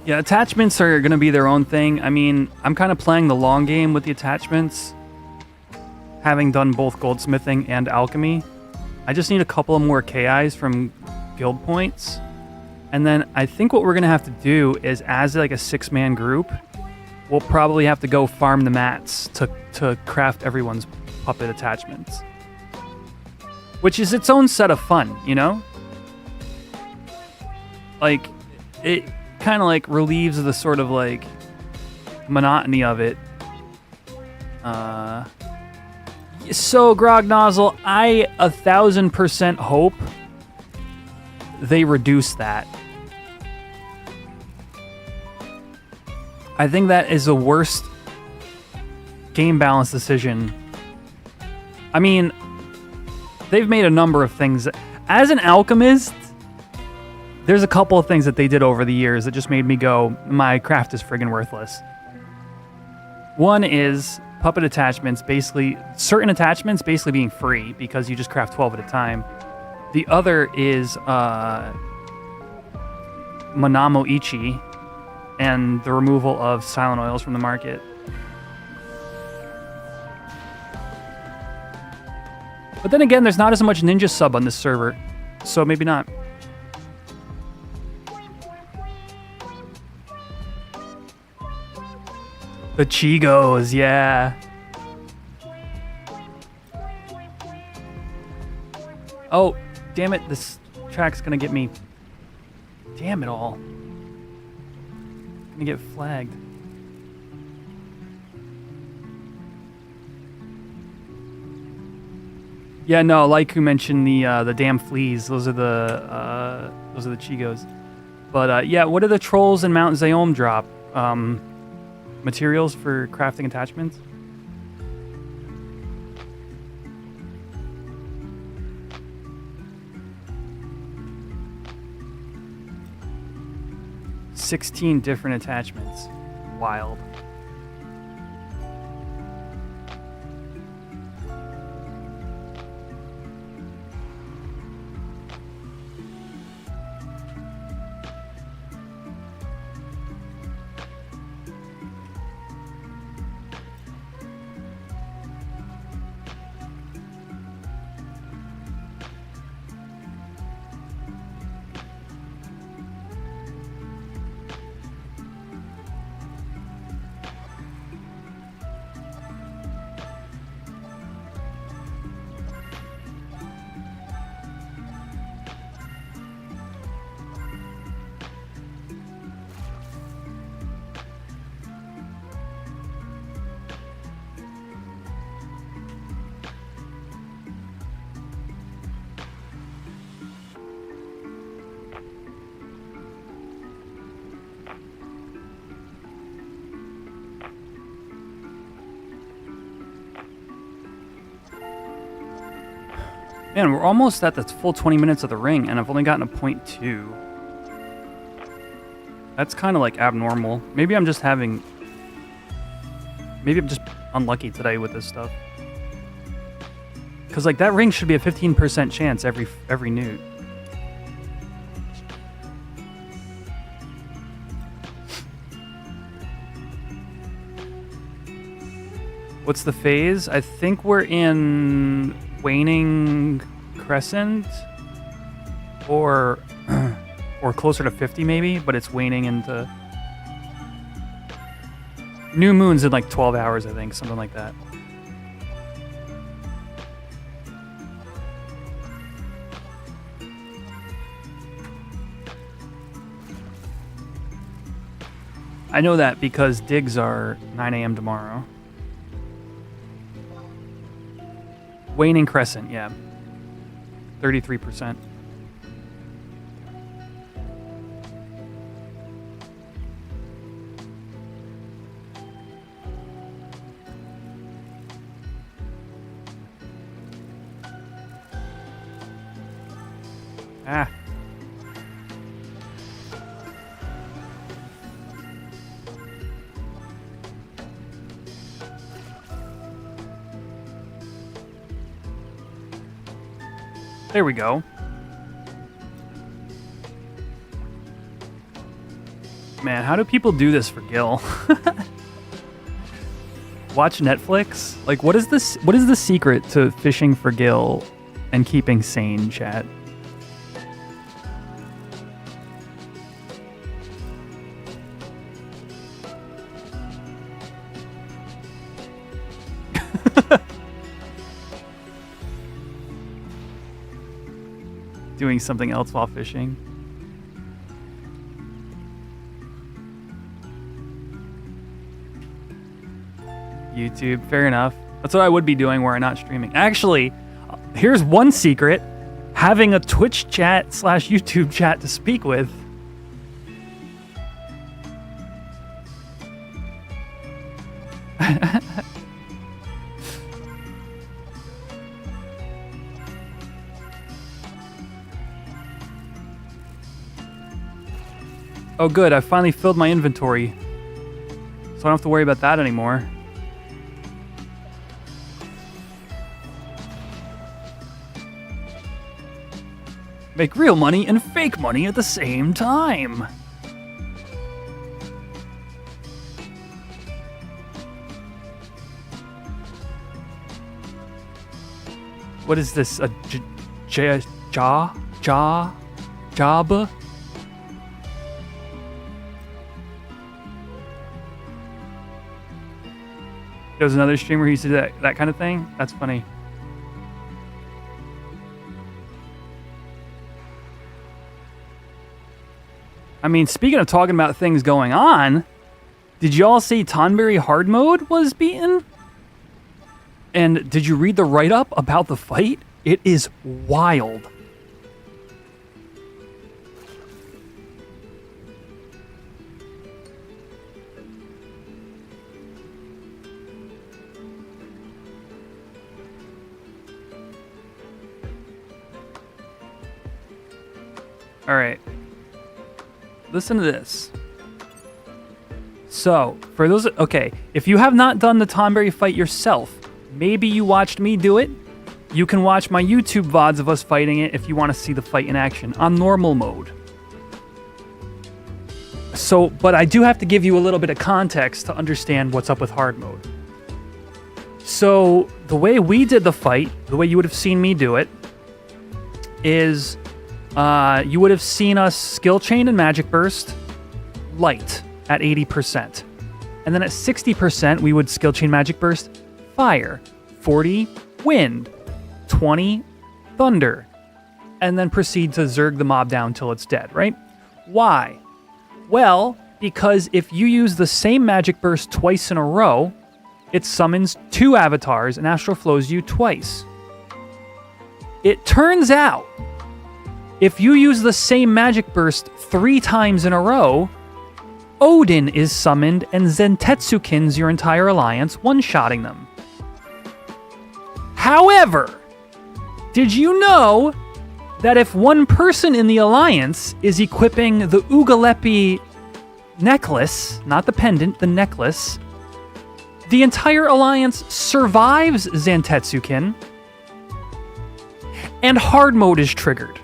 Yeah, attachments are going to be their own thing. I mean, I'm kind of playing the long game with the attachments, having done both goldsmithing and alchemy. I just need a couple of more KIs from guild points. And then I think what we're going to have to do is, as like a 6-man group, we'll probably have to go farm the mats to craft everyone's puppet attachments. Which is its own set of fun, you know? Like, it kind of like relieves the sort of like monotony of it. So Grog Nozzle, I 1000% hope they reduce that. I think that is the worst game balance decision. I mean, they've made a number of things. As an alchemist, there's a couple of things that they did over the years that just made me go, my craft is friggin' worthless. One is puppet attachments, basically, certain attachments basically being free because you just craft 12 at a time. The other is Monamo Ichi and the removal of silent oils from the market. But then again, there's not as much ninja sub on this server, so maybe not. The Chigos, yeah. Oh, damn it, this track's gonna get me. Damn it all. Gonna get flagged. Yeah, no, like who mentioned the damn fleas. Those are the Chigos. But yeah, what do the trolls in Mount Zayom drop? Materials for crafting attachments? $16 different attachments. Wild. Man, we're almost at the full 20 minutes of the ring, and I've only gotten a 0.2. That's kind of like abnormal. Maybe I'm just having... Maybe I'm just unlucky today with this stuff. Because like that ring should be a 15% chance every newt. What's the phase? I think we're in waning crescent, or closer to 50 maybe, but it's waning into new moon's in like 12 hours, I think, something like that. I know that because digs are 9 a.m. tomorrow. Waning crescent, yeah. 33%. Ah. There we go. Man, how do people do this for Gil? Watch Netflix? Like, what is this? What is the secret to fishing for Gil and keeping sane, chat? Doing something else while fishing. YouTube, fair enough. That's what I would be doing were I not streaming. Actually, here's one secret. Having a Twitch chat / YouTube chat to speak with. Oh good, I finally filled my inventory. So I don't have to worry about that anymore. Make real money and fake money at the same time. What is this? A job? There was another streamer who used to do that kind of thing. That's funny. I mean, speaking of talking about things going on, did y'all see Tonberry hard mode was beaten? And did you read the write-up about the fight? It is wild. All right. Listen to this. So, for those... Okay, if you have not done the Tonberry fight yourself, maybe you watched me do it. You can watch my YouTube VODs of us fighting it if you want to see the fight in action on normal mode. So, but I do have to give you a little bit of context to understand what's up with hard mode. So, the way we did the fight, the way you would have seen me do it, is you would have seen us skill chain and magic burst light at 80%. And then at 60%, we would skill chain magic burst fire, 40 wind, 20 thunder, and then proceed to zerg the mob down till it's dead, right? Why? Well, because if you use the same magic burst twice in a row, it summons 2 avatars and astral flows you twice. It turns out, if you use the same magic burst 3 times in a row, Odin is summoned and Zentetsu-kins your entire alliance, one-shotting them. However, did you know that if one person in the alliance is equipping the Ugalepi necklace, not the pendant, the necklace, the entire alliance survives Zantetsukin, and hard mode is triggered.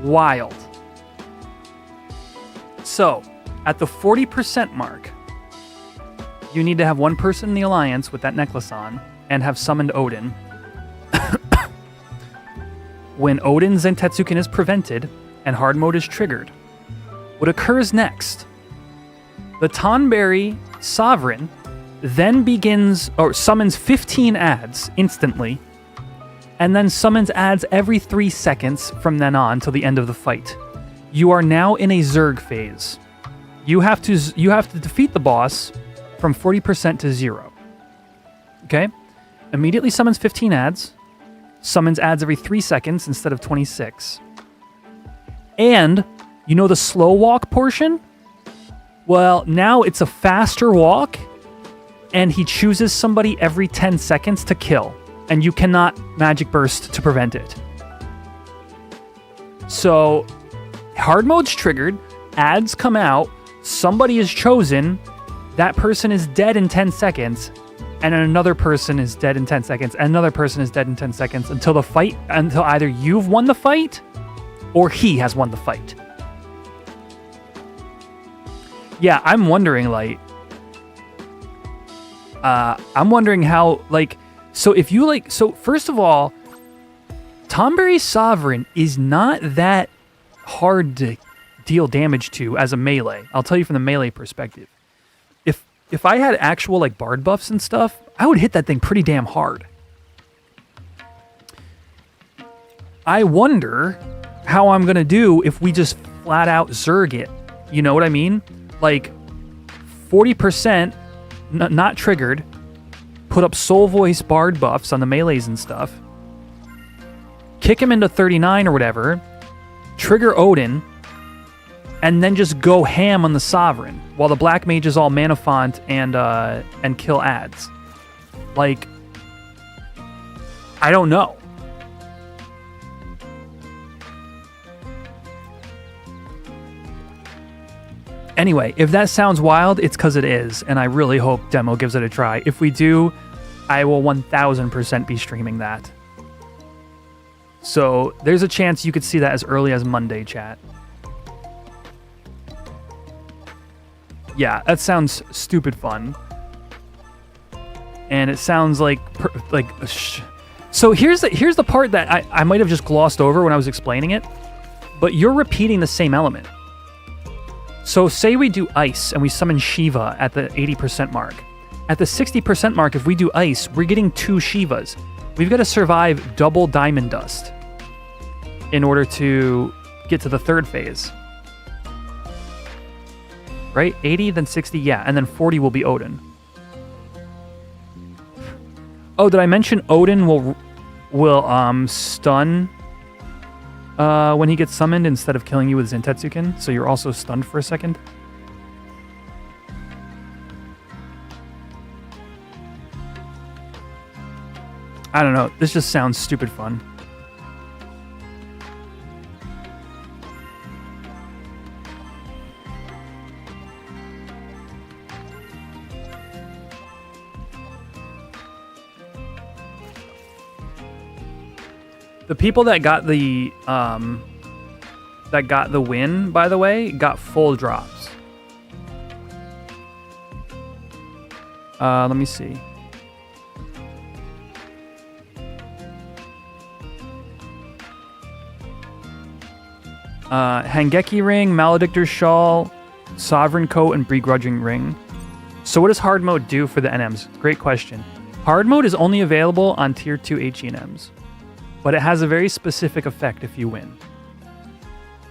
Wild. So, at the 40% mark, you need to have one person in the alliance with that necklace on and have summoned Odin. When Odin Zentetsukin is prevented and hard mode is triggered, what occurs next? The Tonberry Sovereign then summons 15 adds instantly, and then summons adds every 3 seconds from then on till the end of the fight. You are now in a Zerg phase. You have to defeat the boss from 40% to 0. Okay? Immediately summons 15 adds, summons adds every 3 seconds instead of 26. And, you know the slow walk portion? Well, now it's a faster walk, and he chooses somebody every 10 seconds to kill, and you cannot magic burst to prevent it. So, hard mode's triggered, adds come out, somebody is chosen, that person is dead in 10 seconds, and another person is dead in 10 seconds, and another person is dead in 10 seconds until either you've won the fight or he has won the fight. Yeah, I'm wondering, how, so first of all, Tonberry Sovereign is not that hard to deal damage to as a melee. I'll tell you from the melee perspective. If I had actual bard buffs and stuff, I would hit that thing pretty damn hard. I wonder how I'm gonna do if we just flat out Zerg it. You know what I mean? 40% not triggered, put up soul voice bard buffs on the melees and stuff, kick him into 39 or whatever, trigger Odin, and then just go ham on the Sovereign while the Black Mage is all mana font and kill adds. I don't know. Anyway, if that sounds wild, it's because it is, and I really hope Demo gives it a try. If we do, I will 1000% be streaming that. So there's a chance you could see that as early as Monday, chat. Yeah, that sounds stupid fun. And it sounds so here's the part that I might have just glossed over when I was explaining it, but you're repeating the same element. So say we do ice and we summon Shiva at the 80% mark. At the 60% mark, if we do ice, we're getting 2 Shivas. We've got to survive double diamond dust in order to get to the 3rd phase. Right? 80, then 60, yeah, and then 40 will be Odin. Oh, did I mention Odin will stun when he gets summoned instead of killing you with Zentetsuken, so you're also stunned for a second? I don't know. This just sounds stupid fun. The people that got the win, by the way, got full drops. Let me see. Hangeki Ring, Maledictor's Shawl, Sovereign Coat, and Begrudging Ring. So what does hard mode do for the NMs? Great question. Hard mode is only available on tier 2 HE&Ms, but it has a very specific effect if you win.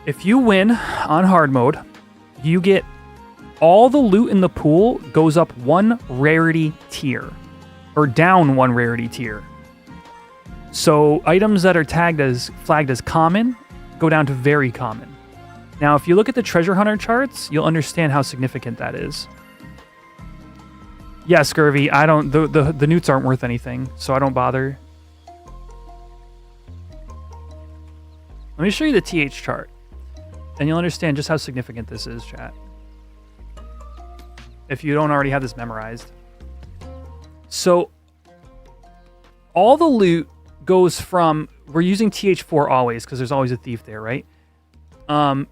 If you win on hard mode, you get all the loot in the pool goes up 1 rarity tier, or down 1 rarity tier. So items that are flagged as common go down to very common. Now, if you look at the treasure hunter charts, you'll understand how significant that is. Yeah, Scurvy, I don't. The newts aren't worth anything, so I don't bother. Let me show you the TH chart, and you'll understand just how significant this is, chat. If you don't already have this memorized. So, all the loot goes from, we're using TH4 always, because there's always a thief there, right?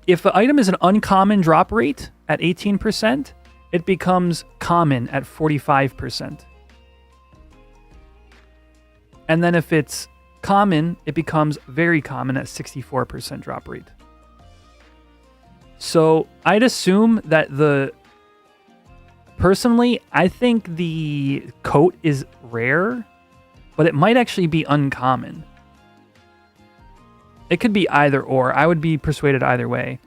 If the item is an uncommon drop rate at 18%, it becomes common at 45%. And then if it's common, it becomes very common at 64% drop rate. So I'd assume that personally, I think the coat is rare, but it might actually be uncommon. It could be either or. I would be persuaded either way.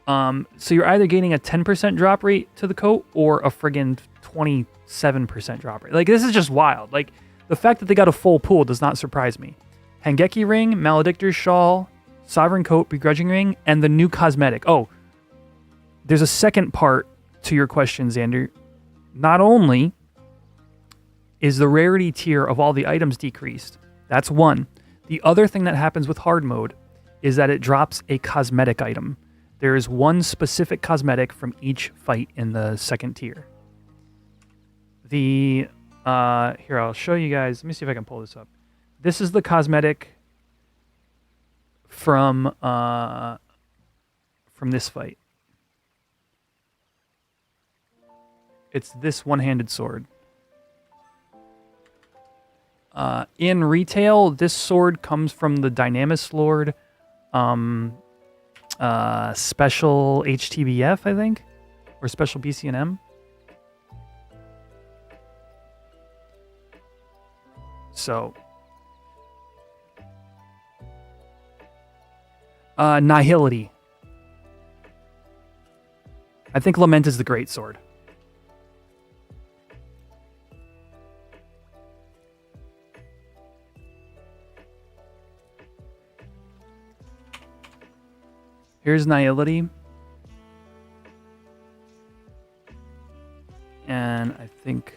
So you're either gaining a 10% drop rate to the coat or a friggin' 27% drop rate. Like, this is just wild. Like, the fact that they got a full pool does not surprise me. Hangeki Ring, Maledictor's Shawl, Sovereign Coat, Begrudging Ring, and the new cosmetic. Oh, there's a second part to your question, Xander. Not only is the rarity tier of all the items decreased, that's one. The other thing that happens with hard mode is that it drops a cosmetic item. There is one specific cosmetic from each fight in the second tier. Here, I'll show you guys. Let me see if I can pull this up. This is the cosmetic from this fight. It's this one-handed sword. In retail, this sword comes from the Dynamis Lord special HTBF, I think, or special BCNM. So, Nihility. I think Lament is the great sword. Here's Nihility. And I think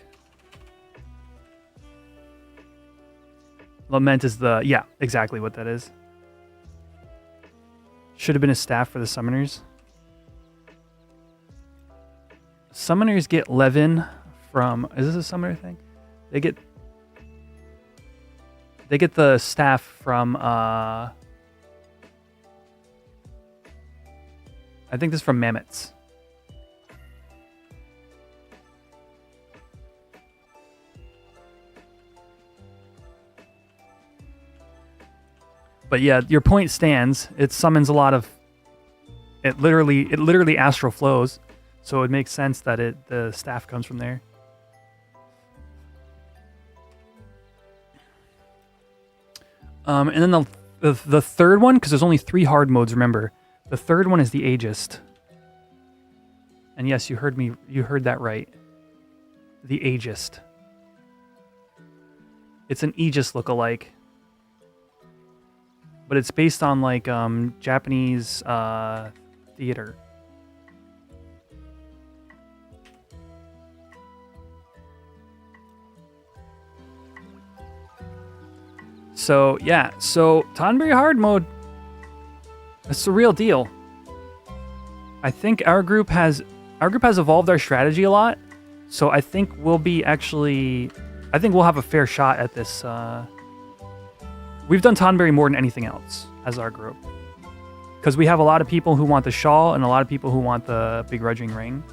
Lament is yeah, exactly what that is. Should have been a staff for the summoners. Summoners get Levin from, is this a summoner thing? They get the staff from I think this is from Mammoths. But yeah, your point stands. It summons a lot of. It literally astral flows, so it makes sense that the staff comes from there. And then the third one, because there's only 3 hard modes. Remember, the third one is the Aegist. And yes, you heard me. You heard that right. The Aegist. It's an Aegis lookalike. But it's based on like Japanese theater. So yeah, so Tonberry hard mode. It's the real deal. I think our group has evolved our strategy a lot. So I think we'll have a fair shot at this. We've done Tonberry more than anything else as our group. Because we have a lot of people who want the shawl and a lot of people who want the begrudging ring.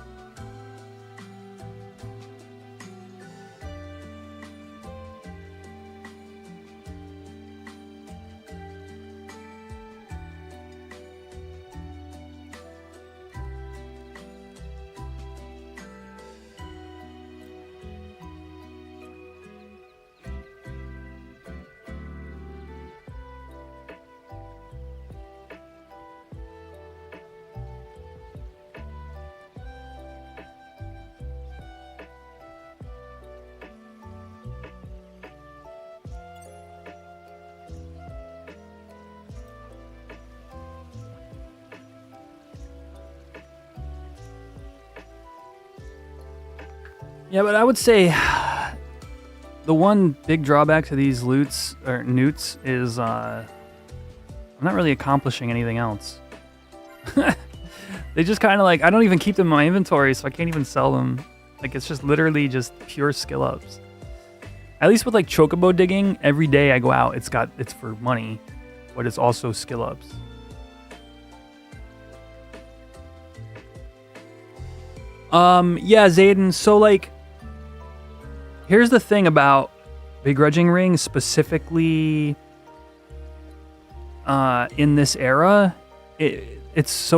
Yeah, but I would say the one big drawback to these loots or newts is I'm not really accomplishing anything else. They just kind of like, I don't even keep them in my inventory, so I can't even sell them. Like, it's just literally just pure skill ups. At least with like chocobo digging, every day I go out, it's for money, but it's also skill ups. Yeah, Zayden, so like, here's the thing about begrudging ring specifically in this era. It's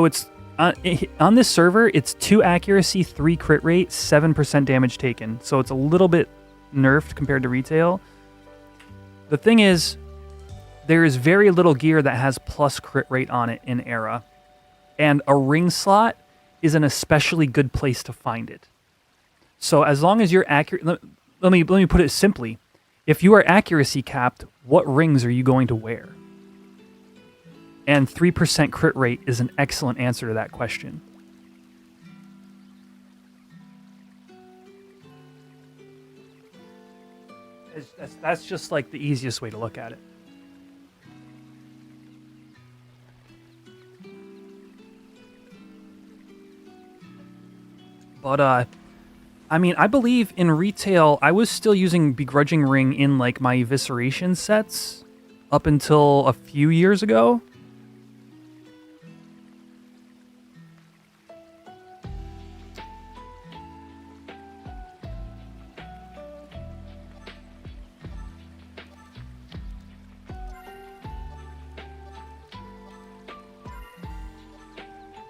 on this server, it's 2 accuracy, 3 crit rate, 7% damage taken. So it's a little bit nerfed compared to retail. The thing is, there is very little gear that has plus crit rate on it in era. And a ring slot is an especially good place to find it. So as long as you're accurate, let me put it simply. If you are accuracy capped, what rings are you going to wear? And 3% crit rate is an excellent answer to that question. That's just like the easiest way to look at it. But I mean, I believe in retail, I was still using begrudging ring in like my evisceration sets up until a few years ago.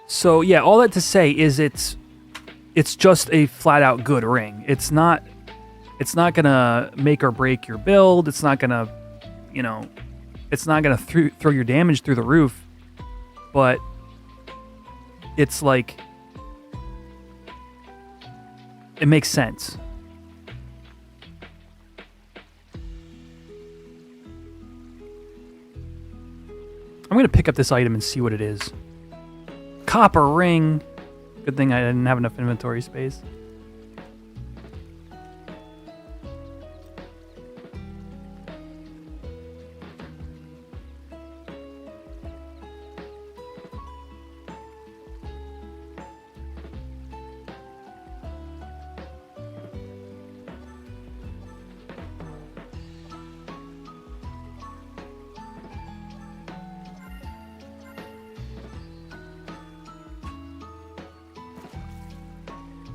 So yeah, all that to say is it's just a flat out good ring. It's not gonna make or break your build. It's not gonna, it's not gonna throw your damage through the roof. But it's like, it makes sense. I'm gonna pick up this item and see what it is. Copper ring. Good thing I didn't have enough inventory space.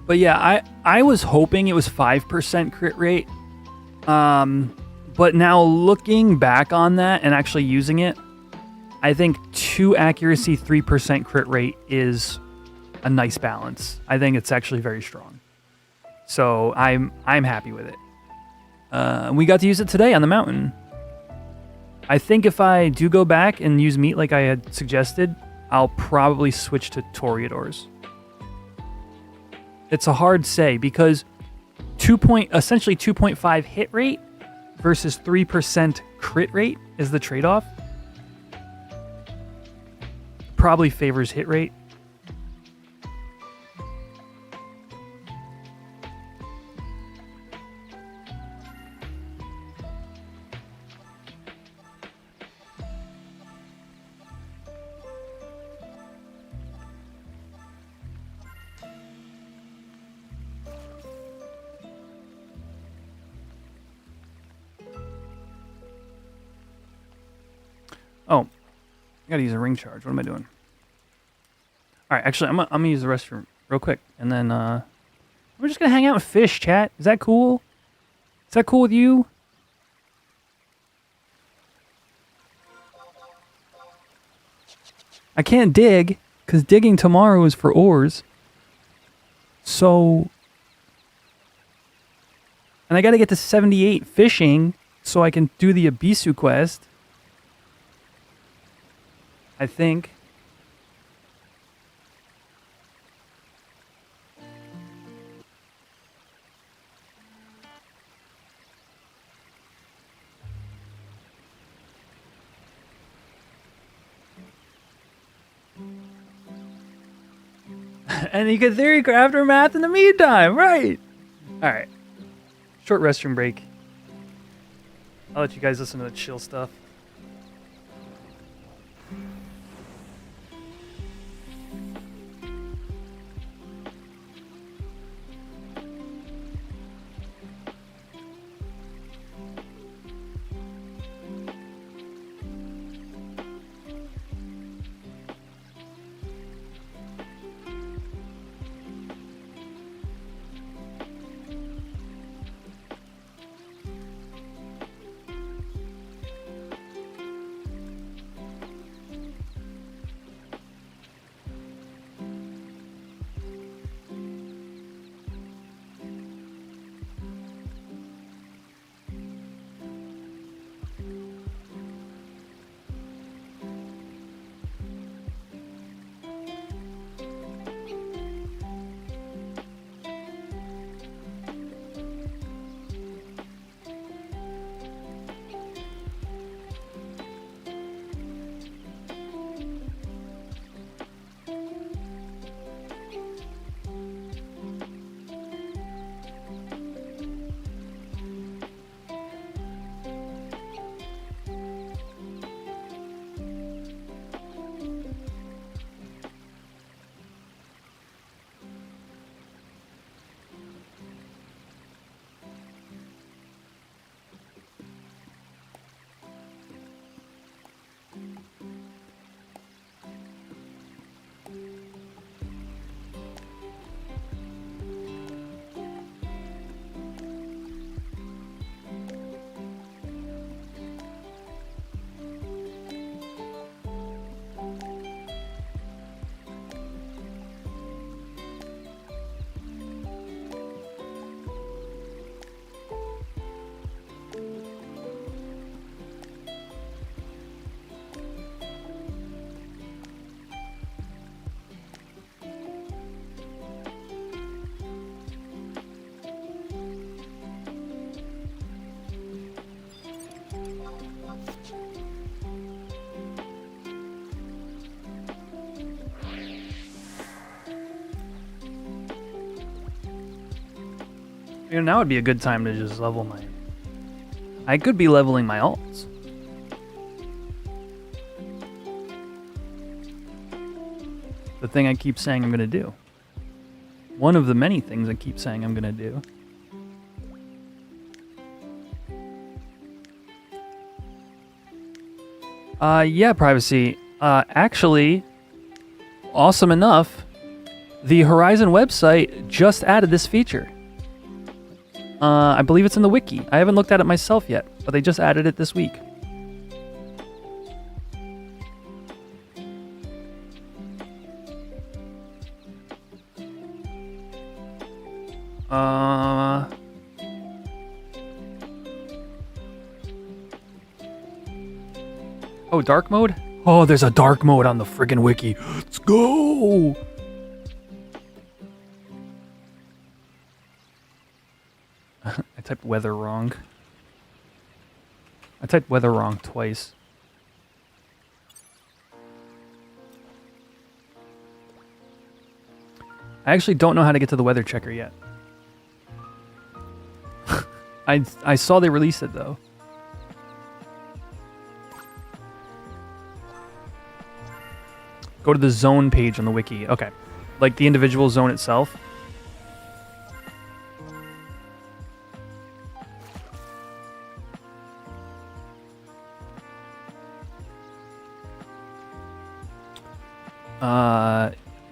But yeah, I was hoping it was 5% crit rate. But now looking back on that and actually using it, I think 2 accuracy, 3% crit rate is a nice balance. I think it's actually very strong. So I'm happy with it. We got to use it today on the mountain. I think if I do go back and use meat like I had suggested, I'll probably switch to Toreadors. It's a hard say because essentially 2.5 hit rate versus 3% crit rate is the trade-off. Probably favors hit rate. Oh, I gotta use a ring charge. What am I doing? All right, actually, I'm gonna use the restroom real quick, and then we're just gonna hang out and fish, chat. Is that cool? Is that cool with you? I can't dig because digging tomorrow is for ores. So, and I gotta get to 78 fishing so I can do the Abisu quest. I think. And you get theory crafter math in the meantime, right? All right. Short restroom break. I'll let you guys listen to the chill stuff. You know, now would be a good time to just level my... I could be leveling my alts. The thing I keep saying I'm going to do. One of the many things I keep saying I'm going to do. Yeah, privacy. Actually, awesome enough, the Horizon website just added this feature. I believe it's in the wiki. I haven't looked at it myself yet, but they just added it this week. Oh, dark mode? Oh, there's a dark mode on the friggin' wiki. Let's go! I typed weather wrong. I typed weather wrong twice. I actually don't know how to get to the weather checker yet. I saw they released it though. Go to the zone page on the wiki. Okay. Like the individual zone itself.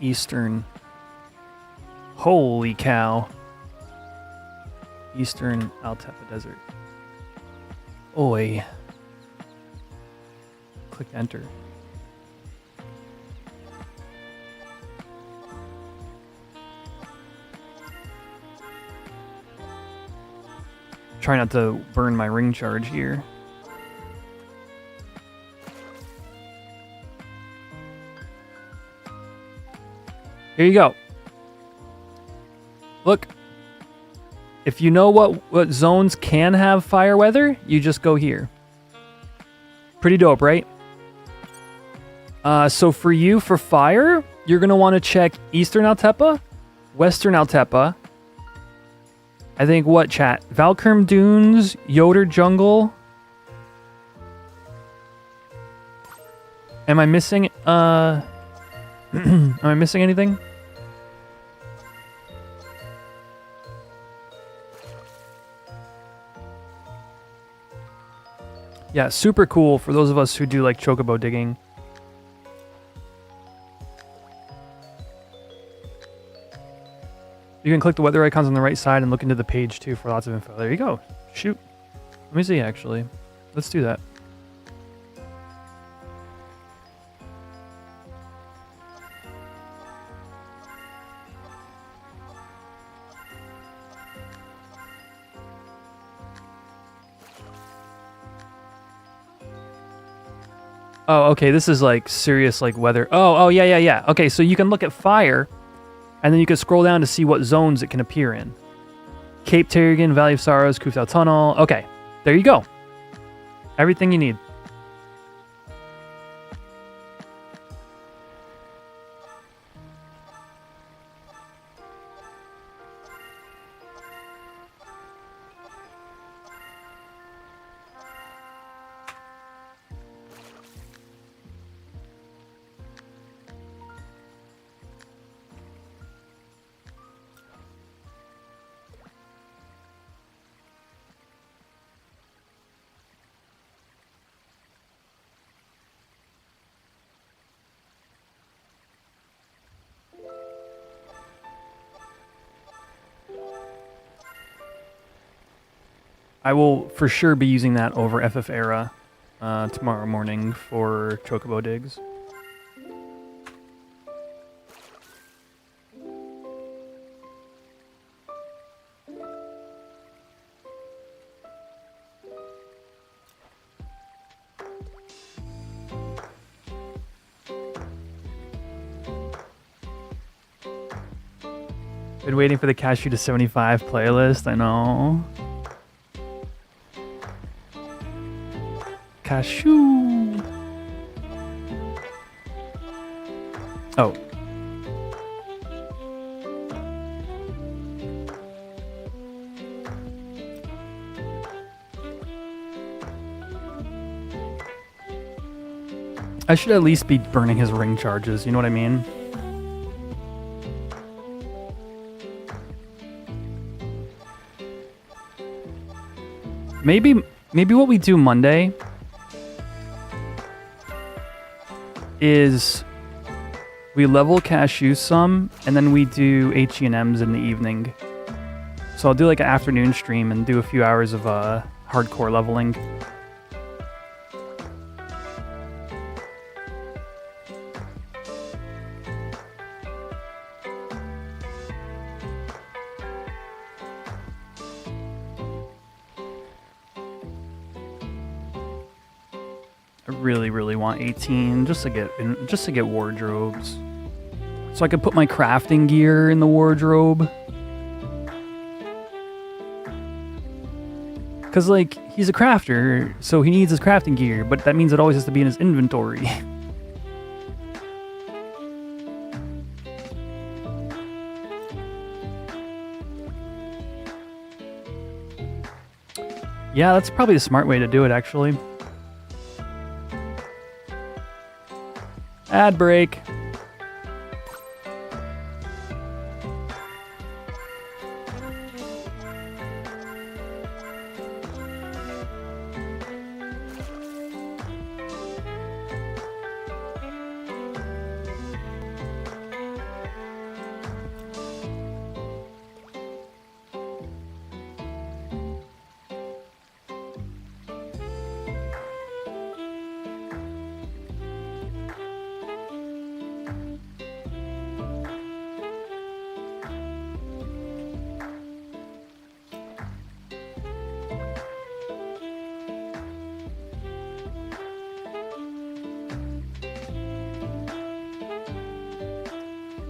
Eastern. Holy cow. Eastern Altepa Desert. Oi. Click enter. Try not to burn my ring charge here. Here you go. Look. If you know what zones can have fire weather, you just go here. Pretty dope, right? So for you, for fire, you're going to want to check Eastern Altepa, Western Altepa. I think what, chat? Valkurm Dunes, Yoder Jungle. Am I missing, am I missing anything? Yeah, super cool for those of us who do like chocobo digging. You can click the weather icons on the right side and look into the page too for lots of info. There you go. Shoot. Let me see actually. Let's do that. Oh, okay, this is like serious like weather. Oh, yeah. Okay, so you can look at fire, and then you can scroll down to see what zones it can appear in. Cape Terrigan, Valley of Sorrows, Kuftal Tunnel. Okay, there you go. Everything you need. I will for sure be using that over FF Era tomorrow morning for chocobo digs. Been waiting for the Cashew to 75 playlist, I know. Cashew. Oh. I should at least be burning his ring charges, you know what I mean? Maybe what we do Monday is we level Cashew some, and then we do H&Ms in the evening. So I'll do like an afternoon stream and do a few hours of hardcore leveling. I really want 18 just to get wardrobes, so I could put my crafting gear in the wardrobe. Cause like he's a crafter, so he needs his crafting gear, but that means it always has to be in his inventory. Yeah, that's probably the smart way to do it, actually. Ad break.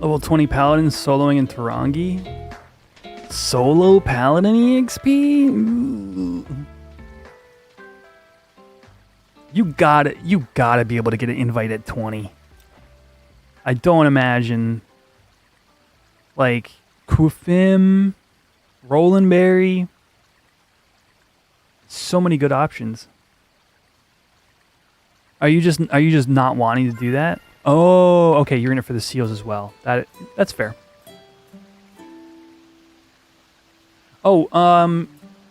Level 20 Paladin soloing in Tarangi. Solo Paladin EXP? Ooh. You gotta be able to get an invite at 20. I don't imagine like Kufim, Roland Berry. So many good options. Are you just not wanting to do that? Oh, okay, you're in it for the seals as well. That's fair. Oh,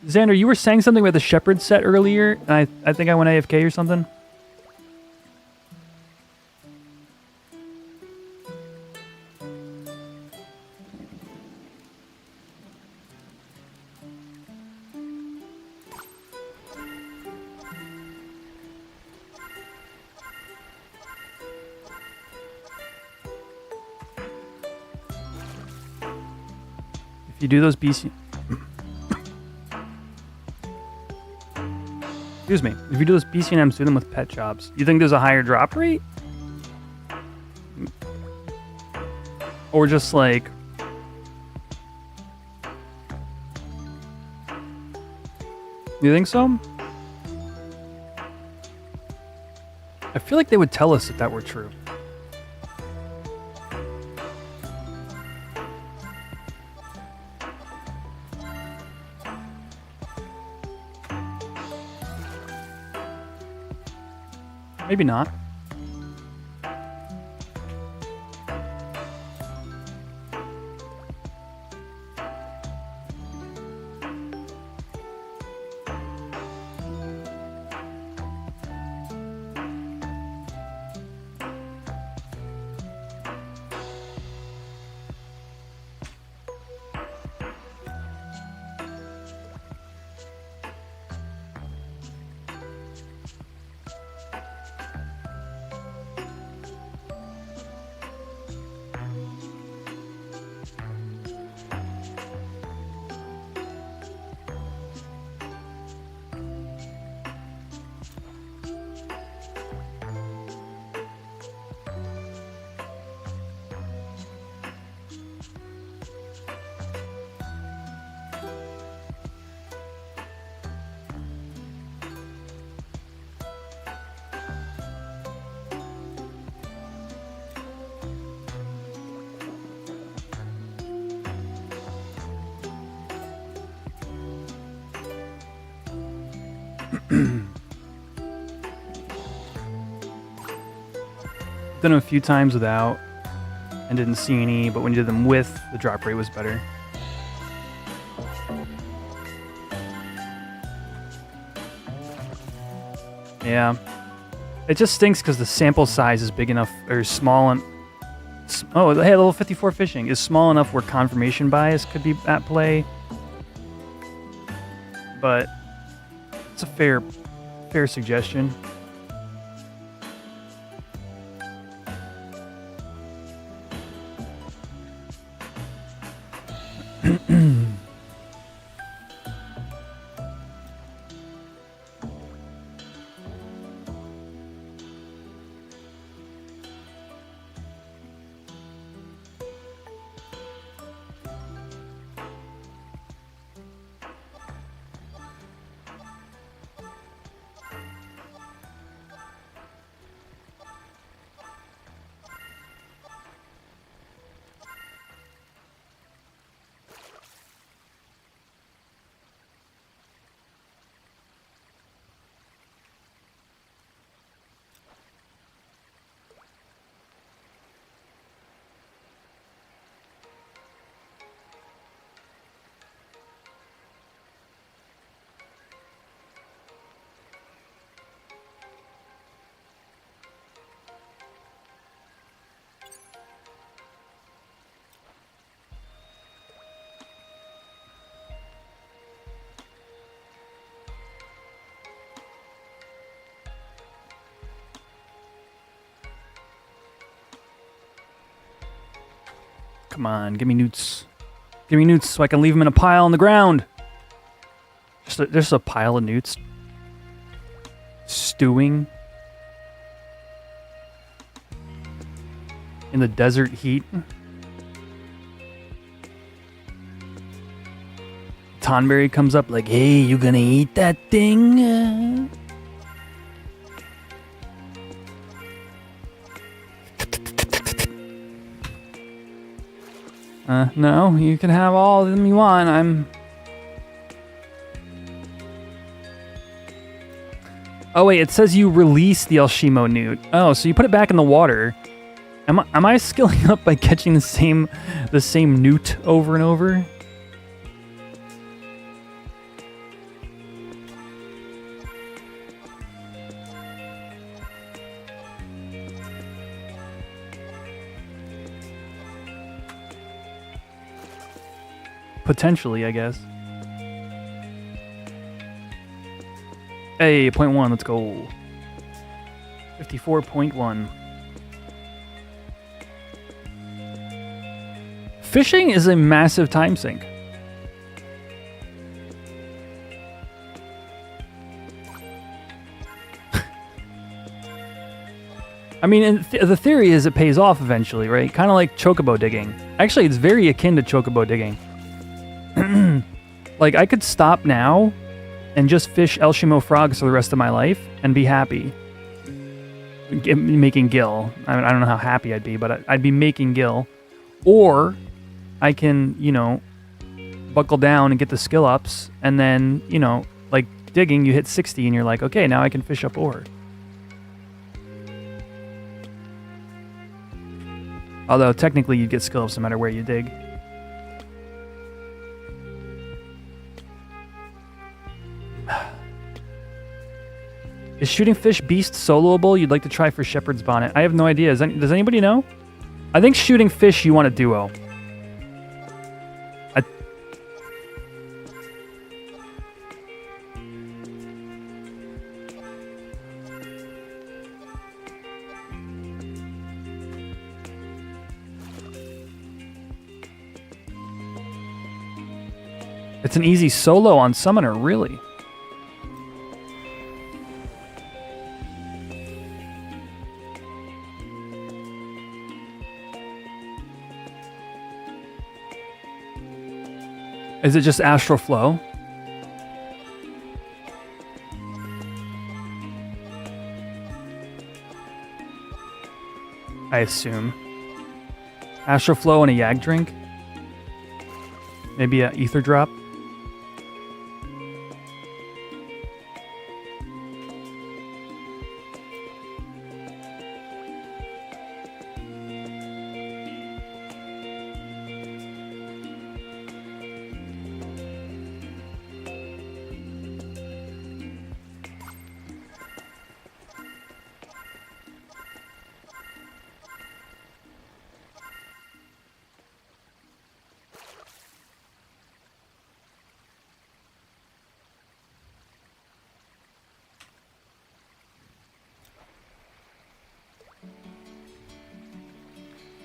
Xander, you were saying something about the Shepherd set earlier. I think I went AFK or something. If you do those BC... Excuse me. If you do those BCNMs, do them with pet jobs. You think there's a higher drop rate? Or just like... You think so? I feel like they would tell us if that were true. Maybe not. Done them a few times without and didn't see any, but when you did them with, the drop rate was better. Yeah. It just stinks because the sample size is big enough, or small, and oh, hey, level 54 fishing is small enough where confirmation bias could be at play. But it's a fair suggestion. Come on, give me newts. Give me newts so I can leave them in a pile on the ground. Just a pile of newts. Stewing. In the desert heat. Tonberry comes up like, hey, you gonna eat that thing? No, you can have all of them you want. Oh wait, it says you release the Elshimo newt. Oh, so you put it back in the water. Am I skilling up by catching the same newt over and over? Potentially, I guess. Hey, 0.1, let's go. 54.1. Fishing is a massive time sink. I mean, the theory is it pays off eventually, right? Kind of like chocobo digging. Actually, it's very akin to chocobo digging. Like, I could stop now and just fish Elshimo frogs for the rest of my life and be happy. Making gill. I don't know how happy I'd be, but I'd be making gill. Or I can, you know, buckle down and get the skill ups, and then, you know, like digging, you hit 60 and you're like, okay, now I can fish up ore. Although technically you'd get skill ups no matter where you dig. Is shooting fish beast soloable? You'd like to try for Shepherd's Bonnet? I have no idea. Does anybody know? I think shooting fish you want a duo. It's an easy solo on Summoner, really. Is it just Astral Flow? I assume. Astral Flow and a Yag drink? Maybe a Ether Drop?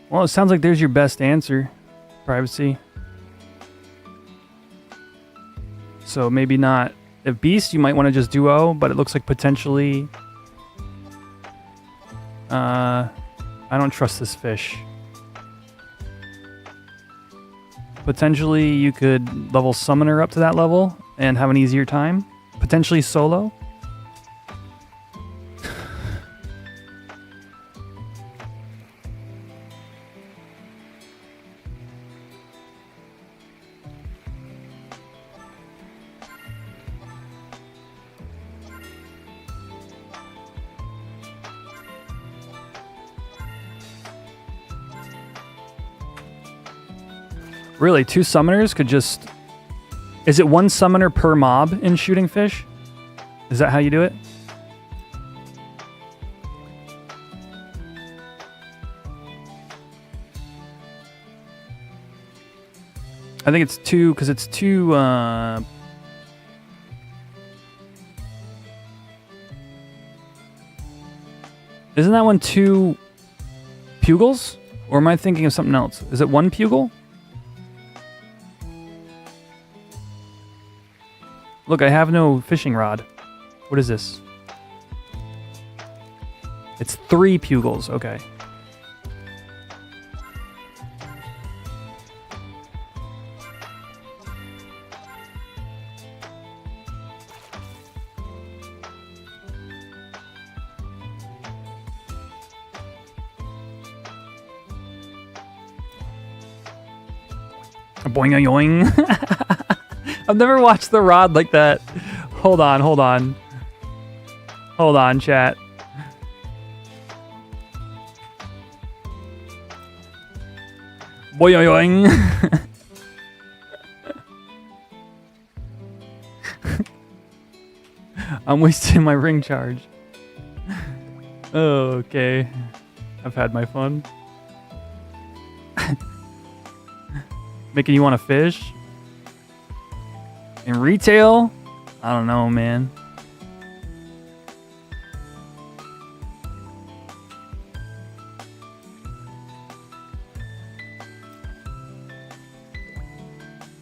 Well, it sounds like there's your best answer. Privacy. So maybe not. If Beast, you might want to just duo, but it looks like potentially... I don't trust this fish. Potentially, you could level Summoner up to that level and have an easier time. Potentially solo. Really, 2 summoners could just... Is it 1 summoner per mob in shooting fish? Is that how you do it? I think it's 2, because it's 2... Isn't that one 2 pugils? Or am I thinking of something else? Is it 1 pugil? Look, I have no fishing rod. What is this? It's 3 pugils, okay. Boing yoing. I've never watched the rod like that. Hold on, hold on. Hold on, chat. Boing yoing. I'm wasting my ring charge. Oh, okay. I've had my fun. Making you want to fish? In retail? I don't know, man.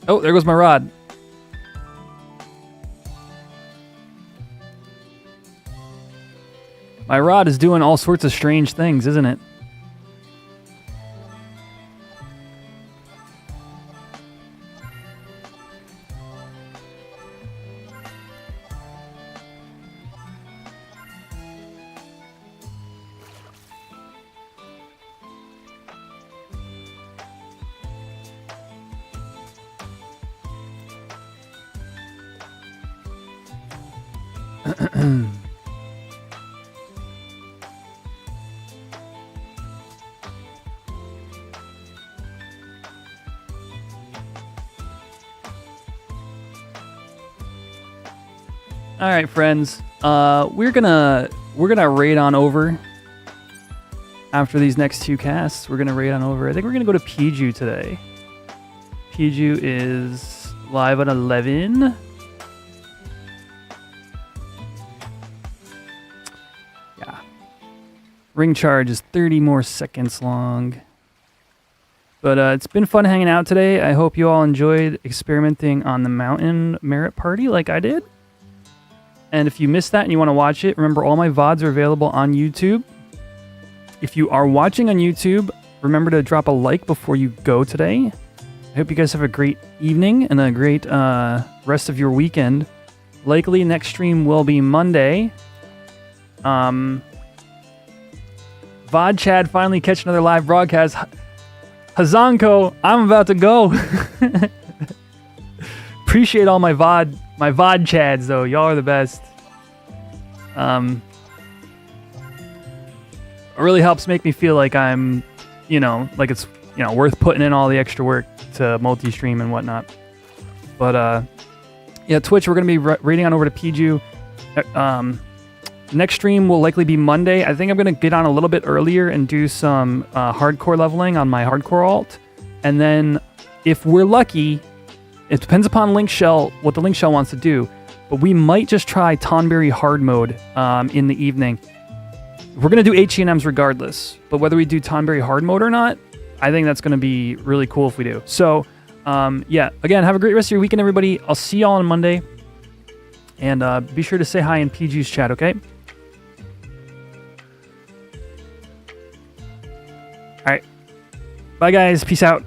Oh, there goes my rod. My rod is doing all sorts of strange things, isn't it? All right, friends. We're gonna raid on over after these next two casts. We're gonna raid on over. I think we're gonna go to Piju today. Piju is live at 11. Yeah. Ring charge is 30 more seconds long. But it's been fun hanging out today. I hope you all enjoyed experimenting on the mountain merit party like I did. And if you missed that and you want to watch it, remember all my VODs are available on YouTube. If you are watching on YouTube, remember to drop a like before you go today. I hope you guys have a great evening and a great rest of your weekend. Likely next stream will be Monday. VOD Chad finally catch another live broadcast. Hazanko, I'm about to go. Appreciate all my VOD chads though. Y'all are the best. It really helps make me feel like I'm, like it's, worth putting in all the extra work to multi-stream and whatnot. But yeah, Twitch, we're gonna be raiding on over to Piju. Next stream will likely be Monday. I think I'm gonna get on a little bit earlier and do some hardcore leveling on my hardcore alt, and then if we're lucky. It depends upon Link Shell, what the Link Shell wants to do, but we might just try Tonberry hard mode in the evening. We're going to do HEMs regardless, but whether we do Tonberry hard mode or not, I think that's going to be really cool if we do. So, yeah, again, have a great rest of your weekend, everybody. I'll see y'all on Monday, and be sure to say hi in PG's chat, okay? All right. Bye, guys. Peace out.